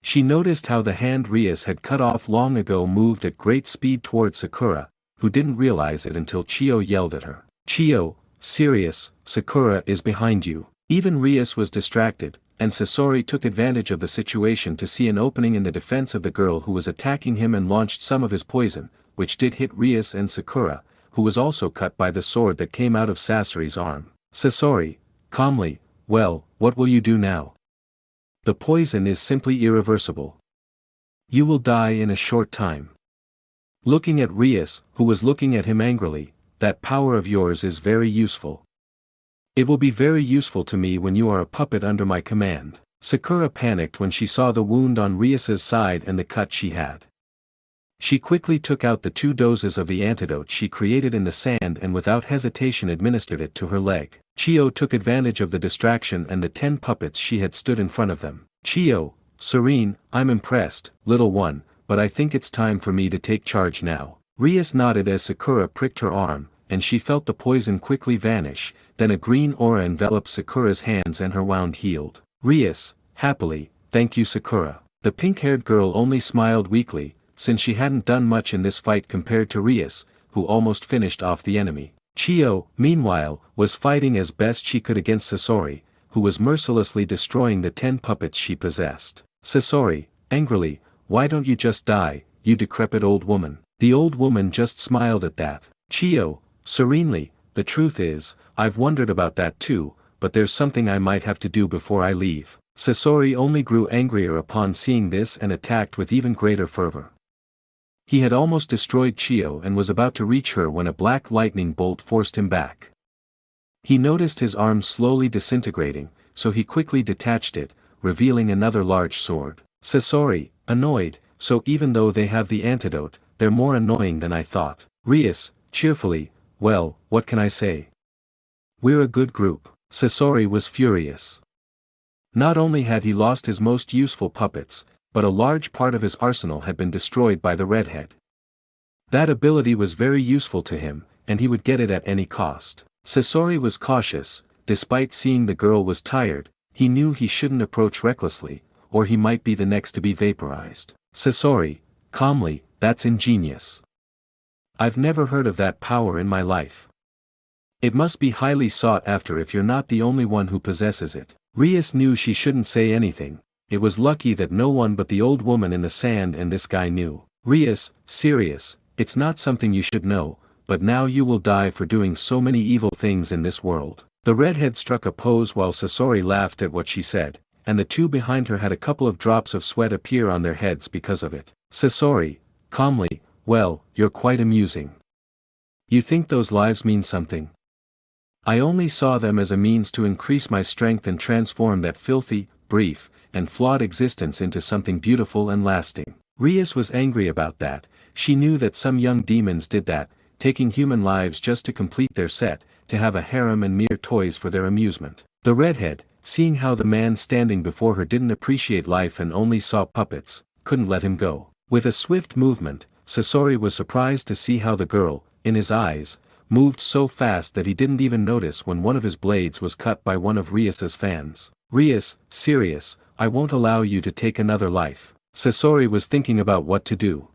She noticed how the hand Rias had cut off long ago moved at great speed towards Sakura, who didn't realize it until Chio yelled at her. Chio, serious, Sakura is behind you. Even Rias was distracted, and Sasori took advantage of the situation to see an opening in the defense of the girl who was attacking him and launched some of his poison, which did hit Rias and Sakura, who was also cut by the sword that came out of Sasori's arm. Sasori, calmly, well, what will you do now? The poison is simply irreversible. You will die in a short time. Looking at Rias, who was looking at him angrily, that power of yours is very useful. It will be very useful to me when you are a puppet under my command. Sakura panicked when she saw the wound on Rias's side and the cut she had. She quickly took out the 2 doses of the antidote she created in the sand and without hesitation administered it to her leg. Chio took advantage of the distraction and the 10 puppets she had stood in front of them. Chio, serene, I'm impressed, little one, but I think it's time for me to take charge now. Rias nodded as Sakura pricked her arm, and she felt the poison quickly vanish, then a green aura enveloped Sakura's hands and her wound healed. Rias, happily, thank you Sakura. The pink-haired girl only smiled weakly, since she hadn't done much in this fight compared to Rias, who almost finished off the enemy. Chio, meanwhile, was fighting as best she could against Sasori, who was mercilessly destroying the 10 puppets she possessed. Sasori, angrily, why don't you just die, you decrepit old woman? The old woman just smiled at that. Chio, serenely, the truth is, I've wondered about that too, but there's something I might have to do before I leave. Sasori only grew angrier upon seeing this and attacked with even greater fervor. He had almost destroyed Chio and was about to reach her when a black lightning bolt forced him back. He noticed his arm slowly disintegrating, so he quickly detached it, revealing another large sword. Sasori, annoyed, so even though they have the antidote, they're more annoying than I thought. Rias, cheerfully, well, what can I say? We're a good group. Sasori was furious. Not only had he lost his most useful puppets, but a large part of his arsenal had been destroyed by the redhead. That ability was very useful to him, and he would get it at any cost. Sasori was cautious, despite seeing the girl was tired, he knew he shouldn't approach recklessly, or he might be the next to be vaporized. Sasori, calmly, that's ingenious. I've never heard of that power in my life. It must be highly sought after if you're not the only one who possesses it. Rias knew she shouldn't say anything. It was lucky that no one but the old woman in the sand and this guy knew. Rias, serious, it's not something you should know, but now you will die for doing so many evil things in this world. The redhead struck a pose while Sasori laughed at what she said, and the 2 behind her had a couple of drops of sweat appear on their heads because of it. Sasori, calmly, well, you're quite amusing. You think those lives mean something? I only saw them as a means to increase my strength and transform that filthy, brief, and flawed existence into something beautiful and lasting. Rias was angry about that. She knew that some young demons did that, taking human lives just to complete their set, to have a harem and mere toys for their amusement. The redhead, seeing how the man standing before her didn't appreciate life and only saw puppets, couldn't let him go. With a swift movement, Sasori was surprised to see how the girl, in his eyes, moved so fast that he didn't even notice when one of his blades was cut by one of Rias's fans. Rias, serious, I won't allow you to take another life. Sasori was thinking about what to do.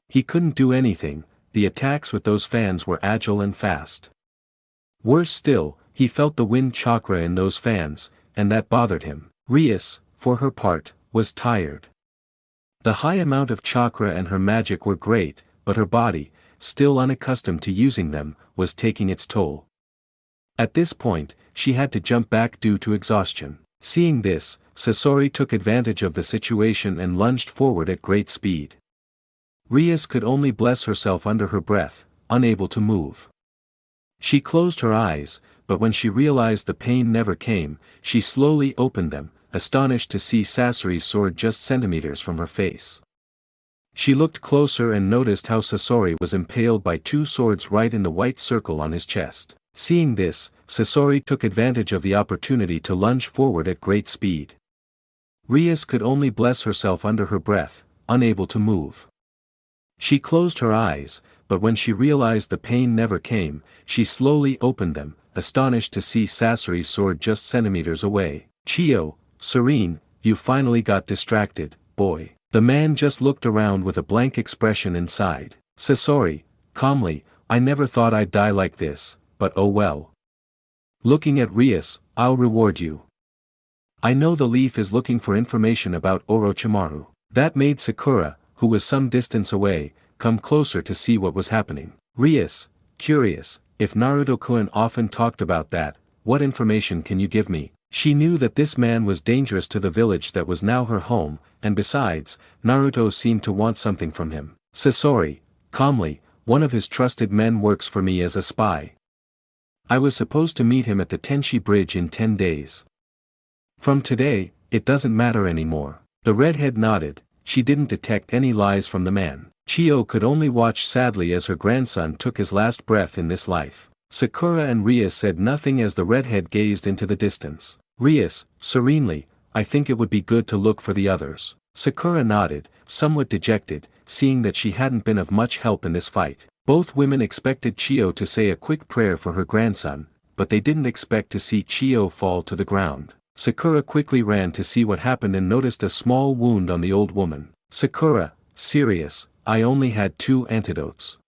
He couldn't do anything, the attacks with those fans were agile and fast. Worse still, he felt the wind chakra in those fans, and that bothered him. Rias, for her part, was tired. The high amount of chakra and her magic were great, but her body, still unaccustomed to using them, was taking its toll. At this point, she had to jump back due to exhaustion. Seeing this, Sasori took advantage of the situation and lunged forward at great speed. Rias could only bless herself under her breath, unable to move. She closed her eyes, but when she realized the pain never came, she slowly opened them, astonished to see Sasori's sword just centimeters from her face. She looked closer and noticed how Sasori was impaled by 2 swords right in the white circle on his chest. Seeing this, Sasori took advantage of the opportunity to lunge forward at great speed. Rias could only bless herself under her breath, unable to move. She closed her eyes, but when she realized the pain never came, she slowly opened them, astonished to see Sasori's sword just centimeters away. Chio, serene, you finally got distracted, boy. The man just looked around with a blank expression inside. Sasori, calmly, I never thought I'd die like this, but oh well. Looking at Rias, I'll reward you. I know the leaf is looking for information about Orochimaru. That made Sakura, who was some distance away, come closer to see what was happening. Rias, curious, if Naruto-kun often talked about that, what information can you give me? She knew that this man was dangerous to the village that was now her home, and besides, Naruto seemed to want something from him. Sasori, calmly, one of his trusted men works for me as a spy. I was supposed to meet him at the Tenshi Bridge in 10 days. From today, it doesn't matter anymore. The redhead nodded, she didn't detect any lies from the man. Chio could only watch sadly as her grandson took his last breath in this life. Sakura and Rias said nothing as the redhead gazed into the distance. Rias, serenely, I think it would be good to look for the others. Sakura nodded, somewhat dejected, seeing that she hadn't been of much help in this fight. Both women expected Chio to say a quick prayer for her grandson, but they didn't expect to see Chio fall to the ground. Sakura quickly ran to see what happened and noticed a small wound on the old woman. Sakura, serious, I only had 2 antidotes.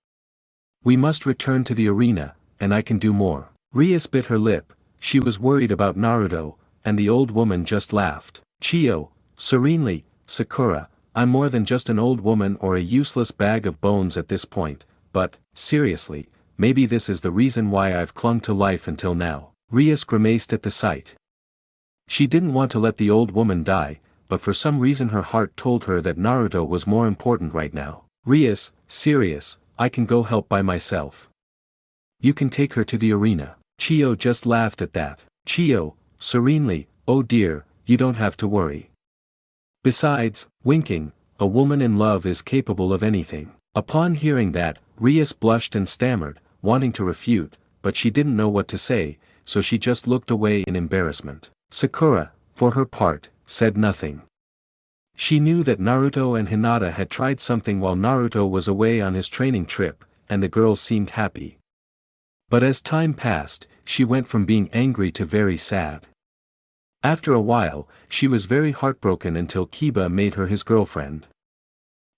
We must return to the arena, and I can do more. Rias bit her lip, she was worried about Naruto, and the old woman just laughed. Chio, serenely, Sakura, I'm more than just an old woman or a useless bag of bones at this point, but, seriously, maybe this is the reason why I've clung to life until now. Rias grimaced at the sight. She didn't want to let the old woman die, but for some reason her heart told her that Naruto was more important right now. Rias, serious, I can go help by myself. You can take her to the arena. Chio just laughed at that. Chio, serenely, oh dear, you don't have to worry. Besides, winking, a woman in love is capable of anything. Upon hearing that, Rias blushed and stammered, wanting to refute, but she didn't know what to say, so she just looked away in embarrassment. Sakura, for her part, said nothing. She knew that Naruto and Hinata had tried something while Naruto was away on his training trip, and the girl seemed happy. But as time passed, she went from being angry to very sad. After a while, she was very heartbroken until Kiba made her his girlfriend.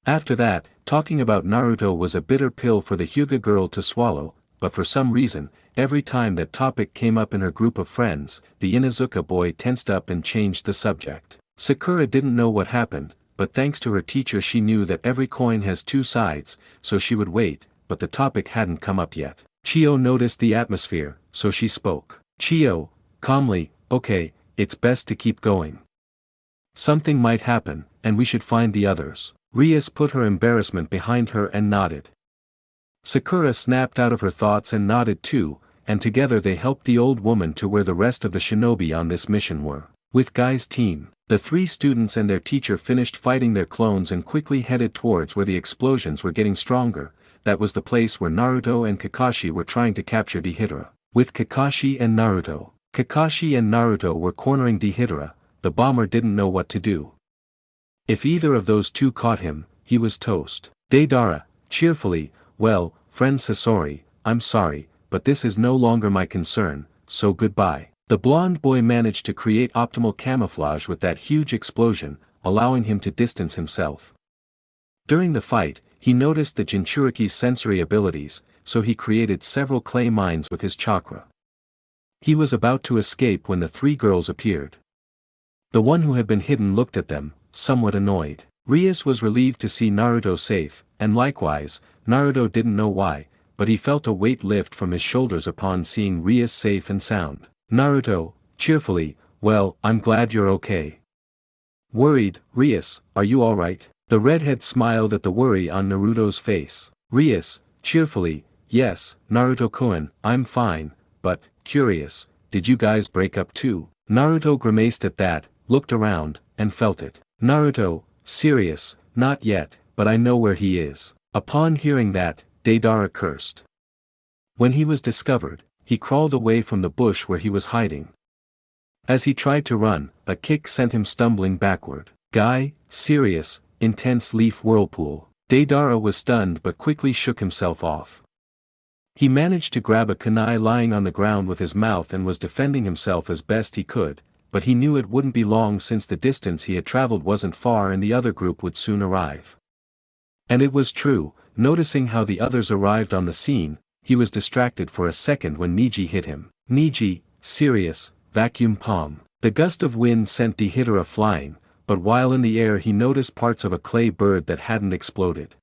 After that, talking about Naruto was a bitter pill for the Hyuga girl to swallow, but for some reason, every time that topic came up in her group of friends, the Inuzuka boy tensed up and changed the subject. Sakura didn't know what happened, but thanks to her teacher she knew that every coin has 2 sides, so she would wait, but the topic hadn't come up yet. Chio noticed the atmosphere, so she spoke. Chio, calmly, okay, it's best to keep going. Something might happen, and we should find the others. Rias put her embarrassment behind her and nodded. Sakura snapped out of her thoughts and nodded too, and together they helped the old woman to where the rest of the shinobi on this mission were. With Guy's team, the 3 students and their teacher finished fighting their clones and quickly headed towards where the explosions were getting stronger. That was the place where Naruto and Kakashi were trying to capture Deidara. With Kakashi and Naruto were cornering Deidara, the bomber didn't know what to do. If either of those 2 caught him, he was toast. Deidara, cheerfully, well, friend Sasori, I'm sorry, but this is no longer my concern, so goodbye. The blonde boy managed to create optimal camouflage with that huge explosion, allowing him to distance himself. During the fight, he noticed the Jinchuriki's sensory abilities, so he created several clay mines with his chakra. He was about to escape when the 3 girls appeared. The one who had been hidden looked at them, somewhat annoyed. Rias was relieved to see Naruto safe, and likewise, Naruto didn't know why, but he felt a weight lift from his shoulders upon seeing Rias safe and sound. Naruto, cheerfully, well, I'm glad you're okay. Worried, Rias, are you alright? The redhead smiled at the worry on Naruto's face. Rias, cheerfully, yes, Naruto-kun, I'm fine, but, curious, did you guys break up too? Naruto grimaced at that, looked around, and felt it. Naruto, serious, not yet, but I know where he is. Upon hearing that, Deidara cursed. When he was discovered, he crawled away from the bush where he was hiding. As he tried to run, a kick sent him stumbling backward. Guy, serious, intense leaf whirlpool. Deidara was stunned but quickly shook himself off. He managed to grab a kunai lying on the ground with his mouth and was defending himself as best he could, but he knew it wouldn't be long since the distance he had traveled wasn't far and the other group would soon arrive. And it was true, noticing how the others arrived on the scene, he was distracted for a second when Niji hit him. Niji, serious, vacuum palm. The gust of wind sent Deidara flying, but while in the air he noticed parts of a clay bird that hadn't exploded.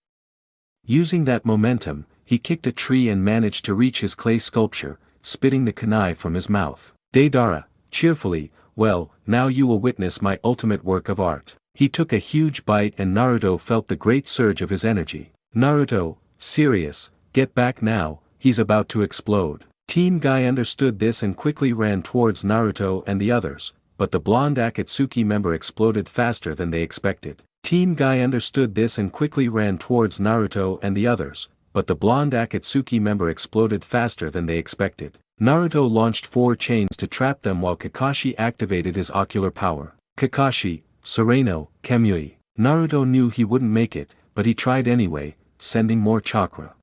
Using that momentum, he kicked a tree and managed to reach his clay sculpture, spitting the kunai from his mouth. Deidara, cheerfully, well, now you will witness my ultimate work of art. He took a huge bite and Naruto felt the great surge of his energy. Naruto, serious, get back now, he's about to explode. Team Guy understood this and quickly ran towards Naruto and the others, but the blonde Akatsuki member exploded faster than they expected. Team Guy understood this and quickly ran towards Naruto and the others, but the blonde Akatsuki member exploded faster than they expected. Naruto launched 4 chains to trap them while Kakashi activated his ocular power. Kakashi, Sereno, Kamui. Naruto knew he wouldn't make it, but he tried anyway, sending more chakra.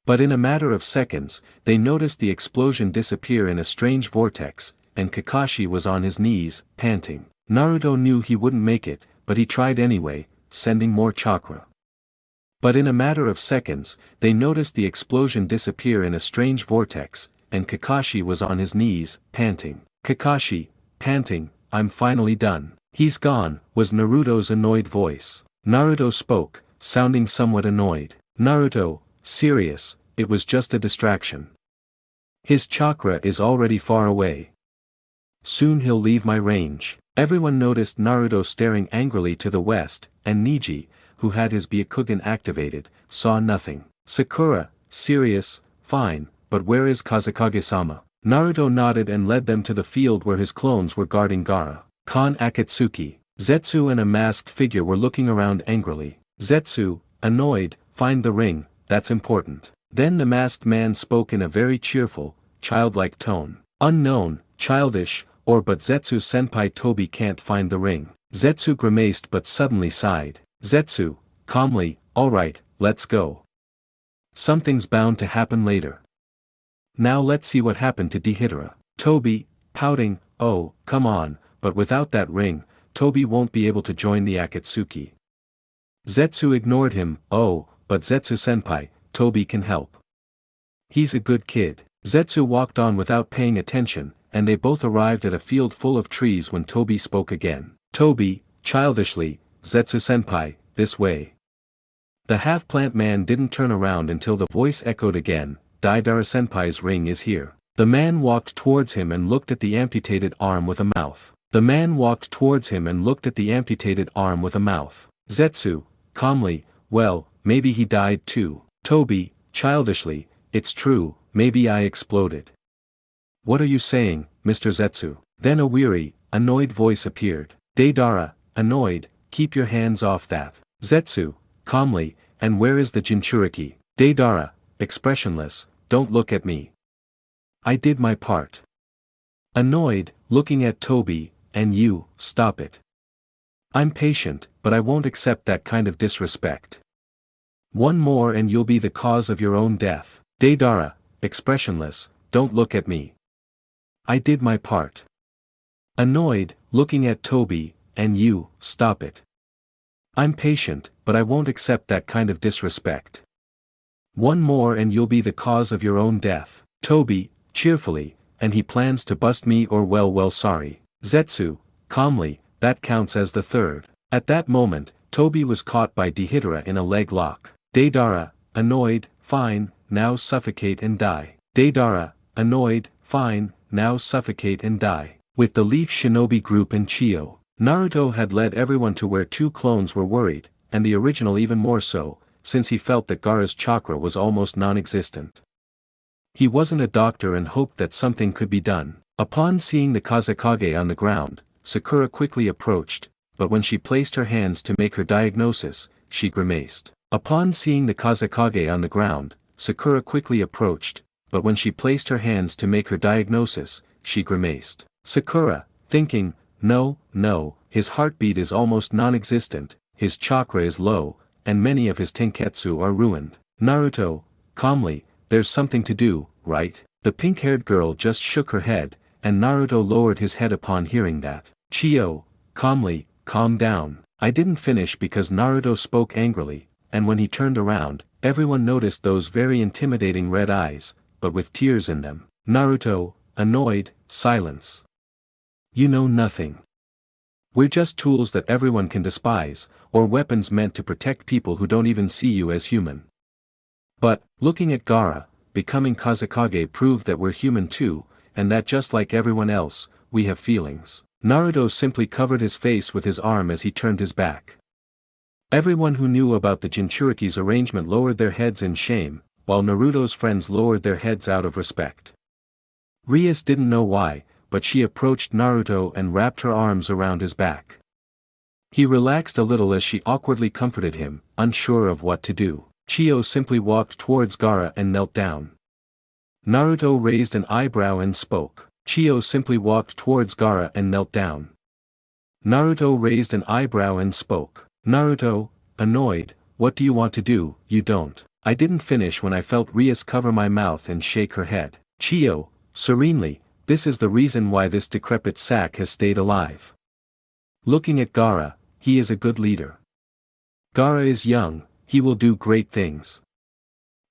But in a matter of seconds, they noticed the explosion disappear in a strange vortex, and Kakashi was on his knees, panting. Naruto knew he wouldn't make it, but he tried anyway, sending more chakra. But in a matter of seconds, they noticed the explosion disappear in a strange vortex, and Kakashi was on his knees, panting. Kakashi, panting, I'm finally done. He's gone, was Naruto's annoyed voice. Naruto spoke, sounding somewhat annoyed. Naruto, serious, it was just a distraction. His chakra is already far away. Soon he'll leave my range. Everyone noticed Naruto staring angrily to the west, and Niji, who had his Byakugan activated, saw nothing. Sakura, serious, fine, but where is Kazekage-sama? Naruto nodded and led them to the field where his clones were guarding Gaara. Kon Akatsuki, Zetsu and a masked figure were looking around angrily. Zetsu, annoyed, find the ring, that's important. Then the masked man spoke in a very cheerful, childlike tone. Unknown, childish, but Zetsu-senpai Toby can't find the ring. Zetsu grimaced but suddenly sighed. Zetsu, calmly, alright, let's go. Something's bound to happen later. Now let's see what happened to Deidara. Toby, pouting, oh, come on, but without that ring, Toby won't be able to join the Akatsuki. Zetsu ignored him, oh, but Zetsu-senpai, Toby can help. He's a good kid. Zetsu walked on without paying attention, and they both arrived at a field full of trees when Toby spoke again. Toby, childishly, Zetsu-senpai, this way. The half-plant man didn't turn around until the voice echoed again, Deidara-senpai's ring is here. The man walked towards him and looked at the amputated arm with a mouth. Zetsu, calmly, well, maybe he died too. Toby, childishly, it's true, maybe I exploded. What are you saying, Mr. Zetsu? Then a weary, annoyed voice appeared. Deidara, annoyed, keep your hands off that. Zetsu, calmly, and where is the Jinchuriki? Deidara, expressionless, don't look at me. I did my part. Annoyed, looking at Toby, and you, stop it. I'm patient, but I won't accept that kind of disrespect. One more and you'll be the cause of your own death. Deidara, expressionless, don't look at me. I did my part. Annoyed, looking at Toby, and you, stop it. I'm patient, but I won't accept that kind of disrespect. One more and you'll be the cause of your own death. Toby, cheerfully, and he plans to bust me or well sorry. Zetsu, calmly, that counts as the third. At that moment, Toby was caught by Deidara in a leg lock. Deidara, annoyed, fine, now suffocate and die. Deidara, annoyed, fine, now suffocate and die. With the Leaf Shinobi group and Chio, Naruto had led everyone to where 2 clones were worried, and the original even more so, since he felt that Gaara's chakra was almost non-existent. He wasn't a doctor and hoped that something could be done. Upon seeing the Kazekage on the ground, Sakura quickly approached, but when she placed her hands to make her diagnosis, she grimaced. Upon seeing the Kazekage on the ground, Sakura quickly approached, but when she placed her hands to make her diagnosis, she grimaced. Sakura, thinking, no, his heartbeat is almost non-existent, his chakra is low, and many of his tenketsu are ruined. Naruto, calmly, there's something to do, right? The pink-haired girl just shook her head, and Naruto lowered his head upon hearing that. Chio, calmly, calm down. I didn't finish because Naruto spoke angrily, and when he turned around, everyone noticed those very intimidating red eyes, but with tears in them. Naruto, annoyed, silence. You know nothing. We're just tools that everyone can despise, or weapons meant to protect people who don't even see you as human. But, looking at Gaara, becoming Kazekage proved that we're human too, and that just like everyone else, we have feelings. Naruto simply covered his face with his arm as he turned his back. Everyone who knew about the Jinchuriki's arrangement lowered their heads in shame, while Naruto's friends lowered their heads out of respect. Rias didn't know why, but she approached Naruto and wrapped her arms around his back. He relaxed a little as she awkwardly comforted him, unsure of what to do. Chio simply walked towards Gaara and knelt down. Naruto raised an eyebrow and spoke. Chio simply walked towards Gaara and knelt down. Naruto raised an eyebrow and spoke. Naruto, annoyed, what do you want to do? You don't. I didn't finish when I felt Rias cover my mouth and shake her head. Chio, serenely, this is the reason why this decrepit sack has stayed alive. Looking at Gaara, he is a good leader. Gaara is young, he will do great things.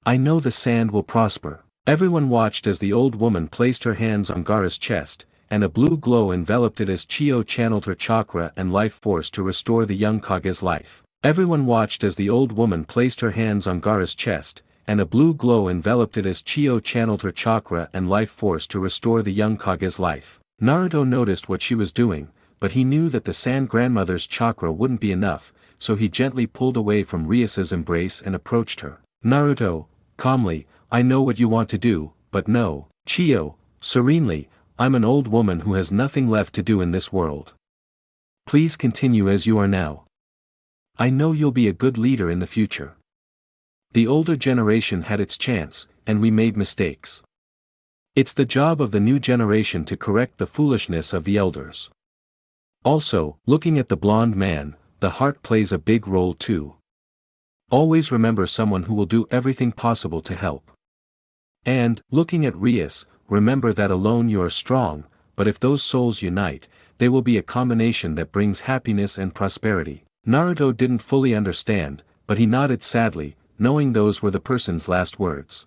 I know the sand will prosper. Everyone watched as the old woman placed her hands on Gaara's chest, and a blue glow enveloped it as Chio channeled her chakra and life force to restore the young Kage's life. Everyone watched as the old woman placed her hands on Gaara's chest, and a blue glow enveloped it as Chio channeled her chakra and life force to restore the young Kage's life. Naruto noticed what she was doing, but he knew that the Sand Grandmother's chakra wouldn't be enough, so he gently pulled away from Rias's embrace and approached her. Naruto, calmly, I know what you want to do, but no. Chio, serenely, I'm an old woman who has nothing left to do in this world. Please continue as you are now. I know you'll be a good leader in the future. The older generation had its chance, and we made mistakes. It's the job of the new generation to correct the foolishness of the elders. Also, looking at the blonde man, the heart plays a big role too. Always remember someone who will do everything possible to help. And, looking at Rias, remember that alone you are strong, but if those souls unite, they will be a combination that brings happiness and prosperity. Naruto didn't fully understand, but he nodded sadly, knowing those were the person's last words.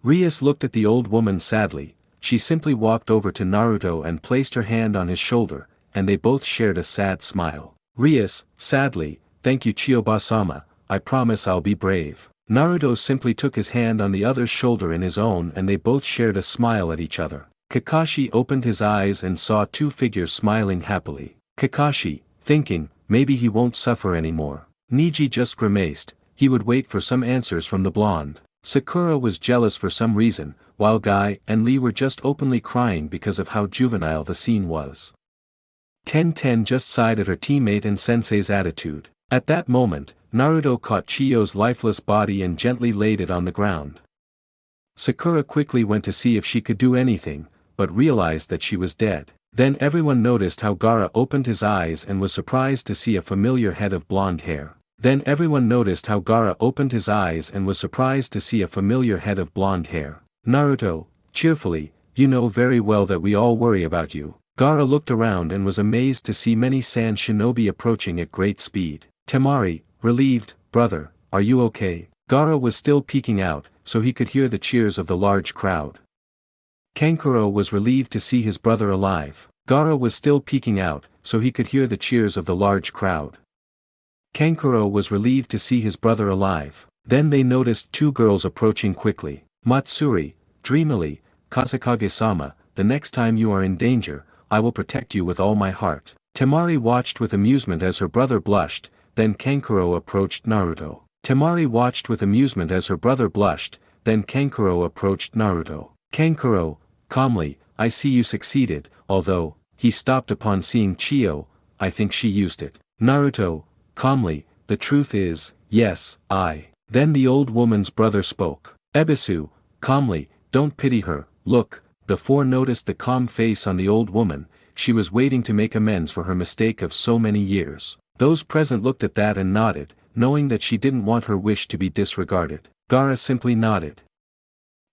Rias looked at the old woman sadly. She simply walked over to Naruto and placed her hand on his shoulder, and they both shared a sad smile. Rias, sadly, thank you Chiyoba-sama, I promise I'll be brave. Naruto simply took his hand on the other's shoulder in his own and they both shared a smile at each other. Kakashi opened his eyes and saw two figures smiling happily. Kakashi, thinking, maybe he won't suffer anymore. Neji just grimaced, he would wait for some answers from the blonde. Sakura was jealous for some reason, while Guy and Lee were just openly crying because of how juvenile the scene was. Ten just sighed at her teammate and sensei's attitude. At that moment, Naruto caught Chio's lifeless body and gently laid it on the ground. Sakura quickly went to see if she could do anything, but realized that she was dead. Then everyone noticed how Gaara opened his eyes and was surprised to see a familiar head of blonde hair. Then everyone noticed how Gaara opened his eyes and was surprised to see a familiar head of blonde hair. Naruto, cheerfully, you know very well that we all worry about you. Gaara looked around and was amazed to see many sand shinobi approaching at great speed. Temari, relieved, brother, are you okay? Gaara was still peeking out, so he could hear the cheers of the large crowd. Kankuro was relieved to see his brother alive. Gaara was still peeking out, so he could hear the cheers of the large crowd. Kankuro was relieved to see his brother alive. Then they noticed two girls approaching quickly. Matsuri, dreamily, Kazekage-sama, the next time you are in danger, I will protect you with all my heart. Temari watched with amusement as her brother blushed, then Kankuro approached Naruto. Temari watched with amusement as her brother blushed, then Kankuro approached Naruto. Kankuro, calmly, I see you succeeded, although, he stopped upon seeing Chio, I think she used it. Naruto, calmly, the truth is, yes, I. Then the old woman's brother spoke. Ebisu, calmly, don't pity her, look, the four noticed the calm face on the old woman, she was waiting to make amends for her mistake of so many years. Those present looked at that and nodded, knowing that she didn't want her wish to be disregarded. Gaara simply nodded.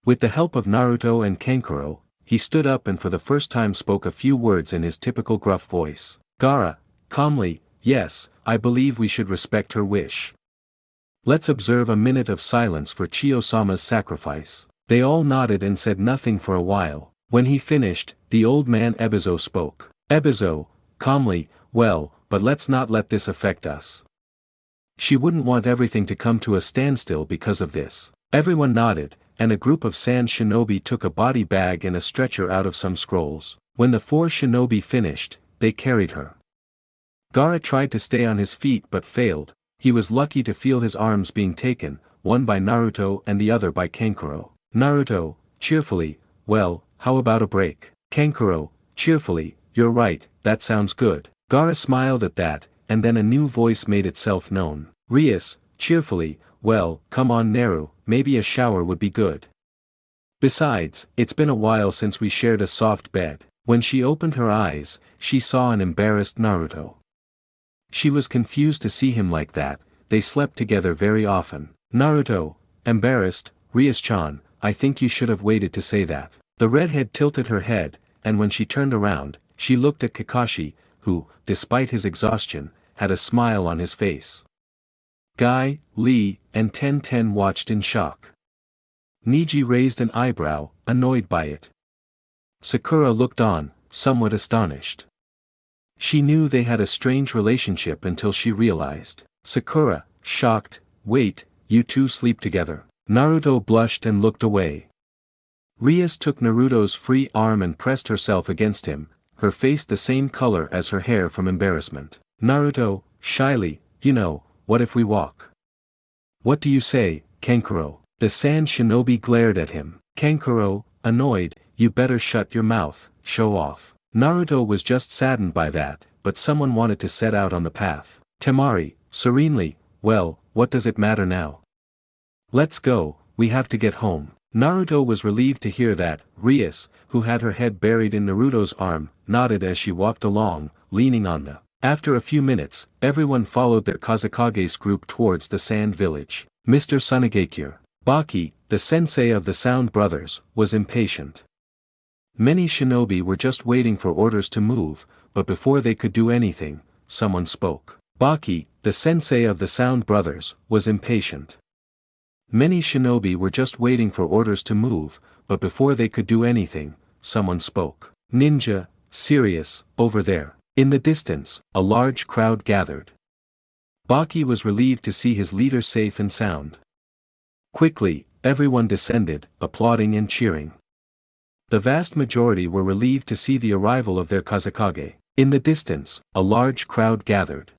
With the help of Naruto and Kankuro, he stood up and for the first time spoke a few words in his typical gruff voice. Gaara, calmly, yes, I believe we should respect her wish. Let's observe a minute of silence for Chio-sama's sacrifice. They all nodded and said nothing for a while. When he finished, the old man Ebizo spoke. Ebizo, calmly, well, but let's not let this affect us. She wouldn't want everything to come to a standstill because of this. Everyone nodded, and a group of sand shinobi took a body bag and a stretcher out of some scrolls. When the four shinobi finished, they carried her. Gaara tried to stay on his feet but failed. He was lucky to feel his arms being taken, one by Naruto and the other by Kankuro. Naruto, cheerfully, well, how about a break? Kankuro, cheerfully, you're right, that sounds good. Gaara smiled at that, and then a new voice made itself known. Rias, cheerfully, well, come on Naru, maybe a shower would be good. Besides, it's been a while since we shared a soft bed. When she opened her eyes, she saw an embarrassed Naruto. She was confused to see him like that. They slept together very often. Naruto, embarrassed, Rias-chan, I think you should have waited to say that. The redhead tilted her head, and when she turned around, she looked at Kakashi, who, despite his exhaustion, had a smile on his face. Guy, Lee, and Ten watched in shock. Niji raised an eyebrow, annoyed by it. Sakura looked on, somewhat astonished. She knew they had a strange relationship until she realized. Sakura, shocked, wait, you two sleep together. Naruto blushed and looked away. Rias took Naruto's free arm and pressed herself against him, her face the same color as her hair from embarrassment. Naruto, shyly, you know, what if we walk? What do you say, Kankuro? The sand shinobi glared at him. Kankuro, annoyed, you better shut your mouth, show off. Naruto was just saddened by that, but someone wanted to set out on the path. Temari, serenely, well, what does it matter now? Let's go, we have to get home. Naruto was relieved to hear that. Rias, who had her head buried in Naruto's arm, nodded as she walked along, leaning on the. After a few minutes, everyone followed their Kazekage's group towards the sand village. Mr. Tsunade, Baki, the sensei of the Sound Brothers, was impatient. Many shinobi were just waiting for orders to move, but before they could do anything, someone spoke. Baki, the sensei of the Sound Brothers, was impatient. Many shinobi were just waiting for orders to move, but before they could do anything, someone spoke. Ninja, serious, over there. In the distance, a large crowd gathered. Baki was relieved to see his leader safe and sound. Quickly, everyone descended, applauding and cheering. The vast majority were relieved to see the arrival of their Kazekage. In the distance, a large crowd gathered.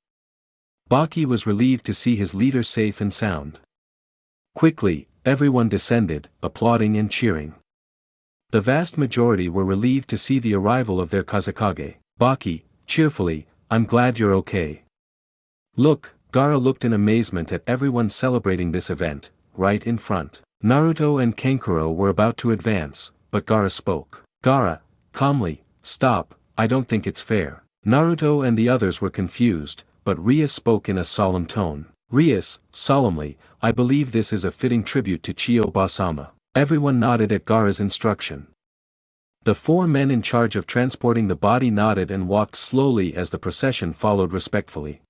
Baki was relieved to see his leader safe and sound. Quickly, everyone descended, applauding and cheering. The vast majority were relieved to see the arrival of their Kazekage. Baki, cheerfully, I'm glad you're okay. Look, Gaara looked in amazement at everyone celebrating this event, right in front. Naruto and Kankuro were about to advance, but Gaara spoke. Gaara, calmly, stop, I don't think it's fair. Naruto and the others were confused, but Rias spoke in a solemn tone. Rias, solemnly, I believe this is a fitting tribute to Chio Basama. Everyone nodded at Gaara's instruction. The four men in charge of transporting the body nodded and walked slowly as the procession followed respectfully.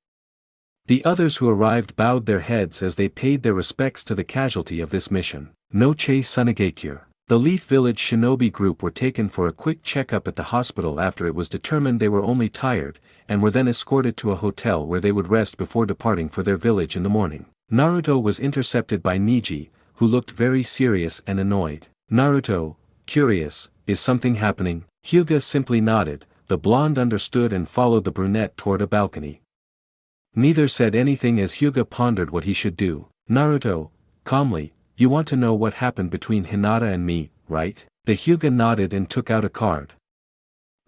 The others who arrived bowed their heads as they paid their respects to the casualty of this mission. Noche Tsunade. The Leaf Village shinobi group were taken for a quick checkup at the hospital after it was determined they were only tired, and were then escorted to a hotel where they would rest before departing for their village in the morning. Naruto was intercepted by Niji, who looked very serious and annoyed. Naruto, curious, is something happening? Hyuga simply nodded, the blonde understood and followed the brunette toward a balcony. Neither said anything as Hyuga pondered what he should do. Naruto, calmly, you want to know what happened between Hinata and me, right? The Hyuga nodded and took out a card.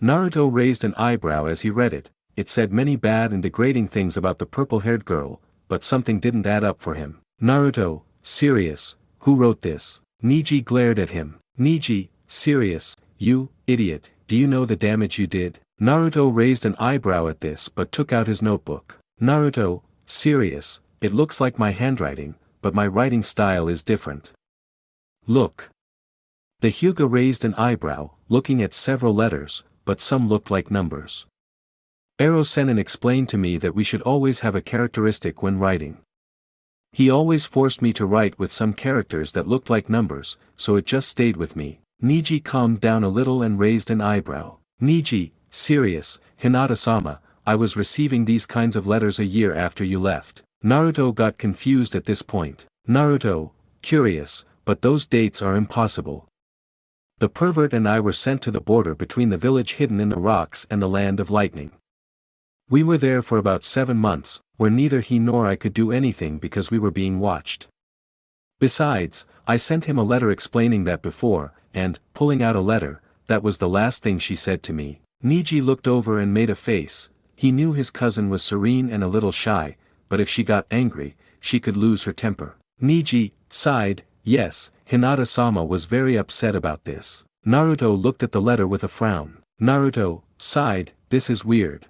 Naruto raised an eyebrow as he read it. It said many bad and degrading things about the purple-haired girl, but something didn't add up for him. Naruto, serious, who wrote this? Niji glared at him. Niji, serious, you, idiot, do you know the damage you did? Naruto raised an eyebrow at this but took out his notebook. Naruto, serious, it looks like my handwriting, but my writing style is different. Look. The Hyuga raised an eyebrow, looking at several letters, but some looked like numbers. Ero Sennin explained to me that we should always have a characteristic when writing. He always forced me to write with some characters that looked like numbers, so it just stayed with me. Niji calmed down a little and raised an eyebrow. Niji, serious, Hinata-sama, I was receiving these kinds of letters a year after you left. Naruto got confused at this point. Naruto, curious, but those dates are impossible. The pervert and I were sent to the border between the village hidden in the rocks and the land of lightning. We were there for about 7 months, where neither he nor I could do anything because we were being watched. Besides, I sent him a letter explaining that before, and, pulling out a letter, that was the last thing she said to me. Niji looked over and made a face. He knew his cousin was serene and a little shy, but if she got angry, she could lose her temper. Niji sighed. Yes, Hinata-sama was very upset about this. Naruto looked at the letter with a frown. Naruto sighed. This is weird.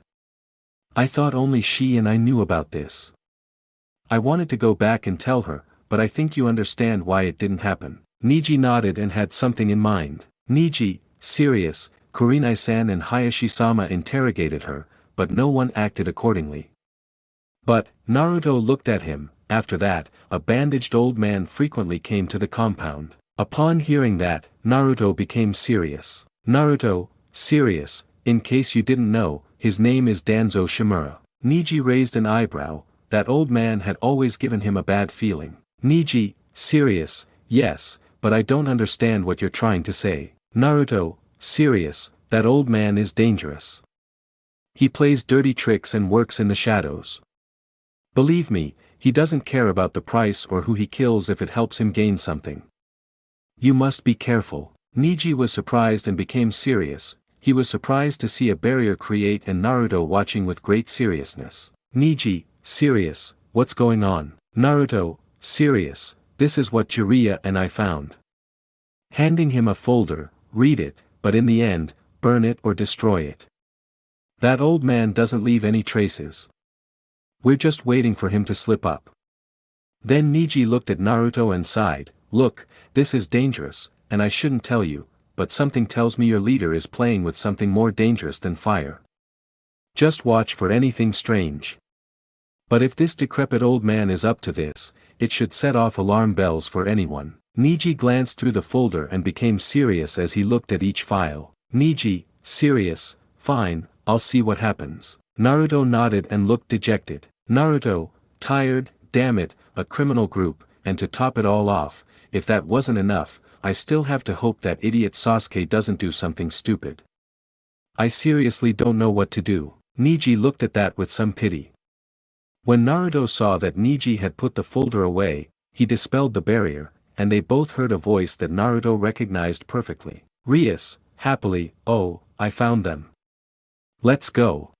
I thought only she and I knew about this. I wanted to go back and tell her, but I think you understand why it didn't happen. Niji nodded and had something in mind. Niji, serious, Kurenai-san and Hayashi-sama interrogated her, but no one acted accordingly. But, Naruto looked at him. After that, a bandaged old man frequently came to the compound. Upon hearing that, Naruto became serious. Naruto, serious, in case you didn't know, his name is Danzo Shimura. Niji raised an eyebrow. That old man had always given him a bad feeling. Niji, serious, yes, but I don't understand what you're trying to say. Naruto, serious, that old man is dangerous. He plays dirty tricks and works in the shadows. Believe me, he doesn't care about the price or who he kills if it helps him gain something. You must be careful. Niji was surprised and became serious. He was surprised to see a barrier create and Naruto watching with great seriousness. Niji, serious, what's going on? Naruto, serious, this is what Jiraiya and I found. Handing him a folder, read it, but in the end, burn it or destroy it. That old man doesn't leave any traces. We're just waiting for him to slip up. Then Niji looked at Naruto and sighed. Look, this is dangerous, and I shouldn't tell you, but something tells me your leader is playing with something more dangerous than fire. Just watch for anything strange. But if this decrepit old man is up to this, it should set off alarm bells for anyone. Niji glanced through the folder and became serious as he looked at each file. Niji, serious, fine, I'll see what happens. Naruto nodded and looked dejected. Naruto, tired, damn it, a criminal group, and to top it all off, if that wasn't enough, I still have to hope that idiot Sasuke doesn't do something stupid. I seriously don't know what to do. Niji looked at that with some pity. When Naruto saw that Niji had put the folder away, he dispelled the barrier, and they both heard a voice that Naruto recognized perfectly. Rias, happily, oh, I found them. Let's go.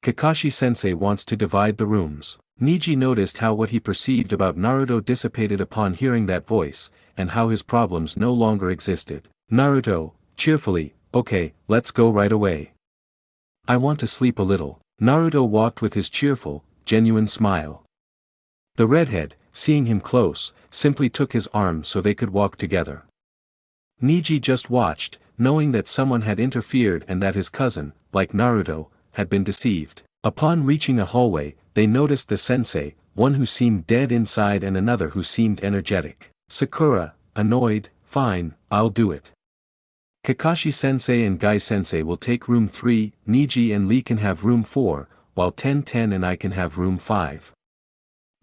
Kakashi-sensei wants to divide the rooms. Niji noticed how what he perceived about Naruto dissipated upon hearing that voice, and how his problems no longer existed. Naruto, cheerfully, okay, let's go right away. I want to sleep a little. Naruto walked with his cheerful, genuine smile. The redhead, seeing him close, simply took his arm so they could walk together. Niji just watched, knowing that someone had interfered and that his cousin, like Naruto, had been deceived. Upon reaching a hallway, they noticed the sensei, one who seemed dead inside and another who seemed energetic. Sakura, annoyed, fine, I'll do it. Kakashi-sensei and Gai-sensei will take room 3, Niji and Lee can have room 4, while 10-10 and I can have room 5.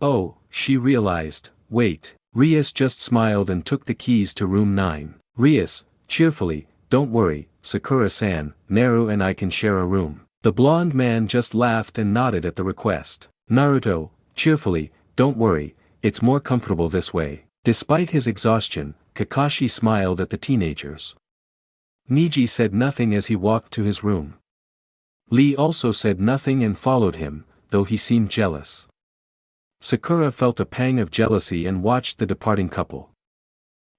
Oh, she realized, wait, Rias just smiled and took the keys to room 9. Rias, cheerfully, don't worry, Sakura-san, Naru and I can share a room. The blonde man just laughed and nodded at the request. Naruto, cheerfully, don't worry, it's more comfortable this way. Despite his exhaustion, Kakashi smiled at the teenagers. Niji said nothing as he walked to his room. Lee also said nothing and followed him, though he seemed jealous. Sakura felt a pang of jealousy and watched the departing couple.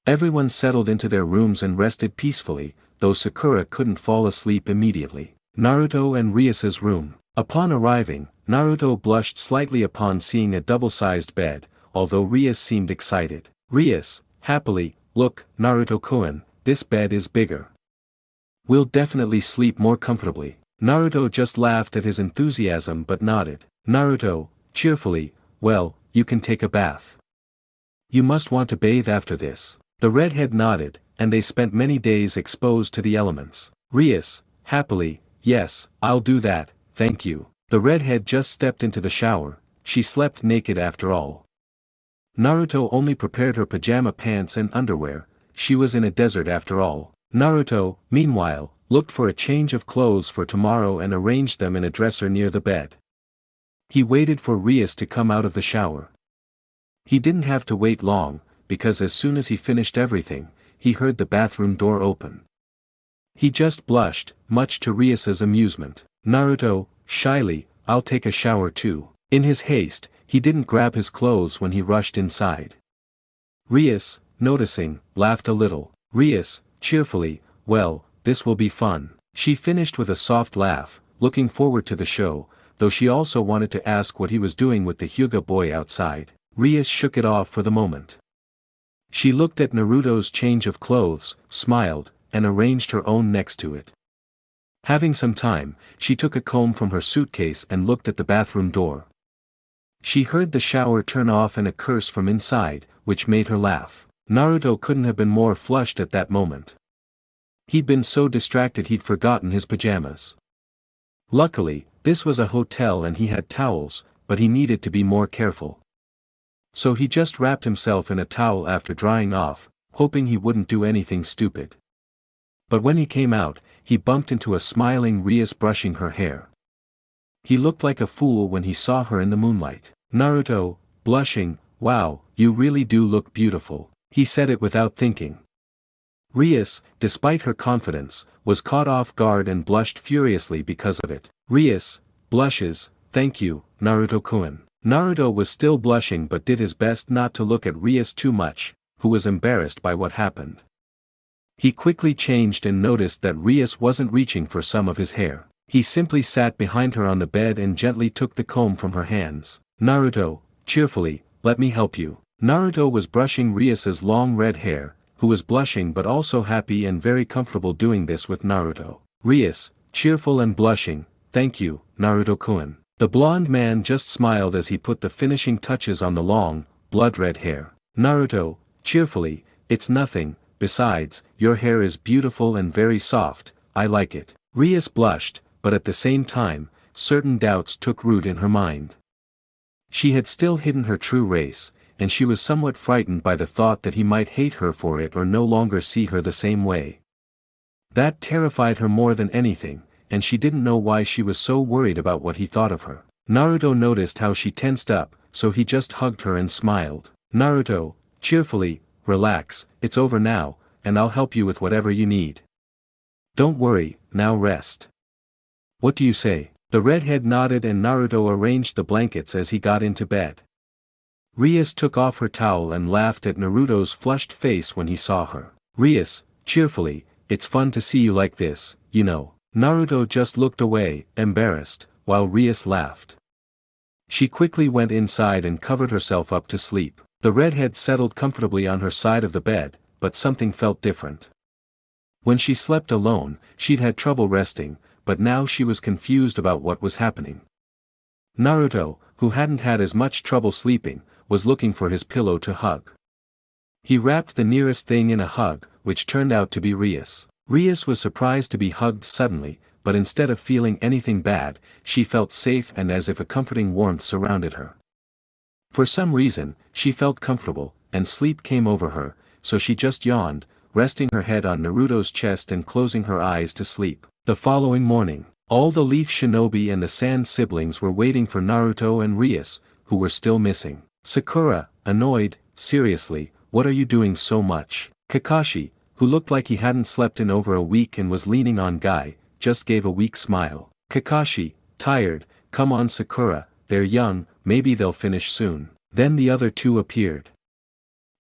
Everyone settled into their rooms and rested peacefully, though Sakura couldn't fall asleep immediately. Naruto and Rias's room. Upon arriving, Naruto blushed slightly upon seeing a double-sized bed, although Rias seemed excited. Rias, happily, look, Naruto-kun, this bed is bigger. We'll definitely sleep more comfortably. Naruto just laughed at his enthusiasm but nodded. Naruto, cheerfully, well, you can take a bath. You must want to bathe after this. The redhead nodded, and they spent many days exposed to the elements. Rias, happily, yes, I'll do that, thank you. The redhead just stepped into the shower, she slept naked after all. Naruto only prepared her pajama pants and underwear, she was in a desert after all. Naruto, meanwhile, looked for a change of clothes for tomorrow and arranged them in a dresser near the bed. He waited for Rias to come out of the shower. He didn't have to wait long, because as soon as he finished everything, he heard the bathroom door open. He just blushed, much to Rias's amusement. Naruto, shyly, I'll take a shower too. In his haste, he didn't grab his clothes when he rushed inside. Rias, noticing, laughed a little. Rias, cheerfully, well, this will be fun. She finished with a soft laugh, looking forward to the show, though she also wanted to ask what he was doing with the Hyuga boy outside. Rias shook it off for the moment. She looked at Naruto's change of clothes, smiled, and arranged her own next to it. Having some time, she took a comb from her suitcase and looked at the bathroom door. She heard the shower turn off and a curse from inside, which made her laugh. Naruto couldn't have been more flushed at that moment. He'd been so distracted he'd forgotten his pajamas. Luckily, this was a hotel and he had towels, but he needed to be more careful. So he just wrapped himself in a towel after drying off, hoping he wouldn't do anything stupid. But when he came out, he bumped into a smiling Rias brushing her hair. He looked like a fool when he saw her in the moonlight. Naruto, blushing, wow, you really do look beautiful. He said it without thinking. Rias, despite her confidence, was caught off guard and blushed furiously because of it. Rias, blushes, thank you, Naruto-kun. Naruto was still blushing but did his best not to look at Rias too much, who was embarrassed by what happened. He quickly changed and noticed that Rias wasn't reaching for some of his hair. He simply sat behind her on the bed and gently took the comb from her hands. Naruto, cheerfully, let me help you. Naruto was brushing Rias's long red hair, who was blushing but also happy and very comfortable doing this with Naruto. Rias, cheerful and blushing, thank you, Naruto-kun. The blonde man just smiled as he put the finishing touches on the long, blood-red hair. Naruto, cheerfully, it's nothing, besides, your hair is beautiful and very soft, I like it. Rias blushed, but at the same time, certain doubts took root in her mind. She had still hidden her true race, and she was somewhat frightened by the thought that he might hate her for it or no longer see her the same way. That terrified her more than anything, and she didn't know why she was so worried about what he thought of her. Naruto noticed how she tensed up, so he just hugged her and smiled. Naruto, cheerfully, relax, it's over now, and I'll help you with whatever you need. Don't worry, now rest. What do you say? The redhead nodded and Naruto arranged the blankets as he got into bed. Rias took off her towel and laughed at Naruto's flushed face when he saw her. Rias, cheerfully, it's fun to see you like this, you know. Naruto just looked away, embarrassed, while Rias laughed. She quickly went inside and covered herself up to sleep. The redhead settled comfortably on her side of the bed, but something felt different. When she slept alone, she'd had trouble resting, but now she was confused about what was happening. Naruto, who hadn't had as much trouble sleeping, was looking for his pillow to hug. He wrapped the nearest thing in a hug, which turned out to be Rias. Rias was surprised to be hugged suddenly, but instead of feeling anything bad, she felt safe and as if a comforting warmth surrounded her. For some reason, she felt comfortable, and sleep came over her, so she just yawned, resting her head on Naruto's chest and closing her eyes to sleep. The following morning, all the Leaf Shinobi and the Sand siblings were waiting for Naruto and Rias, who were still missing. Sakura, annoyed, seriously, what are you doing so much? Kakashi, who looked like he hadn't slept in over a week and was leaning on Guy, just gave a weak smile. Kakashi, tired, come on Sakura, they're young, maybe they'll finish soon. Then the other two appeared.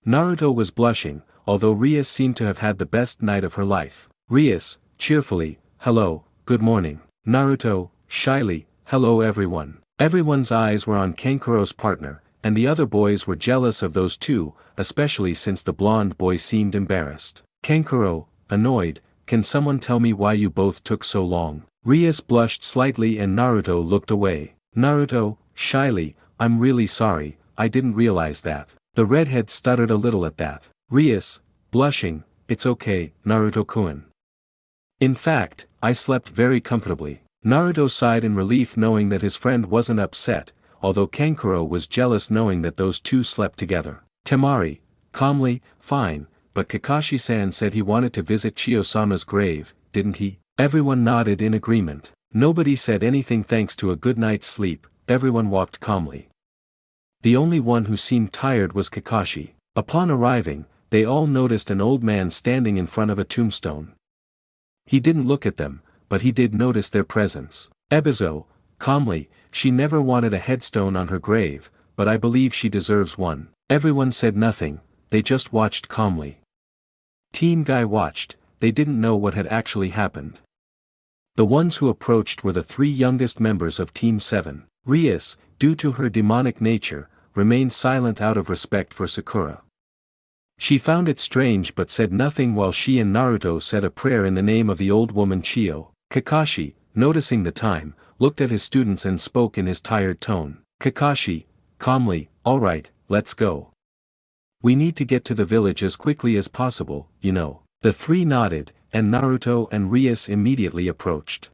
Naruto was blushing, although Rias seemed to have had the best night of her life. Rias, cheerfully, hello, good morning. Naruto, shyly, hello everyone. Everyone's eyes were on Kankuro's partner, and the other boys were jealous of those two, especially since the blonde boy seemed embarrassed. Kankuro, annoyed, can someone tell me why you both took so long? Rias blushed slightly and Naruto looked away. Naruto, shyly, I'm really sorry, I didn't realize that. The redhead stuttered a little at that. Rias, blushing, it's okay, Naruto-kun. In fact, I slept very comfortably. Naruto sighed in relief knowing that his friend wasn't upset, although Kankuro was jealous knowing that those two slept together. Temari, calmly, fine, but Kakashi-san said he wanted to visit Chio-sama's grave, didn't he? Everyone nodded in agreement. Nobody said anything thanks to a good night's sleep, everyone walked calmly. The only one who seemed tired was Kakashi. Upon arriving, they all noticed an old man standing in front of a tombstone. He didn't look at them, but he did notice their presence. Ebizo, calmly, she never wanted a headstone on her grave, but I believe she deserves one. Everyone said nothing, they just watched calmly. Team Guy watched, they didn't know what had actually happened. The ones who approached were the 3 youngest members of Team 7. Rias, due to her demonic nature, remained silent out of respect for Sakura. She found it strange but said nothing while she and Naruto said a prayer in the name of the old woman Chio. Kakashi, noticing the time, looked at his students and spoke in his tired tone. Kakashi, calmly, alright, let's go. We need to get to the village as quickly as possible, you know. The 3 nodded, and Naruto and Rias immediately approached.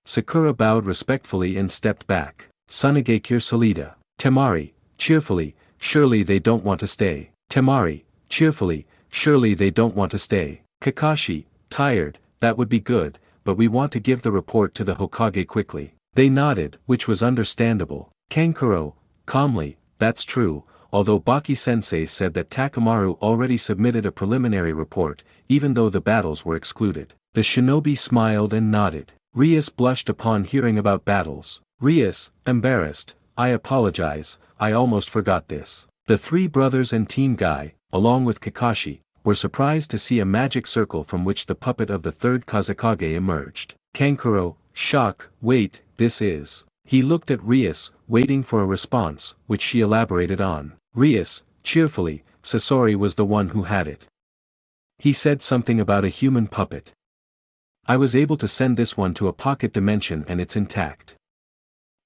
Sakura bowed respectfully and stepped back. Tsunade Salida. Temari, cheerfully, surely they don't want to stay. Temari, cheerfully, surely they don't want to stay. Kakashi, tired, that would be good, but we want to give the report to the Hokage quickly. They nodded, which was understandable. Kankuro, calmly, that's true, although Baki-sensei said that Takamaru already submitted a preliminary report, even though the battles were excluded. The shinobi smiled and nodded. Rias blushed upon hearing about battles. Rias, embarrassed, I apologize, I almost forgot this. The 3 brothers and Team Guy, along with Kakashi, were surprised to see a magic circle from which the puppet of the 3rd Kazekage emerged. Kankuro, shock, wait, this is. He looked at Rias, waiting for a response, which she elaborated on. Rias, cheerfully, Sasori was the one who had it. He said something about a human puppet. I was able to send this one to a pocket dimension and it's intact.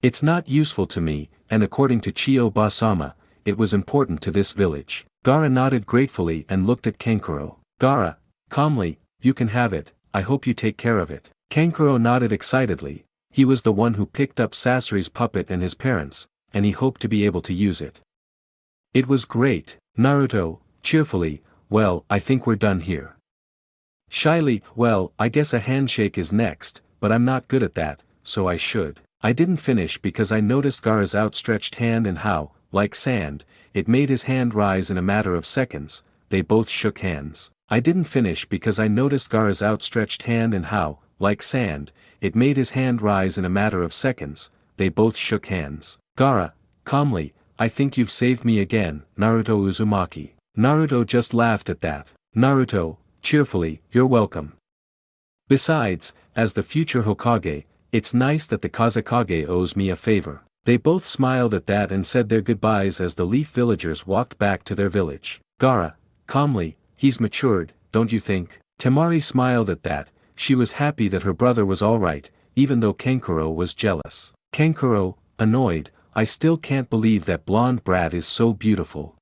It's not useful to me, and according to Chio Basama, it was important to this village. Gaara nodded gratefully and looked at Kankuro. Gaara, calmly, you can have it, I hope you take care of it. Kankuro nodded excitedly, he was the one who picked up Sasori's puppet and his parents, and he hoped to be able to use it. It was great. Naruto, cheerfully, well, I think we're done here. Shyly, well, I guess a handshake is next, but I'm not good at that, so I should. I didn't finish because I noticed Gaara's outstretched hand and how, like sand, it made his hand rise in a matter of seconds. They both shook hands. I didn't finish because I noticed Gaara's outstretched hand and how, like sand, it made his hand rise in a matter of seconds. They both shook hands. Gaara, calmly, I think you've saved me again, Naruto Uzumaki. Naruto just laughed at that. Naruto, cheerfully, you're welcome. Besides, as the future Hokage, it's nice that the Kazekage owes me a favor. They both smiled at that and said their goodbyes as the Leaf villagers walked back to their village. Gaara, calmly, he's matured, don't you think? Temari smiled at that, she was happy that her brother was alright, even though Kankuro was jealous. Kankuro, annoyed, I still can't believe that blonde brat is so beautiful.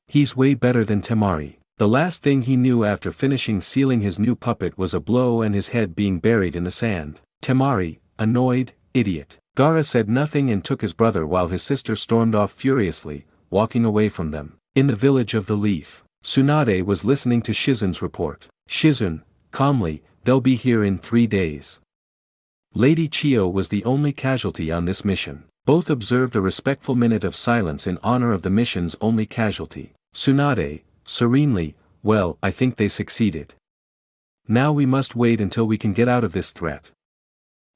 He's way better than Temari. The last thing he knew after finishing sealing his new puppet was a blow and his head being buried in the sand. Temari, annoyed, idiot. Gaara said nothing and took his brother while his sister stormed off furiously, walking away from them. In the village of the Leaf, Tsunade was listening to Shizun's report. Shizun, calmly, they'll be here in 3 days. Lady Chio was the only casualty on this mission. Both observed a respectful minute of silence in honor of the mission's only casualty. Tsunade, serenely, well, I think they succeeded. Now we must wait until we can get out of this threat.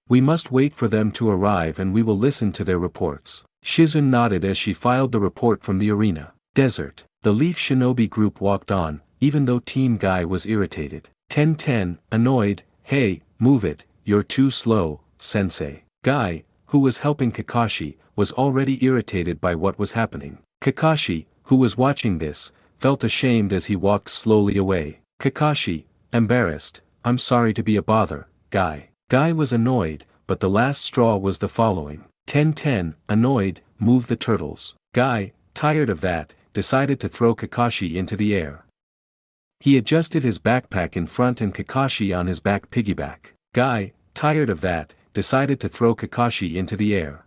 We must wait for them to arrive and we will listen to their reports. Shizun nodded as she filed the report from the arena. Desert. The Leaf Shinobi group walked on, even though Team Guy was irritated. 10-10, annoyed, hey, move it, you're too slow, sensei. Guy, who was helping Kakashi, was already irritated by what was happening. Kakashi, who was watching this, felt ashamed as he walked slowly away. Kakashi, embarrassed, I'm sorry to be a bother, Guy. Guy was annoyed, but the last straw was the following. 10-10, annoyed, move the turtles. Guy, tired of that, decided to throw Kakashi into the air. He adjusted his backpack in front and Kakashi on his back piggyback. Guy, tired of that, decided to throw Kakashi into the air.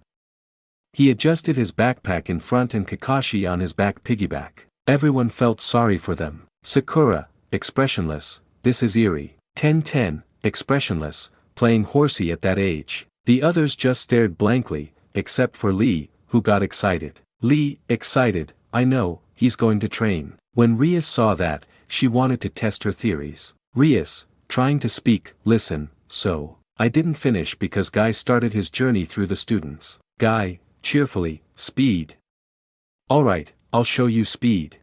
He adjusted his backpack in front and Kakashi on his back piggyback. Everyone felt sorry for them. Sakura, expressionless, this is eerie. 10-10, expressionless, playing horsey at that age. The others just stared blankly, except for Lee, who got excited. Lee, excited, I know, he's going to train. When Rias saw that, she wanted to test her theories. Rias, trying to speak, listen, so, I didn't finish because Guy started his journey through the students. Guy, cheerfully, speed. Alright, I'll show you speed.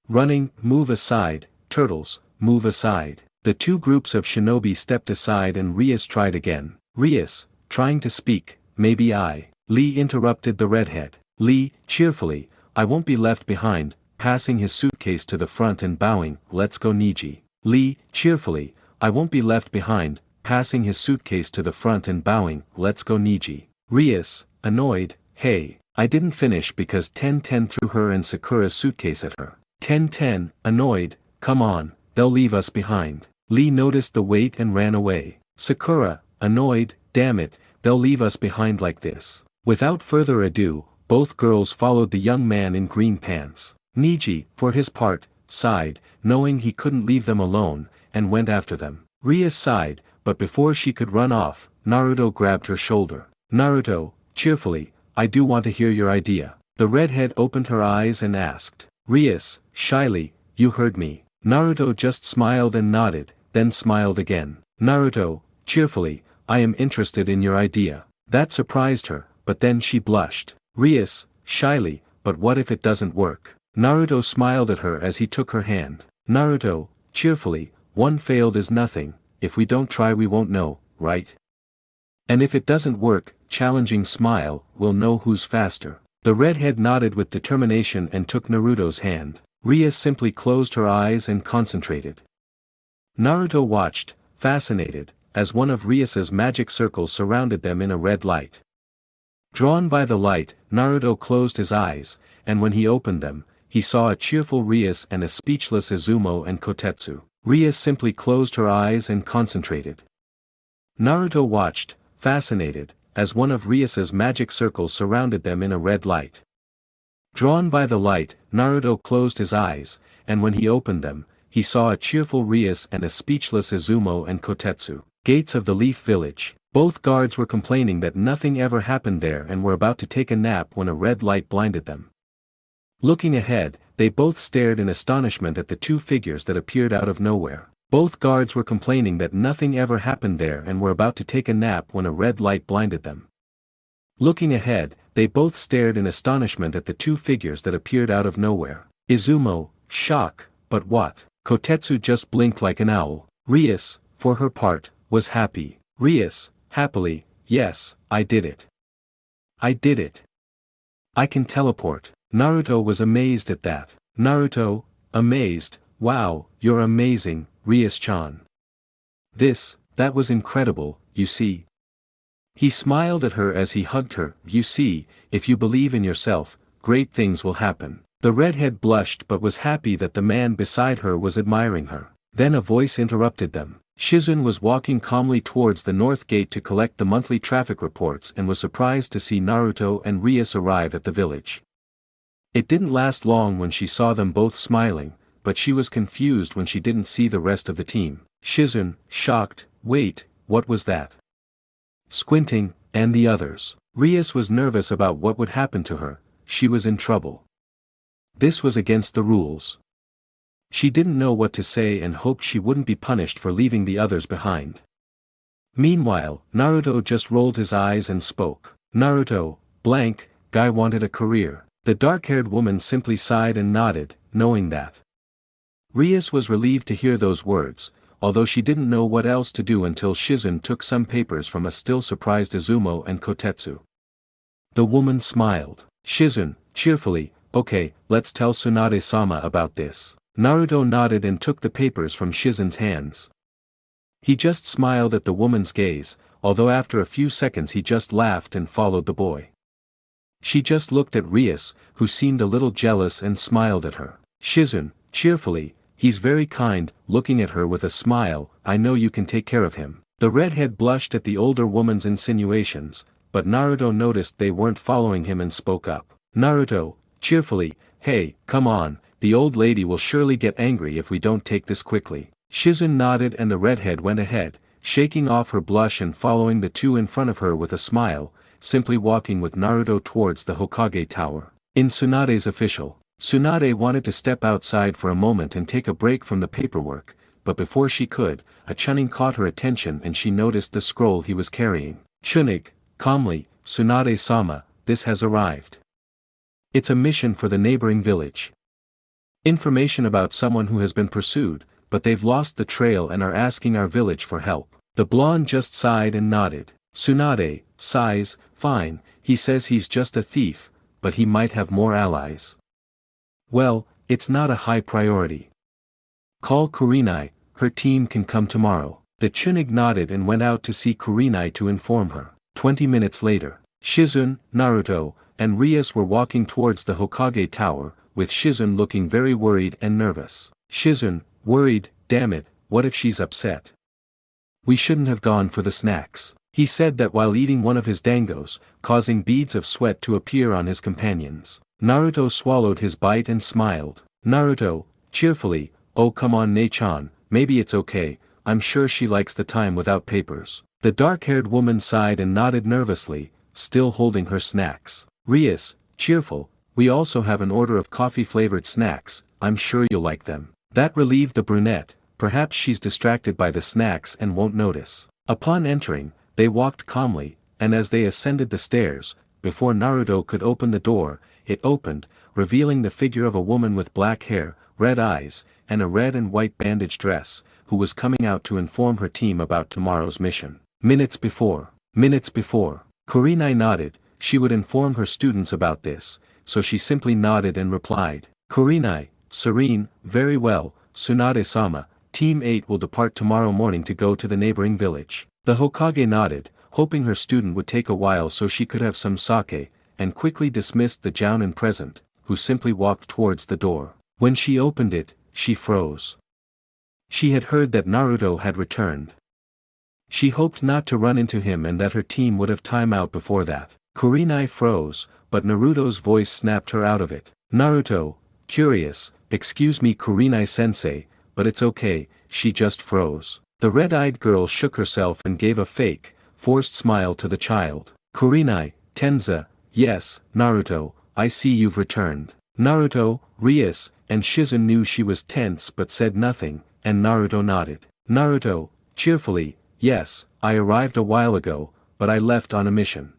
Running, move aside, turtles, move aside. The two groups of shinobi stepped aside and Rias tried again. Rias, trying to speak, maybe I. Lee interrupted the redhead. Lee, cheerfully, I won't be left behind, passing his suitcase to the front and bowing, let's go Niji. Lee, cheerfully, I won't be left behind, passing his suitcase to the front and bowing, let's go Niji. Rias, annoyed, hey, I didn't finish because 1010 threw her and Sakura's suitcase at her. 1010, annoyed, come on, they'll leave us behind. Lee noticed the weight and ran away. Sakura, annoyed, damn it, they'll leave us behind like this. Without further ado, both girls followed the young man in green pants. Niji, for his part, sighed, knowing he couldn't leave them alone, and went after them. Rias sighed, but before she could run off, Naruto grabbed her shoulder. Naruto, cheerfully, I do want to hear your idea. The redhead opened her eyes and asked. Rias, shyly, you heard me. Naruto just smiled and nodded, then smiled again. Naruto, cheerfully, I am interested in your idea. That surprised her, but then she blushed. Rias, shyly, but what if it doesn't work? Naruto smiled at her as he took her hand. Naruto, cheerfully, one failed is nothing, if we don't try we won't know, right? And if it doesn't work, challenging smile, we'll know who's faster. The redhead nodded with determination and took Naruto's hand. Rias simply closed her eyes and concentrated. Naruto watched, fascinated, as one of Rias's magic circles surrounded them in a red light. Drawn by the light, Naruto closed his eyes, and when he opened them, he saw a cheerful Rias and a speechless Izumo and Kotetsu. Rias simply closed her eyes and concentrated. Naruto watched, fascinated, as one of Rias's magic circles surrounded them in a red light. Drawn by the light, Naruto closed his eyes, and when he opened them, he saw a cheerful Rias and a speechless Izumo and Kotetsu. Gates of the Leaf Village. Both guards were complaining that nothing ever happened there and were about to take a nap when a red light blinded them. Looking ahead, they both stared in astonishment at the two figures that appeared out of nowhere. Both guards were complaining that nothing ever happened there and were about to take a nap when a red light blinded them. Looking ahead, they both stared in astonishment at the two figures that appeared out of nowhere. Izumo, shock, but what? Kotetsu just blinked like an owl. Rias, for her part, was happy. Rias, happily, yes, I did it. I did it. I can teleport. Naruto was amazed at that. Naruto, amazed, wow, you're amazing, Rias-chan. That was incredible, you see. He smiled at her as he hugged her, you see, if you believe in yourself, great things will happen. The redhead blushed but was happy that the man beside her was admiring her. Then a voice interrupted them. Shizun was walking calmly towards the north gate to collect the monthly traffic reports and was surprised to see Naruto and Rias arrive at the village. It didn't last long when she saw them both smiling, but she was confused when she didn't see the rest of the team. Shizun, shocked, wait, what was that? Squinting, and the others. Rias was nervous about what would happen to her, she was in trouble. This was against the rules. She didn't know what to say and hoped she wouldn't be punished for leaving the others behind. Meanwhile, Naruto just rolled his eyes and spoke. Naruto, blank, Guy wanted a career. The dark-haired woman simply sighed and nodded, knowing that. Rias was relieved to hear those words, although she didn't know what else to do until Shizun took some papers from a still surprised Izumo and Kotetsu. The woman smiled. Shizun, cheerfully, okay, let's tell Tsunade-sama about this. Naruto nodded and took the papers from Shizun's hands. He just smiled at the woman's gaze, although after a few seconds he just laughed and followed the boy. She just looked at Rias, who seemed a little jealous and smiled at her. Shizun, cheerfully, he's very kind, looking at her with a smile, I know you can take care of him. The redhead blushed at the older woman's insinuations, but Naruto noticed they weren't following him and spoke up. Naruto, cheerfully, hey, come on, the old lady will surely get angry if we don't take this quickly. Shizun nodded and the redhead went ahead, shaking off her blush and following the two in front of her with a smile, simply walking with Naruto towards the Hokage Tower. In Tsunade's official, Tsunade wanted to step outside for a moment and take a break from the paperwork, but before she could, a chunin caught her attention and she noticed the scroll he was carrying. Chunig, calmly, Tsunade-sama, this has arrived. It's a mission for the neighboring village. Information about someone who has been pursued, but they've lost the trail and are asking our village for help. The blonde just sighed and nodded. Tsunade, sighs, fine, he says he's just a thief, but he might have more allies. Well, it's not a high priority. Call Kurenai, her team can come tomorrow. The Chunig nodded and went out to see Kurenai to inform her. 20 minutes later, Shizun, Naruto, and Rias were walking towards the Hokage tower, with Shizun looking very worried and nervous. Shizun, worried, damn it, what if she's upset? We shouldn't have gone for the snacks. He said that while eating one of his dangos, causing beads of sweat to appear on his companions. Naruto swallowed his bite and smiled. Naruto, cheerfully, oh come on Ne-chan, maybe it's okay, I'm sure she likes the time without papers. The dark-haired woman sighed and nodded nervously, still holding her snacks. Rias, cheerful, we also have an order of coffee-flavored snacks, I'm sure you'll like them. That relieved the brunette, perhaps she's distracted by the snacks and won't notice. Upon entering, they walked calmly, and as they ascended the stairs, before Naruto could open the door, it opened, revealing the figure of a woman with black hair, red eyes, and a red and white bandage dress, who was coming out to inform her team about tomorrow's mission. Minutes before, Kurenai nodded, she would inform her students about this, so she simply nodded and replied. Kurenai, serene, very well, Tsunade-sama, Team 8 will depart tomorrow morning to go to the neighboring village. The Hokage nodded, hoping her student would take a while so she could have some sake, and quickly dismissed the jounin present, who simply walked towards the door. When she opened it, she froze. She had heard that Naruto had returned. She hoped not to run into him and that her team would have time out before that. Kurenai froze, but Naruto's voice snapped her out of it. Naruto, curious, excuse me Kurenai-sensei, but it's okay, she just froze. The red-eyed girl shook herself and gave a fake, forced smile to the child. Kurenai, Tenza, yes, Naruto, I see you've returned. Naruto, Rias, and Shizun knew she was tense but said nothing, and Naruto nodded. Naruto, cheerfully, yes, I arrived a while ago, but I left on a mission.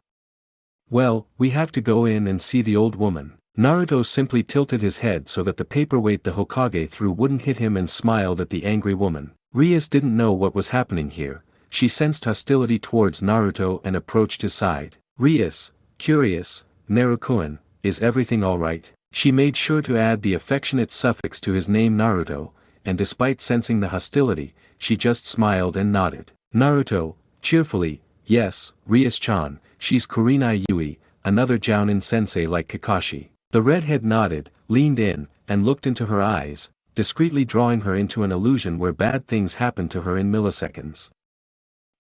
Well, we have to go in and see the old woman. Naruto simply tilted his head so that the paperweight the Hokage threw wouldn't hit him and smiled at the angry woman. Rias didn't know what was happening here, she sensed hostility towards Naruto and approached his side. Rias, curious, Naruto-kun, is everything alright? She made sure to add the affectionate suffix to his name Naruto, and despite sensing the hostility, she just smiled and nodded. Naruto, cheerfully, yes, Rias-chan, she's Kurenai Yui, another jounin sensei like Kakashi. The redhead nodded, leaned in, and looked into her eyes, discreetly drawing her into an illusion where bad things happened to her in milliseconds.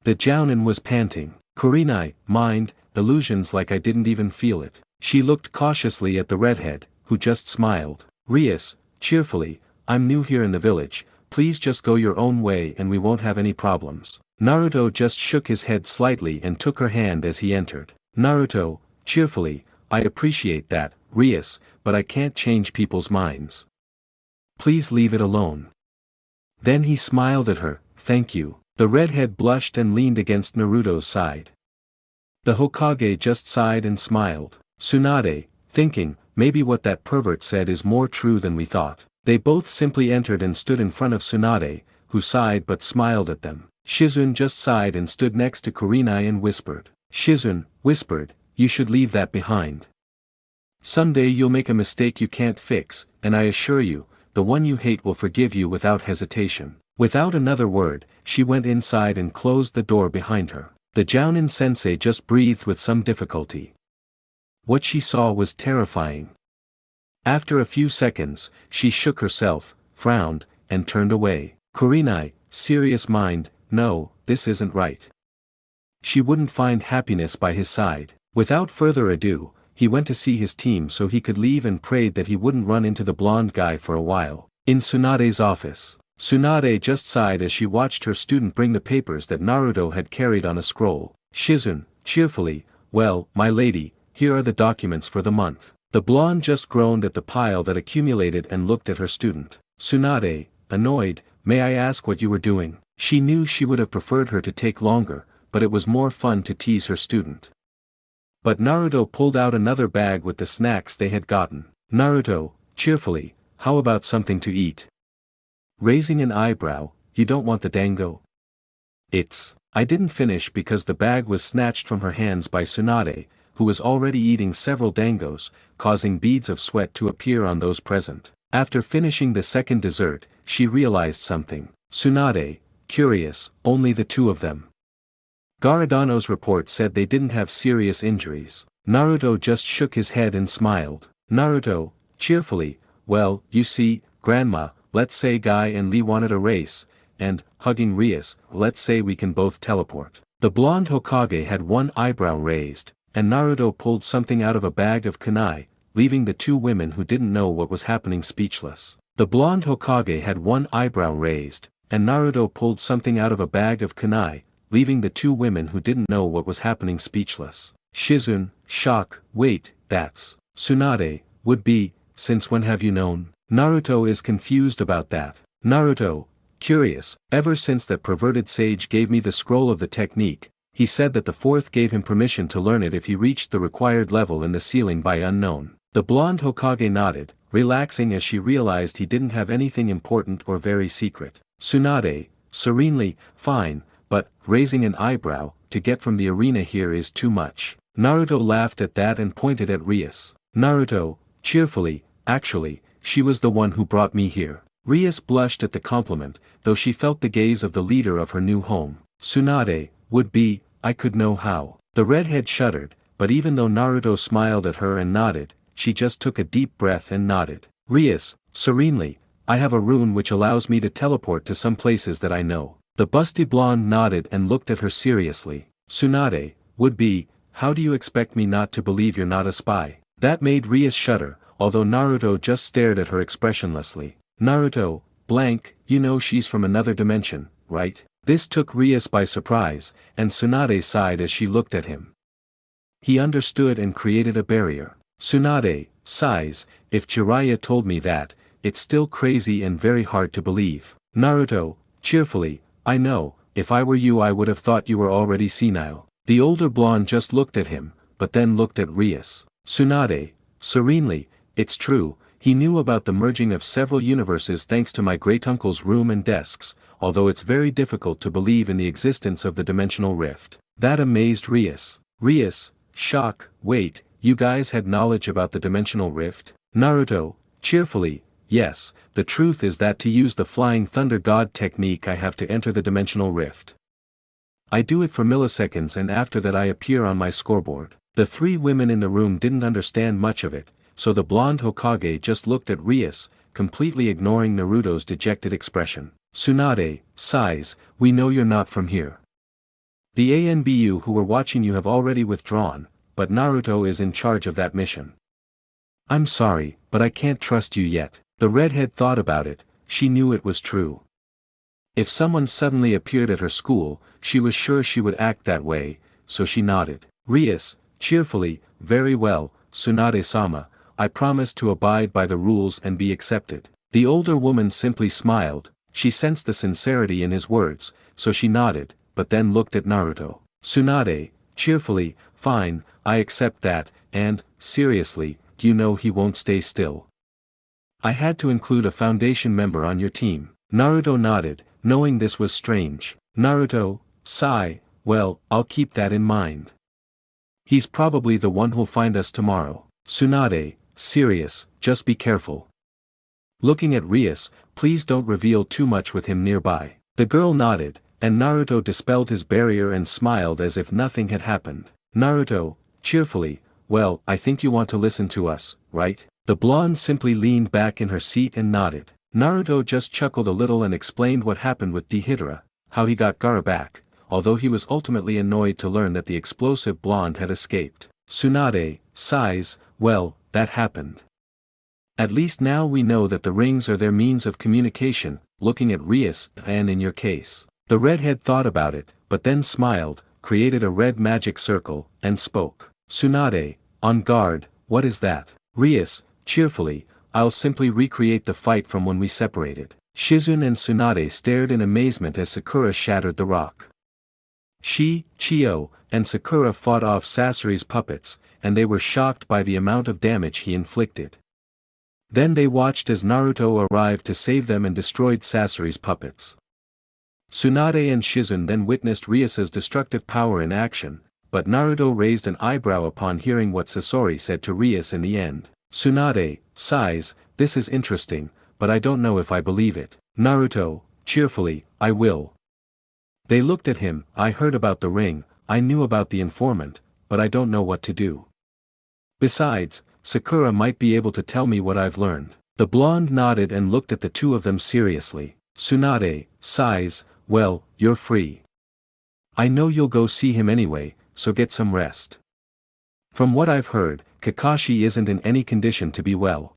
The jounin was panting. Kurenai, mind, illusions like I didn't even feel it. She looked cautiously at the redhead, who just smiled. Rias, cheerfully, I'm new here in the village, please just go your own way and we won't have any problems. Naruto just shook his head slightly and took her hand as he entered. Naruto, cheerfully, I appreciate that, Rias, but I can't change people's minds. Please leave it alone. Then he smiled at her, thank you. The redhead blushed and leaned against Naruto's side. The Hokage just sighed and smiled. Tsunade, thinking, maybe what that pervert said is more true than we thought. They both simply entered and stood in front of Tsunade, who sighed but smiled at them. Shizun just sighed and stood next to Kurenai and whispered. Shizun, whispered, you should leave that behind. Someday you'll make a mistake you can't fix, and I assure you, the one you hate will forgive you without hesitation. Without another word, she went inside and closed the door behind her. The jounin sensei just breathed with some difficulty. What she saw was terrifying. After a few seconds, she shook herself, frowned, and turned away. Kurenai, serious mind, no, this isn't right. She wouldn't find happiness by his side. Without further ado, he went to see his team so he could leave and prayed that he wouldn't run into the blonde guy for a while. In Tsunade's office, Tsunade just sighed as she watched her student bring the papers that Naruto had carried on a scroll. Shizun, cheerfully, well, my lady, here are the documents for the month. The blonde just groaned at the pile that accumulated and looked at her student. Tsunade, annoyed, may I ask what you were doing? She knew she would have preferred her to take longer, but it was more fun to tease her student. But Naruto pulled out another bag with the snacks they had gotten. Naruto, cheerfully, how about something to eat? Raising an eyebrow, you don't want the dango? I didn't finish because the bag was snatched from her hands by Tsunade, who was already eating several dangos, causing beads of sweat to appear on those present. After finishing the second dessert, she realized something. Tsunade, curious, only the two of them. Garadano's report said they didn't have serious injuries. Naruto just shook his head and smiled. Naruto, cheerfully, well, you see, Grandma, let's say Guy and Lee wanted a race, and, hugging Rias, let's say we can both teleport. The blonde Hokage had one eyebrow raised, and Naruto pulled something out of a bag of kunai, leaving the two women who didn't know what was happening speechless. The blonde Hokage had one eyebrow raised, and Naruto pulled something out of a bag of kunai, leaving the two women who didn't know what was happening speechless. Shizun, shock, wait, that's Tsunade, would be, since when have you known? Naruto is confused about that. Naruto, curious, ever since that perverted sage gave me the scroll of the technique, he said that the fourth gave him permission to learn it if he reached the required level in the ceiling by unknown. The blonde Hokage nodded, relaxing as she realized he didn't have anything important or very secret. Tsunade, serenely, fine, but, raising an eyebrow, to get from the arena here is too much. Naruto laughed at that and pointed at Rias. Naruto, cheerfully, actually, she was the one who brought me here. Rias blushed at the compliment, though she felt the gaze of the leader of her new home. Tsunade, would be, I could know how. The redhead shuddered, but even though Naruto smiled at her and nodded, she just took a deep breath and nodded. Rias, serenely, I have a rune which allows me to teleport to some places that I know. The busty blonde nodded and looked at her seriously. Tsunade, would be, how do you expect me not to believe you're not a spy? That made Rias shudder, although Naruto just stared at her expressionlessly. Naruto, blank, you know she's from another dimension, right? This took Rias by surprise, and Tsunade sighed as she looked at him. He understood and created a barrier. Tsunade, sighs, if Jiraiya told me that, it's still crazy and very hard to believe. Naruto, cheerfully, I know, if I were you I would have thought you were already senile. The older blonde just looked at him, but then looked at Rias. Tsunade, serenely, it's true, he knew about the merging of several universes thanks to my great-uncle's room and desks, although it's very difficult to believe in the existence of the dimensional rift. That amazed Rias. Rias, shock, wait, you guys had knowledge about the dimensional rift? Naruto, cheerfully, yes, the truth is that to use the Flying Thunder God technique I have to enter the dimensional rift. I do it for milliseconds and after that I appear on my scoreboard. The three women in the room didn't understand much of it, so the blonde Hokage just looked at Rias, completely ignoring Naruto's dejected expression. Tsunade, sighs, we know you're not from here. The ANBU who were watching you have already withdrawn, but Naruto is in charge of that mission. I'm sorry, but I can't trust you yet. The redhead thought about it, she knew it was true. If someone suddenly appeared at her school, she was sure she would act that way, so she nodded. Rias, cheerfully, very well, Tsunade-sama, I promise to abide by the rules and be accepted. The older woman simply smiled, she sensed the sincerity in his words, so she nodded, but then looked at Naruto. Tsunade, cheerfully, fine, I accept that, and, seriously, you know he won't stay still. I had to include a Foundation member on your team. Naruto nodded, knowing this was strange. Naruto, sigh, well, I'll keep that in mind. He's probably the one who'll find us tomorrow. Tsunade, serious, just be careful. Looking at Rias, please don't reveal too much with him nearby. The girl nodded, and Naruto dispelled his barrier and smiled as if nothing had happened. Naruto, cheerfully, well, I think you want to listen to us, right? The blonde simply leaned back in her seat and nodded. Naruto just chuckled a little and explained what happened with Deidara, how he got Gaara back, although he was ultimately annoyed to learn that the explosive blonde had escaped. Tsunade, sighs, well, that happened. At least now we know that the rings are their means of communication, looking at Rias, and in your case. The redhead thought about it, but then smiled, created a red magic circle, and spoke. Tsunade, on guard, what is that? Rias, cheerfully, I'll simply recreate the fight from when we separated. Shizune and Tsunade stared in amazement as Sakura shattered the rock. Chio, and Sakura fought off Sasori's puppets, and they were shocked by the amount of damage he inflicted. Then they watched as Naruto arrived to save them and destroyed Sasori's puppets. Tsunade and Shizune then witnessed Rias's destructive power in action, but Naruto raised an eyebrow upon hearing what Sasori said to Rias in the end. Tsunade sighs, "This is interesting, but I don't know if I believe it." Naruto, cheerfully, "I will." They looked at him. "I heard about the ring, I knew about the informant, but I don't know what to do. Besides, Sakura might be able to tell me what I've learned." The blonde nodded and looked at the two of them seriously. Tsunade sighs, "Well, you're free. I know you'll go see him anyway, so get some rest. From what I've heard, Kakashi isn't in any condition to be well.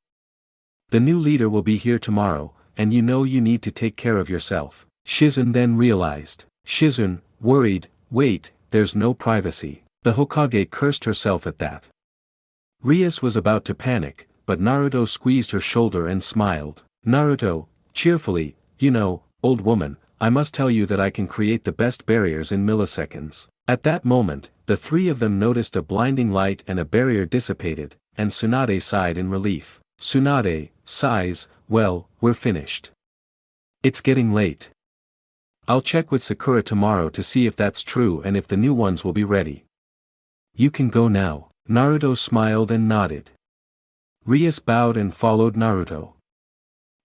The new leader will be here tomorrow, and you know you need to take care of yourself." Shizune then realized. Shizune, worried, "Wait, there's no privacy." The Hokage cursed herself at that. Rias was about to panic, but Naruto squeezed her shoulder and smiled. Naruto, cheerfully, "You know, old woman, I must tell you that I can create the best barriers in milliseconds." At that moment, the three of them noticed a blinding light and a barrier dissipated, and Tsunade sighed in relief. Tsunade sighs, "Well, we're finished. It's getting late. I'll check with Sakura tomorrow to see if that's true and if the new ones will be ready. You can go now." Naruto smiled and nodded. Rias bowed and followed Naruto.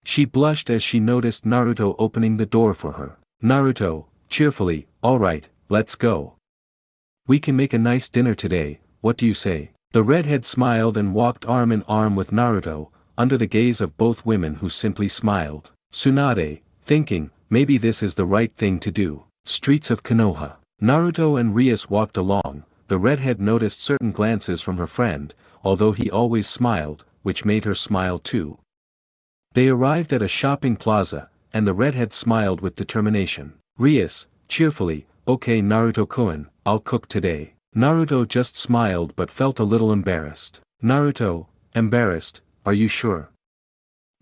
She blushed as she noticed Naruto opening the door for her. Naruto, cheerfully, "All right, let's go. We can make a nice dinner today, what do you say?" The redhead smiled and walked arm in arm with Naruto, under the gaze of both women who simply smiled. Tsunade, thinking, maybe this is the right thing to do. Streets of Konoha. Naruto and Rias walked along. The redhead noticed certain glances from her friend, although he always smiled, which made her smile too. They arrived at a shopping plaza, and the redhead smiled with determination. Rias, cheerfully, "Okay Naruto-kun, I'll cook today." Naruto just smiled but felt a little embarrassed. Naruto, embarrassed, "Are you sure?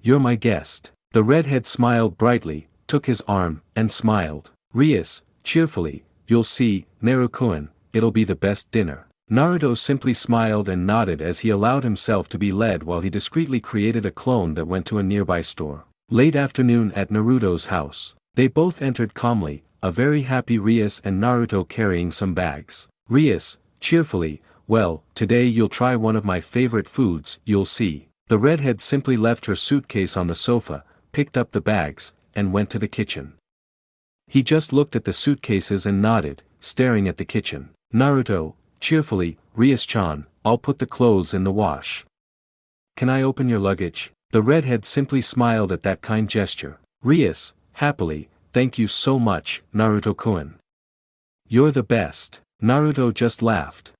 You're my guest." The redhead smiled brightly, took his arm, and smiled. Rias, cheerfully, "You'll see, Naruto-kun, it'll be the best dinner." Naruto simply smiled and nodded as he allowed himself to be led while he discreetly created a clone that went to a nearby store. Late afternoon at Naruto's house. They both entered calmly, a very happy Rias and Naruto carrying some bags. Rias, cheerfully, "Well, today you'll try one of my favorite foods, you'll see." The redhead simply left her suitcase on the sofa, picked up the bags, and went to the kitchen. He just looked at the suitcases and nodded, staring at the kitchen. Naruto, cheerfully, "Rias-chan, I'll put the clothes in the wash. Can I open your luggage?" The redhead simply smiled at that kind gesture. Rias, happily, "Thank you so much, Naruto-kun. You're the best." Naruto just laughed.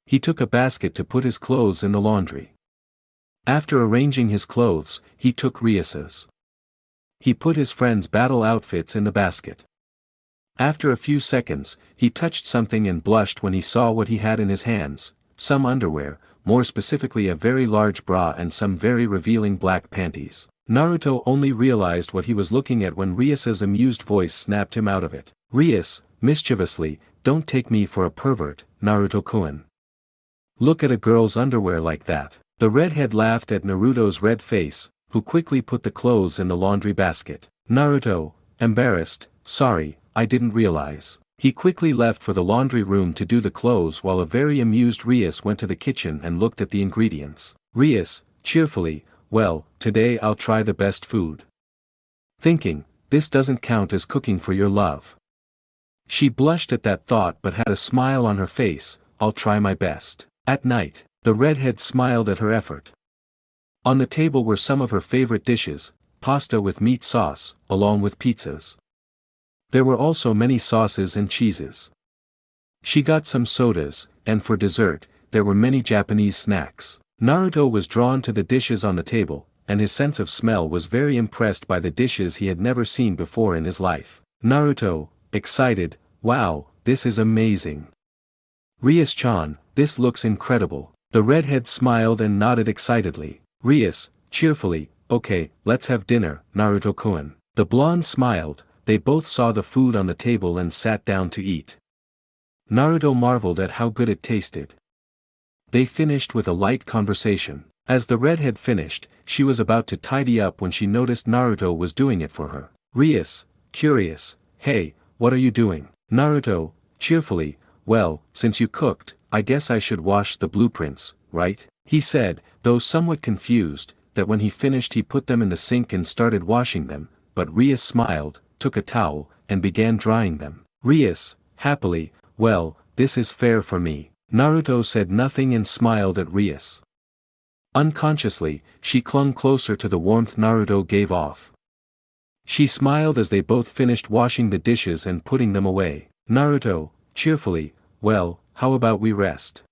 He took a basket to put his clothes in the laundry. After arranging his clothes, he took Rias's. He put his friend's battle outfits in the basket. After a few seconds, he touched something and blushed when he saw what he had in his hands, some underwear, more specifically a very large bra and some very revealing black panties. Naruto only realized what he was looking at when Rias's amused voice snapped him out of it. Rias, mischievously, "Don't take me for a pervert, Naruto-kun. Look at a girl's underwear like that." The redhead laughed at Naruto's red face, who quickly put the clothes in the laundry basket. Naruto, embarrassed, "Sorry, I didn't realize." He quickly left for the laundry room to do the clothes while a very amused Rias went to the kitchen and looked at the ingredients. Rias, cheerfully, "Well, today I'll try the best food." Thinking, "This doesn't count as cooking for your love." She blushed at that thought but had a smile on her face, "I'll try my best." At night, the redhead smiled at her effort. On the table were some of her favorite dishes, pasta with meat sauce, along with pizzas. There were also many sauces and cheeses. She got some sodas, and for dessert, there were many Japanese snacks. Naruto was drawn to the dishes on the table, and his sense of smell was very impressed by the dishes he had never seen before in his life. Naruto, excited, "Wow, this is amazing. Rias-chan, this looks incredible." The redhead smiled and nodded excitedly. Rias, cheerfully, okay, let's have dinner, Naruto-kun. The blonde smiled, they both saw the food on the table and sat down to eat. Naruto marveled at how good it tasted. They finished with a light conversation. As the redhead finished, she was about to tidy up when she noticed Naruto was doing it for her. Rias, curious, hey, what are you doing? Naruto, cheerfully, well, since you cooked, I guess I should wash the blueprints, right? He said, though somewhat confused, that when he finished he put them in the sink and started washing them, but Rias smiled, took a towel, and began drying them. Rias, happily, well, this is fair for me. Naruto said nothing and smiled at Rias. Unconsciously, she clung closer to the warmth Naruto gave off. She smiled as they both finished washing the dishes and putting them away. Naruto, cheerfully, well, how about we rest?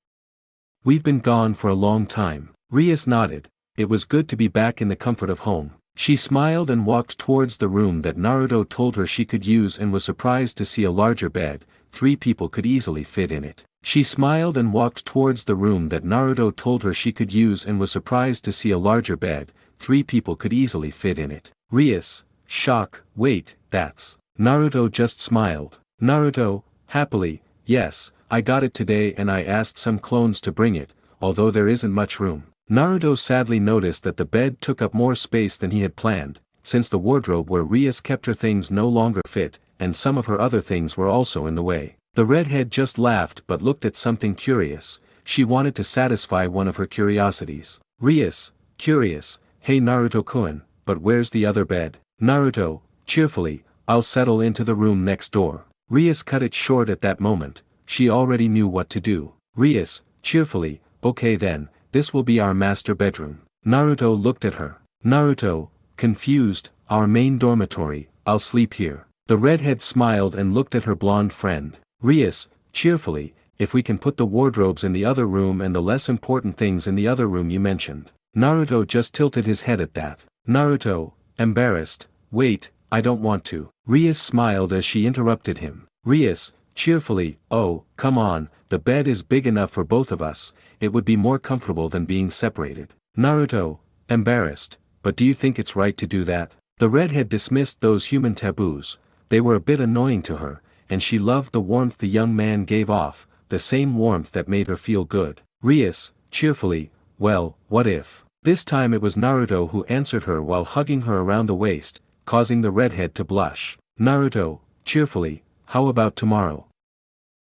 We've been gone for a long time. Rias nodded, it was good to be back in the comfort of home. She smiled and walked towards the room that Naruto told her she could use and was surprised to see a larger bed. 3 people could easily fit in it. She smiled and walked towards the room that Naruto told her she could use and was surprised to see a larger bed. 3 people could easily fit in it. Rias, shock, wait, that's. Naruto just smiled. Naruto, happily, yes, I got it today and I asked some clones to bring it, although there isn't much room. Naruto sadly noticed that the bed took up more space than he had planned, since the wardrobe where Rias kept her things no longer fit, and some of her other things were also in the way. The redhead just laughed but looked at something curious. She wanted to satisfy one of her curiosities. Rias, curious, hey Naruto-kun, but where's the other bed? Naruto, cheerfully, I'll settle into the room next door. Rias cut it short at that moment, she already knew what to do. Rias, cheerfully, okay then, this will be our master bedroom. Naruto looked at her. Naruto, confused, our main dormitory, I'll sleep here. The redhead smiled and looked at her blonde friend. Rias, cheerfully, if we can put the wardrobes in the other room and the less important things in the other room you mentioned. Naruto just tilted his head at that. Naruto, embarrassed, wait, I don't want to. Rias smiled as she interrupted him. Rias, cheerfully, oh, come on, the bed is big enough for both of us, it would be more comfortable than being separated. Naruto, embarrassed, but do you think it's right to do that? The redhead dismissed those human taboos, they were a bit annoying to her, and she loved the warmth the young man gave off, the same warmth that made her feel good. Rias, cheerfully, well, what if? This time it was Naruto who answered her while hugging her around the waist, causing the redhead to blush. Naruto, cheerfully, how about tomorrow?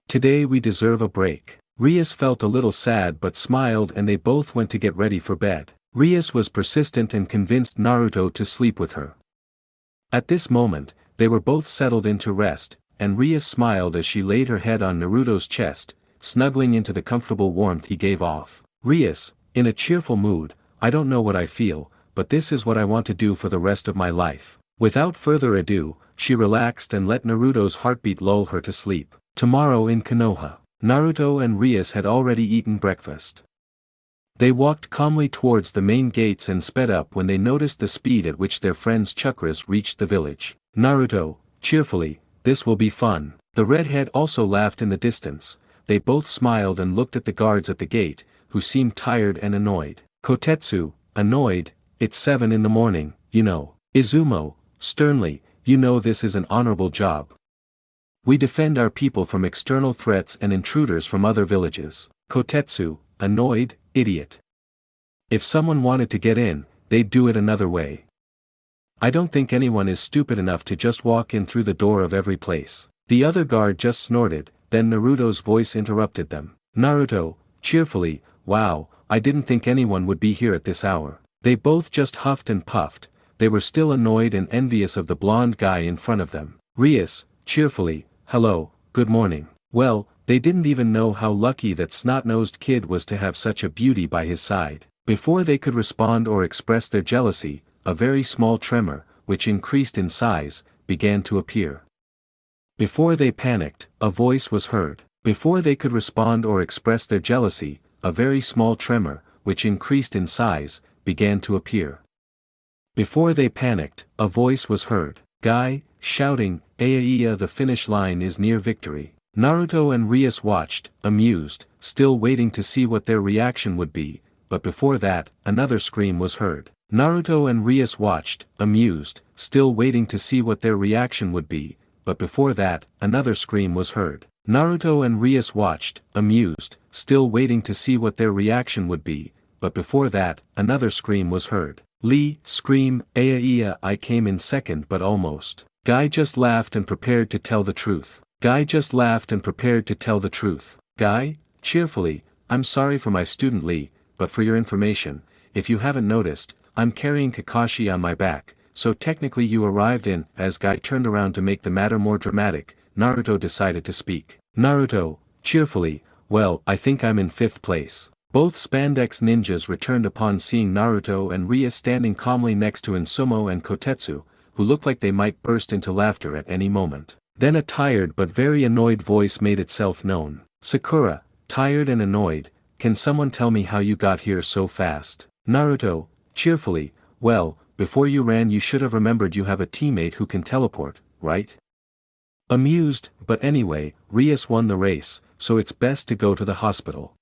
Today we deserve a break. Rias felt a little sad but smiled and they both went to get ready for bed. Rias was persistent and convinced Naruto to sleep with her. At this moment, they were both settled into rest, and Rias smiled as she laid her head on Naruto's chest, snuggling into the comfortable warmth he gave off. Rias, in a cheerful mood, I don't know what I feel, but this is what I want to do for the rest of my life. Without further ado, she relaxed and let Naruto's heartbeat lull her to sleep. Tomorrow in Konoha. Naruto and Rias had already eaten breakfast. They walked calmly towards the main gates and sped up when they noticed the speed at which their friends' chakras reached the village. Naruto, cheerfully, this will be fun. The redhead also laughed in the distance. They both smiled and looked at the guards at the gate, who seemed tired and annoyed. Kotetsu, annoyed, it's 7 in the morning, you know. Izumo, sternly, you know this is an honorable job. We defend our people from external threats and intruders from other villages. Kotetsu, annoyed, idiot. If someone wanted to get in, they'd do it another way. I don't think anyone is stupid enough to just walk in through the door of every place. The other guard just snorted, then Naruto's voice interrupted them. Naruto, cheerfully, wow, I didn't think anyone would be here at this hour. They both just huffed and puffed, they were still annoyed and envious of the blonde guy in front of them. Rias, cheerfully, hello, good morning. Well, they didn't even know how lucky that snot-nosed kid was to have such a beauty by his side. Before they could respond or express their jealousy, a very small tremor, which increased in size, began to appear. Before they panicked, a voice was heard. Before they could respond or express their jealousy, a very small tremor, which increased in size, began to appear. Before they panicked, a voice was heard. Guy, shouting, Aiya, the finish line is near victory. Naruto and Rias watched, amused, still waiting to see what their reaction would be, but before that, another scream was heard. Naruto and Rias watched, amused, still waiting to see what their reaction would be, but before that, another scream was heard. Naruto and Rias watched, amused, still waiting to see what their reaction would be, but before that, another scream was heard. Lee, scream, Aya, I came in second but almost. Guy just laughed and prepared to tell the truth. Guy just laughed and prepared to tell the truth. Guy, cheerfully, I'm sorry for my student Lee, but for your information, if you haven't noticed, I'm carrying Kakashi on my back, so technically you arrived in. As Guy turned around to make the matter more dramatic, Naruto decided to speak. Naruto, cheerfully, well, I think I'm in 5th place. Both spandex ninjas returned upon seeing Naruto and Rias standing calmly next to Insumo and Kotetsu, who looked like they might burst into laughter at any moment. Then a tired but very annoyed voice made itself known. Sakura, tired and annoyed, can someone tell me how you got here so fast? Naruto, cheerfully, well, before you ran you should have remembered you have a teammate who can teleport, right? Amused, but anyway, Rias won the race, so it's best to go to the hospital.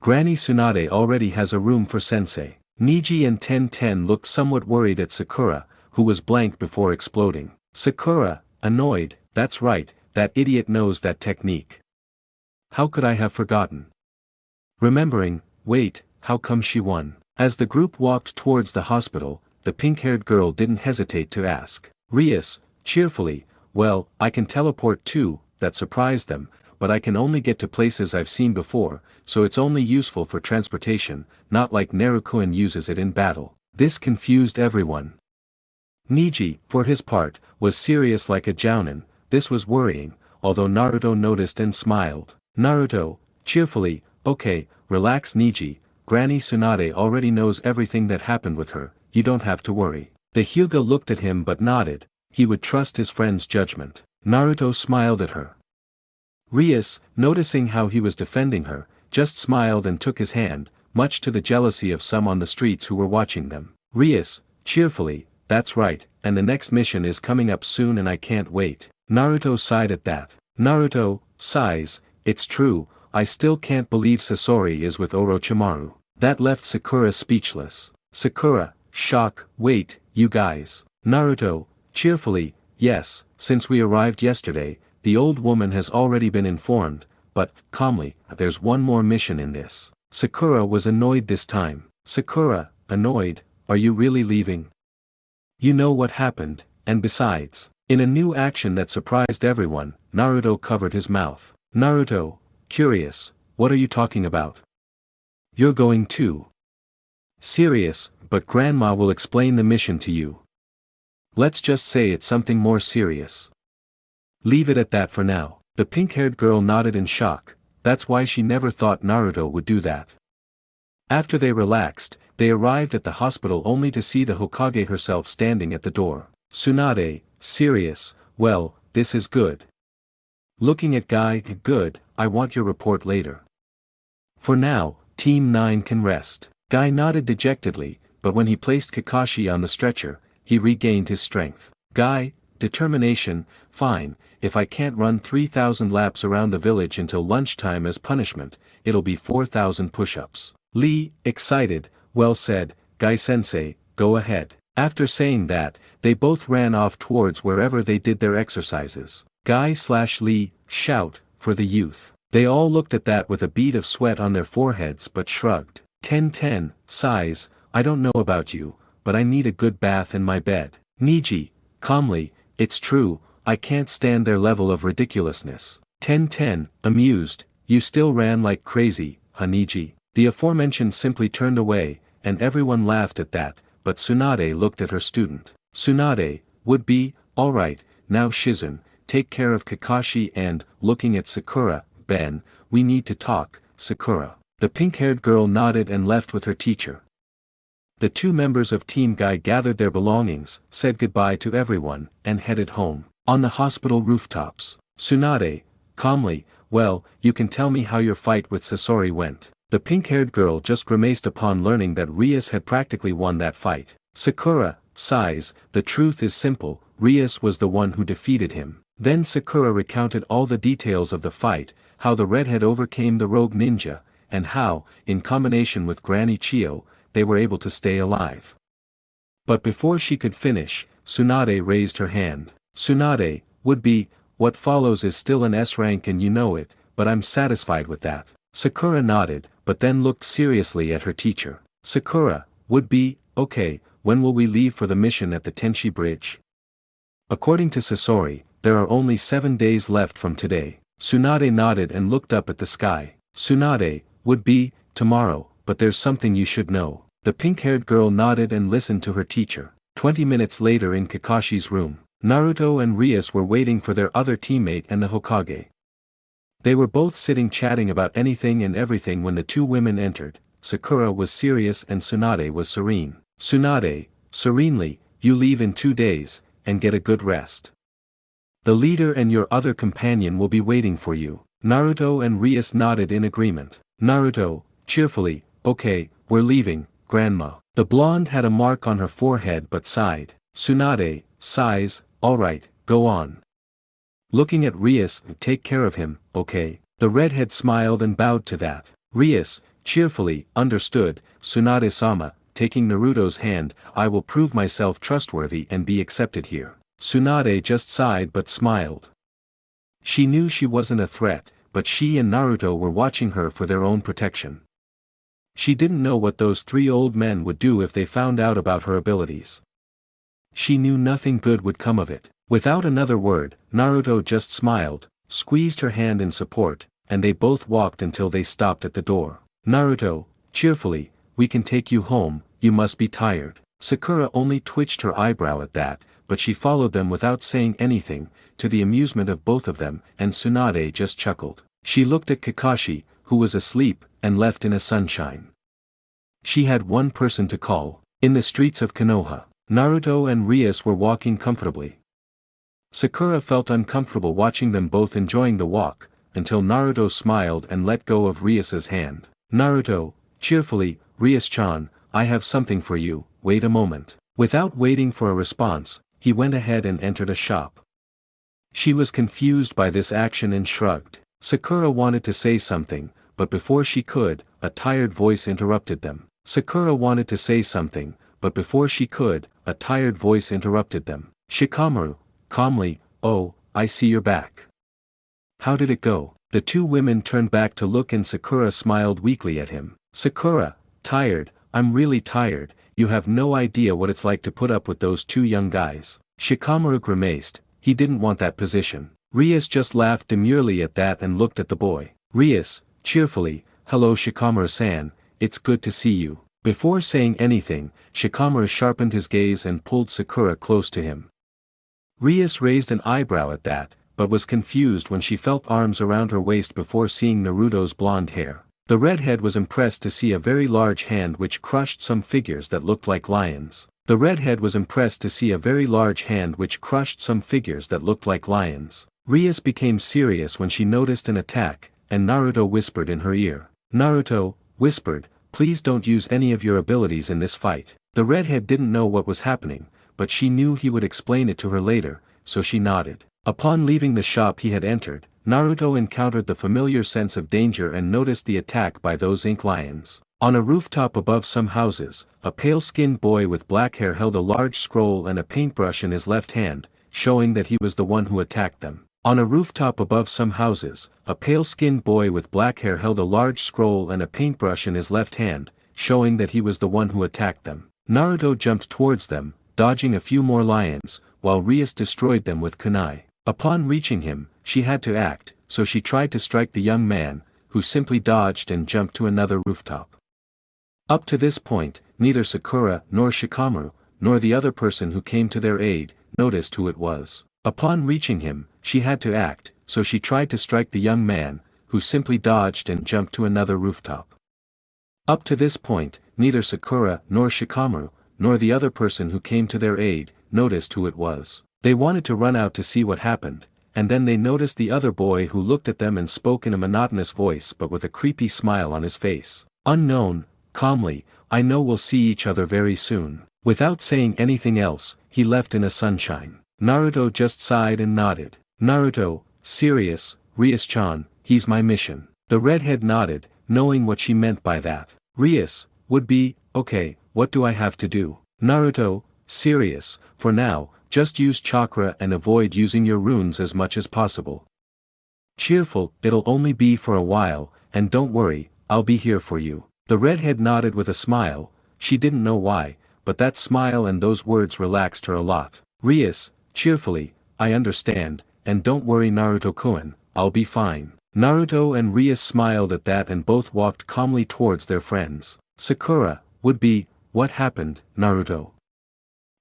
Granny Tsunade already has a room for sensei. Niji and Ten looked somewhat worried at Sakura, who was blank before exploding. Sakura, annoyed, that's right, that idiot knows that technique. How could I have forgotten? Remembering, wait, how come she won? As the group walked towards the hospital, the pink-haired girl didn't hesitate to ask. Rias, cheerfully, well, I can teleport too, that surprised them, but I can only get to places I've seen before, so it's only useful for transportation, not like Narukuen uses it in battle. This confused everyone. Niji, for his part, was serious like a jounin. This was worrying, although Naruto noticed and smiled. Naruto, cheerfully, okay, relax Niji, Granny Tsunade already knows everything that happened with her, you don't have to worry. The Hyuga looked at him but nodded, he would trust his friend's judgment. Naruto smiled at her. Rias, noticing how he was defending her, just smiled and took his hand, much to the jealousy of some on the streets who were watching them. Rias, cheerfully, that's right, and the next mission is coming up soon and I can't wait. Naruto sighed at that. Naruto, sighs, it's true, I still can't believe Sasori is with Orochimaru. That left Sakura speechless. Sakura, shock, wait, you guys. Naruto, cheerfully, yes, since we arrived yesterday, the old woman has already been informed, but, calmly, there's one more mission in this. Sakura was annoyed this time. Sakura, annoyed, are you really leaving? You know what happened, and besides, in a new action that surprised everyone, Naruto covered his mouth. Naruto, curious, what are you talking about? You're going too. Serious, but Grandma will explain the mission to you. Let's just say it's something more serious. Leave it at that for now. The pink-haired girl nodded in shock, that's why she never thought Naruto would do that. After they relaxed, they arrived at the hospital only to see the Hokage herself standing at the door. Tsunade, serious, well, this is good. Looking at Guy, good, I want your report later. For now, Team 9 can rest. Guy nodded dejectedly, but when he placed Kakashi on the stretcher, he regained his strength. Guy, determination, fine, if I can't run 3,000 laps around the village until lunchtime as punishment, it'll be 4,000 push-ups. Lee, excited, well said, Guy-sensei, go ahead. After saying that, they both ran off towards wherever they did their exercises. Guy/Lee, shout, for the youth. They all looked at that with a bead of sweat on their foreheads but shrugged. 10, sighs, I don't know about you, but I need a good bath in my bed. Niji, calmly, it's true, I can't stand their level of ridiculousness. 10, amused, you still ran like crazy, huh Niji? The aforementioned simply turned away, and everyone laughed at that, but Tsunade looked at her student. Tsunade, would be, alright, now Shizun, take care of Kakashi and, looking at Sakura, Ben, we need to talk, Sakura. The pink-haired girl nodded and left with her teacher. The two members of Team Guy gathered their belongings, said goodbye to everyone, and headed home. On the hospital rooftops, Tsunade, calmly, well, you can tell me how your fight with Sasori went. The pink-haired girl just grimaced upon learning that Rias had practically won that fight. Sakura, sighs, the truth is simple, Rias was the one who defeated him. Then Sakura recounted all the details of the fight, how the redhead overcame the rogue ninja, and how, in combination with Granny Chio, they were able to stay alive. But before she could finish, Tsunade raised her hand. Tsunade, would be, what follows is still an S rank and you know it, but I'm satisfied with that. Sakura nodded, but then looked seriously at her teacher. Sakura, would be, okay, when will we leave for the mission at the Tenshi Bridge? According to Sasori, there are only 7 days left from today. Tsunade nodded and looked up at the sky. Tsunade, would be, tomorrow, but there's something you should know. The pink-haired girl nodded and listened to her teacher. 20 minutes later in Kakashi's room, Naruto and Rias were waiting for their other teammate and the Hokage. They were both sitting chatting about anything and everything when the two women entered. Sakura was serious and Tsunade was serene. Tsunade, serenely, you leave in 2 days, and get a good rest. The leader and your other companion will be waiting for you. Naruto and Rias nodded in agreement. Naruto, cheerfully, okay, we're leaving, Grandma. The blonde had a mark on her forehead but sighed. Tsunade, sighs, alright, go on. Looking at Rias, take care of him, okay? The redhead smiled and bowed to that. Rias, cheerfully, understood, Tsunade-sama, taking Naruto's hand, I will prove myself trustworthy and be accepted here. Tsunade just sighed but smiled. She knew she wasn't a threat, but she and Naruto were watching her for their own protection. She didn't know what those 3 old men would do if they found out about her abilities. She knew nothing good would come of it. Without another word, Naruto just smiled, squeezed her hand in support, and they both walked until they stopped at the door. Naruto, cheerfully, we can take you home, you must be tired. Sakura only twitched her eyebrow at that, but she followed them without saying anything, to the amusement of both of them, and Tsunade just chuckled. She looked at Kakashi, who was asleep, and left in a sunshine. She had one person to call. In the streets of Konoha, Naruto and Rias were walking comfortably. Sakura felt uncomfortable watching them both enjoying the walk, until Naruto smiled and let go of Rias's hand. Naruto, cheerfully, Rias-chan, I have something for you, wait a moment. Without waiting for a response, he went ahead and entered a shop. She was confused by this action and shrugged. Sakura wanted to say something, but before she could, a tired voice interrupted them. Sakura wanted to say something, but before she could, a tired voice interrupted them. Shikamaru, calmly, oh, I see you're back. How did it go? The two women turned back to look and Sakura smiled weakly at him. Sakura, tired, I'm really tired, you have no idea what it's like to put up with those 2 young guys. Shikamaru grimaced, he didn't want that position. Rias just laughed demurely at that and looked at the boy. Rias, cheerfully, hello Shikamaru-san, it's good to see you. Before saying anything, Shikamaru sharpened his gaze and pulled Sakura close to him. Rias raised an eyebrow at that, but was confused when she felt arms around her waist before seeing Naruto's blonde hair. The redhead was impressed to see a very large hand which crushed some figures that looked like lions. Rias became serious when she noticed an attack, and Naruto whispered in her ear. Naruto, whispered, please don't use any of your abilities in this fight. The redhead didn't know what was happening, but she knew he would explain it to her later, so she nodded. Upon leaving the shop he had entered, Naruto encountered the familiar sense of danger and noticed the attack by those ink lions. On a rooftop above some houses, a pale-skinned boy with black hair held a large scroll and a paintbrush in his left hand, showing that he was the one who attacked them. On a rooftop above some houses, a pale-skinned boy with black hair held a large scroll and a paintbrush in his left hand, showing that he was the one who attacked them. Naruto jumped towards them, dodging a few more lions, while Rias destroyed them with kunai. Upon reaching him, she had to act, so she tried to strike the young man, who simply dodged and jumped to another rooftop. Up to this point, neither Sakura nor Shikamaru, nor the other person who came to their aid, noticed who it was. Upon reaching him, she had to act, so she tried to strike the young man, who simply dodged and jumped to another rooftop. Up to this point, neither Sakura nor Shikamaru, nor the other person who came to their aid, noticed who it was. They wanted to run out to see what happened, and then they noticed the other boy who looked at them and spoke in a monotonous voice but with a creepy smile on his face. Unknown, calmly, I know we'll see each other very soon. Without saying anything else, he left in a sunshine. Naruto just sighed and nodded. Naruto, serious, Rias-chan, he's my mission. The redhead nodded, knowing what she meant by that. Rias, would be, okay, what do I have to do? Naruto, Serious, for now, just use chakra and avoid using your runes as much as possible. Cheerful, it'll only be for a while, and don't worry, I'll be here for you. The redhead nodded with a smile, she didn't know why, but that smile and those words relaxed her a lot. Rias, cheerfully, I understand, and don't worry Naruto-kun, I'll be fine. Naruto and Rias smiled at that and both walked calmly towards their friends. Sakura, would be, what happened, Naruto?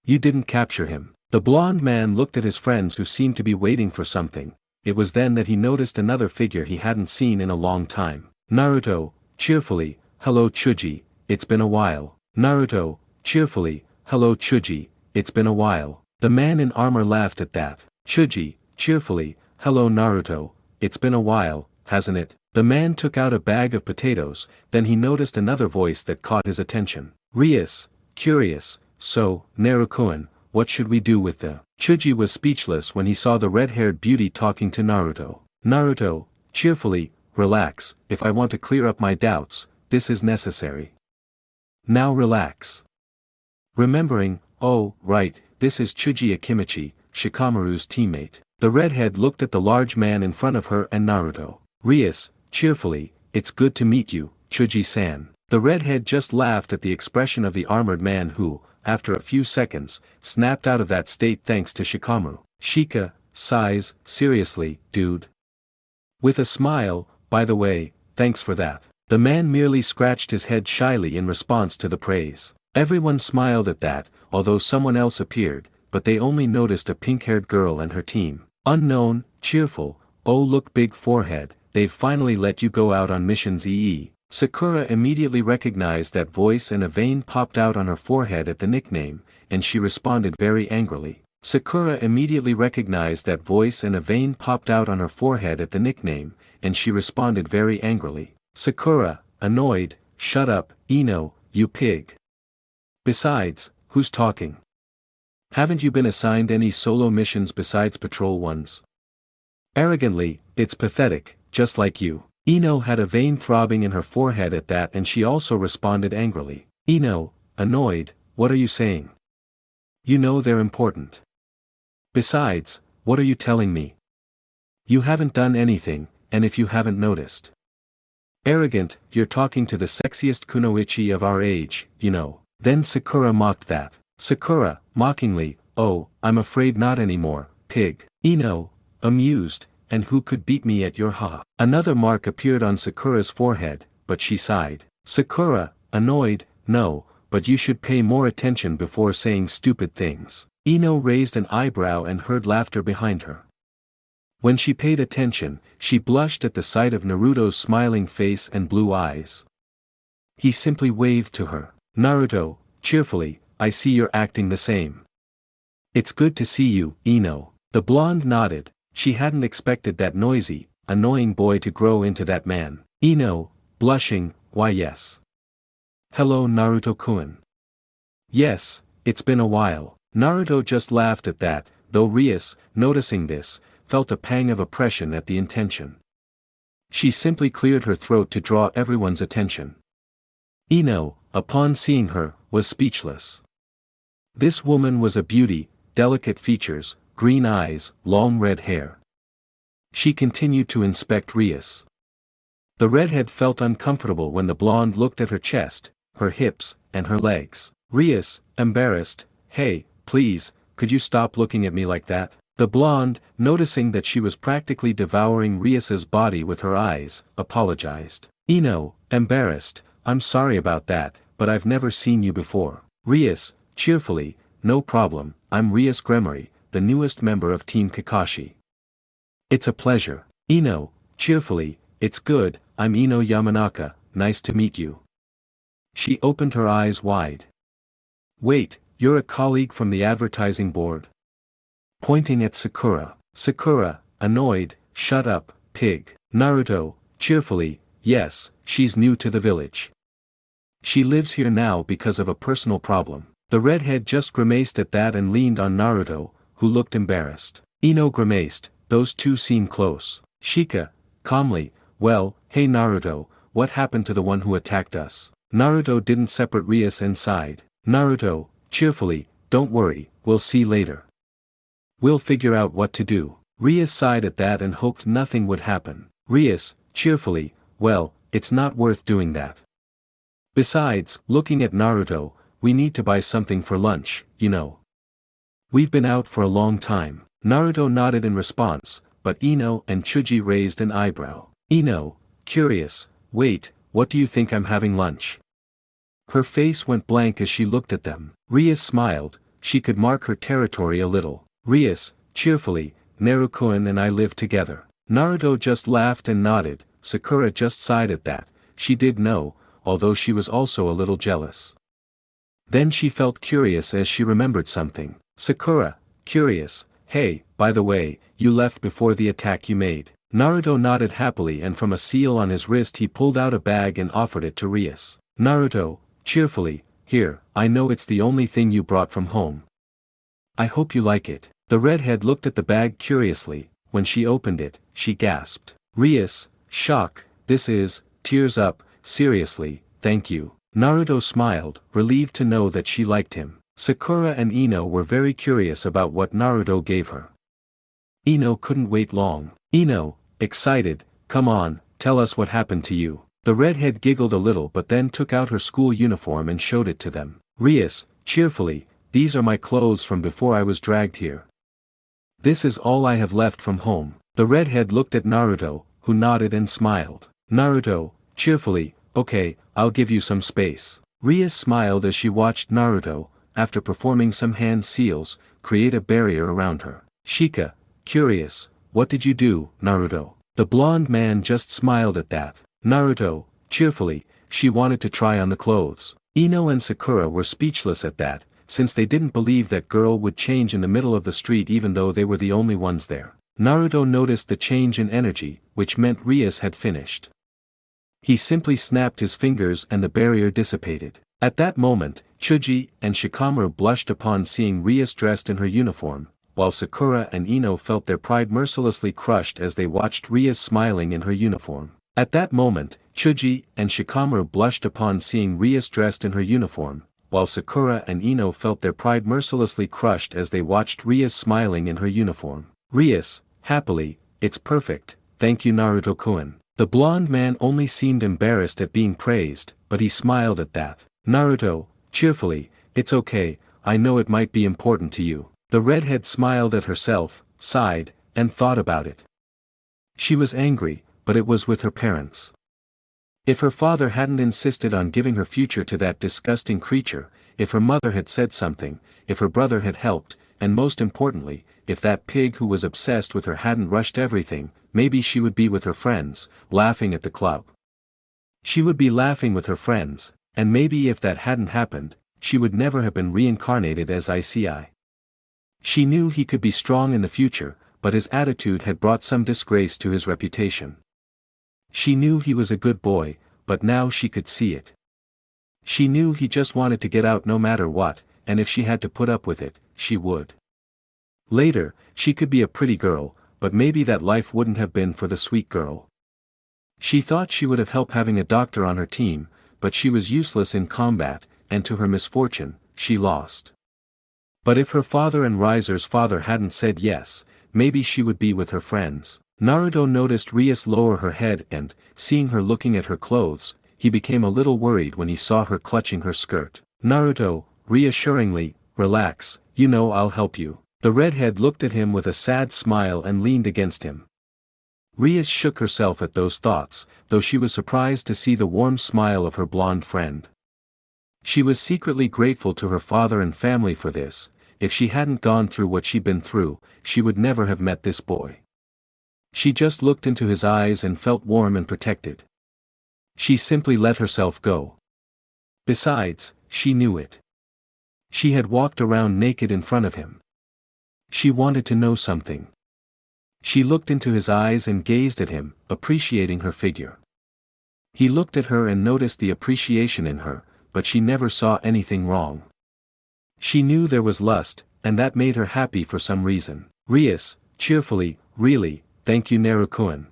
You didn't capture him. The blonde man looked at his friends who seemed to be waiting for something. It was then that he noticed another figure he hadn't seen in a long time. Naruto, cheerfully, hello Chuji, it's been a while. Naruto, cheerfully, hello Chuji, it's been a while. The man in armor laughed at that. Chuji, cheerfully, hello Naruto, it's been a while, hasn't it? The man took out a bag of potatoes, then he noticed another voice that caught his attention. Rias, curious, so, Naruto-kun, what should we do with the... Chuji was speechless when he saw the red-haired beauty talking to Naruto. Naruto, cheerfully, relax, if I want to clear up my doubts, this is necessary. Now relax. Remembering, oh, right, this is Chuji Akimichi, Shikamaru's teammate. The redhead looked at the large man in front of her and Naruto. Rias, cheerfully, it's good to meet you, Chuji-san. The redhead just laughed at the expression of the armored man who, after a few seconds, snapped out of that state thanks to Shikamaru. Shika, sighs, seriously, dude. With a smile, by the way, thanks for that. The man merely scratched his head shyly in response to the praise. Everyone smiled at that, although someone else appeared, but they only noticed a pink-haired girl and her team. Unknown, cheerful, oh look big forehead, they've finally let you go out on missions EE. Sakura immediately recognized that voice and a vein popped out on her forehead at the nickname, and she responded very angrily. Sakura immediately recognized that voice and a vein popped out on her forehead at the nickname, and she responded very angrily. Sakura, annoyed, shut up, Ino, you pig. Besides, who's talking? Haven't you been assigned any solo missions besides patrol ones? Arrogantly, it's pathetic, just like you. Ino had a vein throbbing in her forehead at that and she also responded angrily. Ino, annoyed, what are you saying? You know they're important. Besides, what are you telling me? You haven't done anything, and if you haven't noticed. Arrogant, you're talking to the sexiest kunoichi of our age, you know. Then Sakura mocked that. Sakura, mockingly, oh, I'm afraid not anymore, pig. Ino, amused, and who could beat me at your ha? Another mark appeared on Sakura's forehead, but she sighed. Sakura, annoyed, no, but you should pay more attention before saying stupid things. Ino raised an eyebrow and heard laughter behind her. When she paid attention, she blushed at the sight of Naruto's smiling face and blue eyes. He simply waved to her. Naruto, cheerfully, I see you're acting the same. It's good to see you, Ino. The blonde nodded, she hadn't expected that noisy, annoying boy to grow into that man. Ino, blushing, why yes. Hello Naruto-kun. Yes, it's been a while. Naruto just laughed at that, though Rias, noticing this, felt a pang of oppression at the intention. She simply cleared her throat to draw everyone's attention. Ino, upon seeing her, was speechless. This woman was a beauty, delicate features, green eyes, long red hair. She continued to inspect Rias. The redhead felt uncomfortable when the blonde looked at her chest, her hips, and her legs. Rias, embarrassed, hey, please, could you stop looking at me like that? The blonde, noticing that she was practically devouring Rias's body with her eyes, apologized. Ino, embarrassed, I'm sorry about that, but I've never seen you before. Rias, cheerfully, no problem, I'm Rias GREMORY, the newest member of Team Kakashi. It's a pleasure. Ino, cheerfully, it's good, I'm Ino Yamanaka, nice to meet you. She opened her eyes wide. Wait, you're a colleague from the advertising board? Pointing at Sakura. Sakura, annoyed, shut up, pig. Naruto, cheerfully, yes, she's new to the village. She lives here now because of a personal problem. The redhead just grimaced at that and leaned on Naruto, who looked embarrassed. Ino grimaced, those two seem close. Shika, calmly, well, hey Naruto, what happened to the one who attacked us? Naruto didn't separate Rias and sighed. Naruto, cheerfully, don't worry, we'll see later. We'll figure out what to do. Rias sighed at that and hoped nothing would happen. Rias, cheerfully, well, it's not worth doing that. Besides, looking at Naruto, we need to buy something for lunch, you know. We've been out for a long time. Naruto nodded in response, but Ino and Chuji raised an eyebrow. Ino, curious, wait, what do you think I'm having lunch? Her face went blank as she looked at them. Rias smiled, she could mark her territory a little. Rias, cheerfully, Naruto and I live together. Naruto just laughed and nodded. Sakura just sighed at that. She did know, although she was also a little jealous. Then she felt curious as she remembered something. Sakura, curious, hey, by the way, you left before the attack you made. Naruto nodded happily and from a seal on his wrist he pulled out a bag and offered it to Rias. Naruto, cheerfully, here, I know it's the only thing you brought from home. I hope you like it. The redhead looked at the bag curiously. When she opened it, she gasped. Rias, shock, this is, tears up, seriously, thank you. Naruto smiled, relieved to know that she liked him. Sakura and Ino were very curious about what Naruto gave her. Ino couldn't wait long. Ino, excited, come on, tell us what happened to you. The redhead giggled a little but then took out her school uniform and showed it to them. Rias, cheerfully, these are my clothes from before I was dragged here. This is all I have left from home. The redhead looked at Naruto, who nodded and smiled. Naruto, cheerfully, okay, I'll give you some space. Rias smiled as she watched Naruto, after performing some hand seals, create a barrier around her. Shika, curious, what did you do, Naruto? The blonde man just smiled at that. Naruto, cheerfully, she wanted to try on the clothes. Ino and Sakura were speechless at that, since they didn't believe that girl would change in the middle of the street even though they were the only ones there. Naruto noticed the change in energy, which meant Rias had finished. He simply snapped his fingers and the barrier dissipated. At that moment, Chuji and Shikamaru blushed upon seeing Rias dressed in her uniform, while Sakura and Ino felt their pride mercilessly crushed as they watched Rias smiling in her uniform. At that moment, Chuji and Shikamaru blushed upon seeing Rias dressed in her uniform, while Sakura and Ino felt their pride mercilessly crushed as they watched Rias smiling in her uniform. Rias, happily, it's perfect, thank you Naruto-kun. The blonde man only seemed embarrassed at being praised, but he smiled at that. Naruto, cheerfully, it's okay, I know it might be important to you. The redhead smiled at herself, sighed, and thought about it. She was angry, but it was with her parents. If her father hadn't insisted on giving her future to that disgusting creature, if her mother had said something, if her brother had helped, and most importantly, if that pig who was obsessed with her hadn't rushed everything, maybe she would be with her friends, laughing at the club. She would be laughing with her friends, and maybe if that hadn't happened, she would never have been reincarnated as ICI. She knew he could be strong in the future, but his attitude had brought some disgrace to his reputation. She knew he was a good boy, but now she could see it. She knew he just wanted to get out no matter what, and if she had to put up with it, she would. Later, she could be a pretty girl, but maybe that life wouldn't have been for the sweet girl. She thought she would have helped having a doctor on her team, but she was useless in combat, and to her misfortune, she lost. But if her father and Riser's father hadn't said yes, maybe she would be with her friends. Naruto noticed Rias lower her head and, seeing her looking at her clothes, he became a little worried when he saw her clutching her skirt. Naruto, reassuringly, relax, you know I'll help you. The redhead looked at him with a sad smile and leaned against him. Rias shook herself at those thoughts, though she was surprised to see the warm smile of her blonde friend. She was secretly grateful to her father and family for this. If she hadn't gone through what she'd been through, she would never have met this boy. She just looked into his eyes and felt warm and protected. She simply let herself go. Besides, she knew it. She had walked around naked in front of him. She wanted to know something. She looked into his eyes and gazed at him, appreciating her figure. He looked at her and noticed the appreciation in her, but she never saw anything wrong. She knew there was lust, and that made her happy for some reason. Rias, cheerfully, really, thank you Naruto-kun.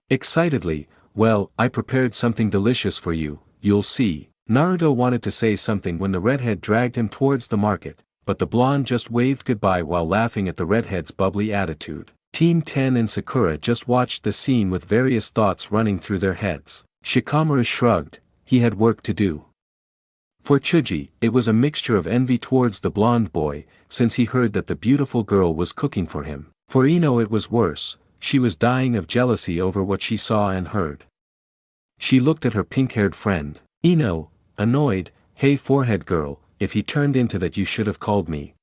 Excitedly, well, I prepared something delicious for you, you'll see. Naruto wanted to say something when the redhead dragged him towards the market. but the blonde just waved goodbye while laughing at the redhead's bubbly attitude. Team 10 and Sakura just watched the scene with various thoughts running through their heads. Shikamaru shrugged, he had work to do. For Chuji, it was a mixture of envy towards the blonde boy, since he heard that the beautiful girl was cooking for him. For Ino it was worse, she was dying of jealousy over what she saw and heard. She looked at her pink-haired friend. Ino, annoyed, hey forehead girl, if he turned into that you should have called me.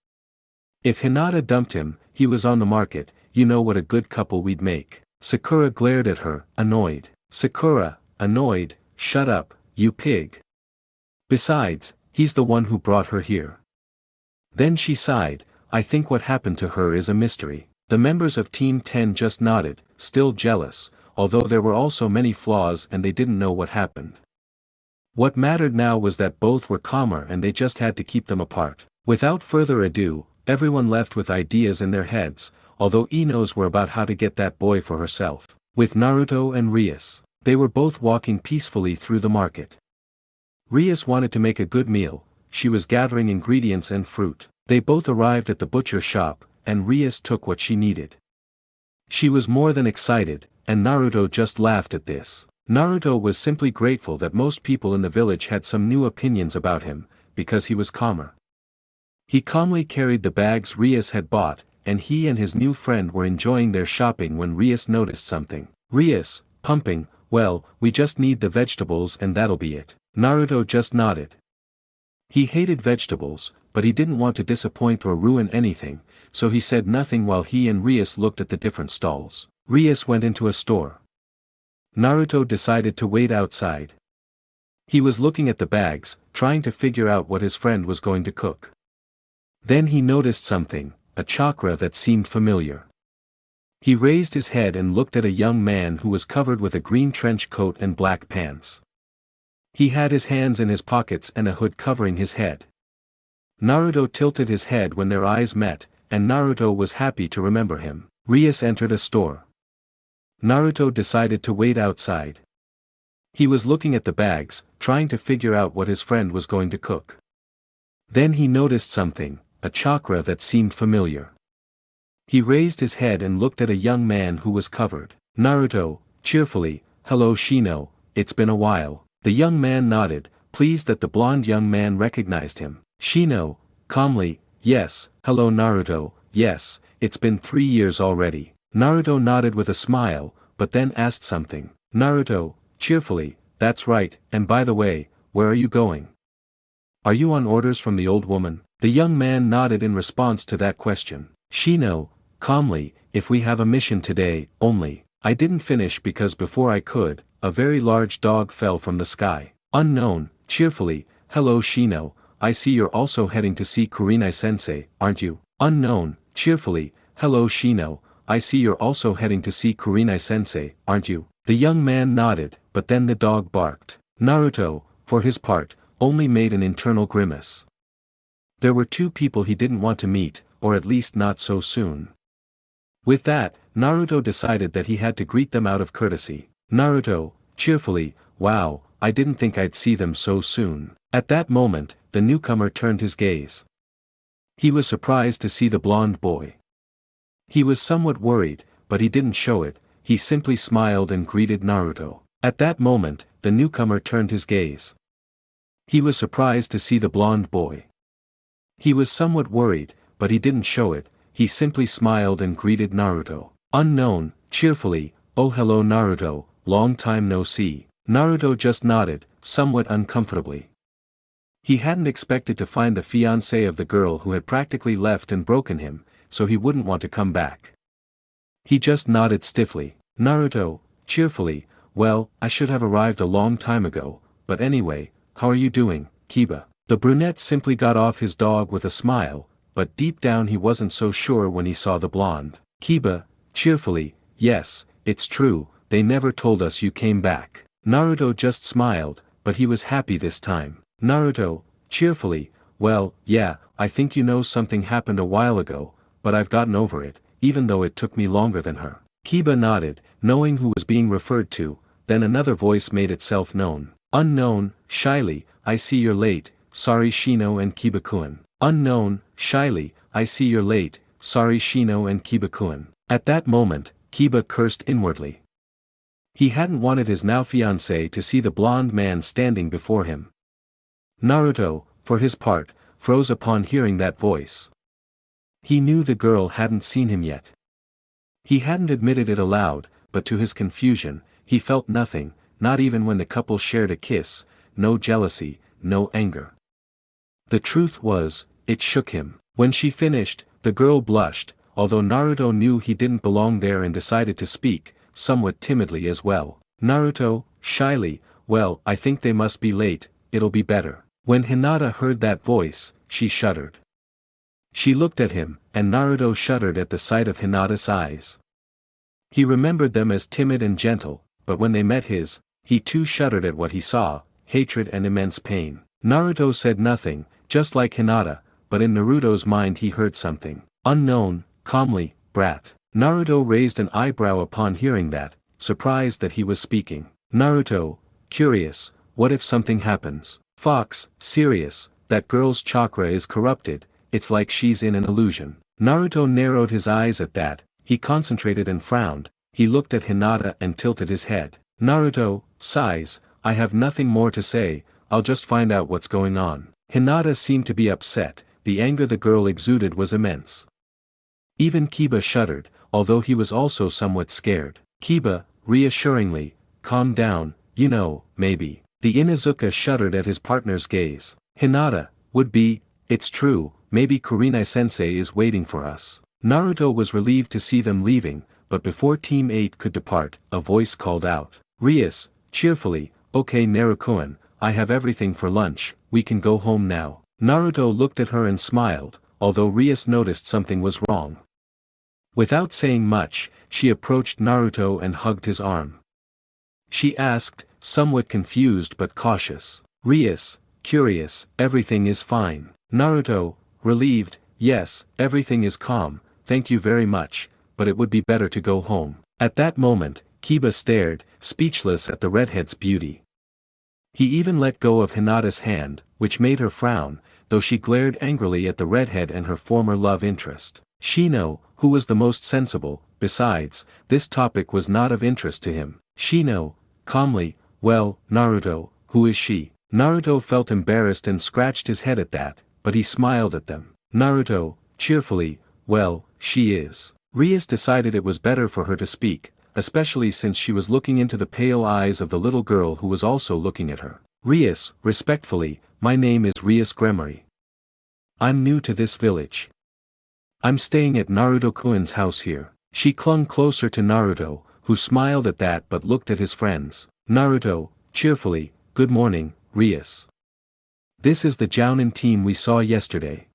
If Hinata dumped him, he was on the market, you know what a good couple we'd make. Sakura glared at her, annoyed. Sakura, annoyed, shut up, you pig. Besides, he's the one who brought her here. Then she sighed, I think what happened to her is a mystery. The members of Team 10 just nodded, still jealous, although there were also many flaws and they didn't know what happened. What mattered now was that both were calmer and they just had to keep them apart. Without further ado, everyone left with ideas in their heads, although Ino's were about how to get that boy for herself. With Naruto and Rias, they were both walking peacefully through the market. Rias wanted to make a good meal, she was gathering ingredients and fruit. They both arrived at the butcher shop, and Rias took what she needed. She was more than excited, and Naruto just laughed at this. Naruto was simply grateful that most people in the village had some new opinions about him, because he was calmer. He calmly carried the bags Rias had bought, and he and his new friend were enjoying their shopping when Rias noticed something. Rias, pumping, well, we just need the vegetables and that'll be it. Naruto just nodded. He hated vegetables, but he didn't want to disappoint or ruin anything, so he said nothing while he and Rias looked at the different stalls. Rias went into a store. Naruto decided to wait outside. He was looking at the bags, trying to figure out what his friend was going to cook. Then he noticed something, a chakra that seemed familiar. He raised his head and looked at a young man who was covered with a green trench coat and black pants. He had his hands in his pockets and a hood covering his head. Naruto tilted his head when their eyes met, and Naruto was happy to remember him. Rias entered a store. Naruto decided to wait outside. He was looking at the bags, trying to figure out what his friend was going to cook. Then he noticed something, a chakra that seemed familiar. He raised his head and looked at a young man who was covered. Naruto, cheerfully, hello Shino, it's been a while. The young man nodded, pleased that the blonde young man recognized him. Shino, calmly, yes, hello Naruto, yes, it's been 3 years already. Naruto nodded with a smile, but then asked something. Naruto, cheerfully, that's right, and by the way, where are you going? Are you on orders from the old woman? The young man nodded in response to that question. Shino, calmly, if we have a mission today, only. I didn't finish because before I could, a very large dog fell from the sky. Unknown, cheerfully, hello Shino, I see you're also heading to see Kurenai-sensei, aren't you? Unknown, cheerfully, hello Shino, I see you're also heading to see Kurenai-sensei, aren't you? The young man nodded, but then the dog barked. Naruto, for his part, only made an internal grimace. There were two people he didn't want to meet, or at least not so soon. With that, Naruto decided that he had to greet them out of courtesy. Naruto, cheerfully, wow, I didn't think I'd see them so soon. At that moment, the newcomer turned his gaze. He was surprised to see the blonde boy. He was somewhat worried, but he didn't show it, he simply smiled and greeted Naruto. At that moment, the newcomer turned his gaze. He was surprised to see the blonde boy. He was somewhat worried, but he didn't show it, he simply smiled and greeted Naruto. Unknown, cheerfully, oh hello Naruto, long time no see. Naruto just nodded, somewhat uncomfortably. He hadn't expected to find the fiancé of the girl who had practically left and broken him, so he wouldn't want to come back. He just nodded stiffly. Naruto, cheerfully, well, I should have arrived a long time ago, but anyway, how are you doing, Kiba? The brunette simply got off his dog with a smile, but deep down he wasn't so sure when he saw the blonde. Kiba, cheerfully, yes, it's true, they never told us you came back. Naruto just smiled, but he was happy this time. Naruto, cheerfully, well, yeah, I think you know something happened a while ago, but I've gotten over it, even though it took me longer than her. Kiba nodded, knowing who was being referred to, then another voice made itself known. Unknown, shyly, I see you're late, sorry Shino and Kiba-kun. Unknown, shyly, I see you're late, sorry Shino and Kiba-kun. At that moment, Kiba cursed inwardly. He hadn't wanted his now fiancée to see the blonde man standing before him. Naruto, for his part, froze upon hearing that voice. He knew the girl hadn't seen him yet. He hadn't admitted it aloud, but to his confusion, he felt nothing, not even when the couple shared a kiss, no jealousy, no anger. The truth was, it shook him. When she finished, the girl blushed, although Naruto knew he didn't belong there and decided to speak, somewhat timidly as well. Naruto, shyly, well, I think they must be late, it'll be better. When Hinata heard that voice, she shuddered. She looked at him, and Naruto shuddered at the sight of Hinata's eyes. He remembered them as timid and gentle, but when they met his, he too shuddered at what he saw, hatred and immense pain. Naruto said nothing, just like Hinata, but in Naruto's mind he heard something. Unknown, calmly, brat. Naruto raised an eyebrow upon hearing that, surprised that he was speaking. Naruto, curious, what if something happens? Fox, serious, that girl's chakra is corrupted, it's like she's in an illusion. Naruto narrowed his eyes at that, he concentrated and frowned, he looked at Hinata and tilted his head. Naruto, sighs, I have nothing more to say, I'll just find out what's going on. Hinata seemed to be upset, the anger the girl exuded was immense. Even Kiba shuddered, although he was also somewhat scared. Kiba, reassuringly, calm down, you know, maybe. The Inuzuka shuddered at his partner's gaze. Hinata, would be, it's true, maybe Kurenai-sensei is waiting for us. Naruto was relieved to see them leaving, but before Team 8 could depart, a voice called out. Rias, cheerfully, okay Naruto-kun, I have everything for lunch, we can go home now. Naruto looked at her and smiled, although Rias noticed something was wrong. Without saying much, she approached Naruto and hugged his arm. She asked, somewhat confused but cautious. Rias, curious, everything is fine. Naruto, relieved, yes, everything is calm, thank you very much, but it would be better to go home. At that moment, Kiba stared, speechless at the redhead's beauty. He even let go of Hinata's hand, which made her frown, though she glared angrily at the redhead and her former love interest. Shino, who was the most sensible, besides, this topic was not of interest to him. Shino, calmly, well, Naruto, who is she? Naruto felt embarrassed and scratched his head at that, but he smiled at them. Naruto, cheerfully, well, she is. Rias decided it was better for her to speak, especially since she was looking into the pale eyes of the little girl who was also looking at her. Rias, respectfully, my name is Rias GREMORY. I'm new to this village. I'm staying at Naruto-kun's house here. She clung closer to Naruto, who smiled at that but looked at his friends. Naruto, cheerfully, good morning, Rias. This is the Jounin team we saw yesterday.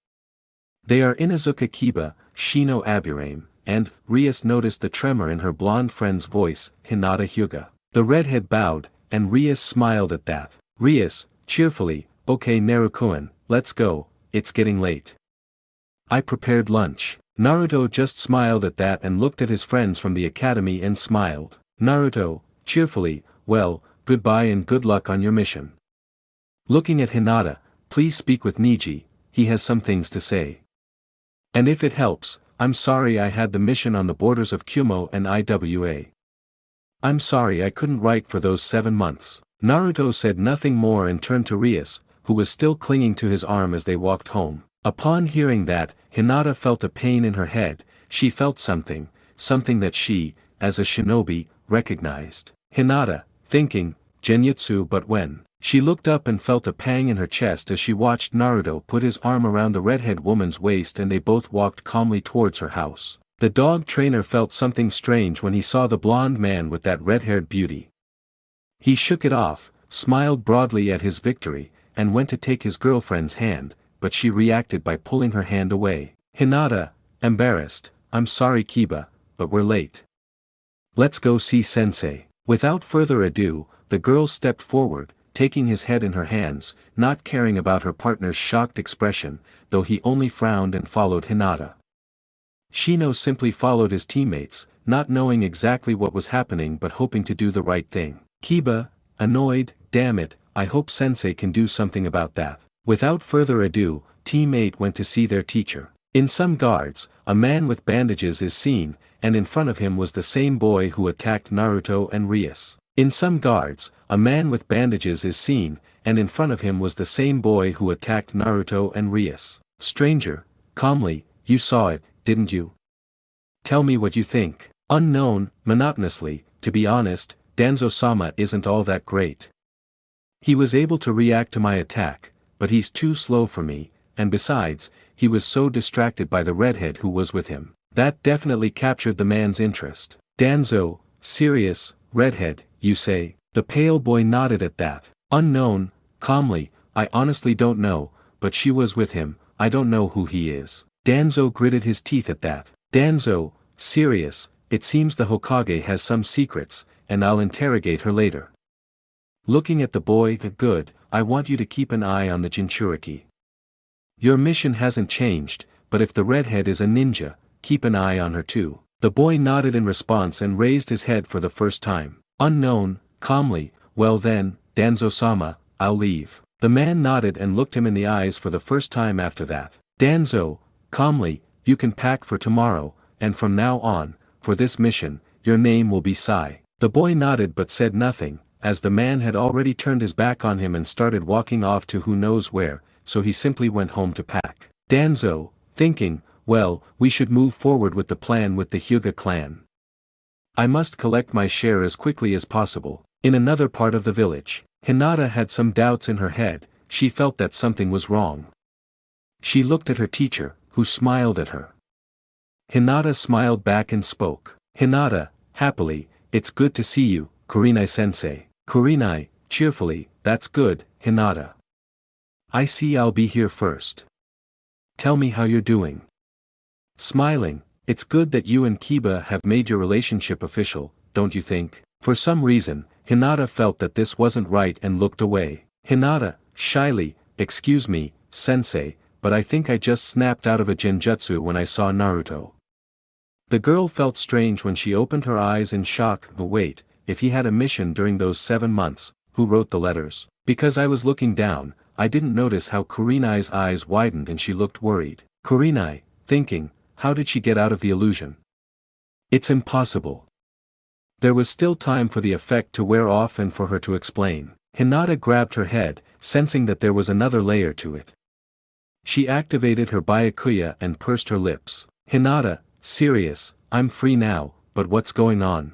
They are Inuzuka Kiba, Shino Aburame, and, Rias noticed the tremor in her blonde friend's voice, Hinata Hyuga. The redhead bowed, and Rias smiled at that. Rias, cheerfully, okay Naruto-kun, let's go, it's getting late. I prepared lunch. Naruto just smiled at that and looked at his friends from the academy and smiled. Naruto, cheerfully, well, goodbye and good luck on your mission. Looking at Hinata, please speak with Niji, he has some things to say. And if it helps, I'm sorry I had the mission on the borders of Kumo and Iwa. I'm sorry I couldn't write for those 7 months. Naruto said nothing more and turned to Rias, who was still clinging to his arm as they walked home. Upon hearing that, Hinata felt a pain in her head, she felt something that she, as a shinobi, recognized. Hinata, thinking, Genjutsu but when? She looked up and felt a pang in her chest as she watched Naruto put his arm around the redhead woman's waist and they both walked calmly towards her house. The dog trainer felt something strange when he saw the blonde man with that red-haired beauty. He shook it off, smiled broadly at his victory, and went to take his girlfriend's hand, but she reacted by pulling her hand away. Hinata, embarrassed, I'm sorry Kiba, but we're late. Let's go see sensei. Without further ado, the girl stepped forward, taking his head in her hands, not caring about her partner's shocked expression, though he only frowned and followed Hinata. Shino simply followed his teammates, not knowing exactly what was happening but hoping to do the right thing. Kiba, annoyed, damn it, I hope sensei can do something about that. Without further ado, Team 8 went to see their teacher. In some guards, a man with bandages is seen, and in front of him was the same boy who attacked Naruto and Rias. In some guards, a man with bandages is seen, and in front of him was the same boy who attacked Naruto and Rias. Stranger, calmly, you saw it, didn't you? Tell me what you think. Unknown, monotonously, to be honest, Danzo-sama isn't all that great. He was able to react to my attack, but he's too slow for me, and besides, he was so distracted by the redhead who was with him. That definitely captured the man's interest. Danzo, serious, redhead, you say? The pale boy nodded at that. Unknown, calmly, I honestly don't know, but she was with him, I don't know who he is. Danzo gritted his teeth at that. Danzo, serious, it seems the Hokage has some secrets, and I'll interrogate her later. Looking at the boy, good, I want you to keep an eye on the Jinchuriki. Your mission hasn't changed, but if the redhead is a ninja, keep an eye on her too. The boy nodded in response and raised his head for the first time. Unknown, calmly, well then, Danzo-sama, I'll leave. The man nodded and looked him in the eyes for the first time after that. Danzo, calmly, you can pack for tomorrow, and from now on, for this mission, your name will be Sai. The boy nodded but said nothing, as the man had already turned his back on him and started walking off to who knows where, so he simply went home to pack. Danzo, thinking, well, we should move forward with the plan with the Hyuga clan. I must collect my share as quickly as possible. In another part of the village, Hinata had some doubts in her head, she felt that something was wrong. She looked at her teacher, who smiled at her. Hinata smiled back and spoke. Hinata, happily, it's good to see you, Kurinai-sensei. Kurinai, cheerfully, that's good, Hinata. I see I'll be here first. Tell me how you're doing. Smiling, it's good that you and Kiba have made your relationship official, don't you think? For some reason, Hinata felt that this wasn't right and looked away. Hinata, shyly, excuse me, sensei, but I think I just snapped out of a genjutsu when I saw Naruto. The girl felt strange when she opened her eyes in shock. But wait, if he had a mission during those 7 months, who wrote the letters? Because I was looking down, I didn't notice how Kurinai's eyes widened and she looked worried. Kurinai, thinking, how did she get out of the illusion? It's impossible. There was still time for the effect to wear off and for her to explain. Hinata grabbed her head, sensing that there was another layer to it. She activated her Byakuya and pursed her lips. Hinata, serious, I'm free now, but what's going on?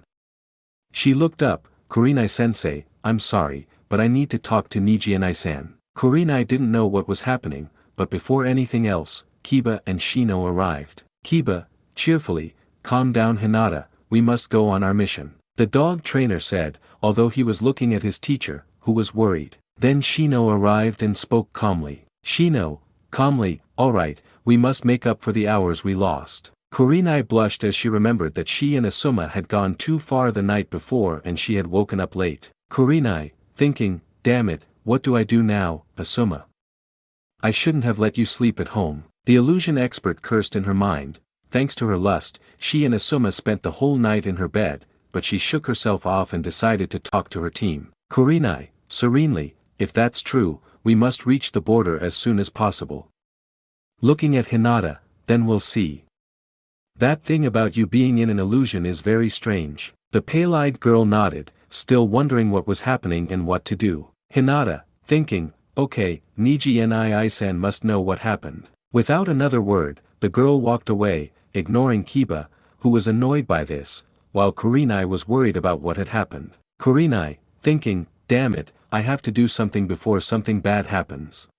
She looked up, Kurinai-sensei, I'm sorry, but I need to talk to Niji-san. Kurinai didn't know what was happening, but before anything else, Kiba and Shino arrived. Kiba, cheerfully, calm down Hinata, we must go on our mission. The dog trainer said, although he was looking at his teacher, who was worried. Then Shino arrived and spoke calmly. Shino, calmly, alright, we must make up for the hours we lost. Kurinai blushed as she remembered that she and Asuma had gone too far the night before and she had woken up late. Kurinai, thinking, damn it, what do I do now, Asuma? I shouldn't have let you sleep at home. The illusion expert cursed in her mind. Thanks to her lust, she and Asuma spent the whole night in her bed, but she shook herself off and decided to talk to her team. Kurinai, serenely, if that's true, we must reach the border as soon as possible. Looking at Hinata, then we'll see. That thing about you being in an illusion is very strange. The pale-eyed girl nodded, still wondering what was happening and what to do. Hinata, thinking, okay, Niji-san must know what happened. Without another word, the girl walked away, ignoring Kiba, who was annoyed by this, while Kurinai was worried about what had happened. Kurinai, thinking, damn it, I have to do something before something bad happens.